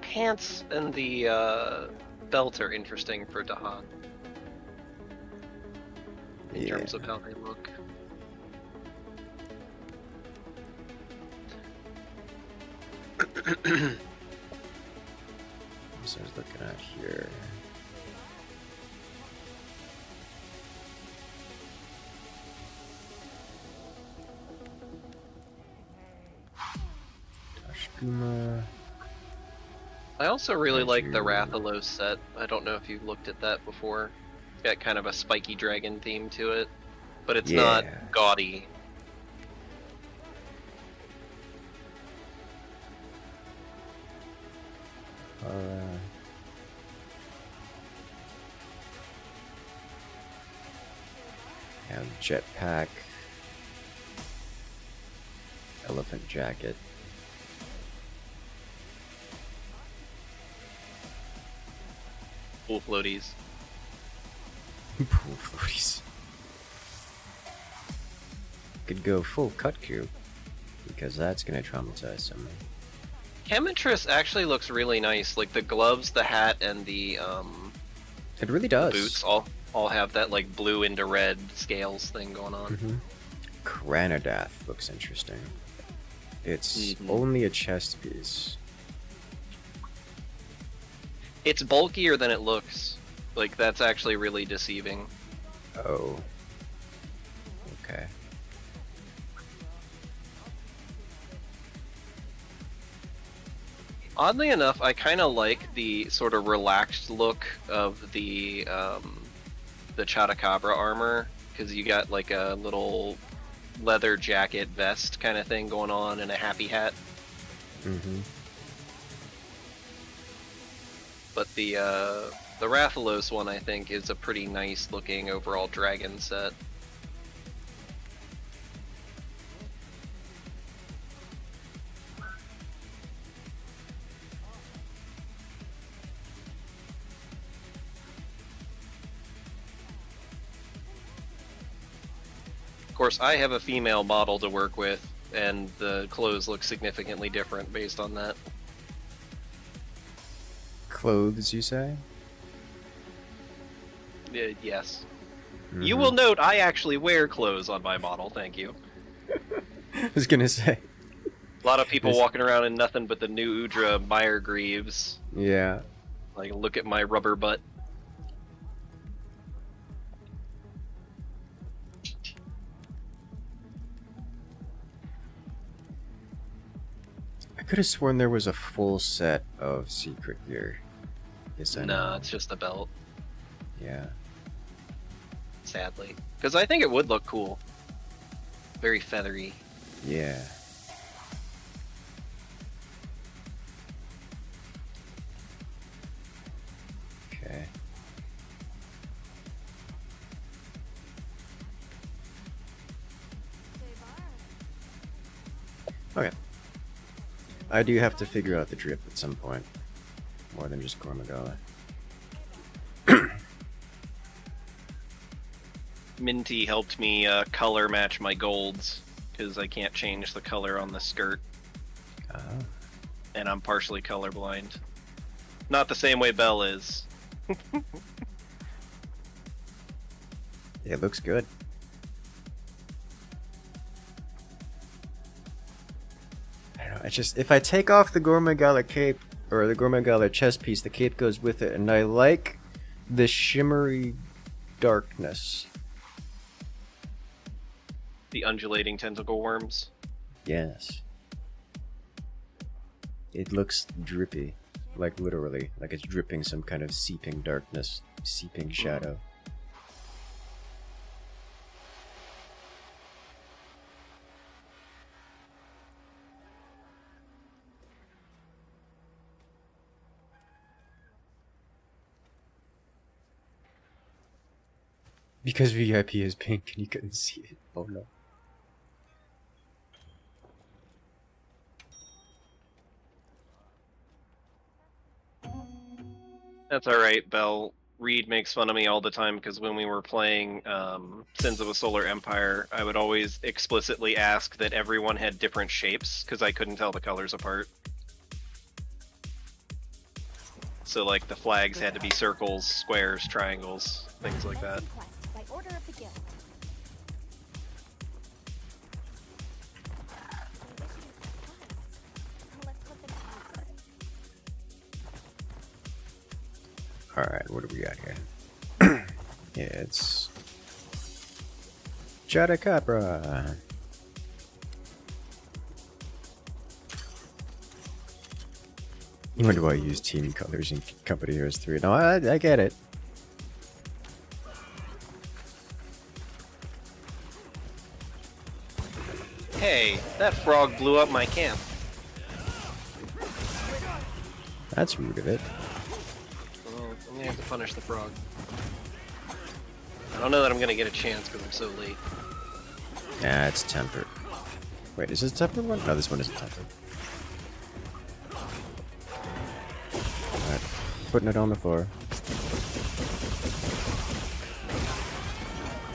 pants and the belt are interesting for Dahan. In terms of how they look. So I was looking at here. Tashkuma. I also really like the Rathalos set. I don't know if you've looked at that before. It's got kind of a spiky dragon theme to it, but it's not gaudy. And jetpack, elephant jacket. Pool floaties. Pool floaties. Could go full cut cube, because that's gonna traumatize someone. Chemitress actually looks really nice. Like the gloves, the hat, and the It really does. boots all have that like blue into red scales thing going on. Granidath looks interesting. It's only a chest piece. It's bulkier than it looks. Like that's actually really deceiving. Oh. Okay. Oddly enough, I kind of like the sort of relaxed look of the Chotacabra armor, because you got like a little leather jacket vest kind of thing going on and a happy hat. But the Rathalos one, I think, is a pretty nice looking overall dragon set. Of course, I have a female model to work with, and the clothes look significantly different based on that. Clothes, you say? Yes. You will note I actually wear clothes on my model, thank you. I was gonna say. A lot of people walking around in nothing but the new Udra Mire Greaves. Yeah. Like, look at my rubber butt. I could have sworn there was a full set of secret gear. Yes, I know. No, it's just the belt, Yeah. sadly. Because I think it would look cool. Very feathery. Yeah. Okay. Okay. I do have to figure out the drip at some point. More than just Gormagala. Minty helped me color match my golds, because I can't change the color on the skirt, and I'm partially colorblind. Not the same way Belle is. It looks good. I don't know, it's just, if I take off the Gormagala cape, or the Gormagala chest piece, the cape goes with it, and I like the shimmery darkness. The undulating tentacle worms. Yes. It looks drippy. Like literally. Like it's dripping some kind of seeping darkness. Seeping shadow. Because VIP is pink and you couldn't see it. Oh no. That's alright, Bell. Reed makes fun of me all the time because when we were playing Sins of a Solar Empire, I would always explicitly ask that everyone had different shapes because I couldn't tell the colors apart. So like the flags had to be circles, squares, triangles, things like that. Request by order of the guild. Let's put them Alright, what do we got here? Yeah, it's Chadacabra. When do I use team colors in Company Heroes 3? No, I get it. Hey, that frog blew up my camp. That's rude of it. Well, I'm gonna have to punish the frog. I don't know that I'm gonna get a chance because I'm so late. Yeah, it's tempered. Wait, is this a tempered one? No, this one isn't tempered. Alright, putting it on the floor.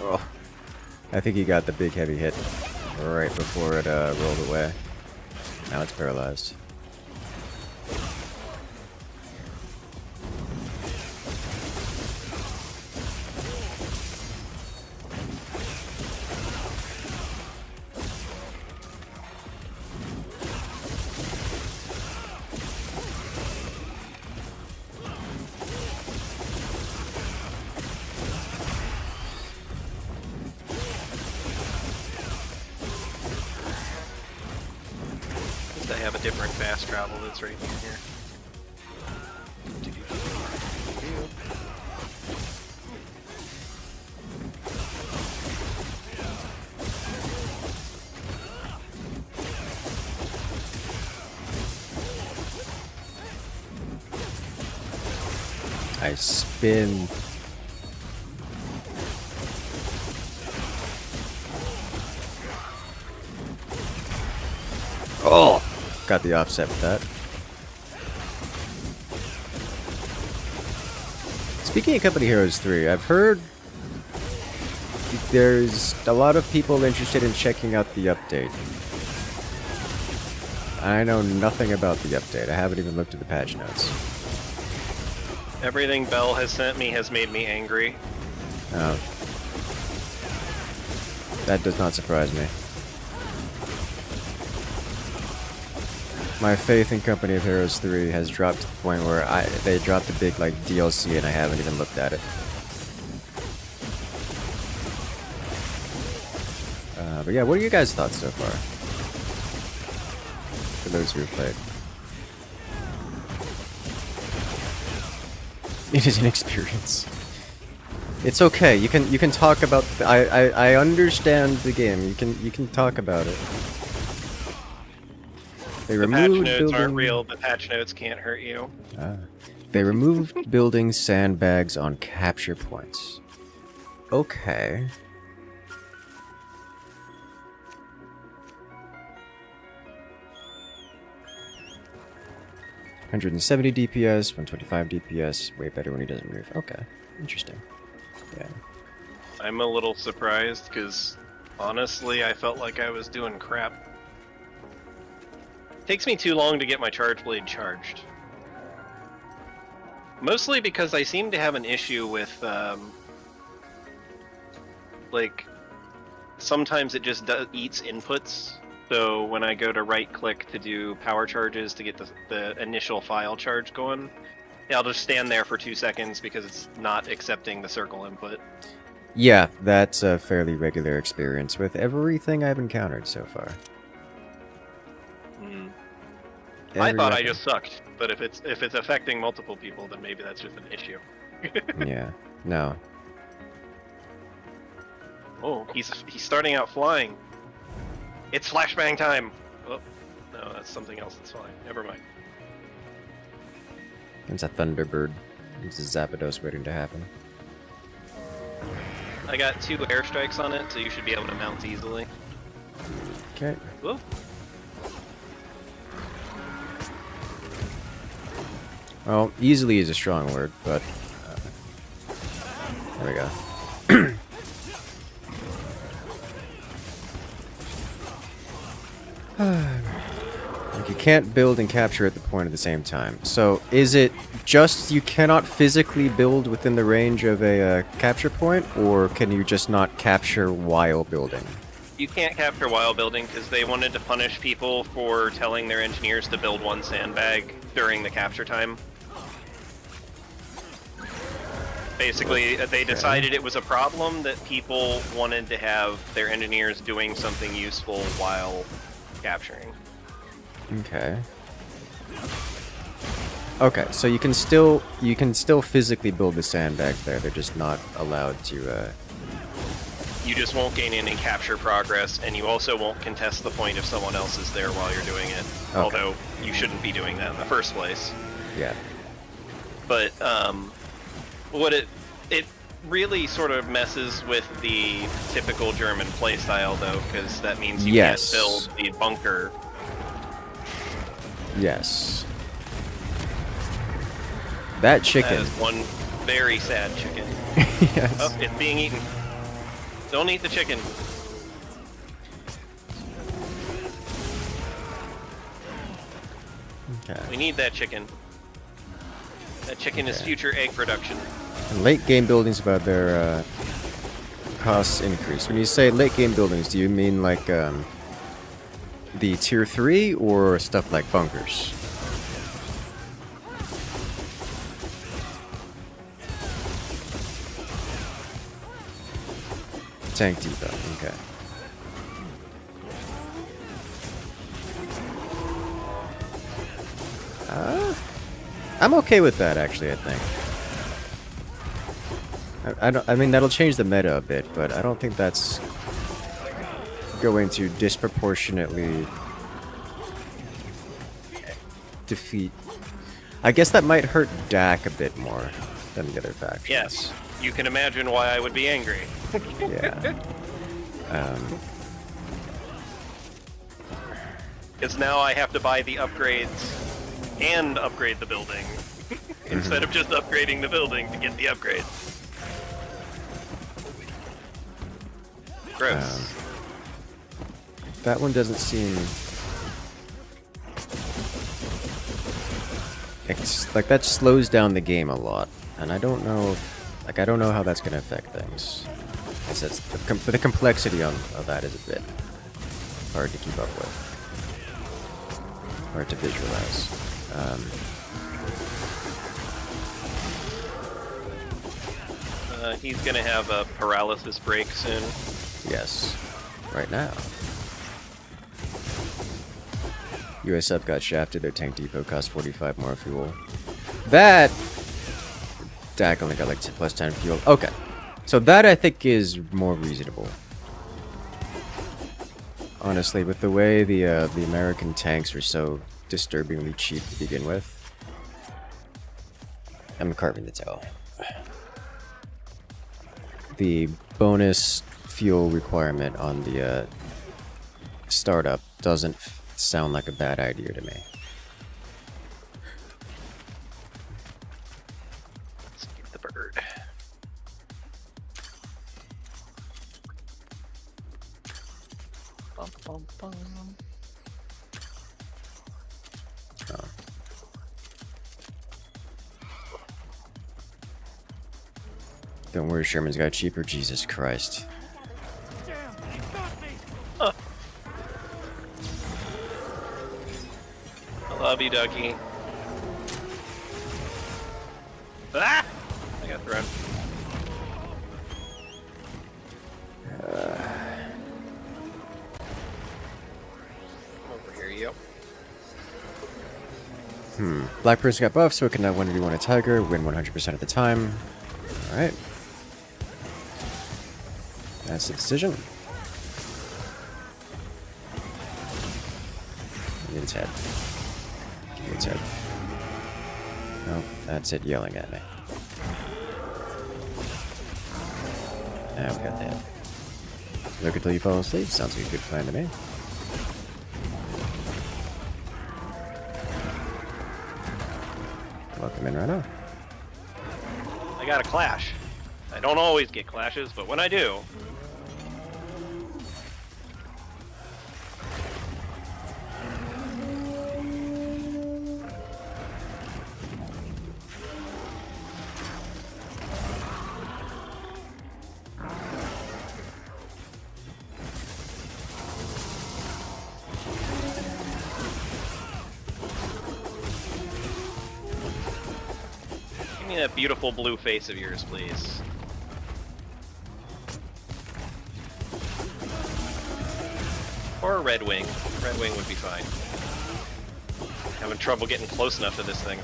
Oh, I think he got the big heavy hit right before it rolled away. Now it's paralyzed. I have a different fast travel that's right in here. I spin. Oh! Got the offset with that. Speaking of Company Heroes 3, I've heard there's a lot of people interested in checking out the update. I know nothing about the update. I haven't even looked at the patch notes. Everything Bell has sent me has made me angry. Oh. That does not surprise me. My faith in Company of Heroes 3 has dropped to the point where they dropped a big like DLC and I haven't even looked at it. But yeah, what are your guys' thoughts so far? For those who have played. It is an experience. It's okay. You can talk about. I understand the game. You can talk about it. They The patch removed notes building. aren't real, but patch notes can't hurt you. They removed building sandbags on capture points. Okay. $170 DPS, 125 DPS. Way better when he doesn't move. Okay, interesting. Yeah. I'm a little surprised because honestly, I felt like I was doing crap. Takes me too long to get my charge blade charged. Mostly because I seem to have an issue with, like, sometimes it just eats inputs. So when I go to right click to do power charges to get the initial file charge going, I'll just stand there for 2 seconds because it's not accepting the circle input. Yeah, that's a fairly regular experience with everything I've encountered so far. I thought I weapon. just sucked, but if it's affecting multiple people, then maybe that's just an issue. Yeah. No. Oh, he's starting out flying. It's flashbang time. Oh, no, that's something else. That's fine. Never mind. It's a Thunderbird. It's a Zapdos waiting to happen. I got 2 airstrikes on it, so you should be able to mount easily. Okay. Whoa. Well, easily is a strong word, but there we go. Like you can't build and capture at the point at the same time. So is it just you cannot physically build within the range of a capture point, or can you just not capture while building? You can't capture while building because they wanted to punish people for telling their engineers to build 1 sandbag during the capture time. Basically, they decided it was a problem that people wanted to have their engineers doing something useful while capturing. Okay. Okay, so you can still physically build the sandbag there. They're just not allowed to. You just won't gain any capture progress, and you also won't contest the point if someone else is there while you're doing it. Okay. Although you shouldn't be doing that in the first place. Yeah. But what it really sort of messes with the typical German playstyle, though, because that means you Yes. can't build the bunker. Yes. That chicken. That is one very sad chicken. Yes. Oh, it's being eaten. Don't eat the chicken. Okay. We need that chicken. That chicken is Okay. future egg production. And late game buildings about their costs increase. When you say late game buildings, do you mean like the tier 3 or stuff like bunkers? Tank depot, okay. I'm okay with that actually, I think. I mean, that'll change the meta a bit, but I don't think that's going to disproportionately defeat. I guess that might hurt Dak a bit more than the other factions. Yes, you can imagine why I would be angry. Yeah. Because now I have to buy the upgrades and upgrade the building instead of just upgrading the building to get the upgrades. Gross. That one doesn't seem. Like that slows down the game a lot, and I don't know. Like I don't know how that's gonna affect things. The complexity of that is a bit hard to keep up with, hard to visualize. He's gonna have a paralysis break soon. Yes, right now. USF got shafted. Their tank depot cost 45 more fuel. That Dak only got like plus 10 fuel. Okay, so that I think is more reasonable. Honestly, with the way the American tanks are so disturbingly cheap to begin with, I'm carving the toe. The bonus fuel requirement on the startup doesn't sound like a bad idea to me. Let's get the bird. Bum, bum, bum. Oh. Don't worry, Sherman's got cheaper. Jesus Christ. I love you, Ducky. Ah! I got thrown. Over here, yep. Black person got buffed, so it can now 1v1 a tiger, win 100% of the time. Alright. That's the decision. Give me its head. Give me its head. Nope, that's it yelling at me. Now we got that. Look until you fall asleep. Sounds like a good plan to me. Welcome in right now. I got a clash. I don't always get clashes, but when I do, give me that beautiful blue face of yours, please. Or a red wing. Red wing would be fine. Having trouble getting close enough to this thing.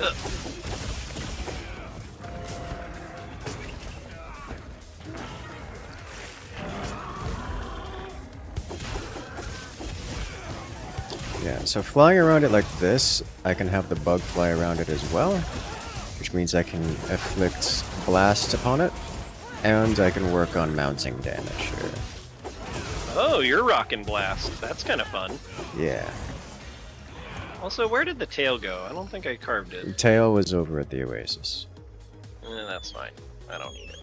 Ugh. Yeah, so flying around it like this, I can have the bug fly around it as well, which means I can afflict blast upon it, and I can work on mounting damage here. Oh, you're rocking blast. That's kind of fun. Yeah. Also, where did the tail go? I don't think I carved it. Tail was over at the Oasis. That's fine. I don't need it.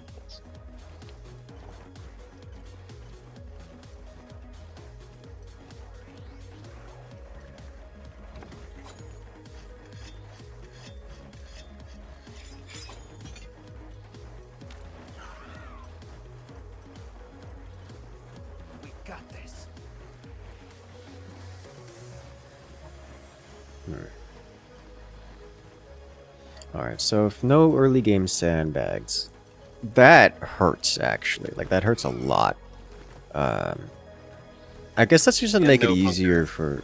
Alright, so if no early game sandbags, that hurts actually. Like, that hurts a lot. I guess that's just gonna make it easier for...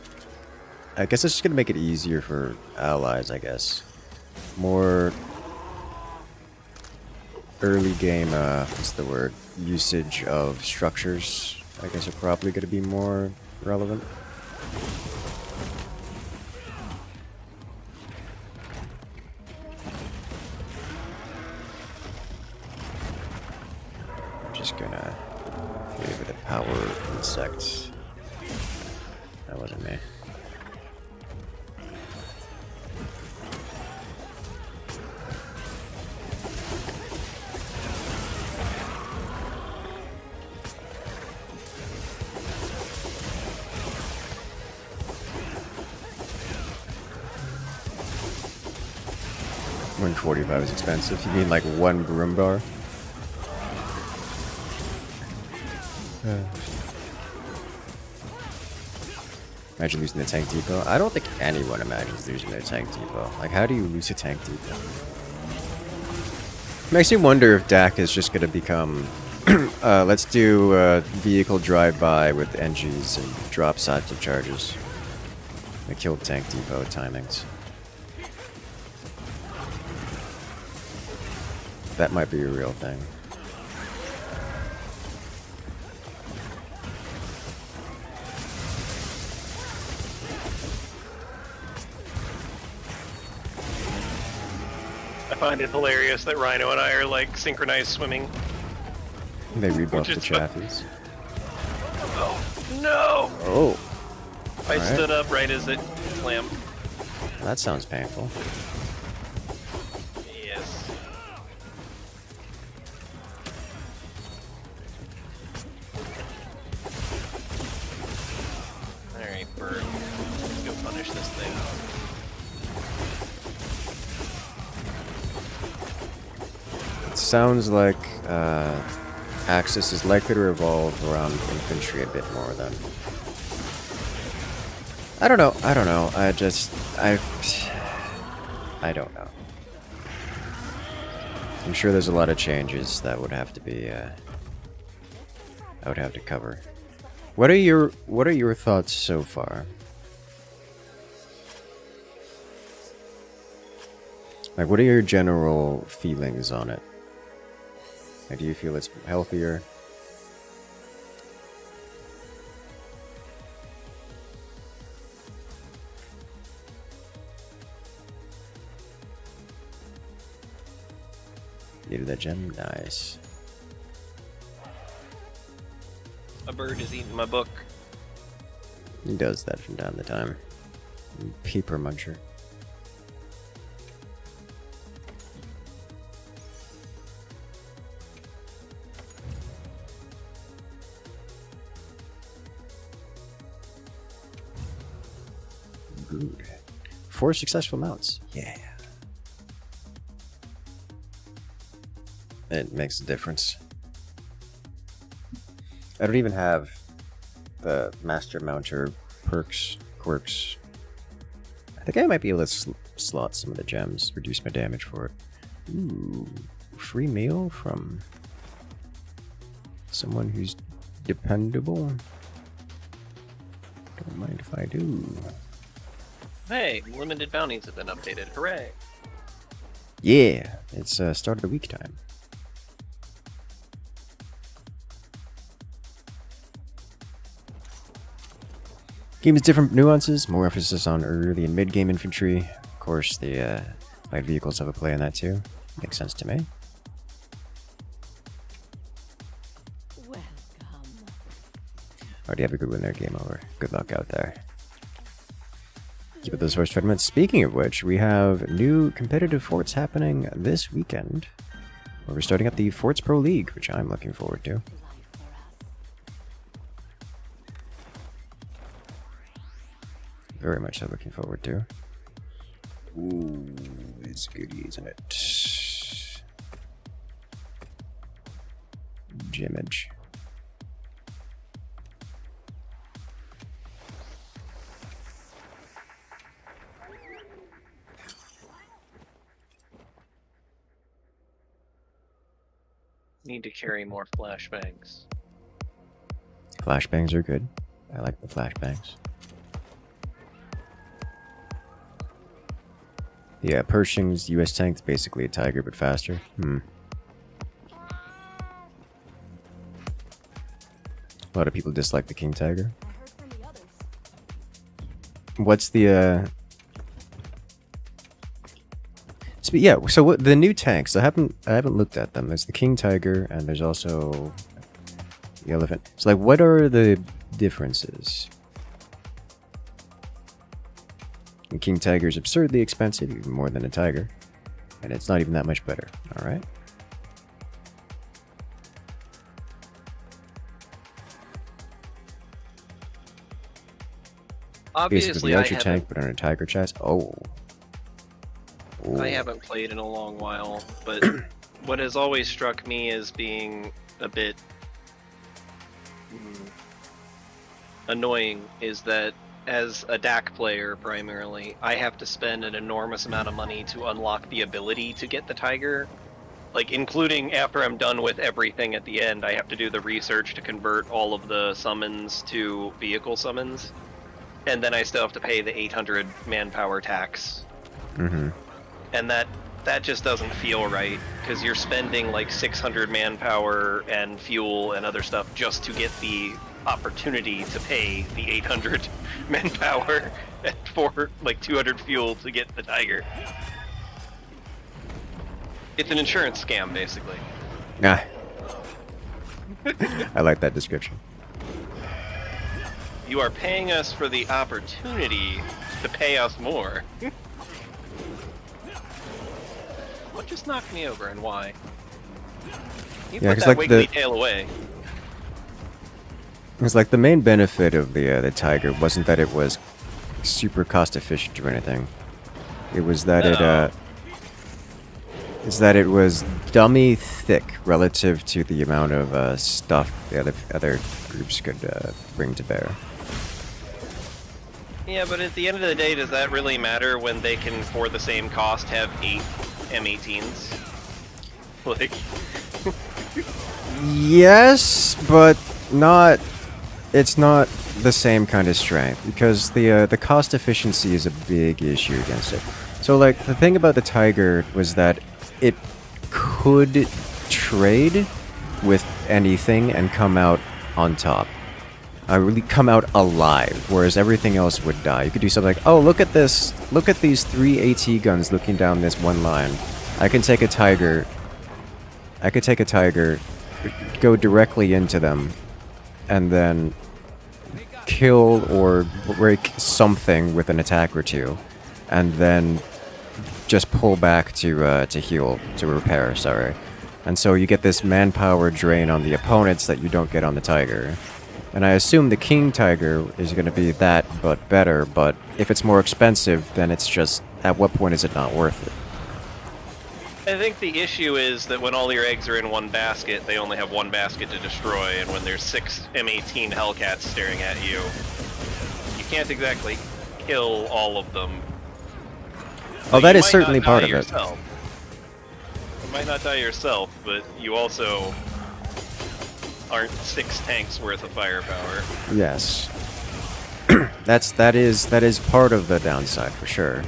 I guess it's just gonna make it easier for allies, I guess. More... early game, what's the word? Usage of structures, I guess, are probably gonna be more relevant. Just gonna hit it with a power insect. That wasn't me. $145 is expensive. You mean like one broom bar? Imagine losing the tank depot. I don't think anyone imagines losing their tank depot. Like, how do you lose a tank depot? Makes me wonder if DAC is just gonna become let's do vehicle drive-by with NGs and drop sides of charges. I killed tank depot timings. That might be a real thing. I find it hilarious that Rhino and I are like synchronized swimming. They rebuffed the is chaffies. Oh no! Oh. I Alright. stood up right as it slammed. That sounds painful. Yes. Alright, bird. Let's go punish this thing. It sounds like Axis is likely to revolve around infantry a bit more then. I don't know. I don't know. I'm sure there's a lot of changes that would have to be I would have to cover. What are your thoughts so far? Like, what are your general feelings on it? Like, do you feel it's healthier? Needed that gem? Nice. A bird is eating my book. He does that from time to time. Paper muncher. Good. 4 successful mounts. Yeah. It makes a difference. I don't even have the Master Mounter quirks. I think I might be able to slot some of the gems, reduce my damage for it. Ooh, free meal from someone who's dependable. Don't mind if I do. Hey, limited bounties have been updated. Hooray! Yeah, it's start of the week time. Game has different nuances, more emphasis on early and mid-game infantry. Of course, the light vehicles have a play in that too. Makes sense to me. Welcome. Already have a good win there, game over. Good luck out there. Keep up those first tournaments. Speaking of which, we have new competitive forts happening this weekend. Where we're starting up the Forts Pro League, which I'm looking forward to. Very much so looking forward to. Ooh, it's goody, isn't it? Gemage. Need to carry more flashbangs. Flashbangs are good. I like the flashbangs. Yeah, Pershing's US tank's basically a Tiger, but faster. A lot of people dislike the King Tiger. I heard from the others. What's the so what the new tanks? I haven't looked at them. There's the King Tiger and there's also the Elephant. So like, what are the differences? The King Tiger is absurdly expensive, even more than a Tiger, and it's not even that much better. All right. Obviously, the I Archer tank, but on a Tiger chest. Oh. I haven't played in a long while, but what has always struck me as being a bit annoying is that as a DAC player primarily, I have to spend an enormous amount of money to unlock the ability to get the Tiger. Like, including after I'm done with everything at the end, I have to do the research to convert all of the summons to vehicle summons. And then I still have to pay the 800 manpower tax. Mm-hmm. And that just doesn't feel right, because you're spending like 600 manpower and fuel and other stuff just to get the opportunity to pay the 800 manpower and for like 200 fuel to get the Tiger. It's an insurance scam, basically. Ah. I like that description. You are paying us for the opportunity to pay us more. What just knocked me over and why? You Yeah, put 'cause that like wiggly tail away. It's like the main benefit of the Tiger wasn't that it was super cost efficient or anything. It was that it was dummy thick relative to the amount of stuff the other groups could bring to bear. Yeah, but at the end of the day, does that really matter when they can, for the same cost, have 8 M18s? Like... Yes, but not. It's not the same kind of strength because the cost efficiency is a big issue against it. So, like, the thing about the Tiger was that it could trade with anything and come out on top. Really come out alive, whereas everything else would die. You could do something like, oh, look at this. Look at these 3 AT guns looking down this one line. I can take a Tiger. Go directly into them, and then kill or break something with an attack or two, and then just pull back to heal, to repair, sorry. And so you get this manpower drain on the opponents that you don't get on the Tiger. And I assume the King Tiger is going to be that, but better, but if it's more expensive, then it's just, at what point is it not worth it? I think the issue is that when all your eggs are in one basket, they only have one basket to destroy, and when there's 6 M18 Hellcats staring at you, you can't exactly kill all of them. Oh, that You is might certainly not part die of it. yourself. You might not die yourself, but you also aren't 6 tanks worth of firepower. Yes. that is part of the downside for sure.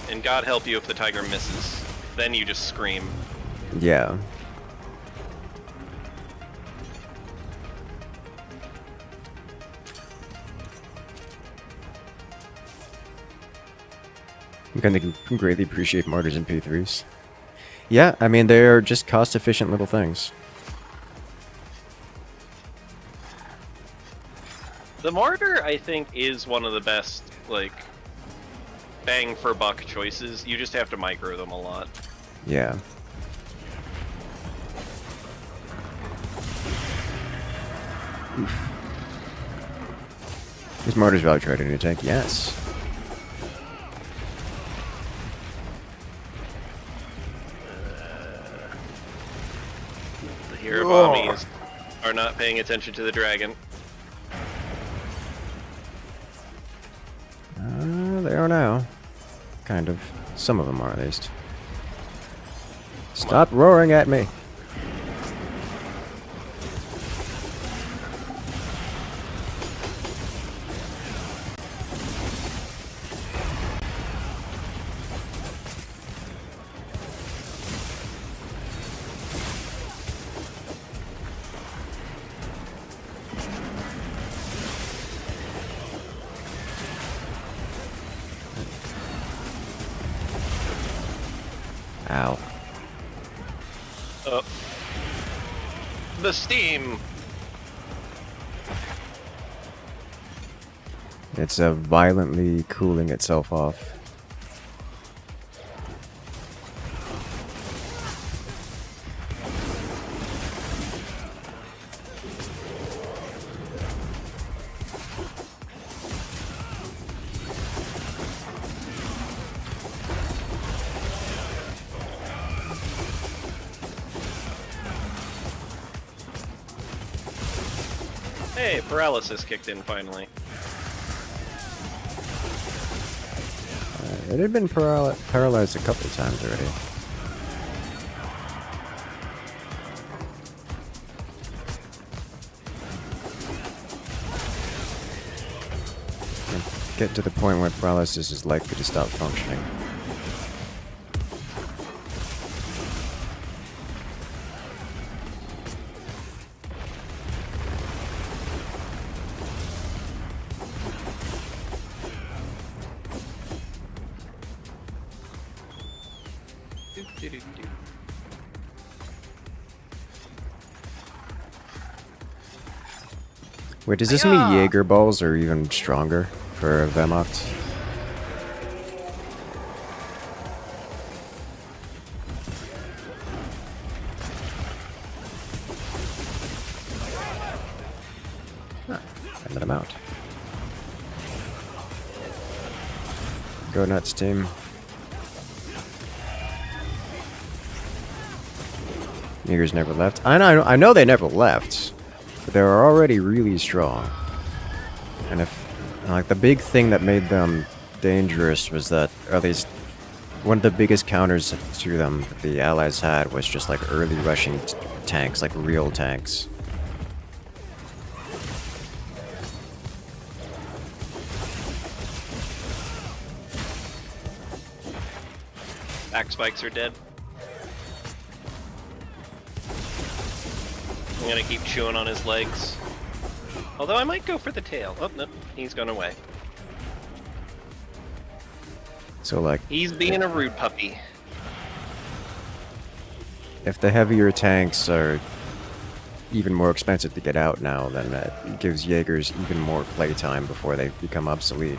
And God help you if the Tiger misses. Then you just scream. Yeah. I'm gonna greatly appreciate martyrs and P3s. Yeah, I mean, they're just cost-efficient little things. The Martyr, I think, is one of the best, like, bang for buck choices. You just have to micro them a lot. Yeah. Oof. Is martyrs value trading in a tank? Yes. The hero bombies are not paying attention to the dragon. They are now. Kind of. Some of them are, at least. Stop roaring at me! Ow. The steam! It's violently cooling itself off. Hey, paralysis kicked in finally. It had been paralyzed a couple of times already. Get to the point where paralysis is likely to stop functioning. Wait, does this mean Jaeger balls are even stronger for Vemoct? I let him out. Go nuts, team. Jaegers never left. I know they never left. But they were already really strong. And if, like, the big thing that made them dangerous was that, or at least one of the biggest counters to them that the Allies had was just like early rushing tanks, like real tanks. Back spikes are dead. I'm gonna keep chewing on his legs. Although I might go for the tail. Oh, no, he's gone away. So, like, He's being a rude puppy. if the heavier tanks are even more expensive to get out now, then that gives Jaegers even more playtime before they become obsolete.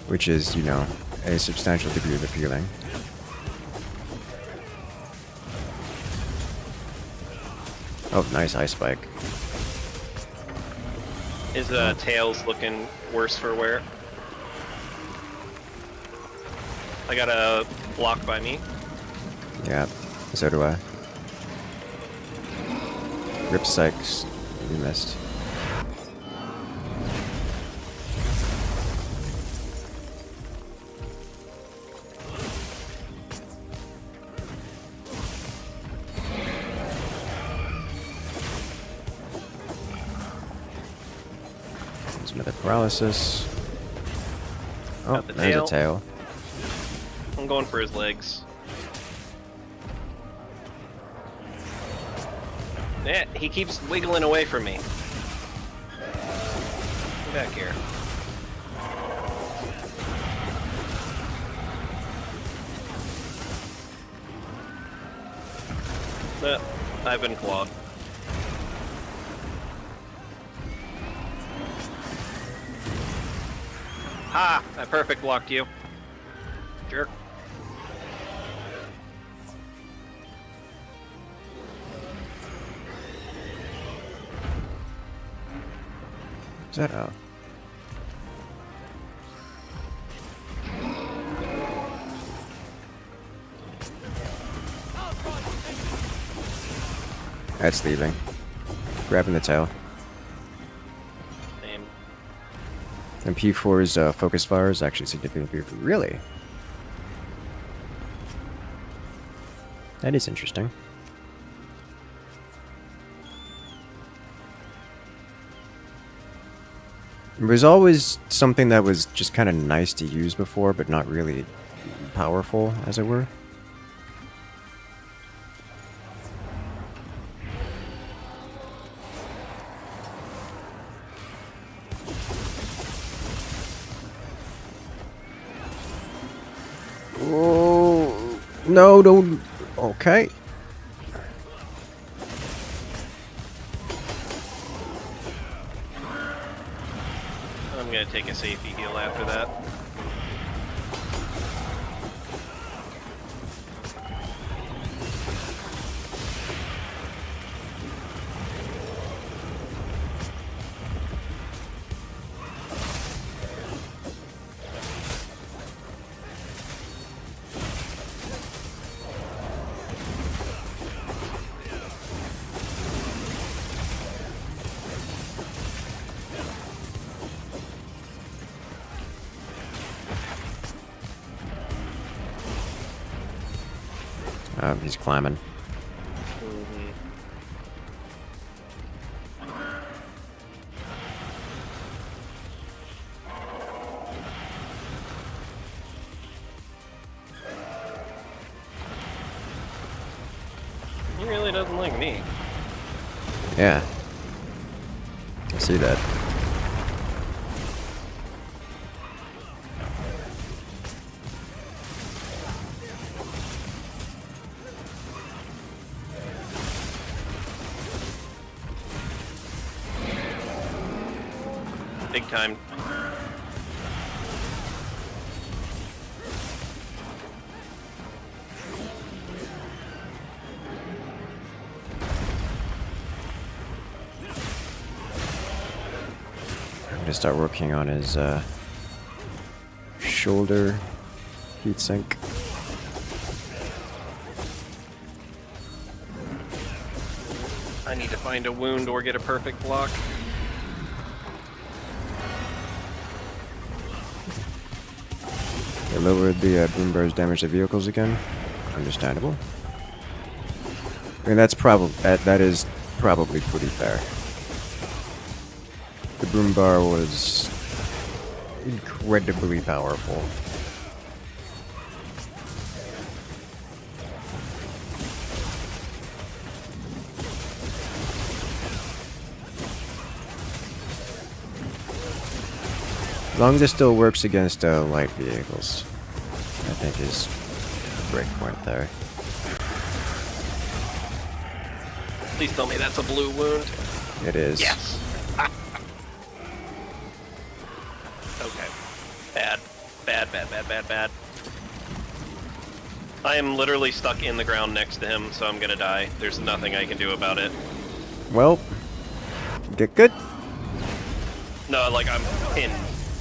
Which is, you know, a substantial degree of appealing. Oh, nice ice spike. His tail's looking worse for wear. I got a block by me. Yeah, so do I. Rip Sykes, you missed. There's another paralysis. Oh, Got the there's tail. a tail. I'm going for his legs. Yeah, he keeps wiggling away from me. Get back here. I've been clawed. Ha! I perfect blocked you. Jerk. Is that out? That's leaving. Grabbing the tail. Same. And P4's focus fire is actually significantly... Really? That is interesting. It was always something that was just kind of nice to use before, but not really powerful, as it were. Oh, no, don't... Okay. I'm gonna take a safety heal after that. He's climbing. He really doesn't like me. Yeah. I see that. Big time. I'm gonna start working on his shoulder heatsink. I need to find a wound or get a perfect block. They lowered the boom bar's damage to vehicles again. Understandable. I mean, that is probably pretty fair. the broom bar was incredibly powerful. As long as it still works against light vehicles, I think is the break point there. Please tell me that's a blue wound. It is. Yes. Okay. Bad. Bad, bad, bad, bad, bad. I am literally stuck in the ground next to him, so I'm gonna die. There's nothing I can do about it. Well, get good. No, like I'm pinned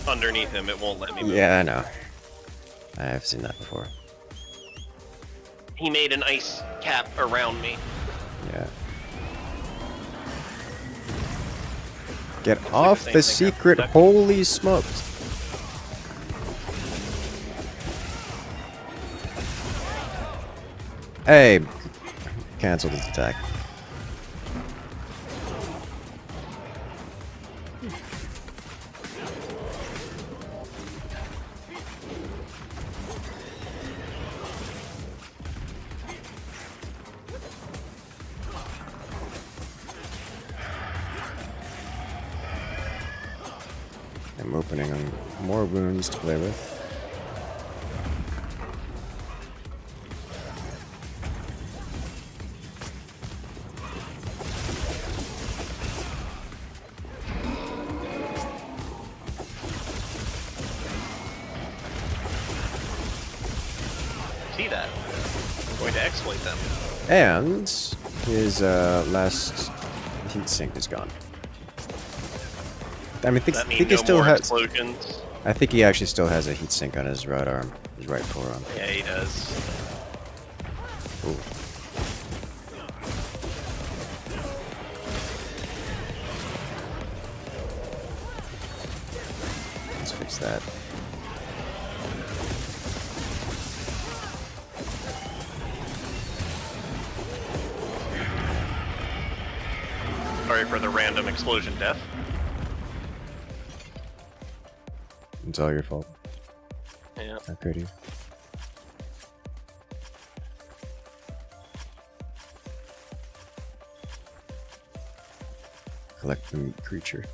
underneath him. It won't let me move. Yeah, I know. I have seen that before. He made an ice cap around me. Yeah. Get off the secret! Holy smokes! Hey! Cancel this attack. I'm opening on more wounds to play with. See that? I'm going to exploit them. And his last heat sink is gone. I mean, That think means he no still more has. explosions. I think he actually still has a heat sink on his right arm, his right forearm. Yeah, he does. Ooh. Let's fix that. Sorry for the random explosion death. It's all your fault. Yeah. How could you? Collect the meat creature.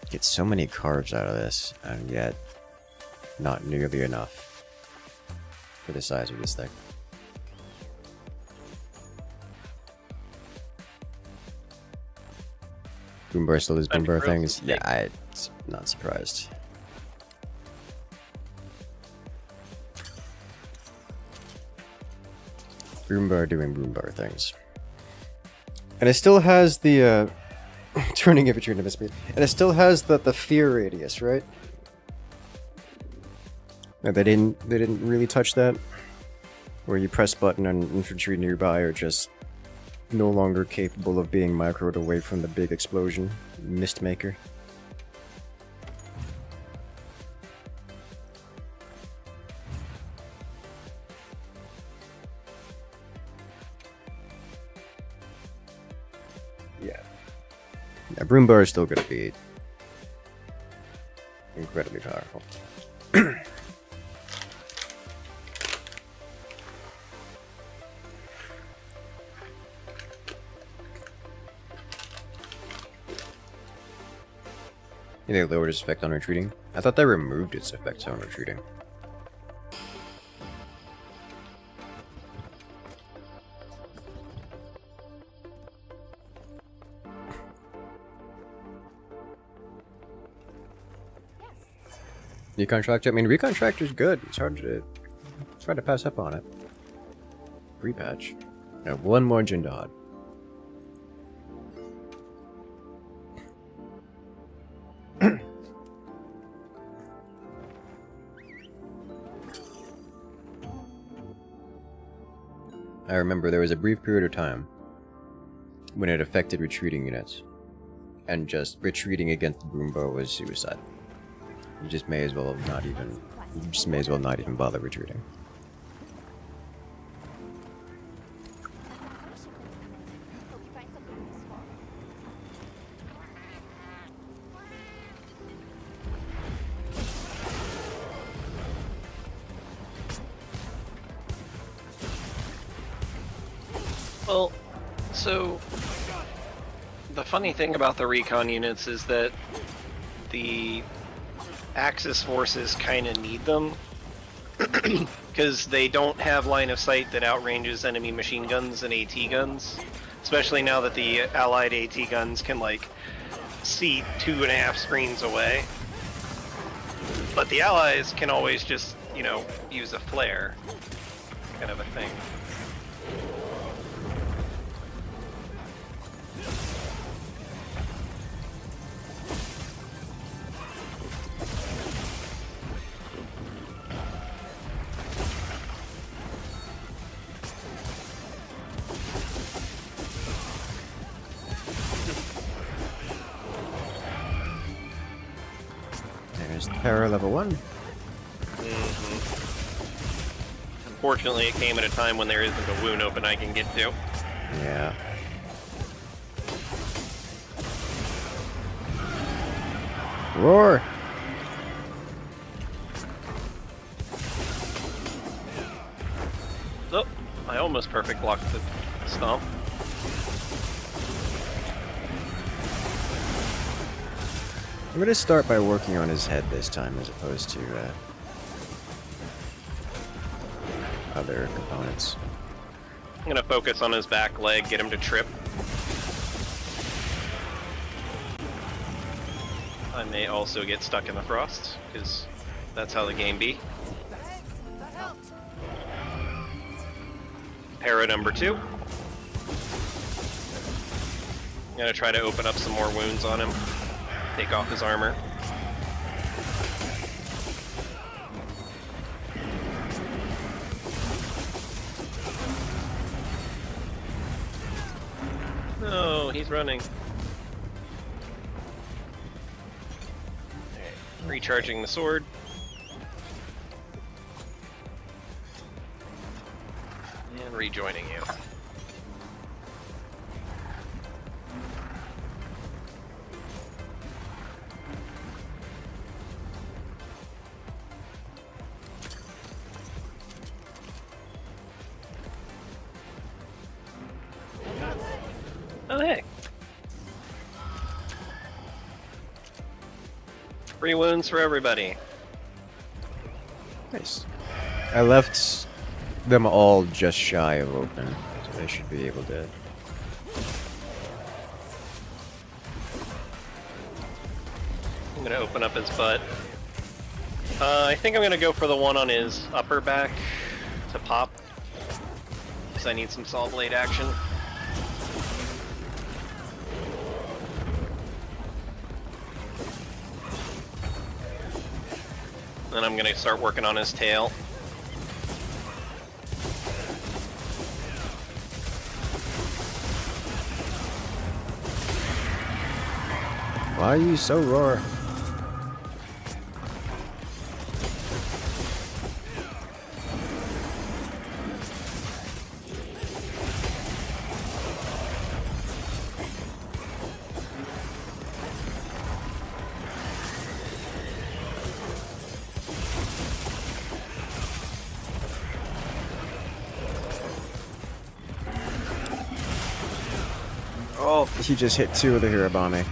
Get so many carbs out of this, and yet not nearly enough for the size of this thing. Boombar still does Time to Boombar grill things? some Yeah, steak. I'm not surprised. Boombar doing Boombar things. And it still has the turning infantry into speed. And it still has the fear radius, right? No, they didn't really touch that. Where you press button and infantry nearby are just no longer capable of being microed away from the big explosion. Mistmaker. Yeah. Yeah, Broombar is still gonna be incredibly powerful. They lowered its effect on retreating. I thought they removed its effects on retreating. Recon Tractor? I mean, Recon Tractor's good. It's hard to pass up on it. Repatch. Now, one more Jindad. I remember there was a brief period of time when it affected retreating units, and just retreating against the Broombow was suicide. You just may as well not even bother retreating. Hope you find something useful. Well, so the funny thing about the recon units is that the Axis forces kind of need them because they don't have line of sight that outranges enemy machine guns and AT guns, especially now that the allied AT guns can like see 2.5 screens away. But the allies can always just, you know, use a flare, kind of a thing. There's the para level 1. Unfortunately, it came at a time when there isn't a wound open I can get to. Yeah. Roar! Oh, I almost perfect blocked the stomp. I'm gonna start by working on his head this time as opposed to other components. I'm gonna focus on his back leg, get him to trip. I may also get stuck in the frost, because that's how the game be. Para number 2. I'm gonna try to open up some more wounds on him. Take off his armor. No, he's running. Alright, recharging the sword. And rejoining you. Oh, hey. Free wounds for everybody. Nice. I left them all just shy of open, so they should be able to. I'm gonna open up his butt. I think I'm gonna go for the one on his upper back to pop, because I need some saw blade action. Then I'm gonna start working on his tail. Why are you so roar? Oh, he just hit 2 of the Hirabame.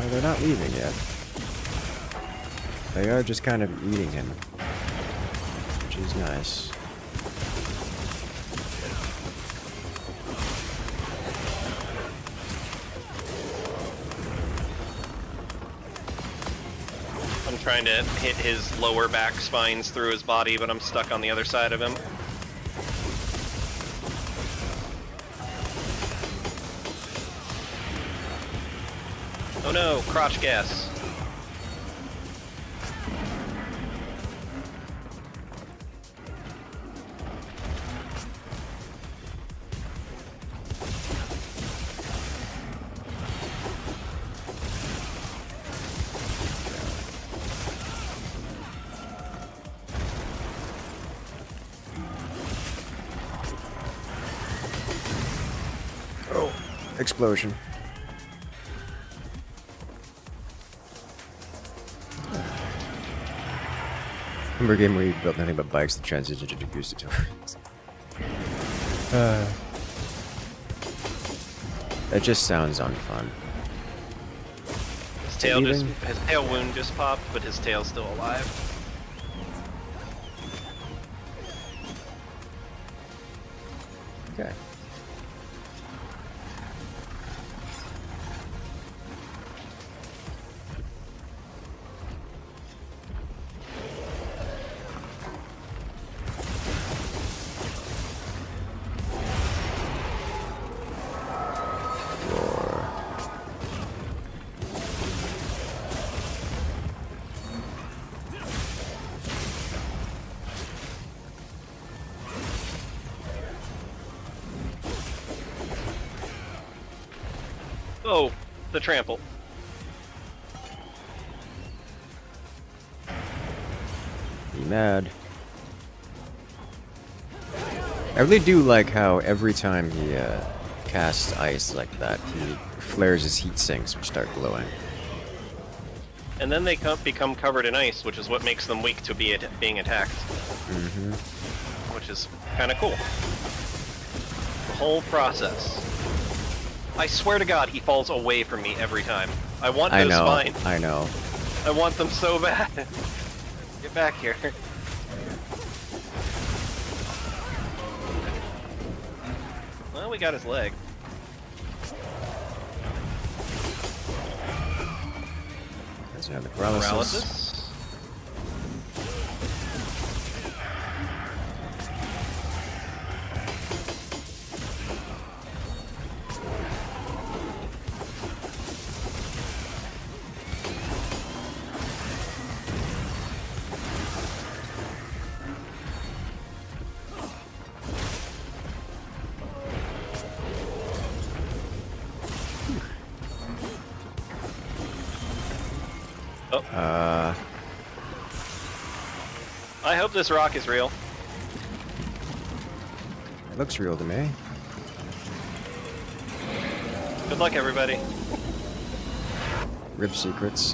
They're not leaving yet. They are just kind of eating him, which is nice. I'm trying to hit his lower back spines through his body, but I'm stuck on the other side of him. Oh no, crotch gas. Oh, explosion. Remember a game where you built nothing but bikes that transitioned into goose tutorials? That just sounds unfun. His tail wound just popped, but his tail's still alive. Okay. Oh, the trample. Be mad. I really do like how every time he casts ice like that, he flares his heat sinks, which start glowing. And then they become covered in ice, which is what makes them weak to being attacked. Mm-hmm. Which is kind of cool. The whole process. I swear to God, he falls away from me every time. I want those spines. I know. I want them so bad. Get back here. Well, we got his leg. There's another paralysis. Paralysis. I hope this rock is real. It looks real to me. Good luck, everybody. Rib secrets.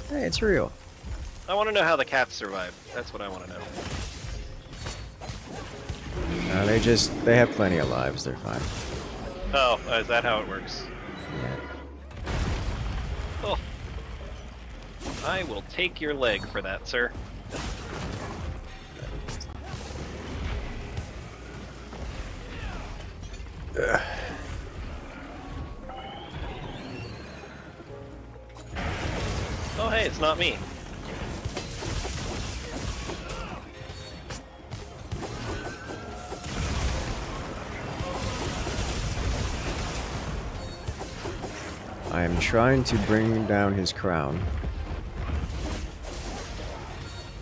Hey, it's real. I want to know how the cats survived. That's what I want to know. They have plenty of lives. They're fine. Oh, is that how it works? Yeah. Oh. I will take your leg for that, sir. Ugh. Oh, hey, it's not me. I am trying to bring down his crown.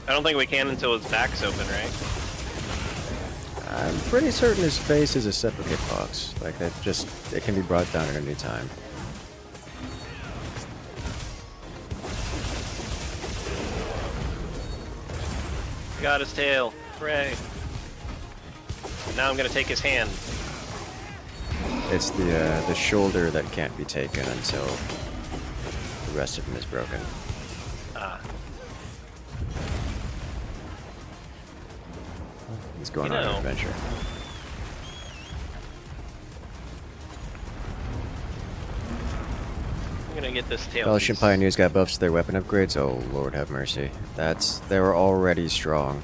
I don't think we can until his back's open, right? I'm pretty certain his face is a separate hitbox. Like, it can be brought down at any time. Got his tail. Hooray. Now I'm gonna take his hand. It's the shoulder that can't be taken until the rest of him is broken. Ah. He's going on an adventure. I'm gonna get this tail. Fellowship piece. Pioneers got buffs to their weapon upgrades. Oh, Lord have mercy. They were already strong.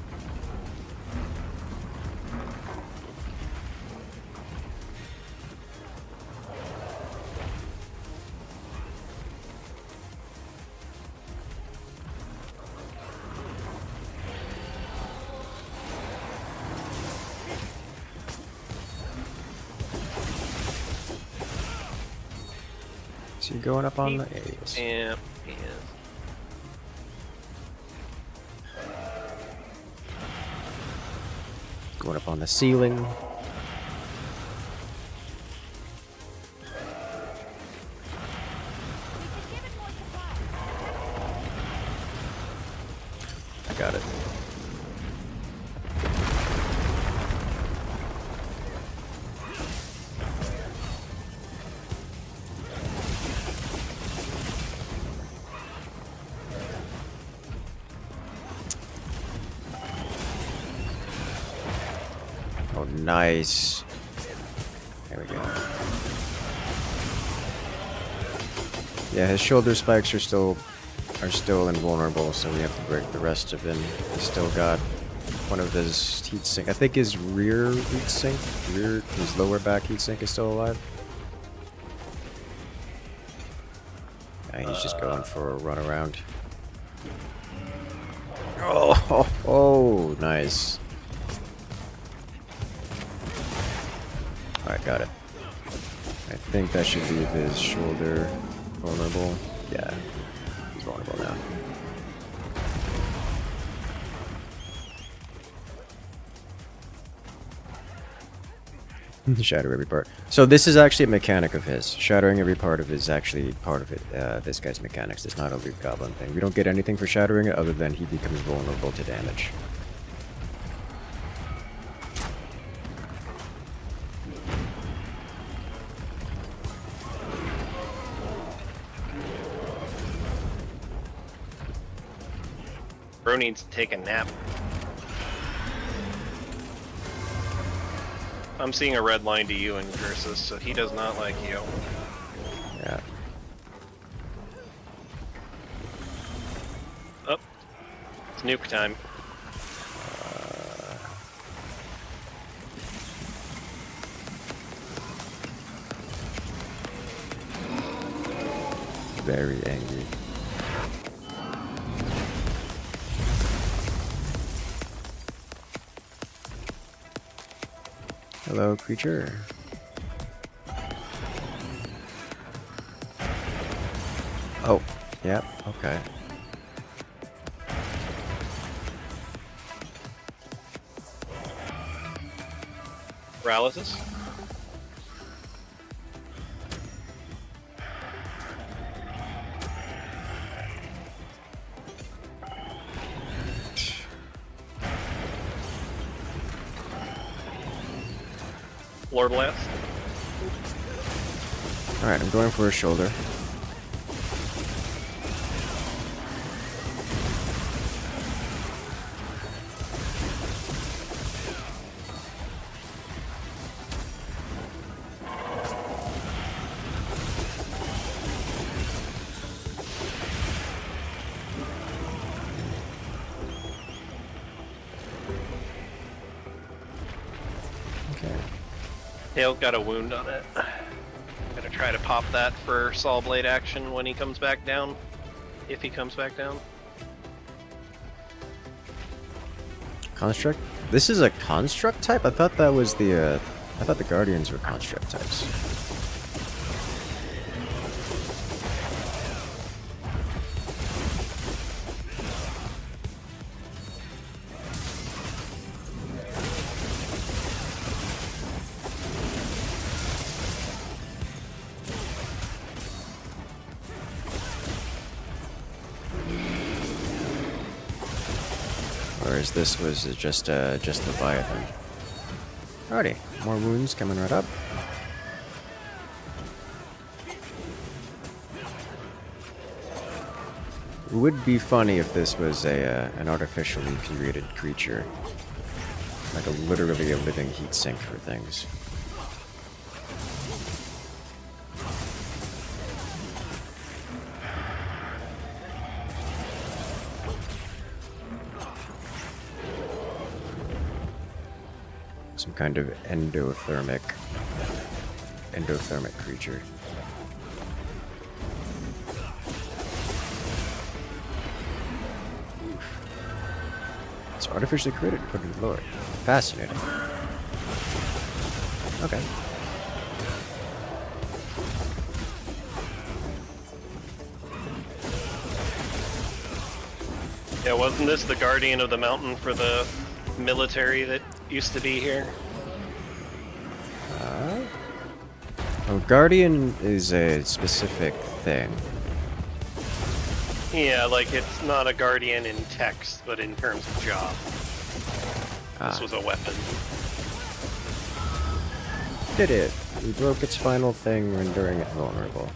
Is he going up on the A's? Yeah, he is. Going up on the ceiling. I got it. Nice. There we go. Yeah, his shoulder spikes are still invulnerable, so we have to break the rest of him. He's still got one of his heat sink. I think his rear heat sink, his lower back heat sink is still alive. Yeah, he's just going for a run around. Oh, nice. Alright, got it. I think that should leave his shoulder vulnerable. Yeah, he's vulnerable now. Shatter every part. So this is actually a mechanic of his. Shattering every part of it is actually part of it. This guy's mechanics. It's not a loot goblin thing. We don't get anything for shattering it other than he becomes vulnerable to damage. Bro needs to take a nap. I'm seeing a red line to you in Cursus, so he does not like you. Yeah. Oh. It's nuke time. Very angry. Hello, creature. Oh, yep, okay. Paralysis? Floor blast? Alright, I'm going for a shoulder. Okay. Tail got a wound on it. Gonna try to pop that for Saw Blade action when he comes back down. If he comes back down. Construct? This is a construct type? I thought that was the, I thought the Guardians were construct types. Whereas this was just Leviathan. Alrighty, more wounds coming right up. It would be funny if this was an artificially created creature, like literally a living heat sink for things. Some kind of endothermic creature. It's artificially created, according to the lore. Fascinating. Okay. Yeah, wasn't this the Guardian of the Mountain for the military that used to be here? Oh, Guardian is a specific thing. Yeah, like it's not a Guardian in text, but in terms of job. This was a weapon. Did it. We broke its final thing, rendering it vulnerable.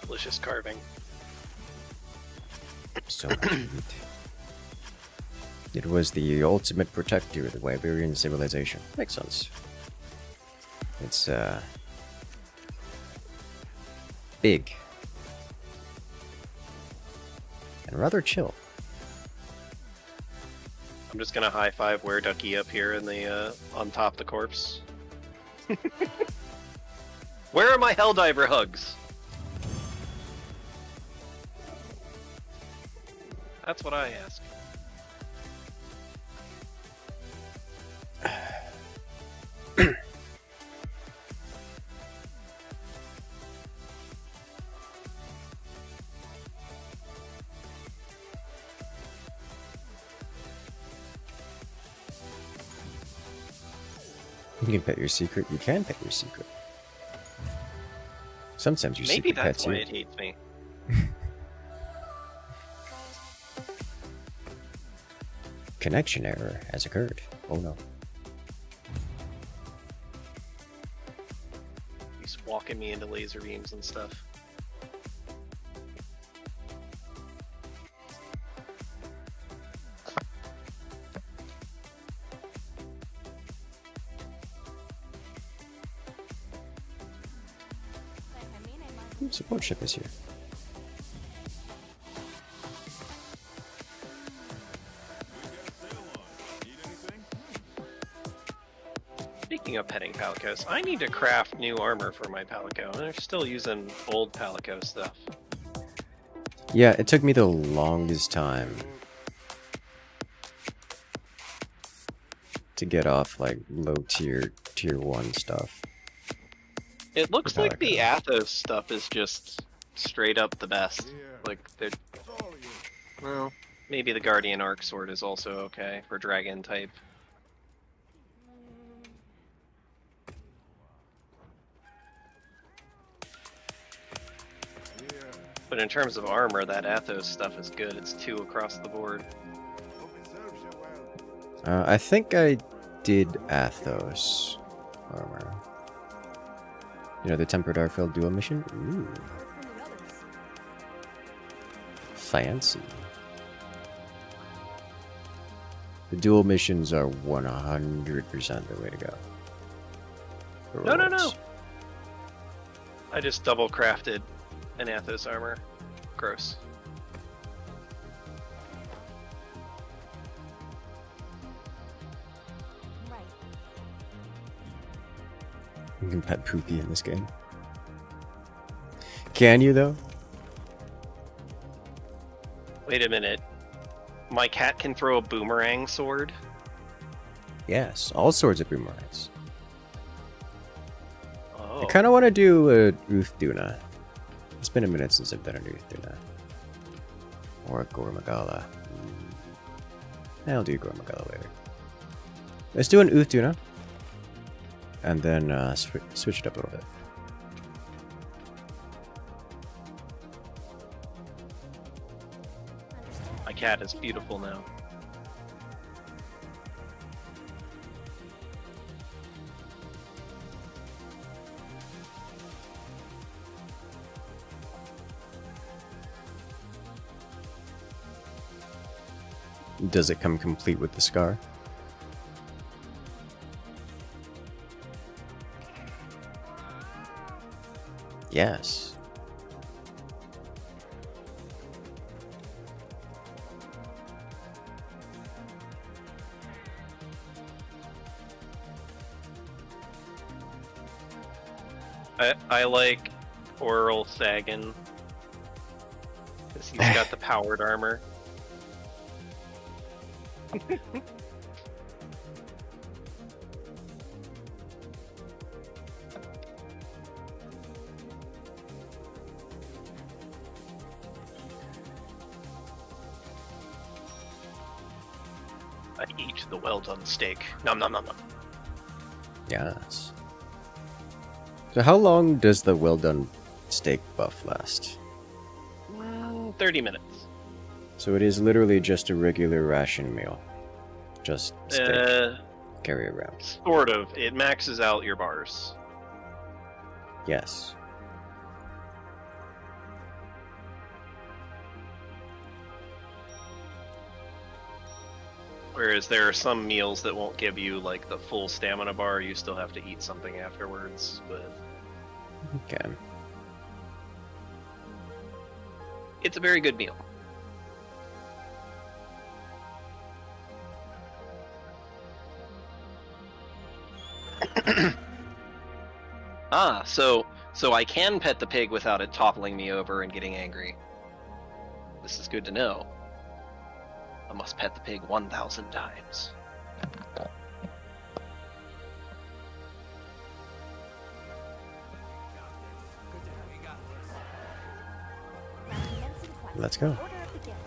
delicious carving. So much meat. It was the ultimate protector of the Wiberian civilization. Makes sense. It's, big. And rather chill. I'm just gonna high five Were Ducky up here in the on top of the corpse. Where are my Helldiver hugs? That's what I ask. You can pet your secret. You can pet your secret. Sometimes your Maybe secret that's pets why you. it hates me. Connection error has occurred. Oh no. He's walking me into laser beams and stuff. Support ship is here. Speaking of petting Palicos, I need to craft new armor for my Palico. They're still using old Palico stuff. Yeah, it took me the longest time to get off like low tier 1 stuff. It looks For like the Palico. Athos stuff is just straight up the best. Like, they're... Well, maybe the Guardian Arc Sword is also okay for Dragon type. But in terms of armor, that Athos stuff is good. It's 2 across the board. I think I did Athos armor. You know, the Tempered Arfield dual mission? Ooh. Fancy. The dual missions are 100% the way to go. No. Heroics. I just double crafted an Athos armor. Gross. Right. You can pet Poopy in this game. Can you, though? Wait a minute. My cat can throw a boomerang sword? Yes, all sorts of boomerangs. Oh. I kind of want to do a Uthuna. It's been a minute since I've done an Uthuna. Or a Gormagala. I'll do Gormagala later. Let's do an Uthuna. And then switch it up a little bit. My cat is beautiful now. Does it come complete with the scar? Yes. I like Oral Sagan. Because he's got the powered armor. I eat the well-done steak. Nom nom nom nom. Yes. So how long does the well done steak buff last? 30 minutes. So it is literally just a regular ration meal. Just steak. Carry around. Sort of. It maxes out your bars. Yes. Whereas there are some meals that won't give you like the full stamina bar. You still have to eat something afterwards. But Okay. it's a very good meal. So I can pet the pig without it toppling me over and getting angry. This is good to know. I must pet the pig 1,000 times. Let's go. Order of the guild.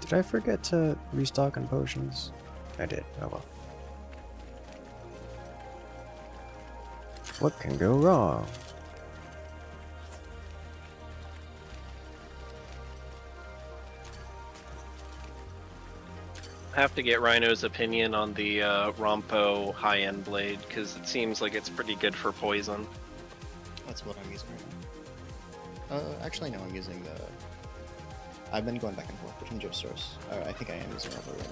Did I forget to restock on potions? I did. Oh well. What can go wrong? I have to get Rhino's opinion on the Rompo high-end blade, because it seems like it's pretty good for poison. That's what I'm using right now. Actually, no, I'm using the... I've been going back and forth between Jib stores. I think I am using Rompo right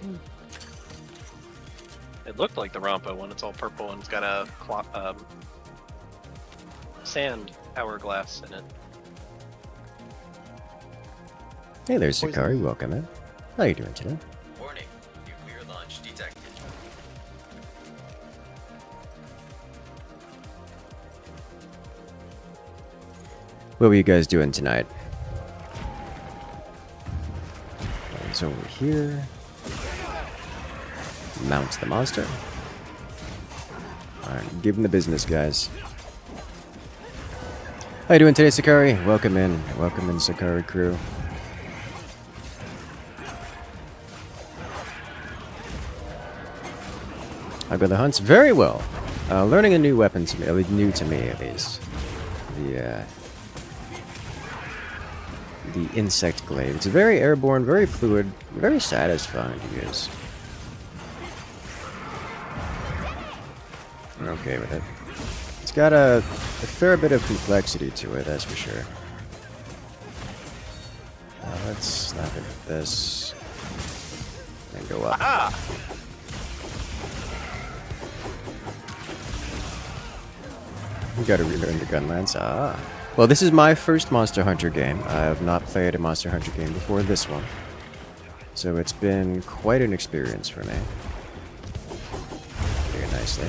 now. It looked like the Rompo one. It's all purple and it's got a sand hourglass in it. Hey there, Poison. Sakari. Welcome in. How you doing today? Warning, nuclear launch detected. What were you guys doing tonight? It's over here. Mount the monster. Alright, give him the business, guys. How you doing today, Sakari? Welcome in. Welcome in, Sakari crew. I go the hunts very well. Learning a new weapon to me, new to me at least. The insect glaive. It's very airborne, very fluid, very satisfying to use. I'm okay with it. It's got a fair bit of complexity to it, that's for sure. Let's snap it with this and go up. Ah! You gotta relearn the gun lance. Ah. Well, this is my first Monster Hunter game. I have not played a Monster Hunter game before this one. So it's been quite an experience for me. Very nicely.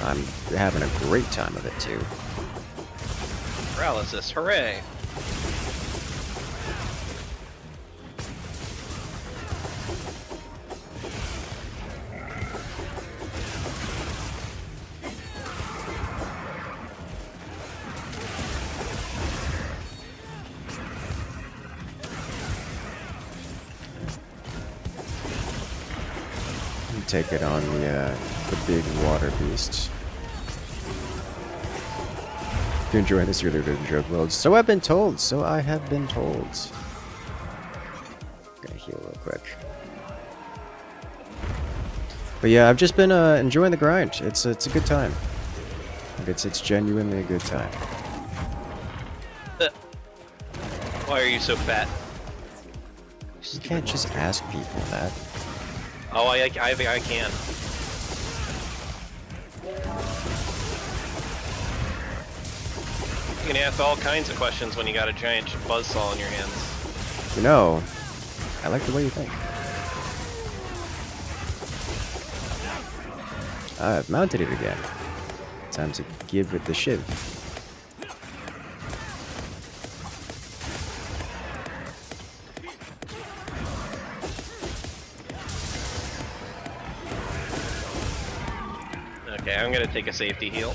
I'm having a great time of it too. Paralysis, hooray! Take it on the big water beasts. If you're enjoying this, you're the joke world. So I've been told. So I have been told. Gonna heal real quick. But yeah, I've just been enjoying the grind. It's a good time. It's genuinely a good time. Why are you so fat? You can't just ask people that. Oh, I can. You can ask all kinds of questions when you got a giant buzzsaw in your hands. You know, I like the way you think. I've mounted it again. Time to give it the shiv. Okay, I'm gonna take a safety heal.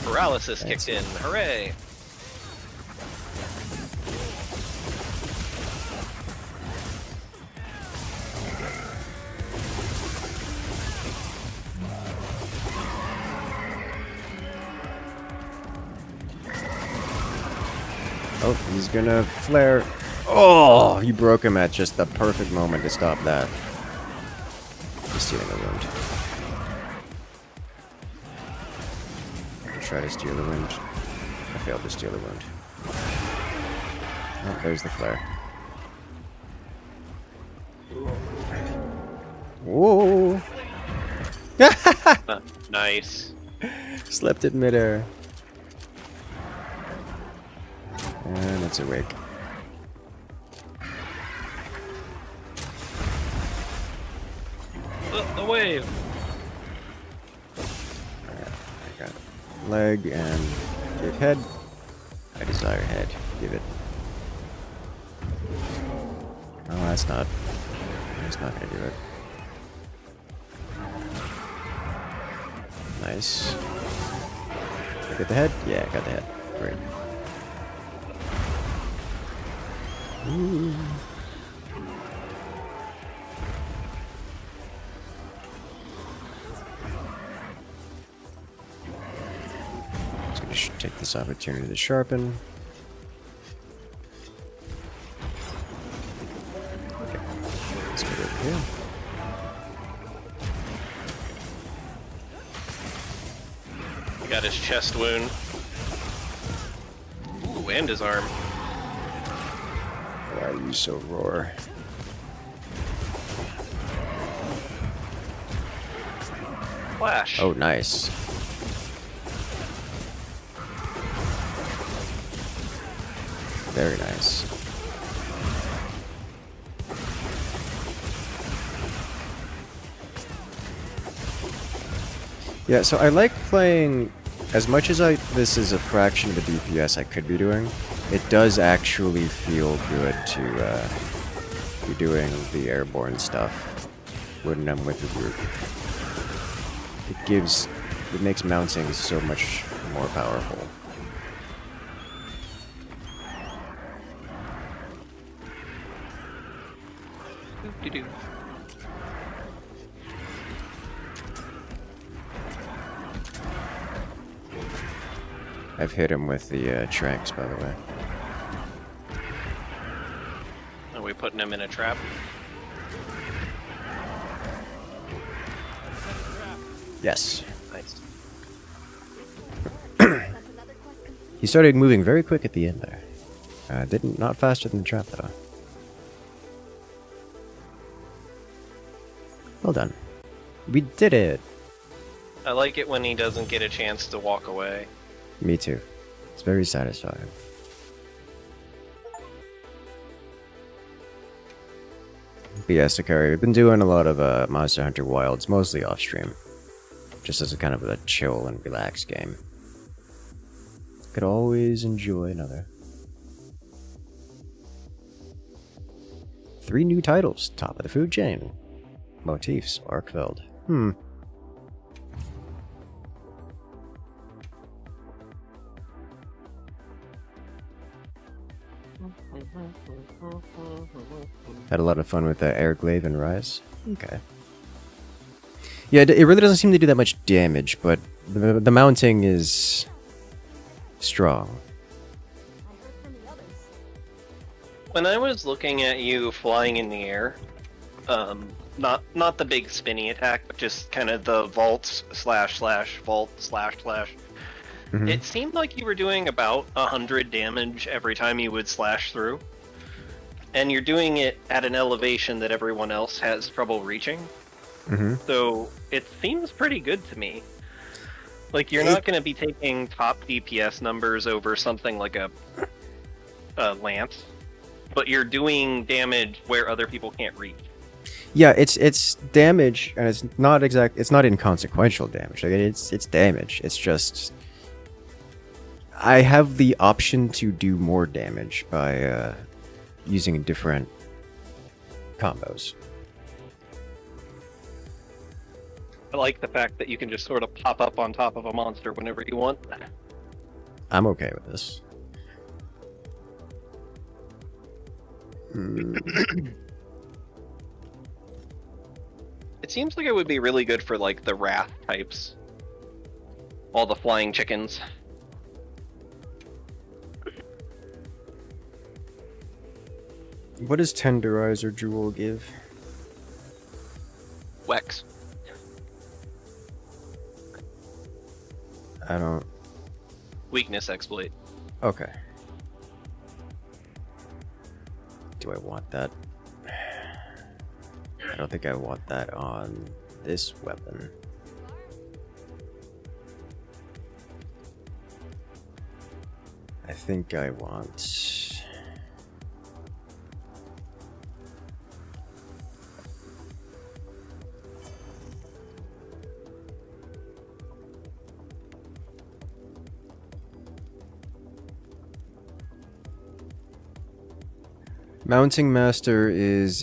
Paralysis kicked in, hooray! Oh, he's gonna flare. Oh, you broke him at just the perfect moment to stop that. He's stealing the wound. Try to steal the wound. I failed to steal the wound. Oh, there's the flare. Whoa! Nice. Slept in midair. And it's awake. The wave. I got leg and give head. I desire head. Give it. Oh, that's not. That's not gonna do it. Nice. Did I get the head? Yeah, I got the head. Great. Ooh. Just gonna take this opportunity to sharpen. Okay. Let's get over here. Got his chest wound. Ooh, and his arm. Why are you so roar? Flash. Oh, nice. Very nice. Yeah, so I like playing. As much as this is a fraction of the DPS I could be doing, it does actually feel good to be doing the airborne stuff when I'm with the group. It makes mounting so much more powerful. Doo-doo. I've hit him with the tranks, by the way. Are we putting him in a trap? Yes. Nice. That's another quest complete. He started moving very quick at the end there. Not faster than the trap, though. Well done. We did it! I like it when he doesn't get a chance to walk away. Me too. It's very satisfying. But yeah, Sakari, we've been doing a lot of Monster Hunter Wilds, mostly off stream. Just as a kind of a chill and relaxed game. Could always enjoy another. 3 new titles, top of the food chain. Motifs, Arkfeld. Had a lot of fun with Air Glaive and Rise. Okay. Yeah, it really doesn't seem to do that much damage, but the mounting is strong. I heard from the others. When I was looking at you flying in the air, not the big spinny attack, but just kind of the vault slash vault slash. Mhm. It seemed like you were doing about 100 damage every time you would slash through. And you're doing it at an elevation that everyone else has trouble reaching. Mhm. So it seems pretty good to me. Like, you're not going to be taking top DPS numbers over something like a lance, but you're doing damage where other people can't reach. Yeah, it's damage, and it's not inconsequential damage. Like it's damage. It's just I have the option to do more damage by using different combos. I like the fact that you can just sort of pop up on top of a monster whenever you want. I'm okay with this. It seems like it would be really good for, like, the wrath types. All the flying chickens. What does Tenderizer Jewel give? Wex. I don't... Weakness exploit. Okay. Do I want that? I don't think I want that on this weapon. I think I want... Mounting Master is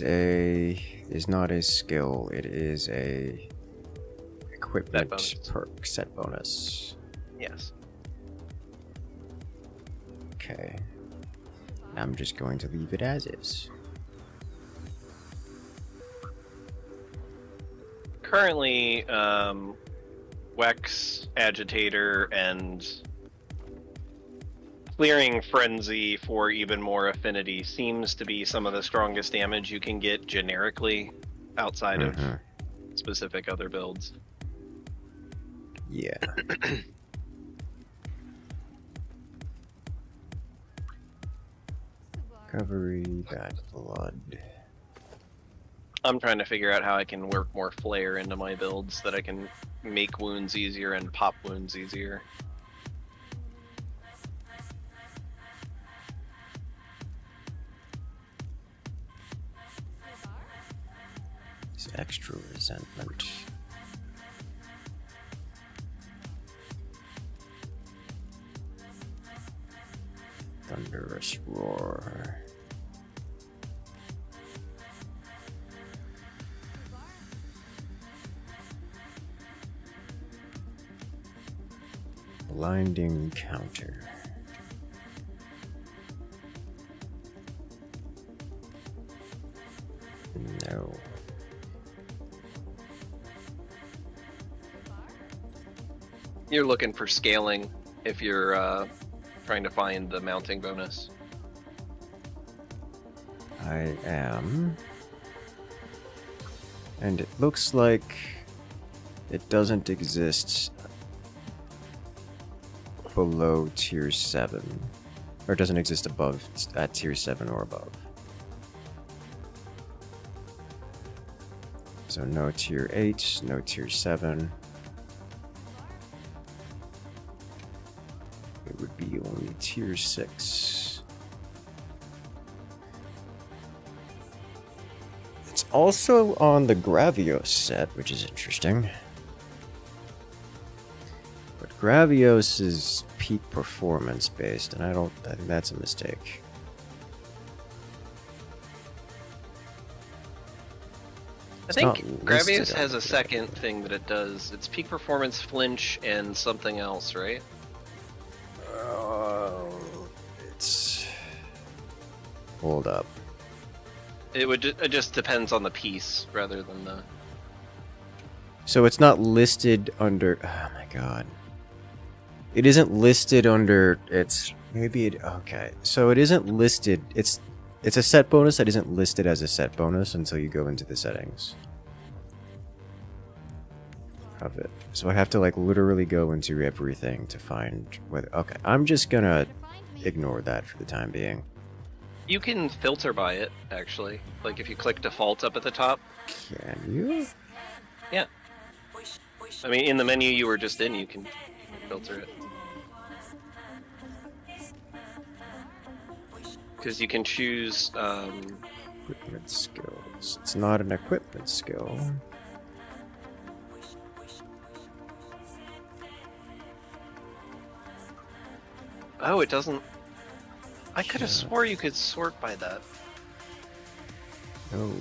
not a skill, it is a equipment bonus. perk set bonus. Yes. Okay. I'm just going to leave it as is. Currently, Wex, Agitator, and Clearing Frenzy for even more affinity seems to be some of the strongest damage you can get generically outside of specific other builds. Yeah. Recovery, bad blood. I'm trying to figure out how I can work more flare into my builds, that I can make wounds easier and pop wounds easier. It's extra resentment. Thunderous roar. Blinding counter. No. You're looking for scaling if you're trying to find the mounting bonus. I am. And it looks like it doesn't exist below tier 7. Or it doesn't exist above at tier 7 or above. So no tier 8, no tier 7. It would be only tier 6. It's also on the Gravios set, which is interesting. But Gravios is peak performance based, and I think that's a mistake. I think It's not Gravios listed has on a second thing that it does. It's peak performance, flinch, and something else, right? It's... Hold up. It just depends on the piece rather than the... So it's not listed under... Oh my god. It isn't listed under... It's... Maybe it... Okay. So it isn't listed... It's a set bonus that isn't listed as a set bonus until you go into the settings of it. So I have to like literally go into everything to find whether... Okay, I'm just gonna ignore that for the time being. You can filter by it, actually. Like if you click default up at the top. Can you? Yeah. I mean, in the menu you were just in, you can filter it. Because you can choose... Equipment skills. It's not an equipment skill. Oh, it doesn't... I could have swore you could sort by that. Oh.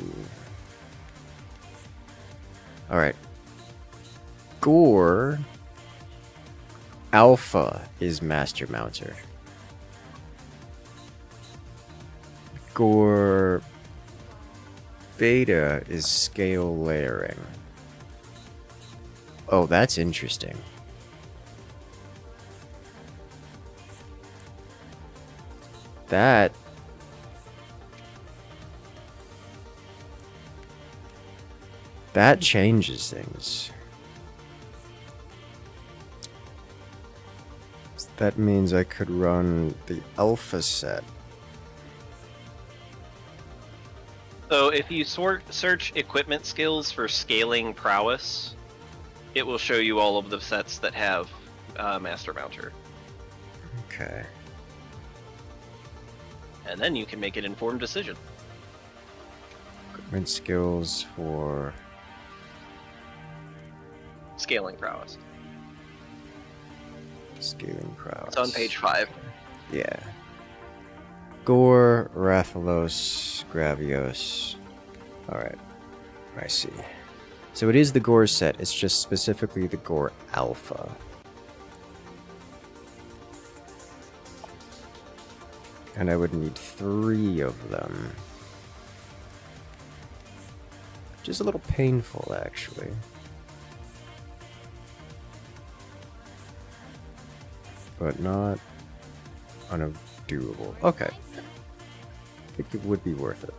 Alright. Gore Alpha is Master Mounter. Gore Beta is Scale Layering. Oh, that's interesting. That changes things. That means I could run the alpha set. So if you search equipment skills for scaling prowess, it will show you all of the sets that have Master Mounter. Okay. And then you can make an informed decision. Equipment skills for Scaling prowess. scaling prowess. It's on page 5. Yeah. Gore, Rathalos, Gravios. Alright. I see. So it is the Gore set, it's just specifically the Gore Alpha. And I would need 3 of them. Which is a little painful, actually. But not undoable. Okay. I think it would be worth it.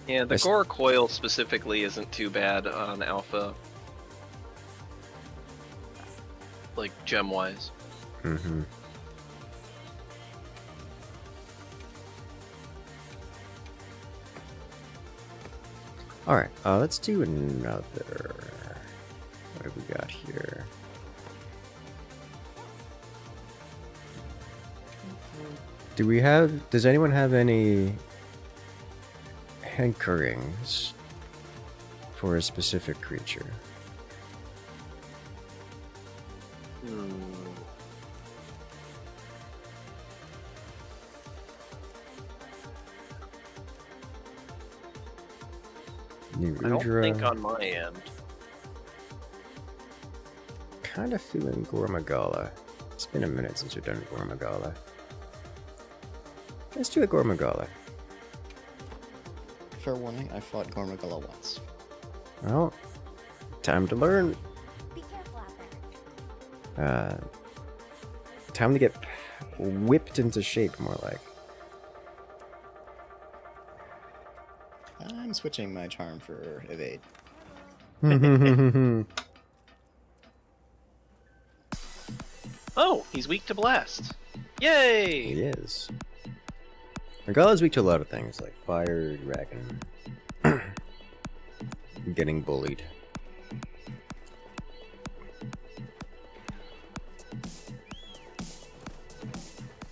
Yeah, the I s- Gore coil specifically isn't too bad on Alpha. Like, gem-wise. Mm-hmm. Alright, let's do another. What have we got here? Does anyone have any hankerings for a specific creature? New I don't think Udra. on my end. Kind of feeling Gormagala. It's been a minute since we've done Gormagala. Let's do a Gormagala. Fair warning, I fought Gormagala once. Well, time to learn. Be careful out there. Time to get whipped into shape, more like. I'm switching my charm for evade. Oh, he's weak to blast. Yay! He is. Magala's weak to a lot of things, like fire, dragon, getting bullied.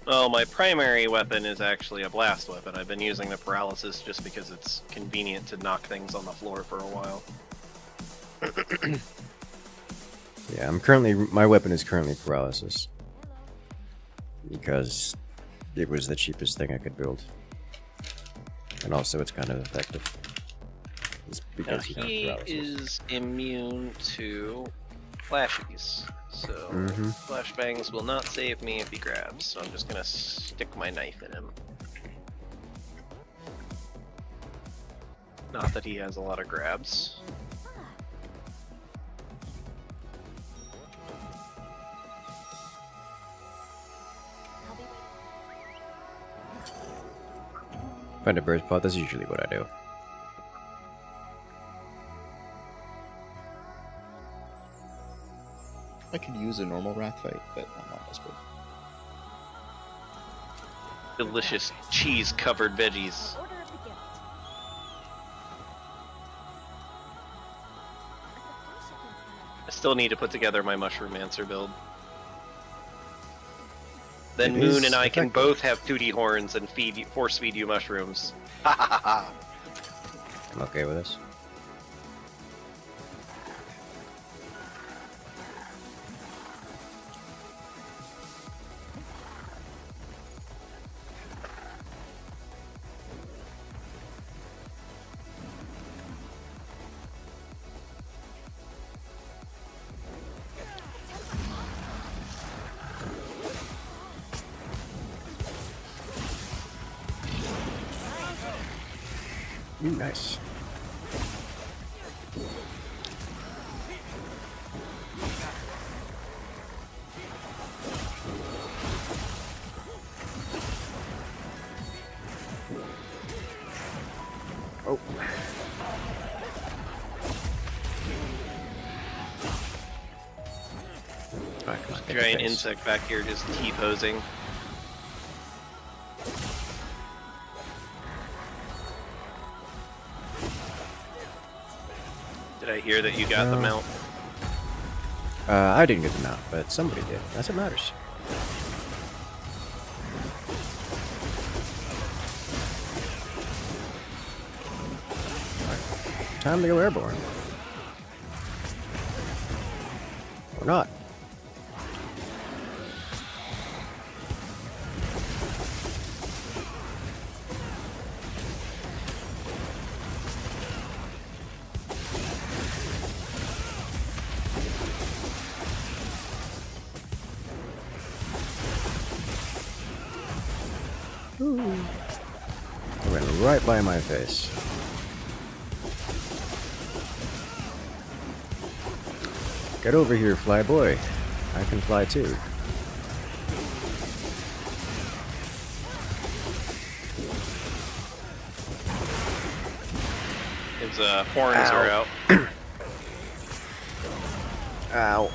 Well, my primary weapon is actually a blast weapon. I've been using the paralysis just because it's convenient to knock things on the floor for a while. Yeah, my weapon is currently paralysis. Because it was the cheapest thing I could build. And also it's kind of effective. It's Now, because you he have paralysis. is immune to flashies, so flashbangs will not save me if he grabs, so I'm just gonna stick my knife in him. Not that he has a lot of grabs. I'll be waiting. Find a bird's paw, that's usually what I do. I could use a normal wrath fight, but I'm not desperate. Delicious cheese-covered veggies. Order of the gift. I still need to put together my Mushroom Mancer build. Then It Moon is and I can effective. both have 2D horns and force feed you mushrooms. Ha ha ha ha! I'm okay with this. Ooh, nice. Oh. in the Giant face. insect back here just T-posing. Did I hear that you got the No. mount? I didn't get them out, but somebody did. That's what matters. Alright. Time to go airborne. Or not. It went right by my face. Get over here, fly boy. I can fly too. His horns are out. Ow.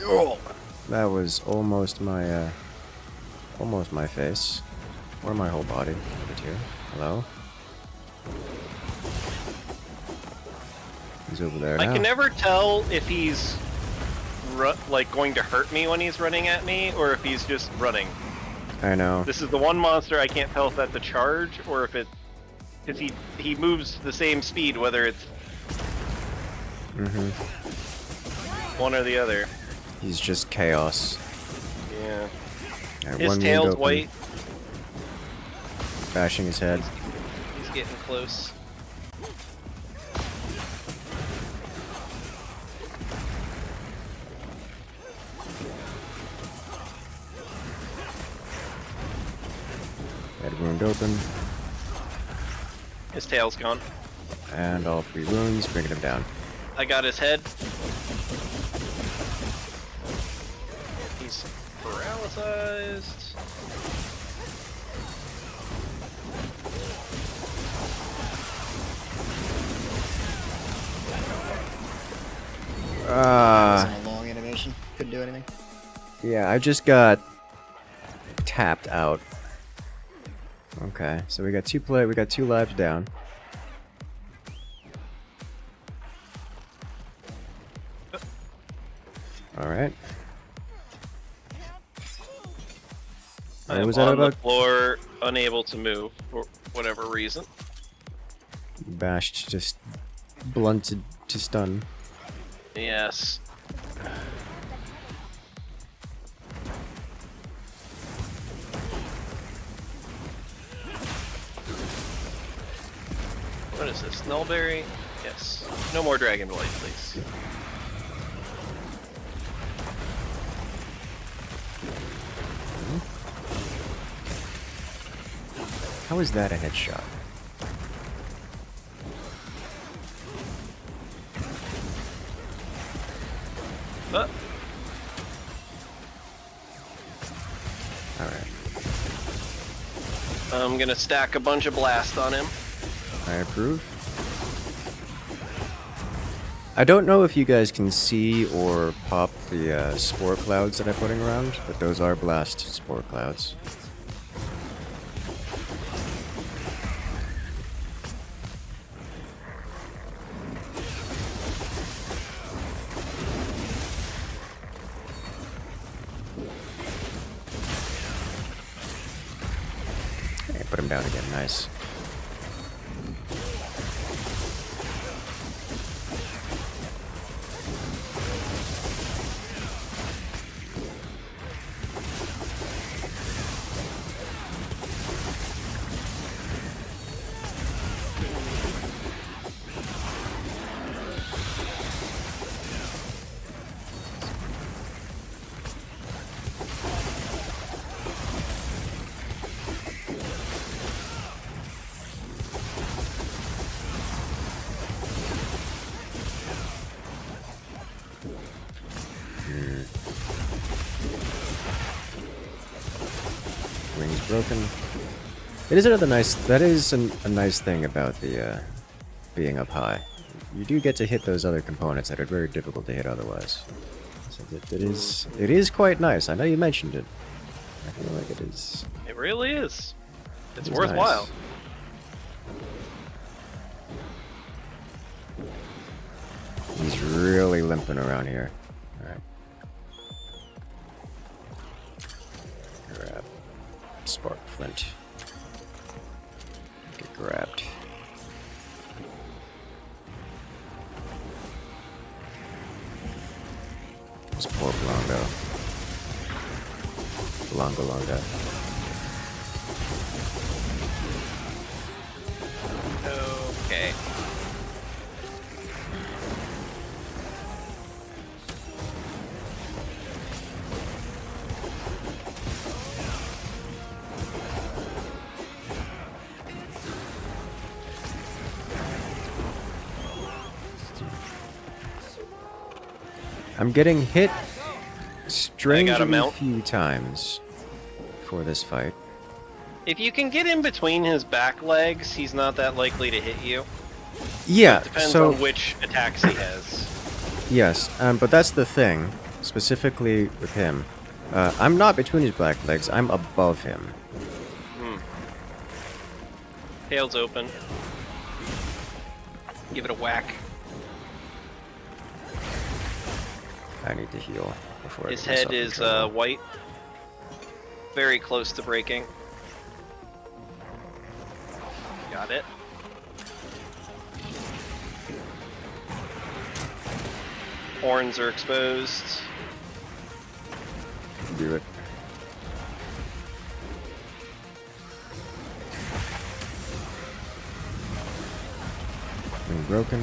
Oh. That was almost my face. Or my whole body. Right here. Hello? He's over there I now. can never tell if he's like going to hurt me when he's running at me, or if he's just running. I know. This is the one monster I can't tell if that's a charge or if it, because he moves the same speed whether it's one or the other. He's just chaos. Yeah. Alright, His one wound tail's open, white. bashing his head. He's getting close. Head wound open. His tail's gone. And all 3 wounds, bringing him down. I got his head. He's paralyzed. Wasn't a long animation. Couldn't do anything. Yeah, I just got tapped out. Okay, so we got 2 lives down. Alright. What I'm was that on the about? floor, unable to move for whatever reason. Bashed, just blunted to stun. Yes. What is this? Nullberry? Yes. No more Dragon Blade, please. How is that a headshot? Uh, Alright. I'm gonna stack a bunch of blast on him. I approve. I don't know if you guys can see or pop the spore clouds that I'm putting around, but those are blast spore clouds. Okay, put him down again, nice. Wings broken. It is another nice. That is a nice thing about the being up high. you do get to hit those other components that are very difficult to hit otherwise. So it is quite nice. I know you mentioned it. I feel like it is. It really is. It's It is worthwhile. nice. He's really limping around here. Alright. Grab. Spark flint. Get grabbed. This poor Blongo. Longa. Okay. I'm getting hit strangely mount. few times for this fight. If you can get in between his back legs, he's not that likely to hit you. Yeah, Depends so on which attacks he has. yes, but that's the thing, specifically with him. I'm not between his back legs, I'm above him. Tail's open. Give it a whack. I need to heal before I His get myself head in is trouble. white. Very close to breaking. Got it. Horns are exposed. Do it. Been broken.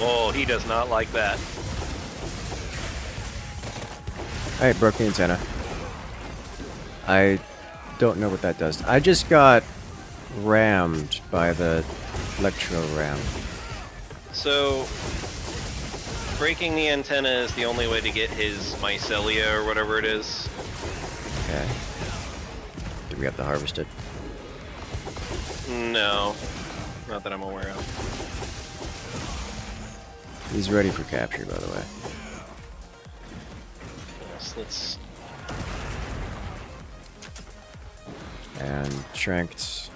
Oh, he does not like that. Alright, broke the antenna. I don't know what that does. I just got rammed by the electro ram. So, breaking the antenna is the only way to get his mycelia or whatever it is. Okay. Do we have to harvest it? No, not that I'm aware of. He's ready for capture, by the way. Yes, let's. And tranked.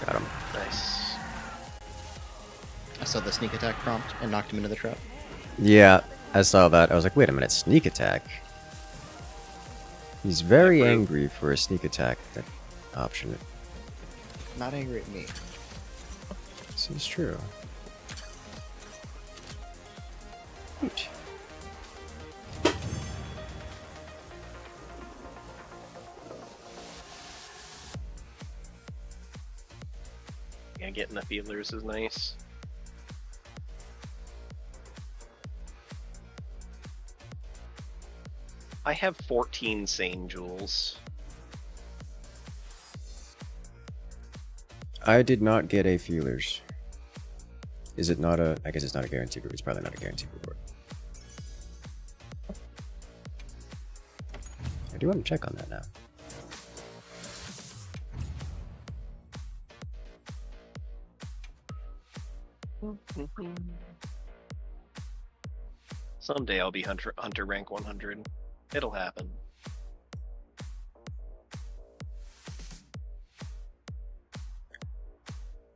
Got him. Nice. I saw the sneak attack prompt and knocked him into the trap. Yeah, I saw that. I was like, wait a minute, sneak attack? He's very Yeah, angry for a sneak attack that option. Not angry at me. This is true. Hoot. Yeah, getting the feelers is nice. I have 14 sane jewels. I did not get a feelers. Is it not a... I guess it's not a guarantee group. It's probably not a guarantee reward. I do want to check on that now. Someday I'll be Hunter rank 100. It'll happen.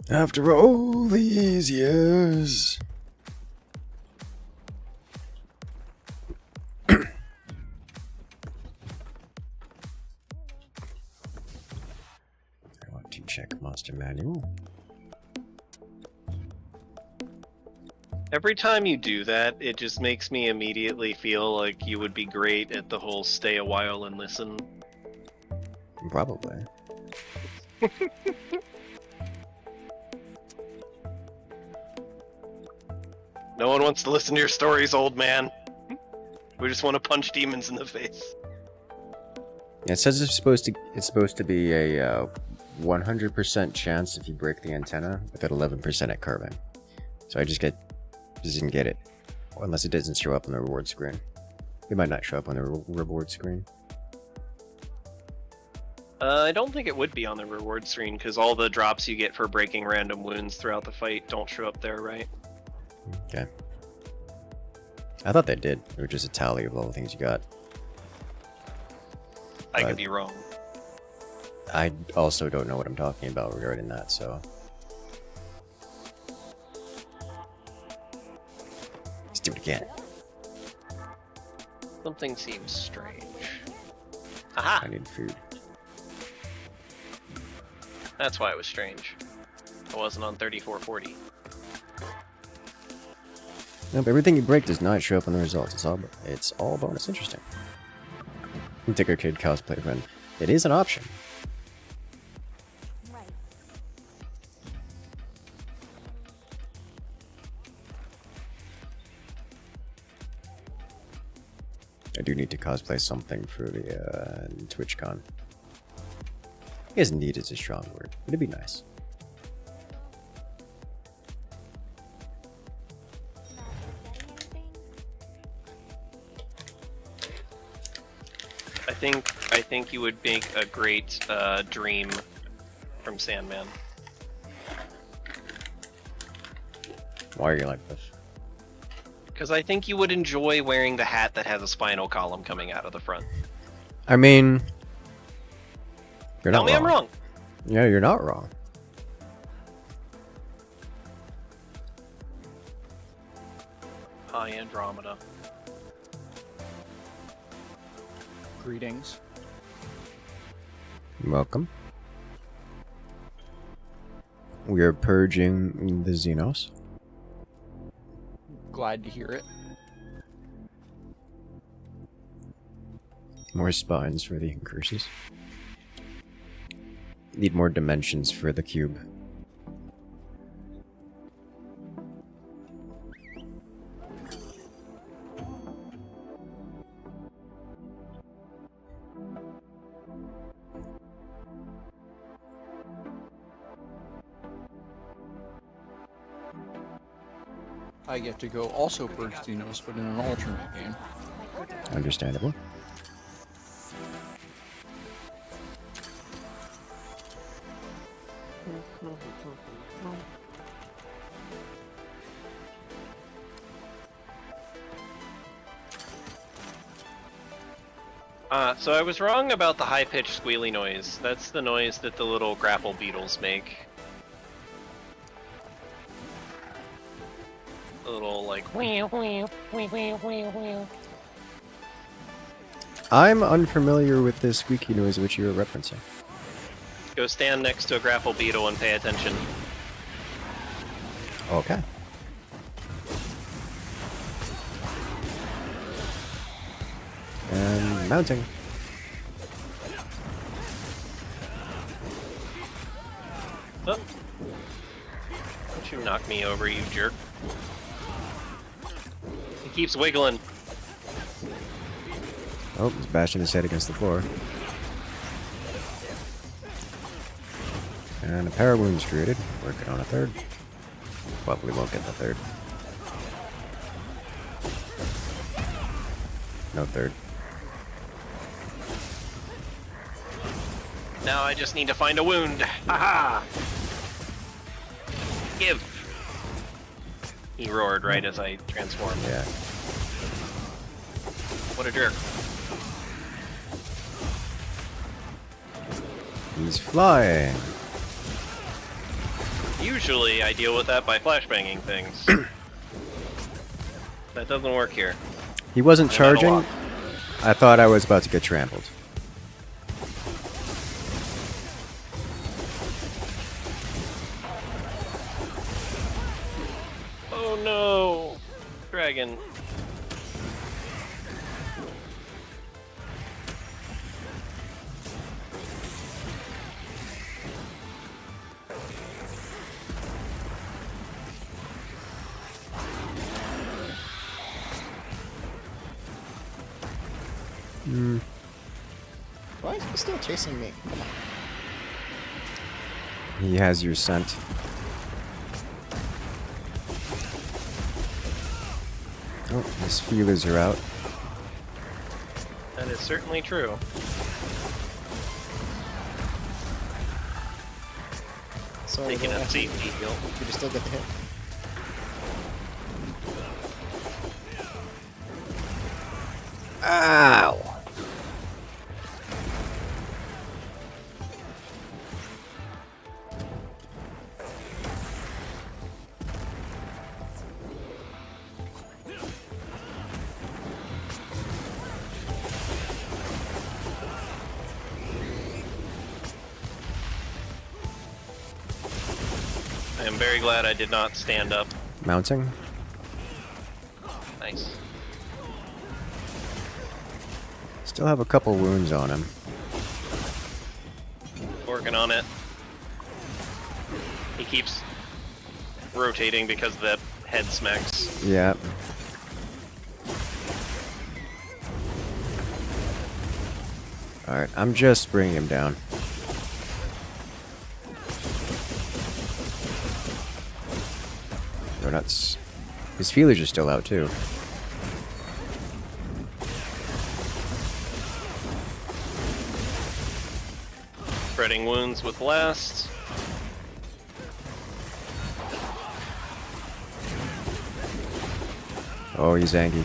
After all these years... I want to check Monster Manual. Every time you do that, it just makes me immediately feel like you would be great at the whole stay a while and listen. Probably. No one wants to listen to your stories, old man. We just want to punch demons in the face. Yeah, it says it's supposed to be a 100% chance if you break the antenna, with at 11% at carving. So I just didn't get it, unless it doesn't show up on the reward screen. It might not show up on the reward screen. I don't think it would be on the reward screen because all the drops you get for breaking random wounds throughout the fight don't show up there, right? Okay. I thought they did. It was just a tally of all the things you got. I could be wrong. I also don't know what I'm talking about regarding that, so... Let's do it again. Something seems strange. Aha! I need food. That's why it was strange. I wasn't on 3440. Nope, everything you break does not show up on the results. It's all bonus. Interesting. Ticker Kid cosplay friend. It is an option. Right. I do need to cosplay something for the TwitchCon. I guess need is a strong word, but it'd be nice. I think you would make a great Dream from Sandman. Why are you like this? Because I think you would enjoy wearing the hat that has a spinal column coming out of the front. I mean, you're Tell not me wrong. I'm wrong. Yeah, you're not wrong. Hi, Andromeda. Greetings. Welcome. We are purging the Xenos. Glad to hear it. More spines for the incurses. Need more dimensions for the cube. I get to go also purge Xenos, but in an alternate game. Understandable. So I was wrong about the high-pitched squealy noise. That's the noise that the little grapple beetles make. A little like I'm unfamiliar with this squeaky noise which you are referencing. Go stand next to a grapple beetle and pay attention. Okay. And mounting. Oh. Don't you knock me over, you jerk. He keeps wiggling. Oh, he's bashing his head against the floor. And a pair of wounds created. Working on a third. Probably won't get the third. No third. Now I just need to find a wound. Haha! Give! He roared right as I transformed. Yeah. What a jerk. He's flying. Usually I deal with that by flashbanging things. That doesn't work here. He wasn't I'm at a charging. loss. I thought I was about to get trampled. Oh no! Dragon. Why is he still chasing me? Come on. He has your scent. Oh, his feelers are out. That is certainly true. Sorry, Taking boy. a safety heal. Did you still get the hit? Ow! I am very glad I did not stand up. Mounting. Nice. Still have a couple wounds on him. Working on it. He keeps rotating because the head smacks. Yeah. Alright, I'm just bringing him down. Go nuts. His feelers are still out too. Spreading wounds with last. Oh, he's angry.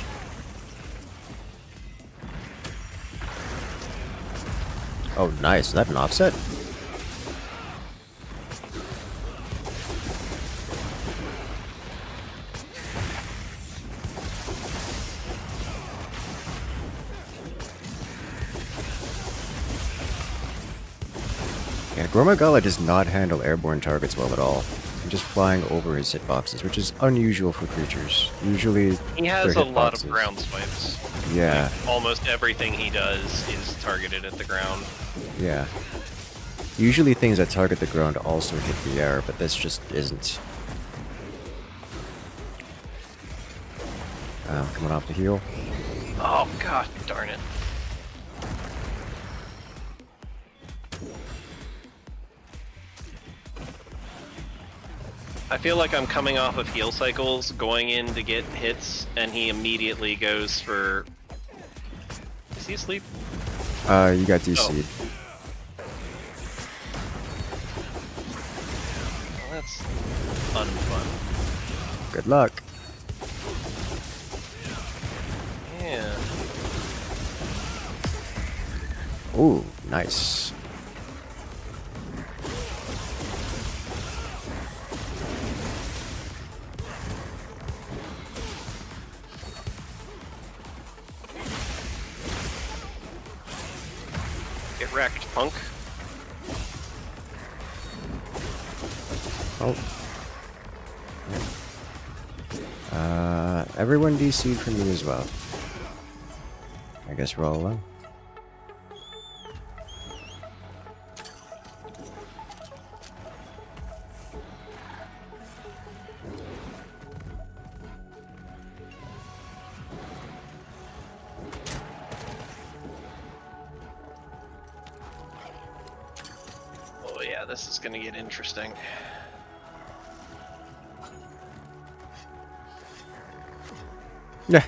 Oh, nice. Is that an offset? Yeah, Gormagala does not handle airborne targets well at all. Just flying over his hitboxes, which is unusual for creatures. Usually, He has their a lot of hitboxes- ground swipes. Yeah, Almost everything he does is targeted at the ground. yeah. Usually things that target the ground also hit the air, but this just isn't. Coming off the heal. Oh god darn it. I feel like I'm coming off of heal cycles, going in to get hits, and he immediately goes for... Is he asleep? You got DC'd. Well, that's unfun. Good luck. Yeah. Ooh, nice. Get wrecked, punk. Oh. Everyone DC'd from me as well. I guess we're all alone. Oh yeah, this is gonna get interesting. Yeah.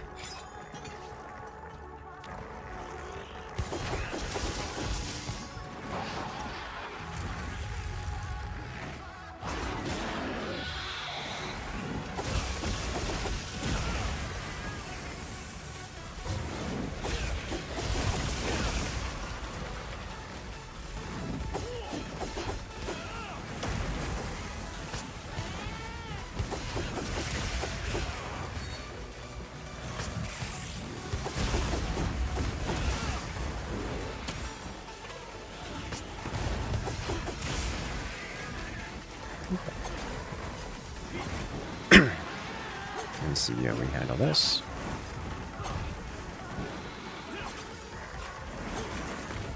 Let's see how we handle this.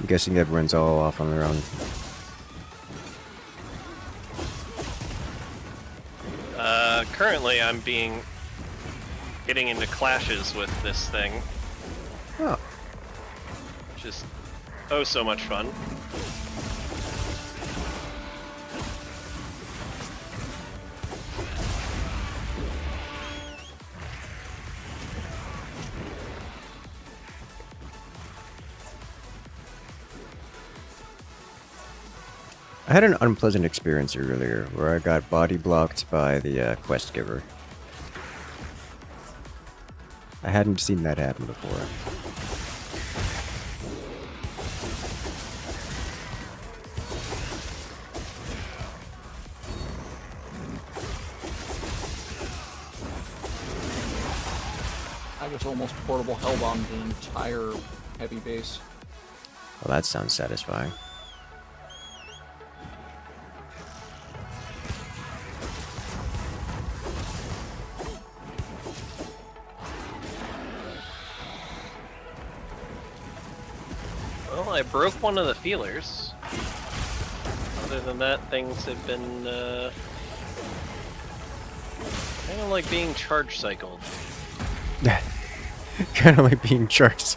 I'm guessing everyone's all off on their own. Currently I'm getting into clashes with this thing. Oh. Just oh so much fun. I had an unpleasant experience earlier where I got body blocked by the quest giver. I hadn't seen that happen before. I just almost portable hellbombed the entire heavy base. Well, that sounds satisfying. Well, I broke one of the feelers. Other than that, things have been kind of like being charge cycled. Kind of like being charged.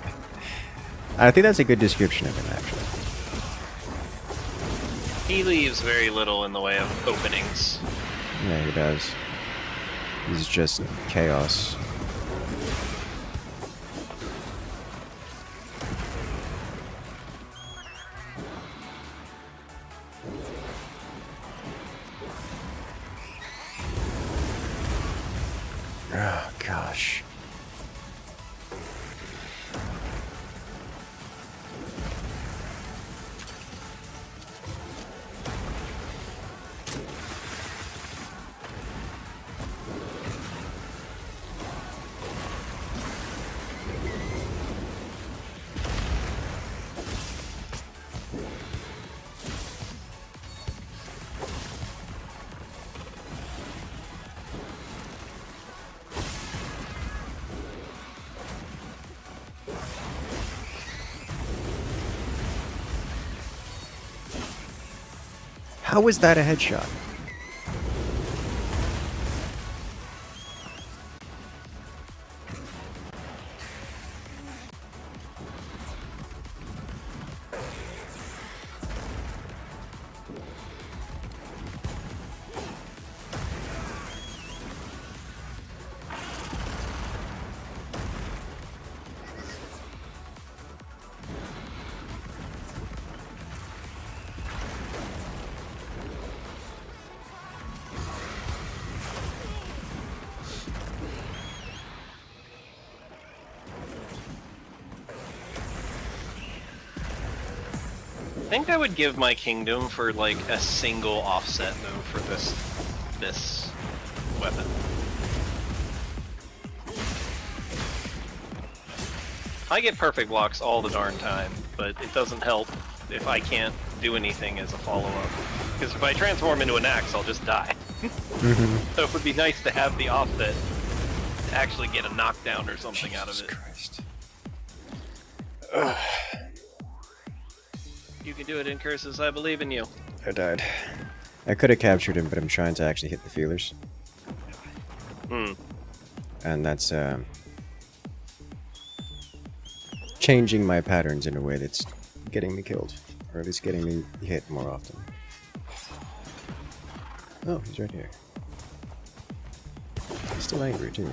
I think that's a good description of him, actually. He leaves very little in the way of openings. Yeah, he does. He's just chaos. Oh, gosh. How was that a headshot? I think I would give my kingdom for like a single offset move for this weapon. I get perfect blocks all the darn time, but it doesn't help if I can't do anything as a follow-up. Because if I transform into an axe, I'll just die. So it would be nice to have the offset to actually get a knockdown or something out of it. Christ. You can do it in curses, I believe in you. I died. I could have captured him, but I'm trying to actually hit the feelers. And that's changing my patterns in a way that's getting me killed. Or at least getting me hit more often. Oh, he's right here. He's still angry, too.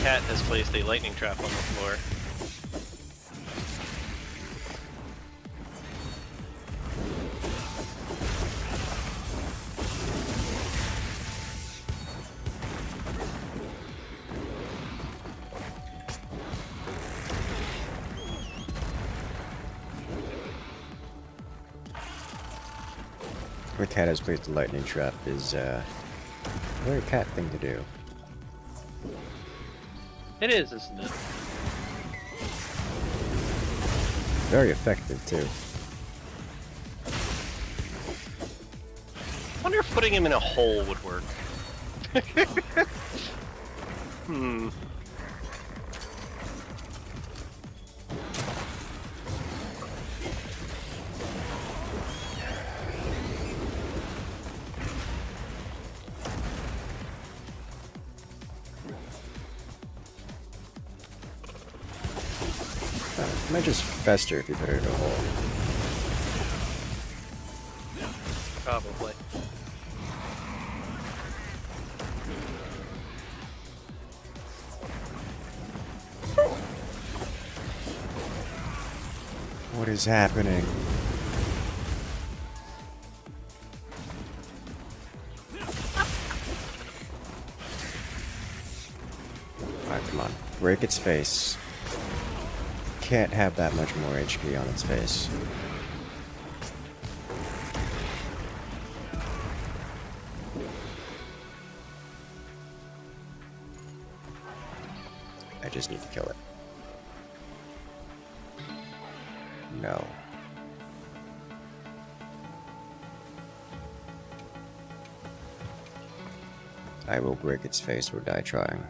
Cat has placed a lightning trap on the floor. The cat has placed a lightning trap is a very cat thing to do. It is, isn't it? Very effective, too. I wonder if putting him in a hole would work. Hmm. It might just fester if you put it in a hole. Probably. What is happening? Alright, come on. Break its face. Can't have that much more HP on its face. I just need to kill it. No. I will break its face or die trying.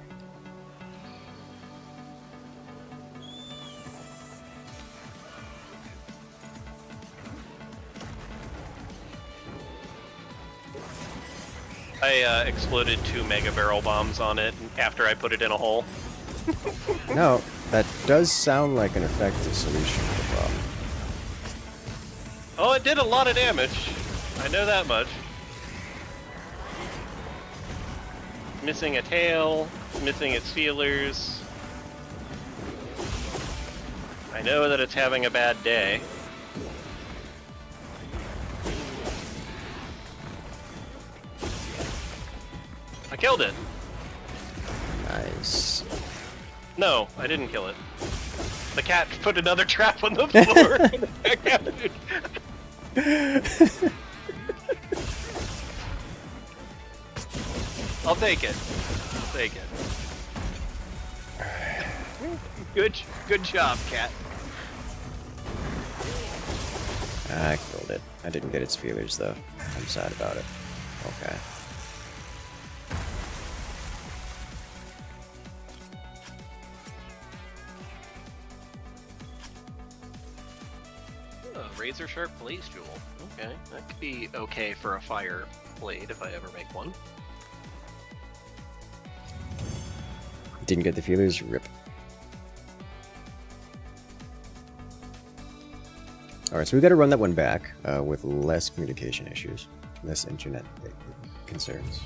I exploded 2 mega barrel bombs on it after I put it in a hole. No, that does sound like an effective solution to the problem. Oh, it did a lot of damage. I know that much. Missing a tail, missing its feelers. I know that it's having a bad day. I killed it. Nice. No, I didn't kill it. The cat put another trap on the floor. I'll take it. I'll take it. Good job, cat. I killed it. I didn't get its feelers though. I'm sad about it. Okay. Razor sharp blaze jewel. Okay, that could be okay for a fire blade if I ever make one. Didn't get the feelers. Rip. Alright, so we gotta run that one back with less communication issues, less internet concerns.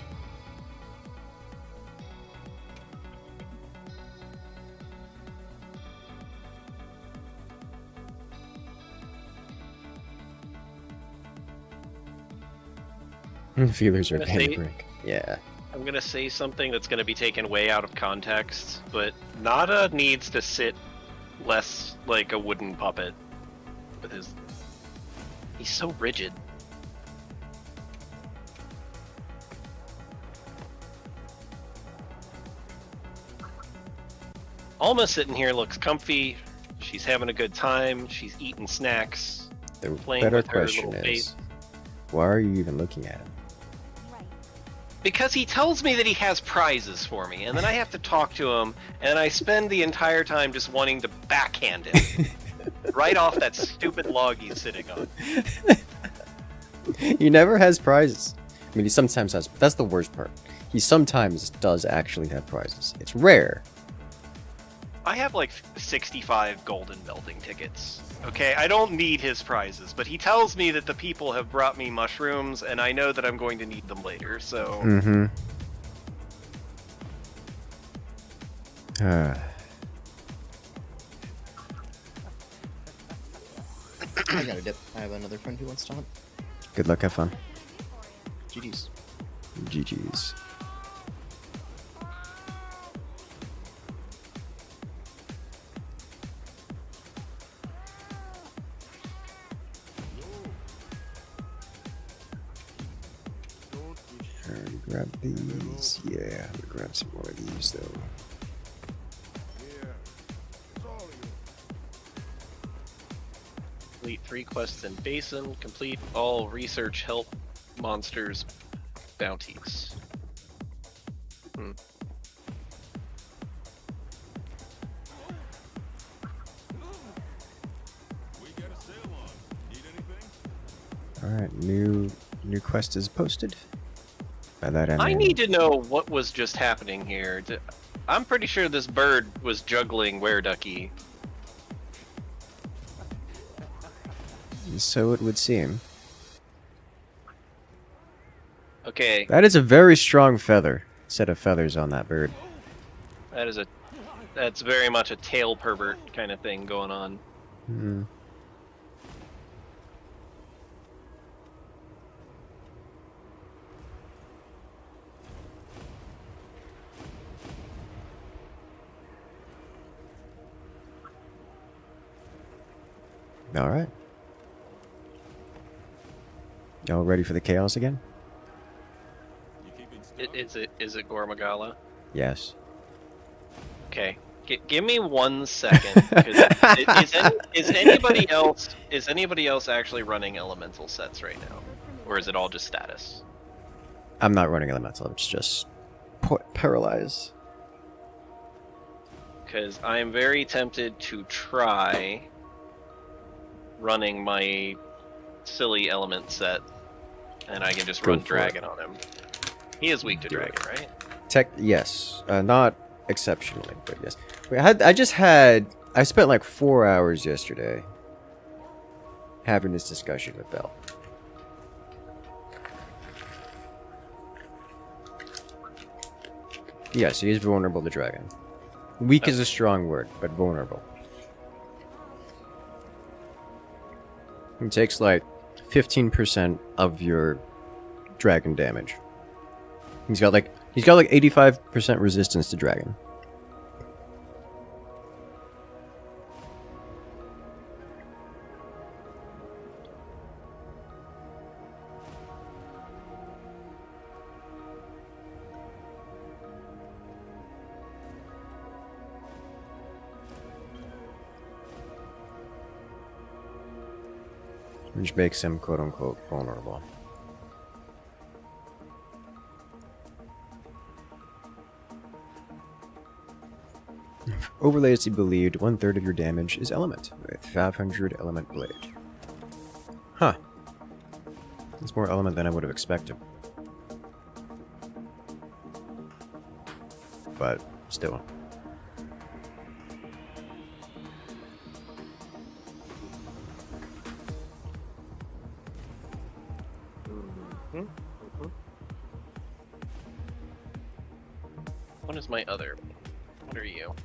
Feelers are a Gonna pain say- to break. Yeah. I'm gonna say something that's gonna be taken way out of context, but Nada needs to sit less like a wooden puppet with his... He's so rigid. Alma sitting here looks comfy. She's having a good time. She's eating snacks. The Playing better with her question little is, why are you even looking at him? Right. Because he tells me that he has prizes for me, and then I have to talk to him, and I spend the entire time just wanting to backhand him. Right off that stupid log he's sitting on. He never has prizes. I mean, he sometimes has, but that's the worst part. He sometimes does actually have prizes. It's rare. I have like 65 golden melding tickets. Okay, I don't need his prizes, but he tells me that the people have brought me mushrooms, and I know that I'm going to need them later, so... Mm-hmm. I got a dip. I have another friend who wants to hunt. Good luck, have fun. GG's. GG's. Alright, grab these. Yeah, I'm gonna grab some more of these though. Complete 3 quests in Basin. Complete all research help monsters bounties. Hmm. Alright, new quest is posted. By that I mean need to know what was just happening here. I'm pretty sure this bird was juggling Wereducky. so it would seem. Okay, That is a very strong set of feathers on that bird. that's very much a tail pervert kind of thing going on. Hmm. Alright. Y'all ready for the chaos again? Is it Gormagala? Yes. Okay, give me 1 second. 'Cause is anybody else actually running elemental sets right now, or is it all just status? I'm not running elemental, it's just paralyze. Because I am very tempted to try running my silly element set, and I can just Go run for dragon on him. He is weak to dragon, right? Yes. Not exceptionally, but yes. Wait, I spent like 4 hours yesterday having this discussion with Belle. Yes, he is vulnerable to dragon. Weak is a strong word, but vulnerable. He takes like 15% of your dragon damage. He's got like 85% resistance to dragon. Which makes him quote-unquote vulnerable. Overlay is to be believed 1/3 of your damage is element, with 500 element blade. Huh. That's more element than I would have expected. But, still. What is my other? What are you?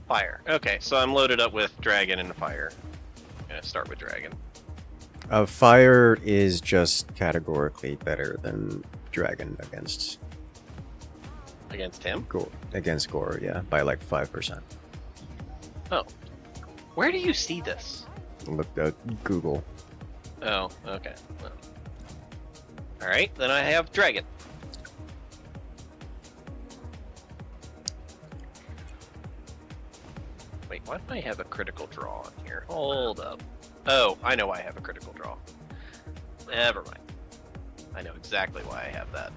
Fire. Okay, so I'm loaded up with dragon and fire. I'm gonna start with dragon. Fire is just categorically better than dragon against Against him? gore, yeah, by like 5%. Oh. Where do you see this? Look at Google. Oh, okay. Well. Alright, then I have dragon. Wait, why do I have a critical draw on here? Hold up. Oh, I know why I have a critical draw. Never mind. I know exactly why I have that.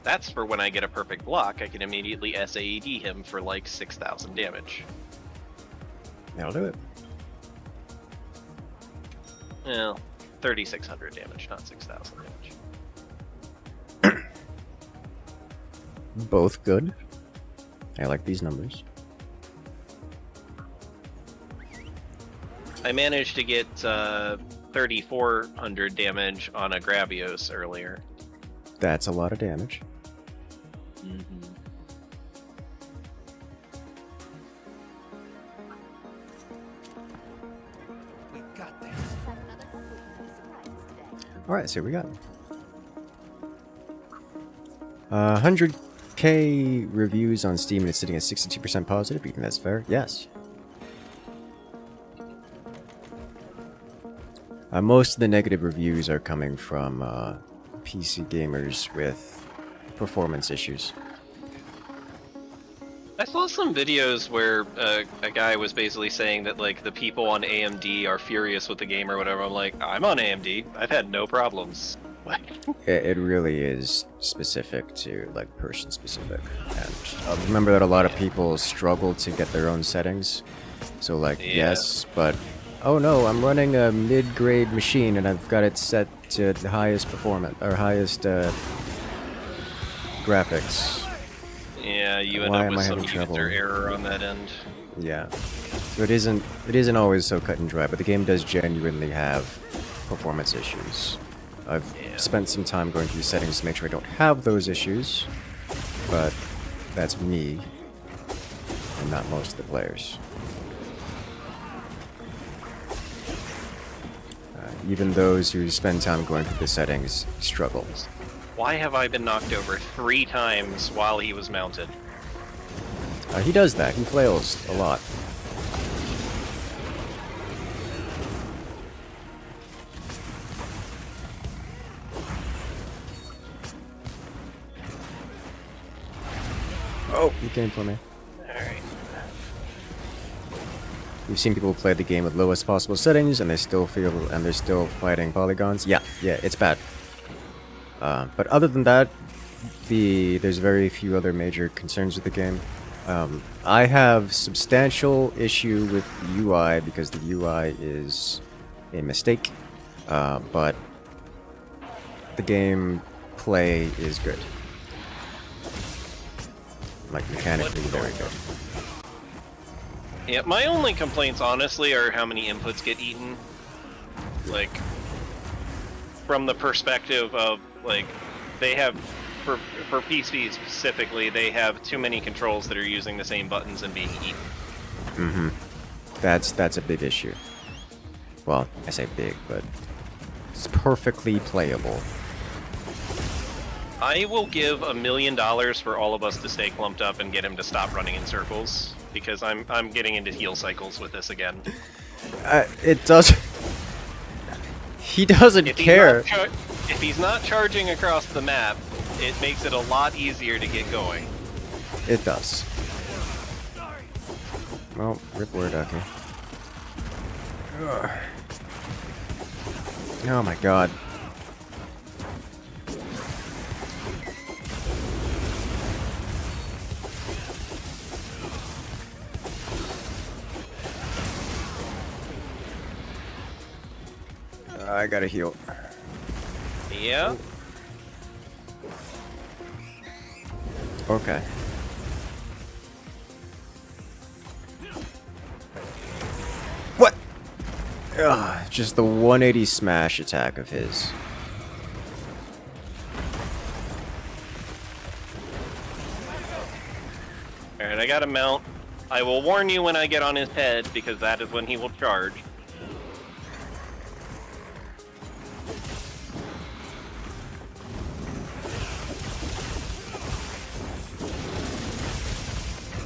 That's for when I get a perfect block, I can immediately SAED him for like 6,000 damage. That'll do it. Well, 3,600 damage, not 6,000 damage. Both good. I like these numbers. I managed to get 3,400 damage on a Gravios earlier. That's a lot of damage. Alright, so we got 100k reviews on Steam and it's sitting at 62% positive. You think that's fair? Yes. Most of the negative reviews are coming from PC gamers with performance issues. I saw some videos where a guy was basically saying that like the people on AMD are furious with the game or whatever. I'm like, I'm on AMD. I've had no problems. Like, It really is specific to, like, person specific. And remember that a lot of people struggle to get their own settings. So, like, Yeah. yes, but oh no, I'm running a mid-grade machine and I've got it set to the highest performance or highest graphics. yeah, you end Why up am with I some having trouble? user error on that end. Yeah. So it isn't always so cut and dry, but the game does genuinely have performance issues. I've Yeah. spent some time going through settings to make sure I don't have those issues, but that's me and not most of the players. Even those who spend time going through the settings struggle. Why have I been knocked over 3 times while he was mounted? He does that. He flails a lot. Oh, he came for me. Alright. We've seen people play the game with lowest possible settings, and they're still fighting polygons. Yeah, it's bad. But other than that, there's very few other major concerns with the game. I have substantial issue with the UI because the UI is a mistake, but the game play is good. Like mechanically very good. Yeah, my only complaints, honestly, are how many inputs get eaten. Like, from the perspective of, like, they have, for PC specifically, they have too many controls that are using the same buttons and being eaten. Mm-hmm. That's a big issue. Well, I say big, but it's perfectly playable. I will give $1 million for all of us to stay clumped up and get him to stop running in circles, because I'm getting into heal cycles with this again. It does. He doesn't care. If he's not charging across the map, it makes it a lot easier to get going. It does. Well, rip word, okay. Ugh. Oh my god. I gotta heal. Yeah? Okay. What? Ugh, just the 180 smash attack of his. Alright, I got a mount. I will warn you when I get on his head, because that is when he will charge.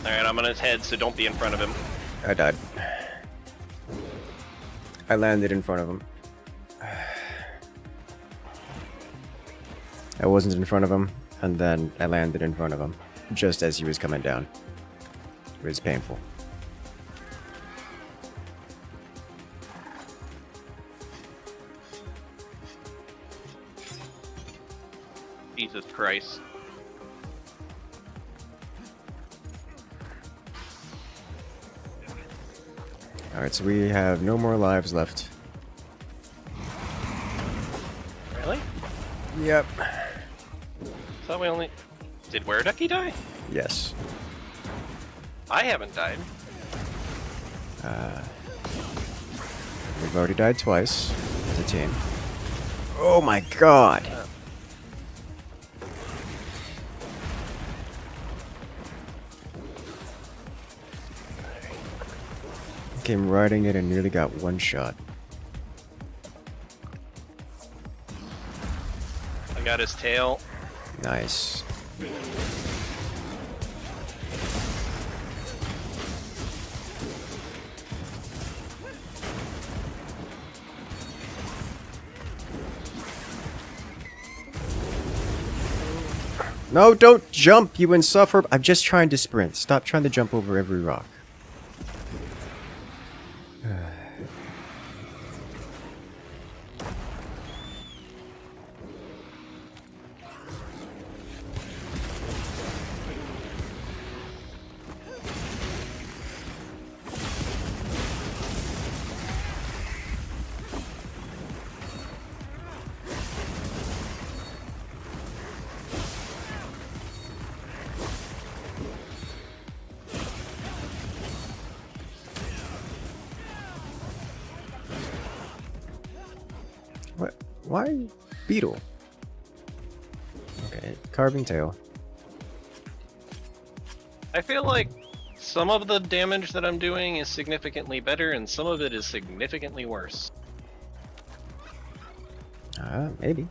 Alright, I'm on his head, so don't be in front of him. I died. I landed in front of him. I wasn't in front of him, and then I landed in front of him, just as he was coming down. It was painful. Jesus Christ. Alright, so we have no more lives left. Really? Yep. Thought we only... Did Were Ducky die? Yes. I haven't died. We've already died twice as a team. Oh my god! Came riding it and nearly got one shot. I got his tail. Nice. No, don't jump, you insufferable. I'm just trying to sprint. Stop trying to jump over every rock. What? Why beetle? Okay, carving tail. I feel like some of the damage that I'm doing is significantly better, and some of it is significantly worse. Maybe.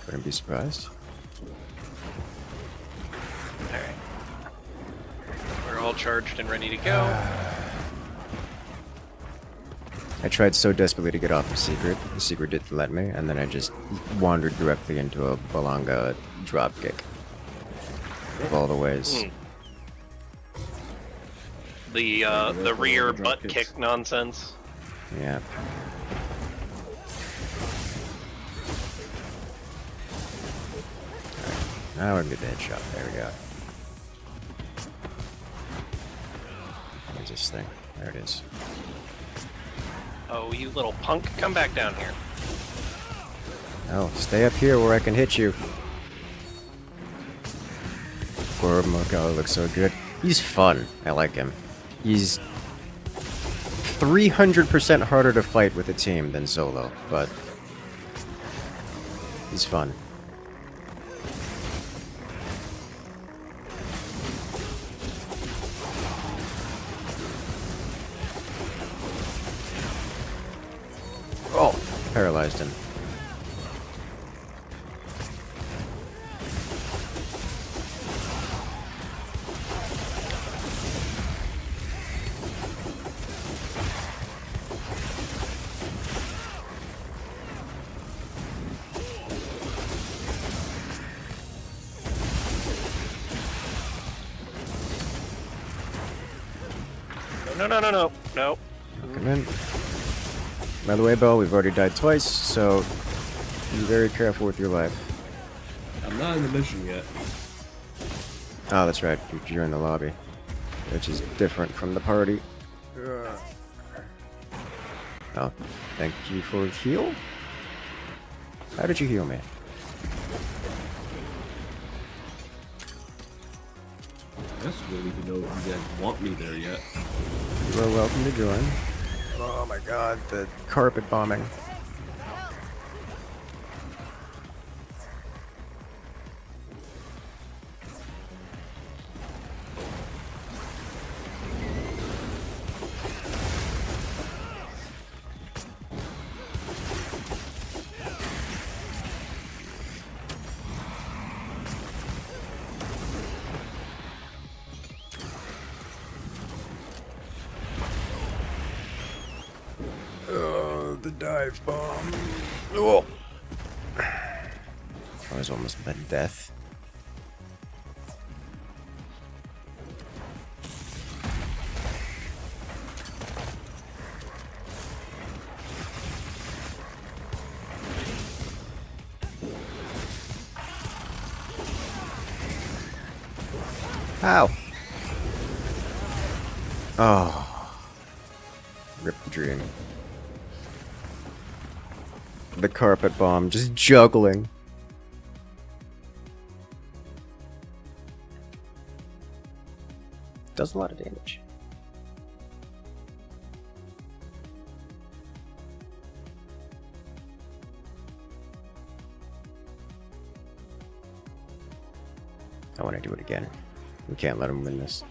Wouldn't be surprised. Alright. We're all charged and ready to go. I tried so desperately to get off the secret. The secret didn't let me, and then I just wandered directly into a Balanga dropkick. Of all the ways. The rear drop butt kicks. kick nonsense. Yeah. Now we're gonna get the headshot. There we go. Where's this thing? There it is. Oh, you little punk, come back down here. Oh, stay up here where I can hit you. Poor Moko looks so good. He's fun. I like him. He's 300% harder to fight with a team than solo, but he's fun. Oh, paralyzed him. No. Come in. By the way, Bo, we've already died twice, so be very careful with your life. I'm not in the mission yet. Oh, that's right. You're in the lobby, which is different from the party. Oh, thank you for the heal. How did you heal me? I just don't even know if you guys want me there yet. You are welcome to join. Oh my god, the carpet bombing. The dive bomb. Oh. I was almost met death. Ow. Oh. Rip the dream. The carpet bomb just juggling. Does a lot of damage. I want to do it again. We can't let him win this.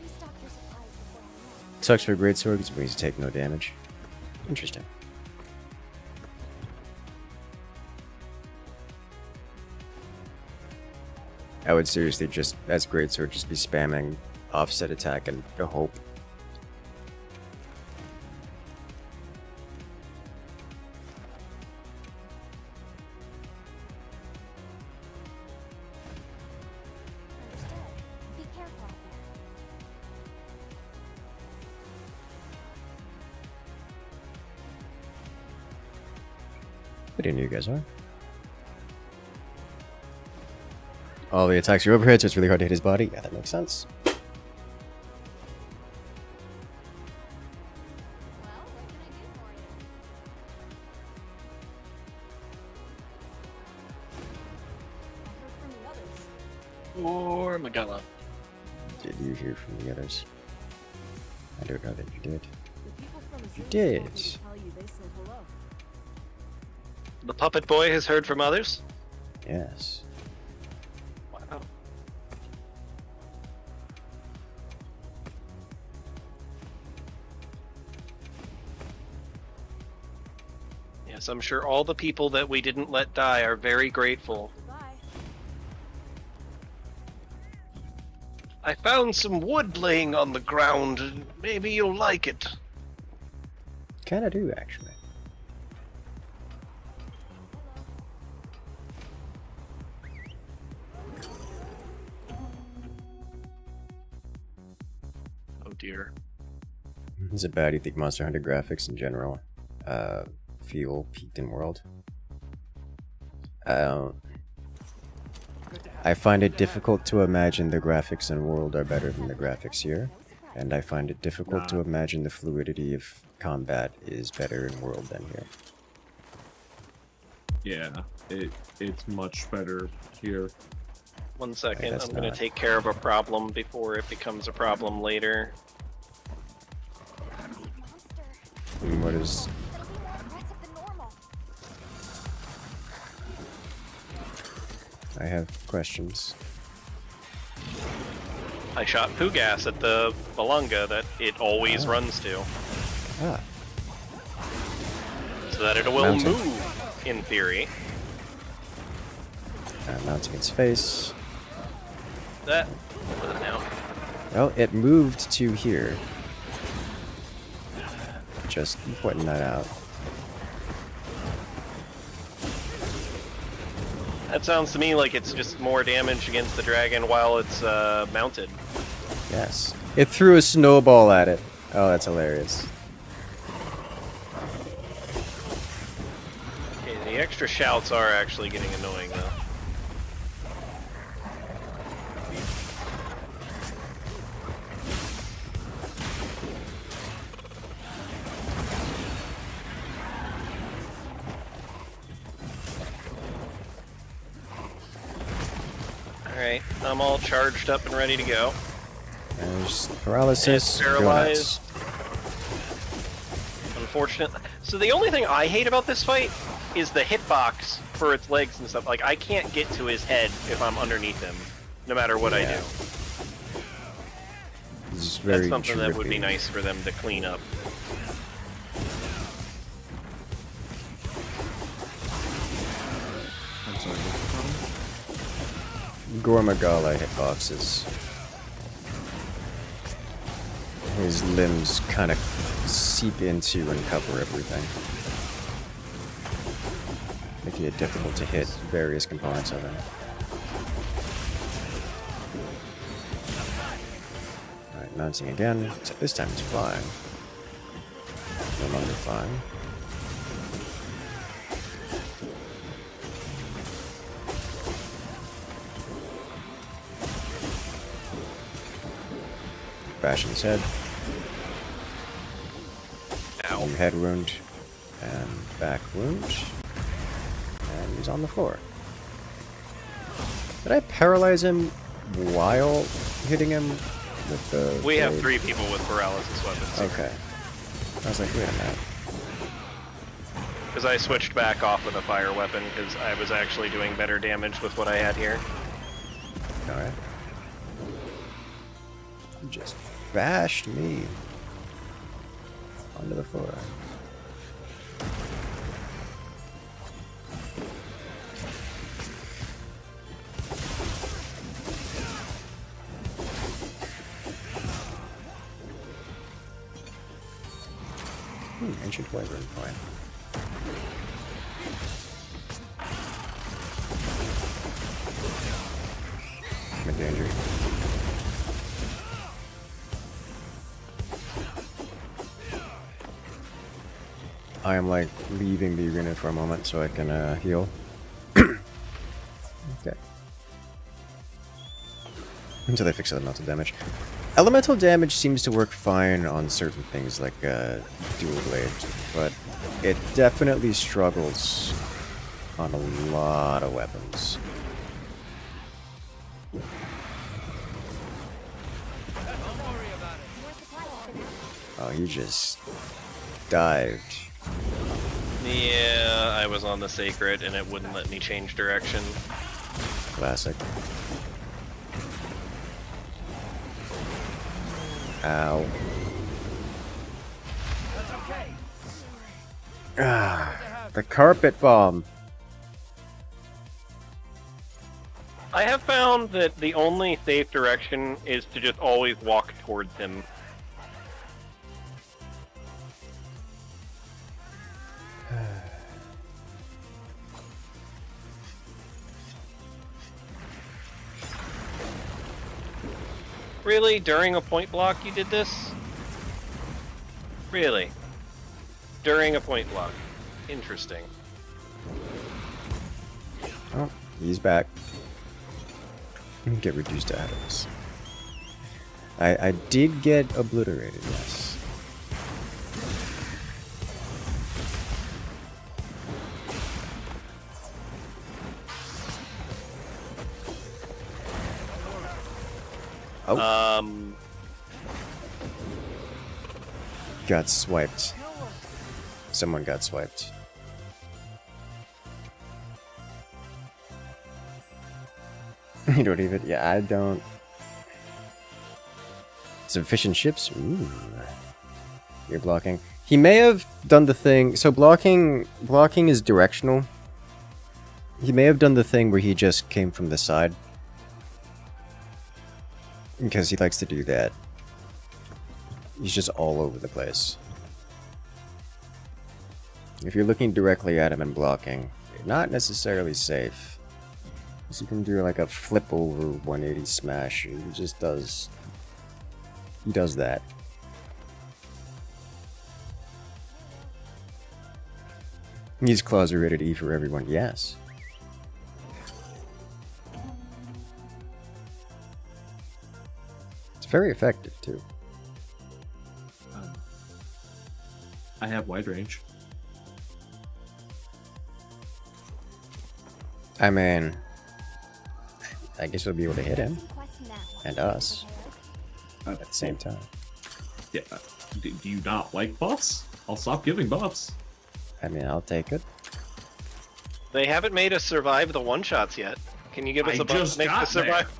Restock your supplies beforehand. Sucks for greatsword because it means you take no damage. Interesting. I would seriously just, as greatsword, just be spamming offset attack and hope. I didn't know you guys are. All the attacks are overhead, so it's really hard to hit his body. Yeah, that makes sense. Well, what can I do for you? I heard from the others. Or Magella. Did you hear from the others? I don't know that you did. The people from the You city did. told me to tell you they said hello. The puppet boy has heard from others? Yes. Wow. Yes, I'm sure all the people that we didn't let die are very grateful. Goodbye. I found some wood laying on the ground, and maybe you'll like it. Kinda do, actually. Oh dear. Is it bad you think Monster Hunter graphics in general feel peaked in world? I find it difficult to imagine the graphics in world are better than the graphics here, and I find it difficult to imagine the fluidity of combat is better in world than here. Yeah, it's much better here. 1 second, that's I'm gonna not- take care of a problem before it becomes a problem later. Monster. What is... It'll be more aggressive than normal. I have questions. I shot poo gas at the Balunga that it always runs to, Ah, so that it will Mountain. move, in theory. mounting its face. That... what is it now? Well, it moved to here. Just pointing that out. That sounds to me like it's just more damage against the dragon while it's mounted. Yes. It threw a snowball at it. Oh, that's hilarious. Okay, the extra shouts are actually getting annoying though. Alright, I'm all charged up and ready to go. There's paralysis. It's Go paralyzed. nuts. Unfortunate. So the only thing I hate about this fight is the hitbox for its legs and stuff. Like, I can't get to his head if I'm underneath him, no matter what I Yeah. do. This is very That's something that would be trippy. nice for them to clean up. I'm sorry, what's the problem? Gormagala hitboxes. His limbs kind of seep into and cover everything, making it difficult to hit various components of him. Alright, mounting again, except this time it's flying. No longer flying. Bashing his head. Ow. Head wound and back wound. And he's on the floor. Did I paralyze him while hitting him with the... We have blade? 3 people with paralysis weapons. Okay. I was like, wait a minute. Because I switched back off with a fire weapon because I was actually doing better damage with what I had here. Alright. You just bashed me onto the floor. Ancient Wyvern point. I'm in danger. I am like leaving the arena for a moment so I can heal. Okay. Until they fix elemental damage. Elemental damage seems to work fine on certain things like dual glaive, but it definitely struggles on a lot of weapons. Oh, he just dived. Yeah, I was on the sacred and it wouldn't let me change direction. Classic. Ow. Ah, the carpet bomb. I have found that the only safe direction is to just always walk towards him. Really? During a point block you did this? Really? During a point block. Interesting. Oh, he's back. Get reduced to atoms. I did get obliterated, yes. Oh. Got swiped. Someone got swiped. You don't even... Yeah, I don't... Sufficient ships? Ooh. You're blocking. He may have done the thing... So blocking is directional. He may have done the thing where he just came from the side. Because he likes to do that. He's just all over the place. If you're looking directly at him and blocking, you're not necessarily safe. Because you can do like a flip over 180 smash. He just does... He does that. He's claws are rated E for everyone, yes. It's very effective too. I have wide range. I mean, I guess we'll be able to hit him Question that one. and us Uh, at the same time. Yeah. Do you not like buffs? I'll stop giving buffs. I mean, I'll take it. They haven't made us survive the one-shots yet. Can you give us I a buff just to make got us survive?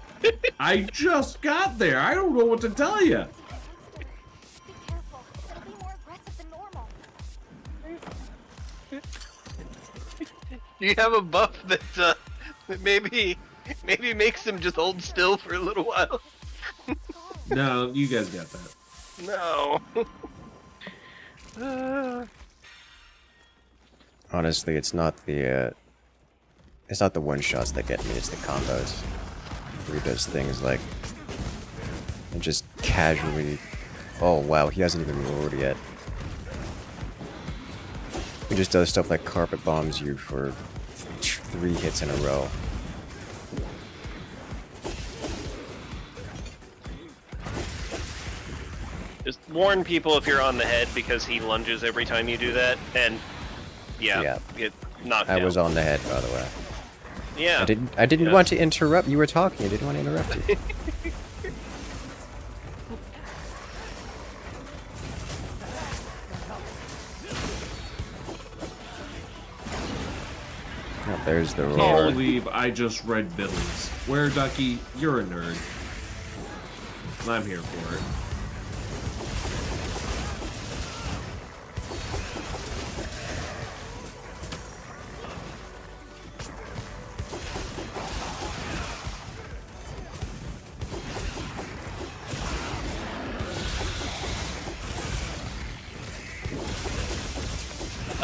I just got there. I don't know what to tell you. Be careful. They'll be more aggressive than normal. Do you have a buff that maybe makes him just hold still for a little while? No, you guys got that. No. Honestly, it's not the one shots that get me. It's the combos. Where he does things like and just casually. Oh wow, he hasn't even roared yet. He just does stuff like carpet bombs you for 3 hits in a row. Just warn people if you're on the head because he lunges every time you do that, and yeah. Get knocked I out. was on the head, by the way. Yeah. I didn't Yeah. want to interrupt. You were talking. I didn't want to interrupt you. Oh, there's the Can't roar. believe I just read Biddles. Where, Ducky? You're a nerd. And I'm here for it.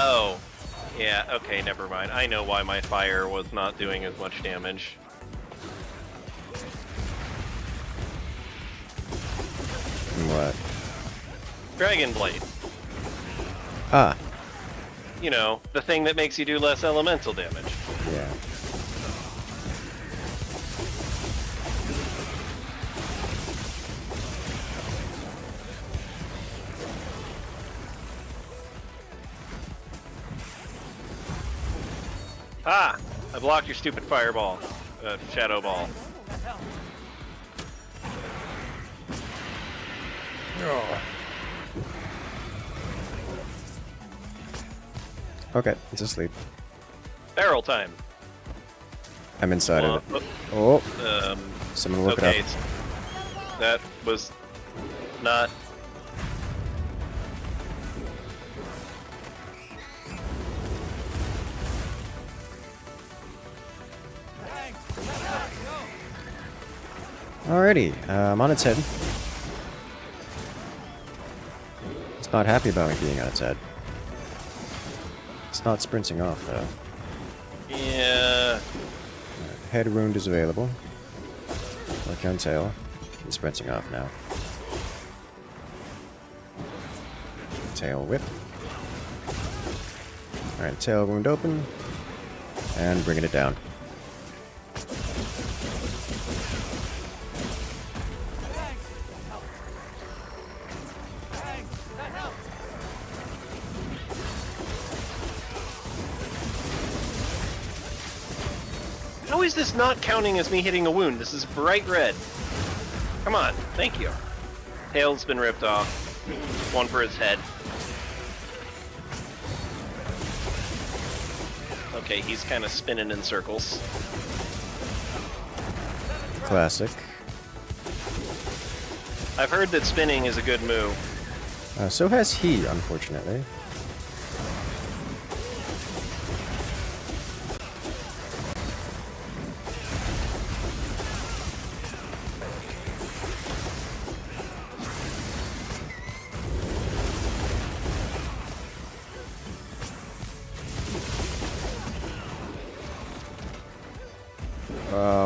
Oh. Yeah, okay, never mind. I know why my fire was not doing as much damage. What? Dragon Blade. Ah. you know, the thing that makes you do less elemental damage. Yeah. Ah! I blocked your stupid fireball. Shadow ball. Okay, it's asleep. Barrel time. I'm inside of it. Oh, Oh, someone woke okay. it up. That was not. Alrighty, I'm on its head. It's not happy about me being on its head. It's not sprinting off, though. Yeah. Head wound is available. Like on tail. It's sprinting off now. Tail whip. Alright, tail wound open. And bringing it down. How is this not counting as me hitting a wound? This is bright red. Come on, thank you. Tail's been ripped off. One for his head. Okay, he's kind of spinning in circles. Classic. I've heard that spinning is a good move. So has he, unfortunately.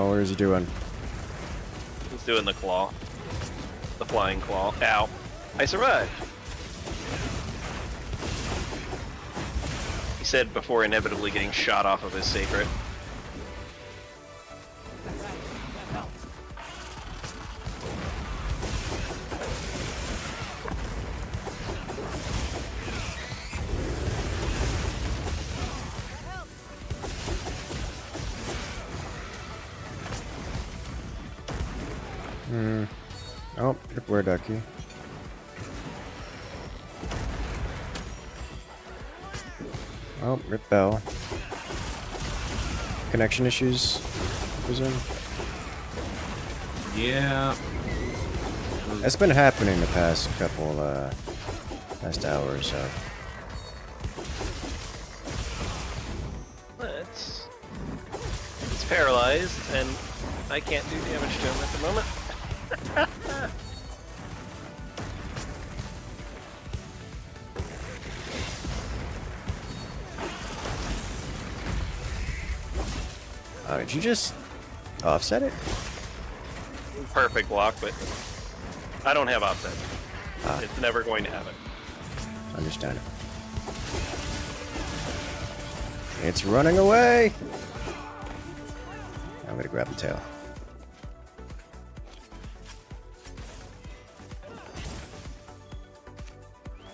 What is he doing? He's doing the claw. The flying claw. Ow. I survived. He said before inevitably getting shot off of his sacred. Oh, rip where ducky. Oh, rip bell. Connection issues, I presume. Yeah. That's been happening the past couple, past hour or so. It's paralyzed, and I can't do damage to him at the moment. Did you just offset it? Perfect block, but I don't have offset. Ah. It's never going to happen. Understand it. It's running away! I'm gonna grab the tail.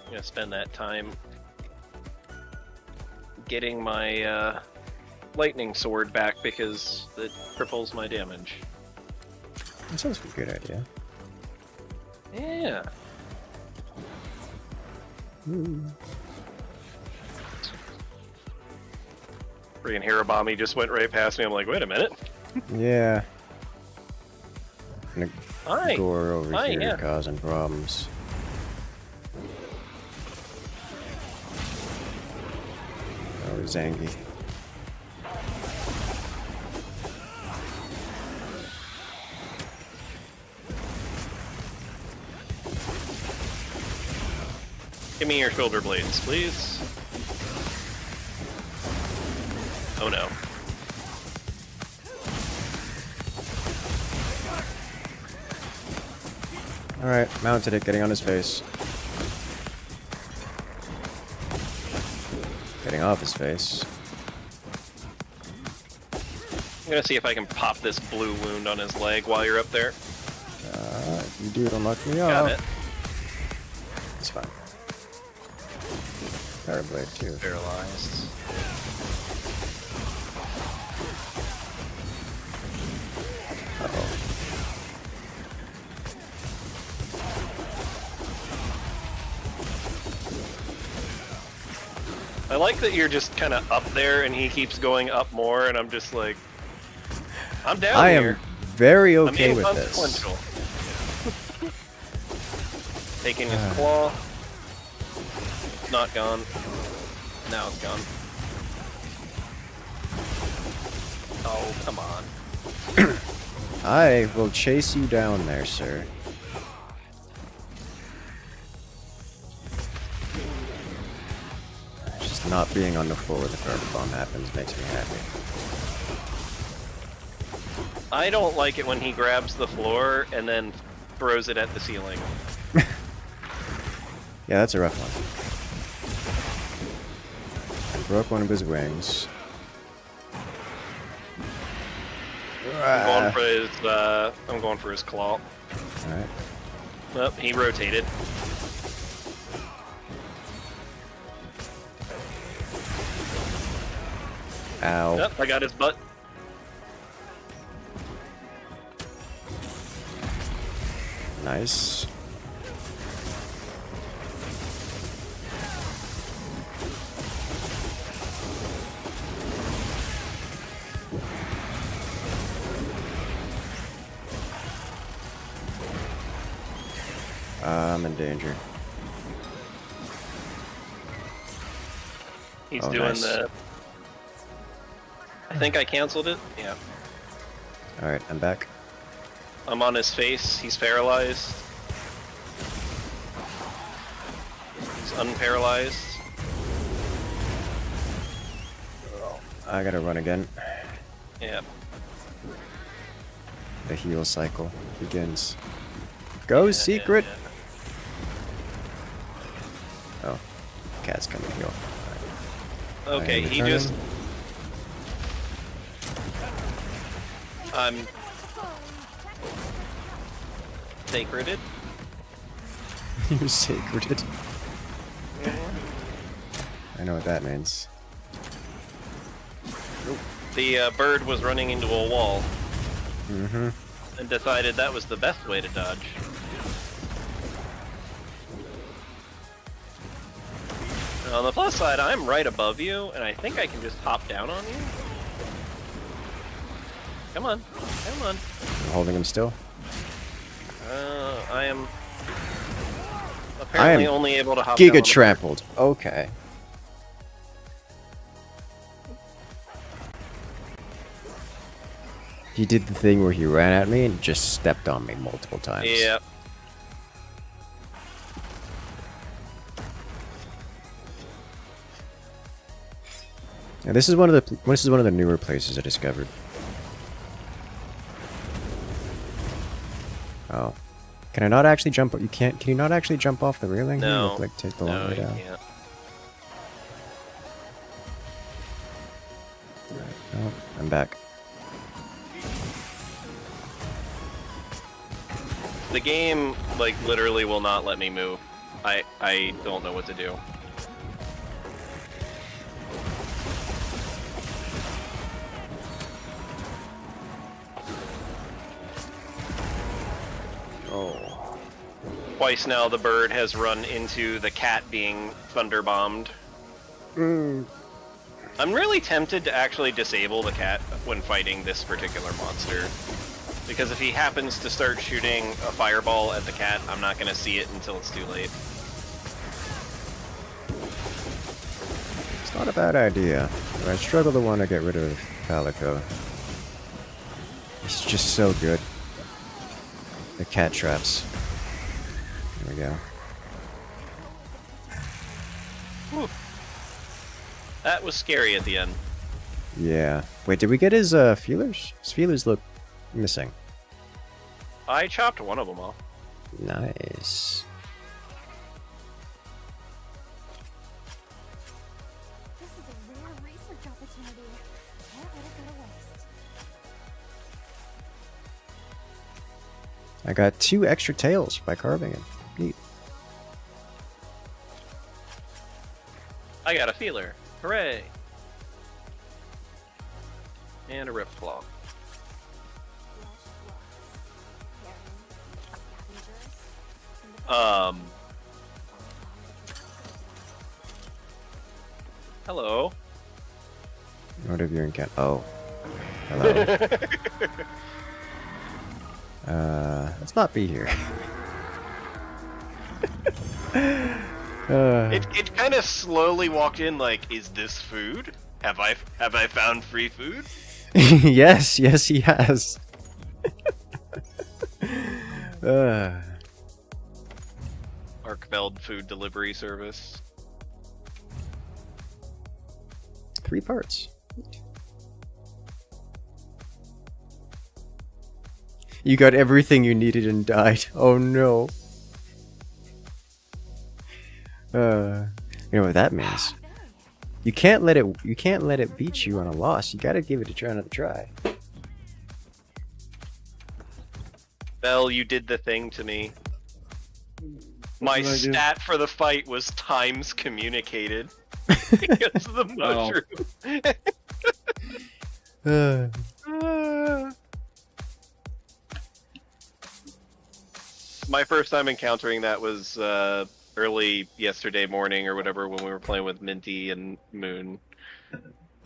I'm gonna spend that time getting my lightning sword back because it cripples my damage. That sounds like a good idea. Yeah. Freaking Hirabami just went right past me. I'm like, wait a minute. Yeah. Hi. Gore over Hi, here yeah. causing problems. Oh, Zangy. Give me your shoulder blades, please. Oh no. Alright, mounted it, getting on his face. Getting getting off his face. I'm gonna see if I can pop this blue wound on his leg while you're up there. If you do, it'll knock me off. Got it. It's fine. Power blade too. Paralyzed. Uh-oh. I like that you're just kind of up there and he keeps going up more, and I'm just like, I'm down I here. am very I'm okay with this. inconsequential. Taking his claw. Not gone. Now it's gone. Oh, come on. I will chase you down there, sir. Just not being on the floor when the third bomb happens makes me happy. I don't like it when he grabs the floor and then throws it at the ceiling. Yeah, that's a rough one. I broke one of his wings. I'm going for his claw. Alright. Oh, he rotated. Ow. Yep, I got his butt. Nice. I'm in danger. He's Oh, doing nice. the... I think I canceled it. Yeah. Alright, I'm back. I'm on his face. He's paralyzed. He's unparalyzed. I gotta run again. Yeah. The heal cycle begins. Go, secret! Oh, cat's coming heal. Okay, he returning. just... I'm... sacreded. You're sacred. I know what that means. The bird was running into a wall Mm-hmm. and decided that was the best way to dodge. On the plus side, I'm right above you, and I think I can just hop down on you. Come on, come on. I'm holding him still. I am apparently only able to hop down on Giga the trampled. Okay. He did the thing where he ran at me and just stepped on me multiple times. Yep. Yeah, this is one of the newer places I discovered. Oh. Can I not actually jump? You can't. Can you not actually jump off the railing? No. You look like take the long No, way you down. can't. Oh, I'm back. The game, like, literally will not let me move. I don't know what to do. Oh. Twice now the bird has run into the cat being thunderbombed. I'm really tempted to actually disable the cat when fighting this particular monster. Because if he happens to start shooting a fireball at the cat, I'm not going to see it until it's too late. It's not a bad idea, but I struggle to want to get rid of Palico. He's just so good. The cat traps. There we go. Whew. That was scary at the end. Yeah. Wait, did we get his feelers? His feelers look missing. I chopped one of them off. Nice. This is I got 2 extra tails by carving it. Neat. I got a feeler. Hooray! And a rip claw. Hello. What have you encountered? Oh. Hello. Let's not be here. It kind of slowly walked in like, is this food? Have I found free food? yes, he has. Arkveld food delivery service. 3 parts. You got everything you needed and died. Oh no. You know what that means? You can't let it beat you on a loss. You gotta give it another try. Bell, you did the thing to me. My stat for the fight was times communicated. Because of the mushroom. My first time encountering that was early yesterday morning or whatever when we were playing with Minty and Moon.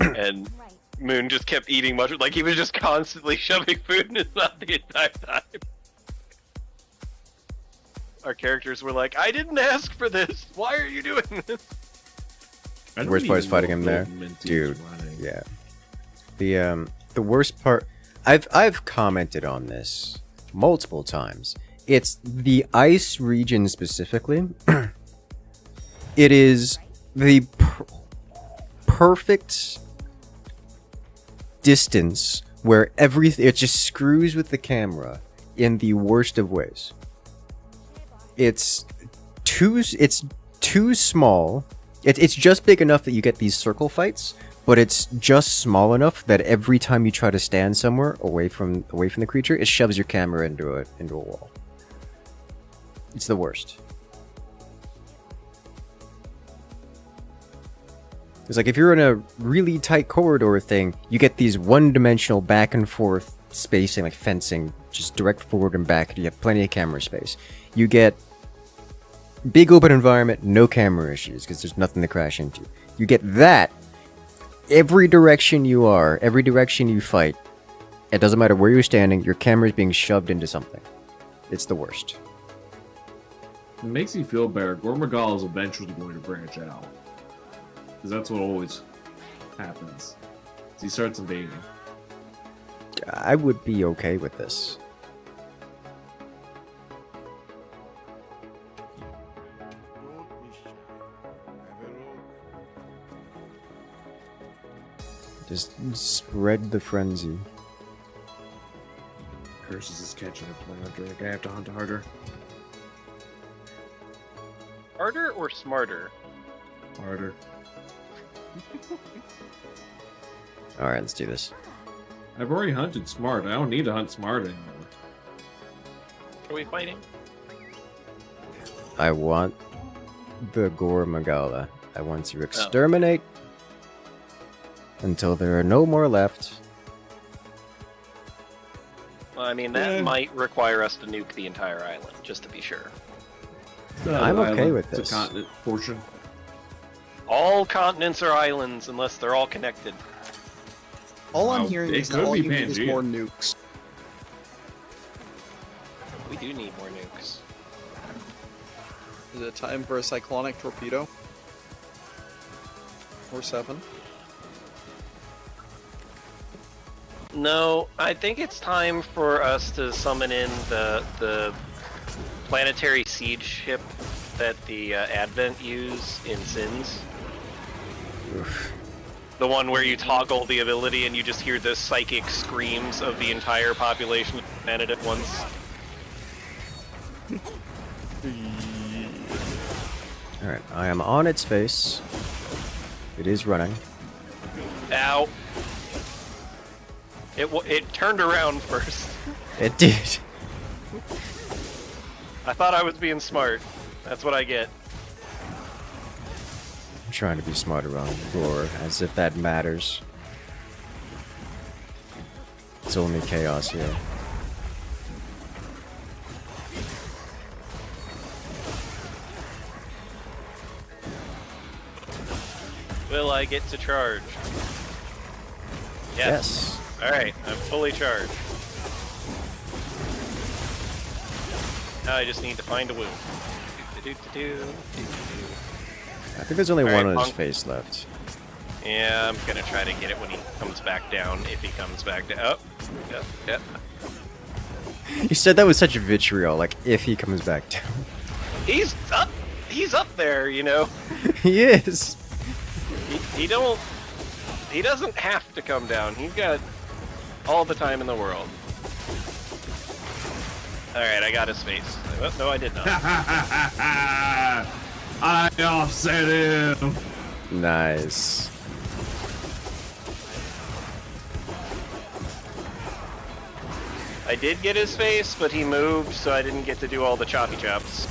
And Right. Moon just kept eating mushroom. Like he was just constantly shoving food in his mouth the entire time. Our characters were like, I didn't ask for this. Why are you doing this? Worst part is fighting him there, dude. Yeah. The worst part, I've commented on this multiple times. It's the ice region specifically. It is the perfect distance where everything it just screws with the camera in the worst of ways. It's too small. It's just big enough that you get these circle fights, but it's just small enough that every time you try to stand somewhere away from the creature, it shoves your camera into a wall. It's the worst. It's like if you're in a really tight corridor thing, you get these one-dimensional back and forth spacing, like fencing, just direct forward and back. You have plenty of camera space. You get big open environment, no camera issues because there's nothing to crash into. You get that every direction you are, every direction you fight. It doesn't matter where you're standing, your camera's being shoved into something. It's the worst. It makes you feel better. Gormagal is eventually going to branch out. Because that's what always happens. He starts invading. I would be okay with this. Just spread the frenzy. Curses is catching up to my hunter. I have to hunt harder. Harder or smarter? Harder. Alright, let's do this. I've already hunted smart. I don't need to hunt smart anymore. Are we fighting? I want the Gore Magala. I want to exterminate until there are no more left. Well, I mean, that might require us to nuke the entire island, just to be sure. I'm okay with It's this. a continent portion. All continents are islands unless they're all connected. All I'm Wow, hearing it is could that all be you need is Pangea. more nukes. We do need more nukes. Is it time for a cyclonic torpedo? Or 7? No, I think it's time for us to summon in the planetary siege ship that the Advent use in Sins. Oof. The one where you toggle the ability and you just hear the psychic screams of the entire population of the planet at once. Alright, I am on its face. It is running. Ow. It turned around first. It did. I thought I was being smart. That's what I get. I'm trying to be smarter on Gore, as if that matters. It's only chaos here. Will I get to charge? Yes. Alright, I'm fully charged. Now I just need to find a wound. I think there's only Alright, one on his Punk. face left. Yeah, I'm gonna try to get it when he comes back down, if he comes back down. Oh, yeah. You said that with such vitriol, like if he comes back down. He's up there, you know. He is. He doesn't have to come down. He's got all the time in the world. Alright, I got his face. Oh, no, I did not. I offset him. Nice. I did get his face, but he moved, so I didn't get to do all the choppy chops.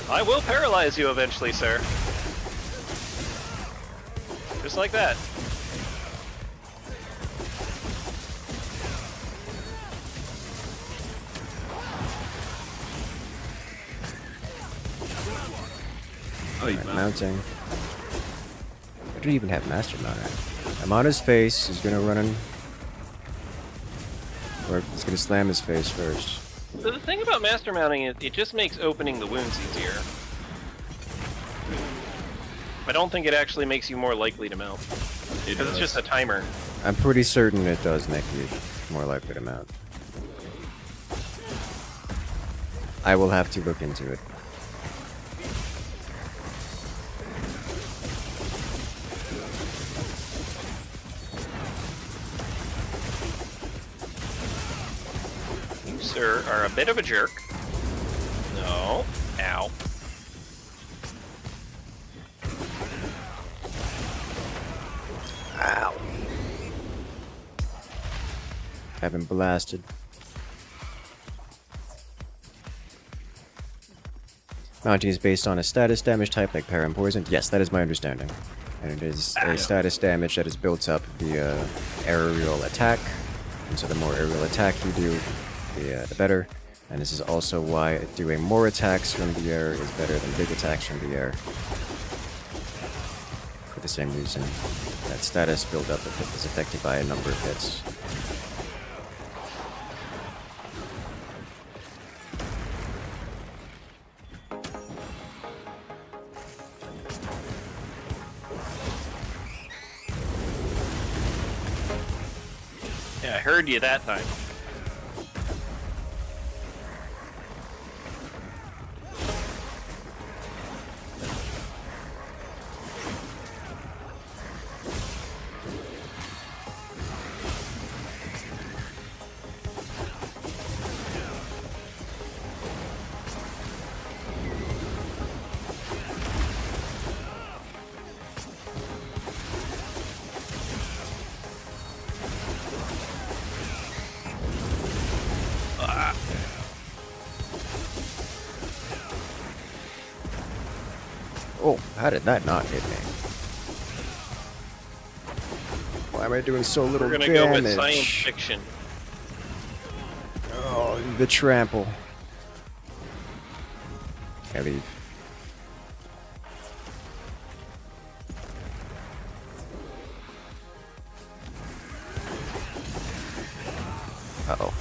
I will paralyze you eventually, sir. Just like that. Oh, you Alright, mounting. I don't even have Master Mount. I'm on his face. He's gonna run in. Or he's gonna slam his face first. So the thing about master mounting is it just makes opening the wounds easier. I don't think it actually makes you more likely to mount. Because it's just a timer. I'm pretty certain it does make you more likely to mount. I will have to look into it. You, sir, are a bit of a jerk. No. Ow. Ow. I've been blasted. Mounting is based on a status damage type like para and poison. Yes, that is my understanding. And it is a status damage that is built up via aerial attack. And so the more aerial attack you do, the better. And this is also why doing more attacks from the air is better than big attacks from the air. For the same reason. That status build-up is affected by a number of hits. Yeah, I heard you that time. Oh, how did that not hit me? Why am I doing so little We're gonna damage? go with science fiction. Oh, the trample. I leave. Uh-oh.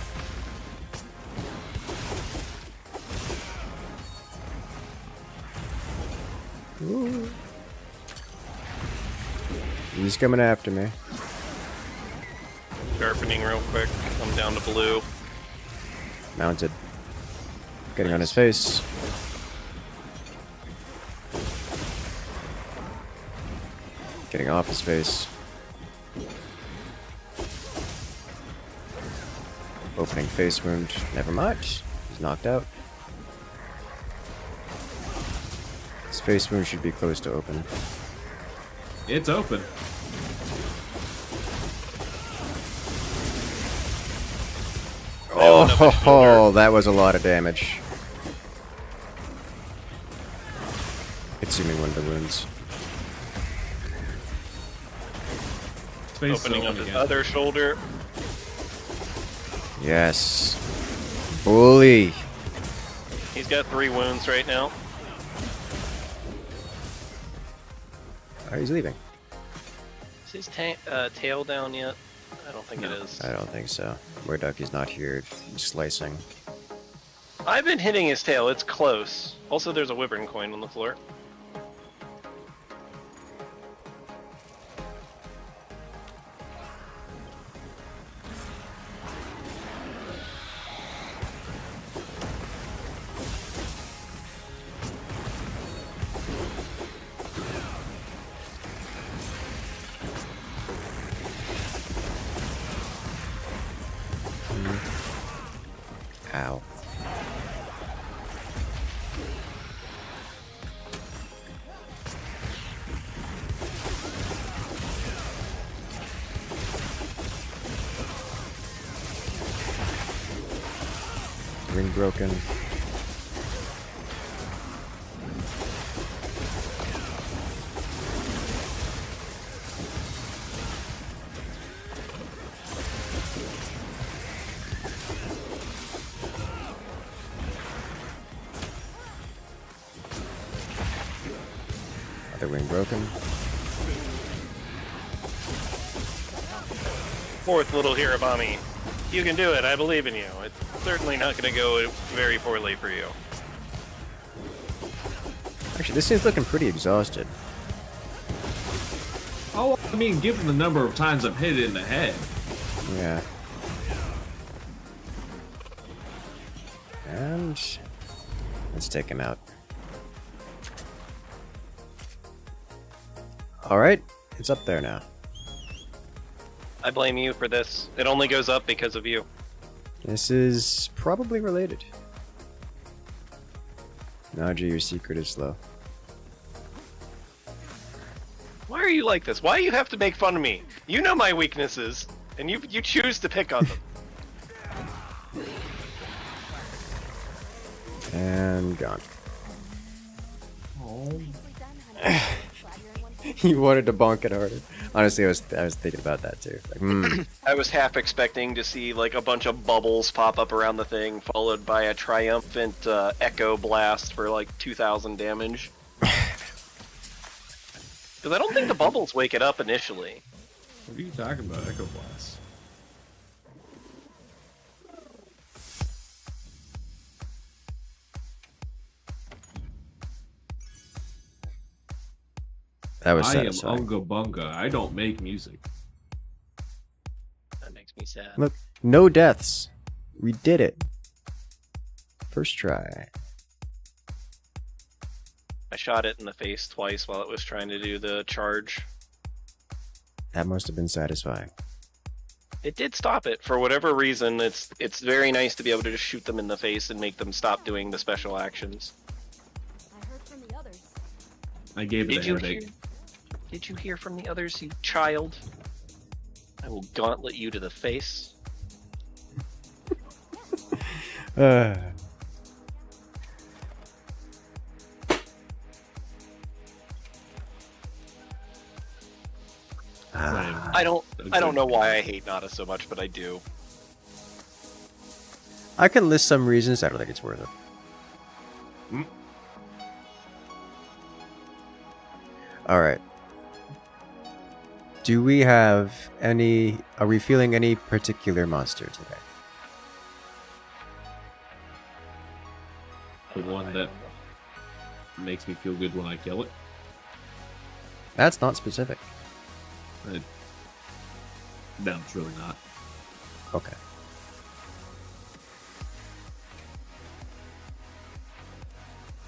Ooh. He's coming after me. Sharpening real quick. Come down to blue. Mounted. Getting on his face. Getting off his face. Opening face wound. Never mind. He's knocked out. His face wound should be close to open. It's open. opened up his shoulder. Oh, that was a lot of damage. Consuming one of the wounds. His face is Opening up open his again. other shoulder. Yes. Bully. He's got 3 wounds right now. Oh, he's leaving. Is his tail down yet? I don't think it is. I don't think so. Where Duck is not here slicing. I've been hitting his tail. It's close. Also, there's a wyvern coin on the floor. Ow. Ring broken. Other wing broken. 4th little Hirabami. You can do it. I believe in you. It's certainly not going to go very poorly for you. Actually, this thing's looking pretty exhausted. Oh, I mean, given the number of times I've hit it in the head. Yeah. And let's take him out. Alright, it's up there now. I blame you for this. It only goes up because of you. This is probably related. Naja, your secret is slow. Why are you like this? Why do you have to make fun of me? You know my weaknesses, and you choose to pick on them. And gone. Oh. Nicely done, honey. Glad you're in one piece. You wanted to bonk it harder. Honestly, I was thinking about that too. Like, I was half expecting to see like a bunch of bubbles pop up around the thing, followed by a triumphant echo blast for like 2,000 damage. Because I don't think the bubbles wake it up initially. What are you talking about, Echo Blast? that was I am satisfying. Unga Bunga. I don't make music. That makes me sad. Look, no deaths. We did it. First try. I shot it in the face twice while it was trying to do the charge. That must have been satisfying. It did stop it for whatever reason. It's very nice to be able to just shoot them in the face and make them stop doing the special actions. I heard from the others. I gave it Did a you headache. hear? Did you hear from the others, you child? I will gauntlet you to the face. Ah. I don't know why I hate Nada so much, but I do. I can list some reasons. I don't think it's worth it. All right. Do we have any? Are we feeling any particular monster today? The one that makes me feel good when I kill it. That's not specific. No, it's really not. Okay.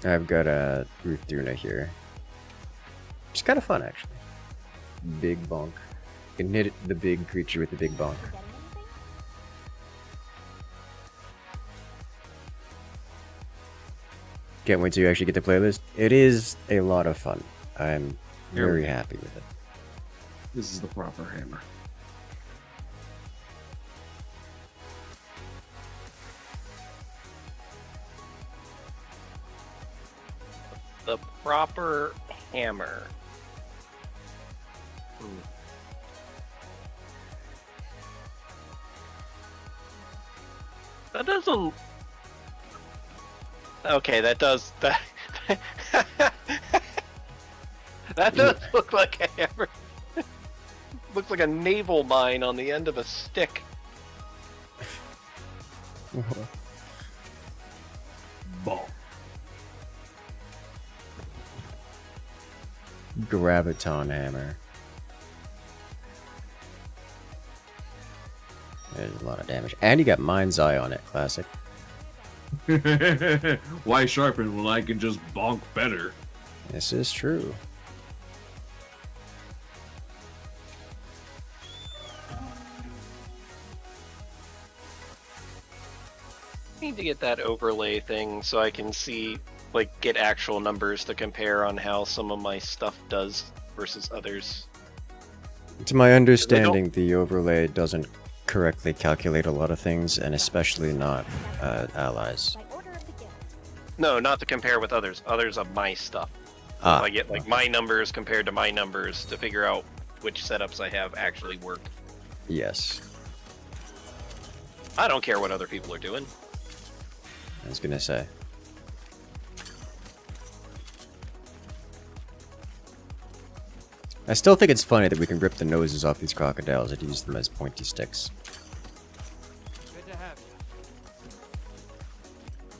I've got a Ruthruna here. It's kind of fun, actually. Big bonk. You can hit the big creature with the big bonk. Forgetting anything? Can't wait to actually get the playlist. It is a lot of fun. I'm very happy with it. This is the proper hammer. the proper hammer. That doesn't. Okay, that does that. That does look like a hammer. Looks like a naval mine on the end of a stick. Ball. Graviton hammer. There's a lot of damage. And you got Mind's Eye on it, classic. Why sharpen when I can just bonk better? This is true. Need to get that overlay thing so I can see, like, get actual numbers to compare on how some of my stuff does versus others. To my understanding, the overlay doesn't correctly calculate a lot of things, and especially not allies. By order of the guild. No, not to compare with others. Others of my stuff. Ah, I get like my numbers compared to my numbers to figure out which setups I have actually work. yes. I don't care what other people are doing. I was gonna say. I still think it's funny that we can rip the noses off these crocodiles and use them as pointy sticks.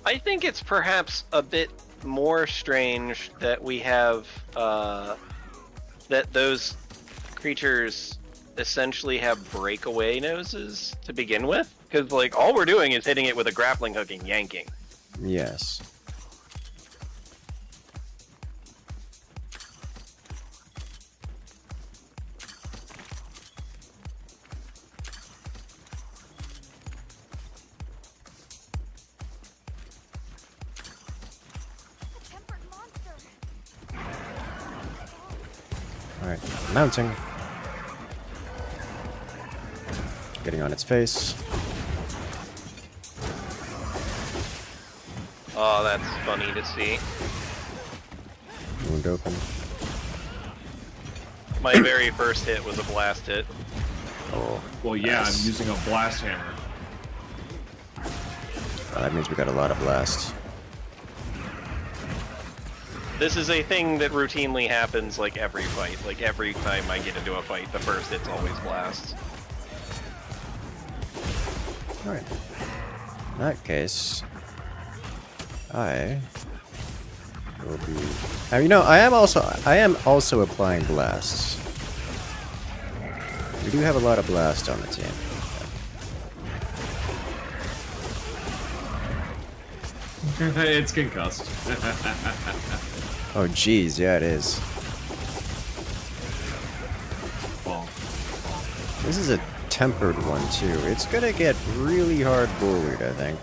I think it's perhaps a bit more strange that we have that those creatures essentially have breakaway noses to begin with, because like all we're doing is hitting it with a grappling hook and yanking. Yes. A tempered monster. Alright, mounting. Getting on its face. Oh, that's funny to see. Wound open. My very first hit was a blast hit. Oh. Well, yeah, Nice. I'm using a blast hammer. That means we got a lot of blast. This is a thing that routinely happens like every fight. Like every time I get into a fight, the first hit's always blast. Alright. In that case, I will be. You know, I am also applying blasts. We do have a lot of blast on the team. It's concussed. Oh, geez, yeah, it is. Bonk. This is a tempered one too. It's gonna get really hard bullied, I think.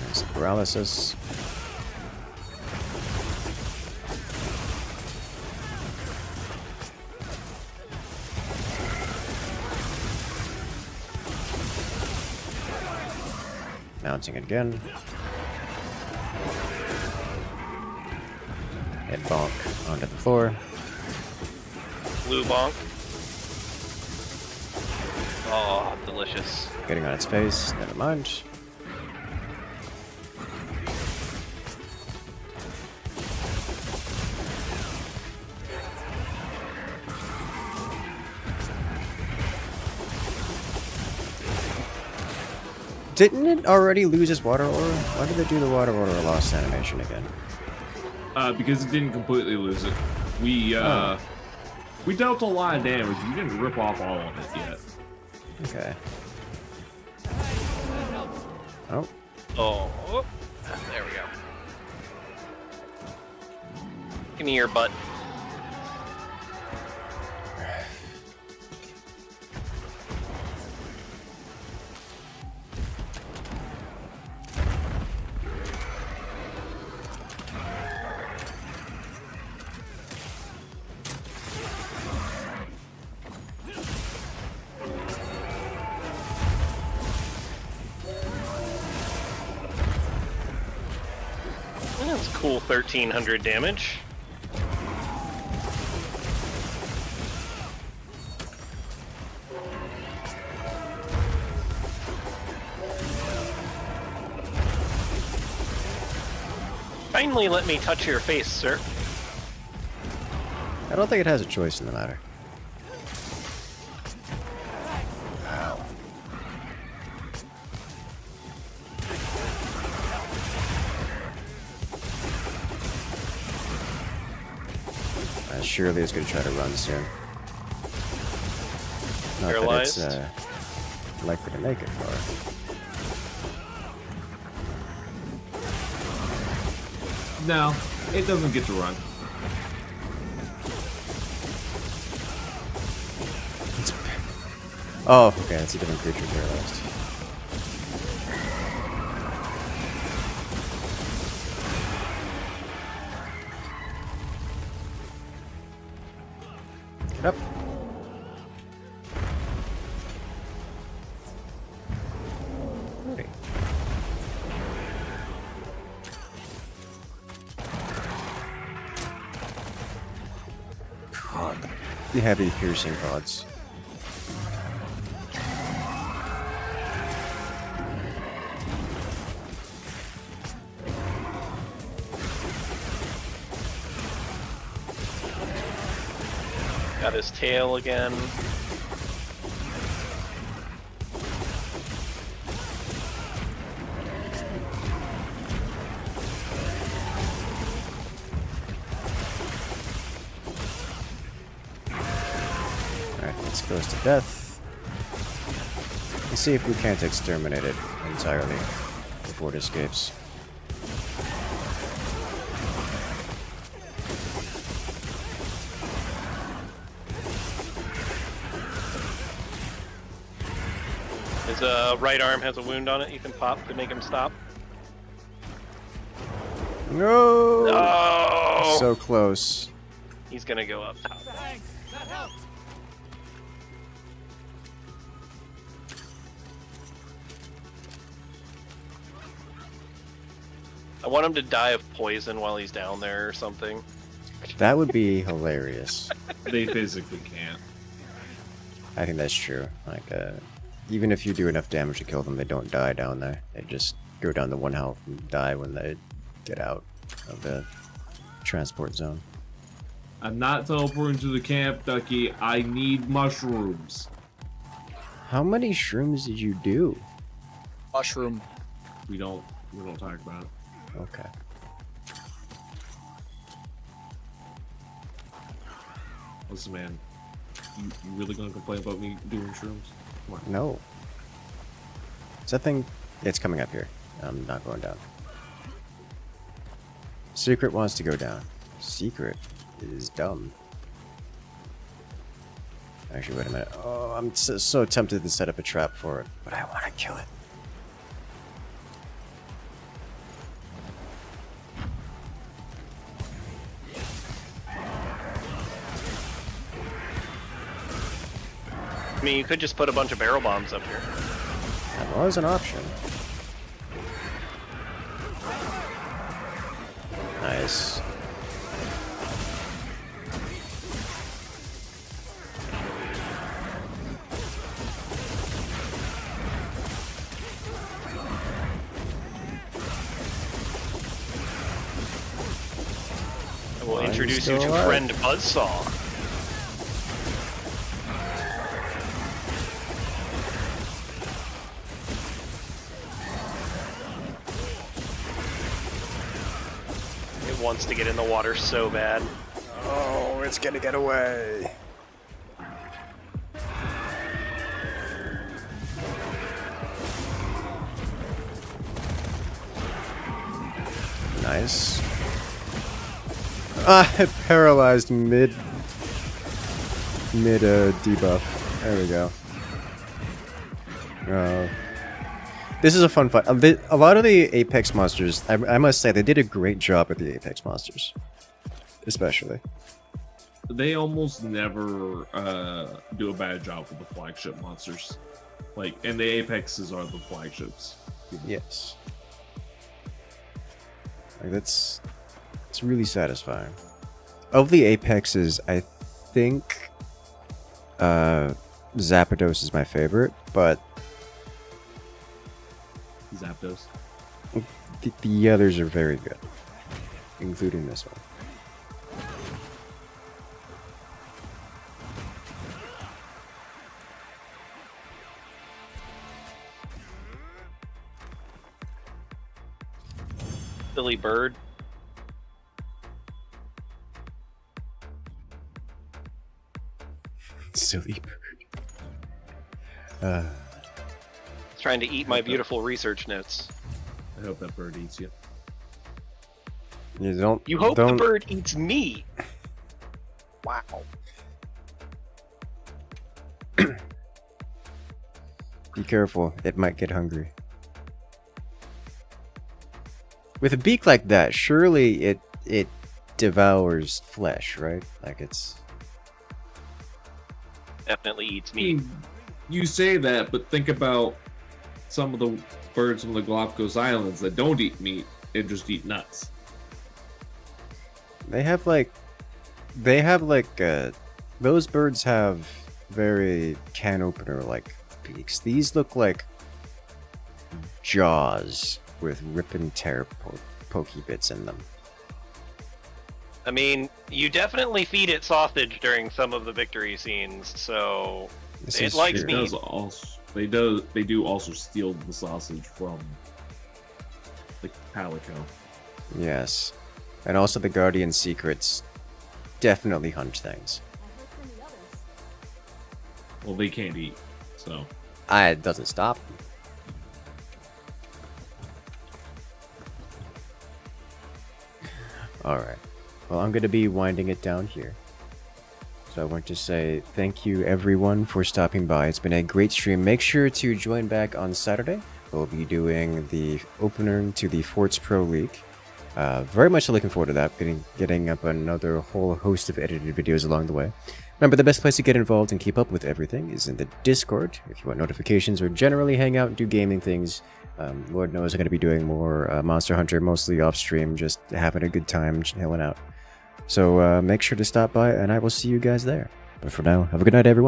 There's paralysis. Mounting again. Hit bonk onto the floor. Blue bonk. Oh, delicious. Getting on its face. Never mind. Didn't it already lose its water aura? Why did it do the water aura lost animation again? Because it didn't completely lose it. We dealt a lot of damage. We didn't rip off all of it yet. Okay. Oh, Oh, there we go. Give me your butt. That's cool, 1300 damage. Kindly let me touch your face, sir. I don't think it has a choice in the matter. Ow. Surely is going to try to run soon. Not Paralyzed? that it's likely to make it far. No, it doesn't get to run. Oh, okay, that's a different creature paralyzed. Get up. Alrighty. God. The heavy piercing pods. Got his tail again. Alright, this goes to death. Let's see if we can't exterminate it entirely before it escapes. His right arm has a wound on it. You can pop to make him stop. No! No! So close. He's gonna go up top. I want him to die of poison while he's down there or something. That would be hilarious. They physically can't. I think that's true. Like, even if you do enough damage to kill them, they don't die down there. They just go down to 1 health and die when they get out of the transport zone. I'm not teleporting to the camp, Ducky. I need mushrooms. How many shrooms did you do? Mushroom. We don't talk about it. Okay. Listen, man. You really gonna complain about me doing shrooms? Come on. No. Is that thing? It's coming up here. I'm not going down. Secret wants to go down. Secret is dumb. Actually, wait a minute. Oh, I'm so tempted to set up a trap for it, but I want to kill it. I mean, you could just put a bunch of barrel bombs up here. That was an option. Nice. I will Why are you introduce still you to alive? Friend Buzzsaw. It wants to get in the water so bad. Oh, it's gonna get away. Nice. Ah, it paralyzed mid debuff. There we go. This is a fun fight. A lot of the Apex monsters, I must say, they did a great job with the Apex monsters, especially. They almost never do a bad job with the flagship monsters. Like, and the Apexes are the flagships. Yes. Like it's really satisfying. Of the Apexes, I think Zapdos is my favorite, but Zapdos. the others are very good, including this one. Silly bird. Silly bird. It's trying to eat my beautiful research notes. I hope that bird eats you. You don't. You hope don't, the bird eats me. Wow. Be careful, it might get hungry. With a beak like that, surely it devours flesh, right? Like it's. Definitely eats me. You say that, but think about some of the birds from the Galapagos Islands that don't eat meat and just eat nuts. They have like those birds have very can opener like beaks. These look like jaws with rip and tear pokey bits in them. I mean, you definitely feed it sausage during some of the victory scenes, so This it is likes true. meat. They do also steal the sausage from the Palico. Yes, and also the Guardian secrets definitely hunch things. I heard from the others. Well, they can't eat, so It doesn't stop. Alright. Well, I'm going to be winding it down here. So I want to say thank you everyone for stopping by. It's been a great stream. Make sure to join back on Saturday. We'll be doing the opener to the Forts Pro League. Very much looking forward to that. Getting up another whole host of edited videos along the way. Remember, the best place to get involved and keep up with everything is in the Discord. If you want notifications or generally hang out and do gaming things, Lord knows I'm going to be doing more Monster Hunter, mostly off stream, just having a good time, chilling out. So make sure to stop by, and I will see you guys there. But for now, have a good night, everyone.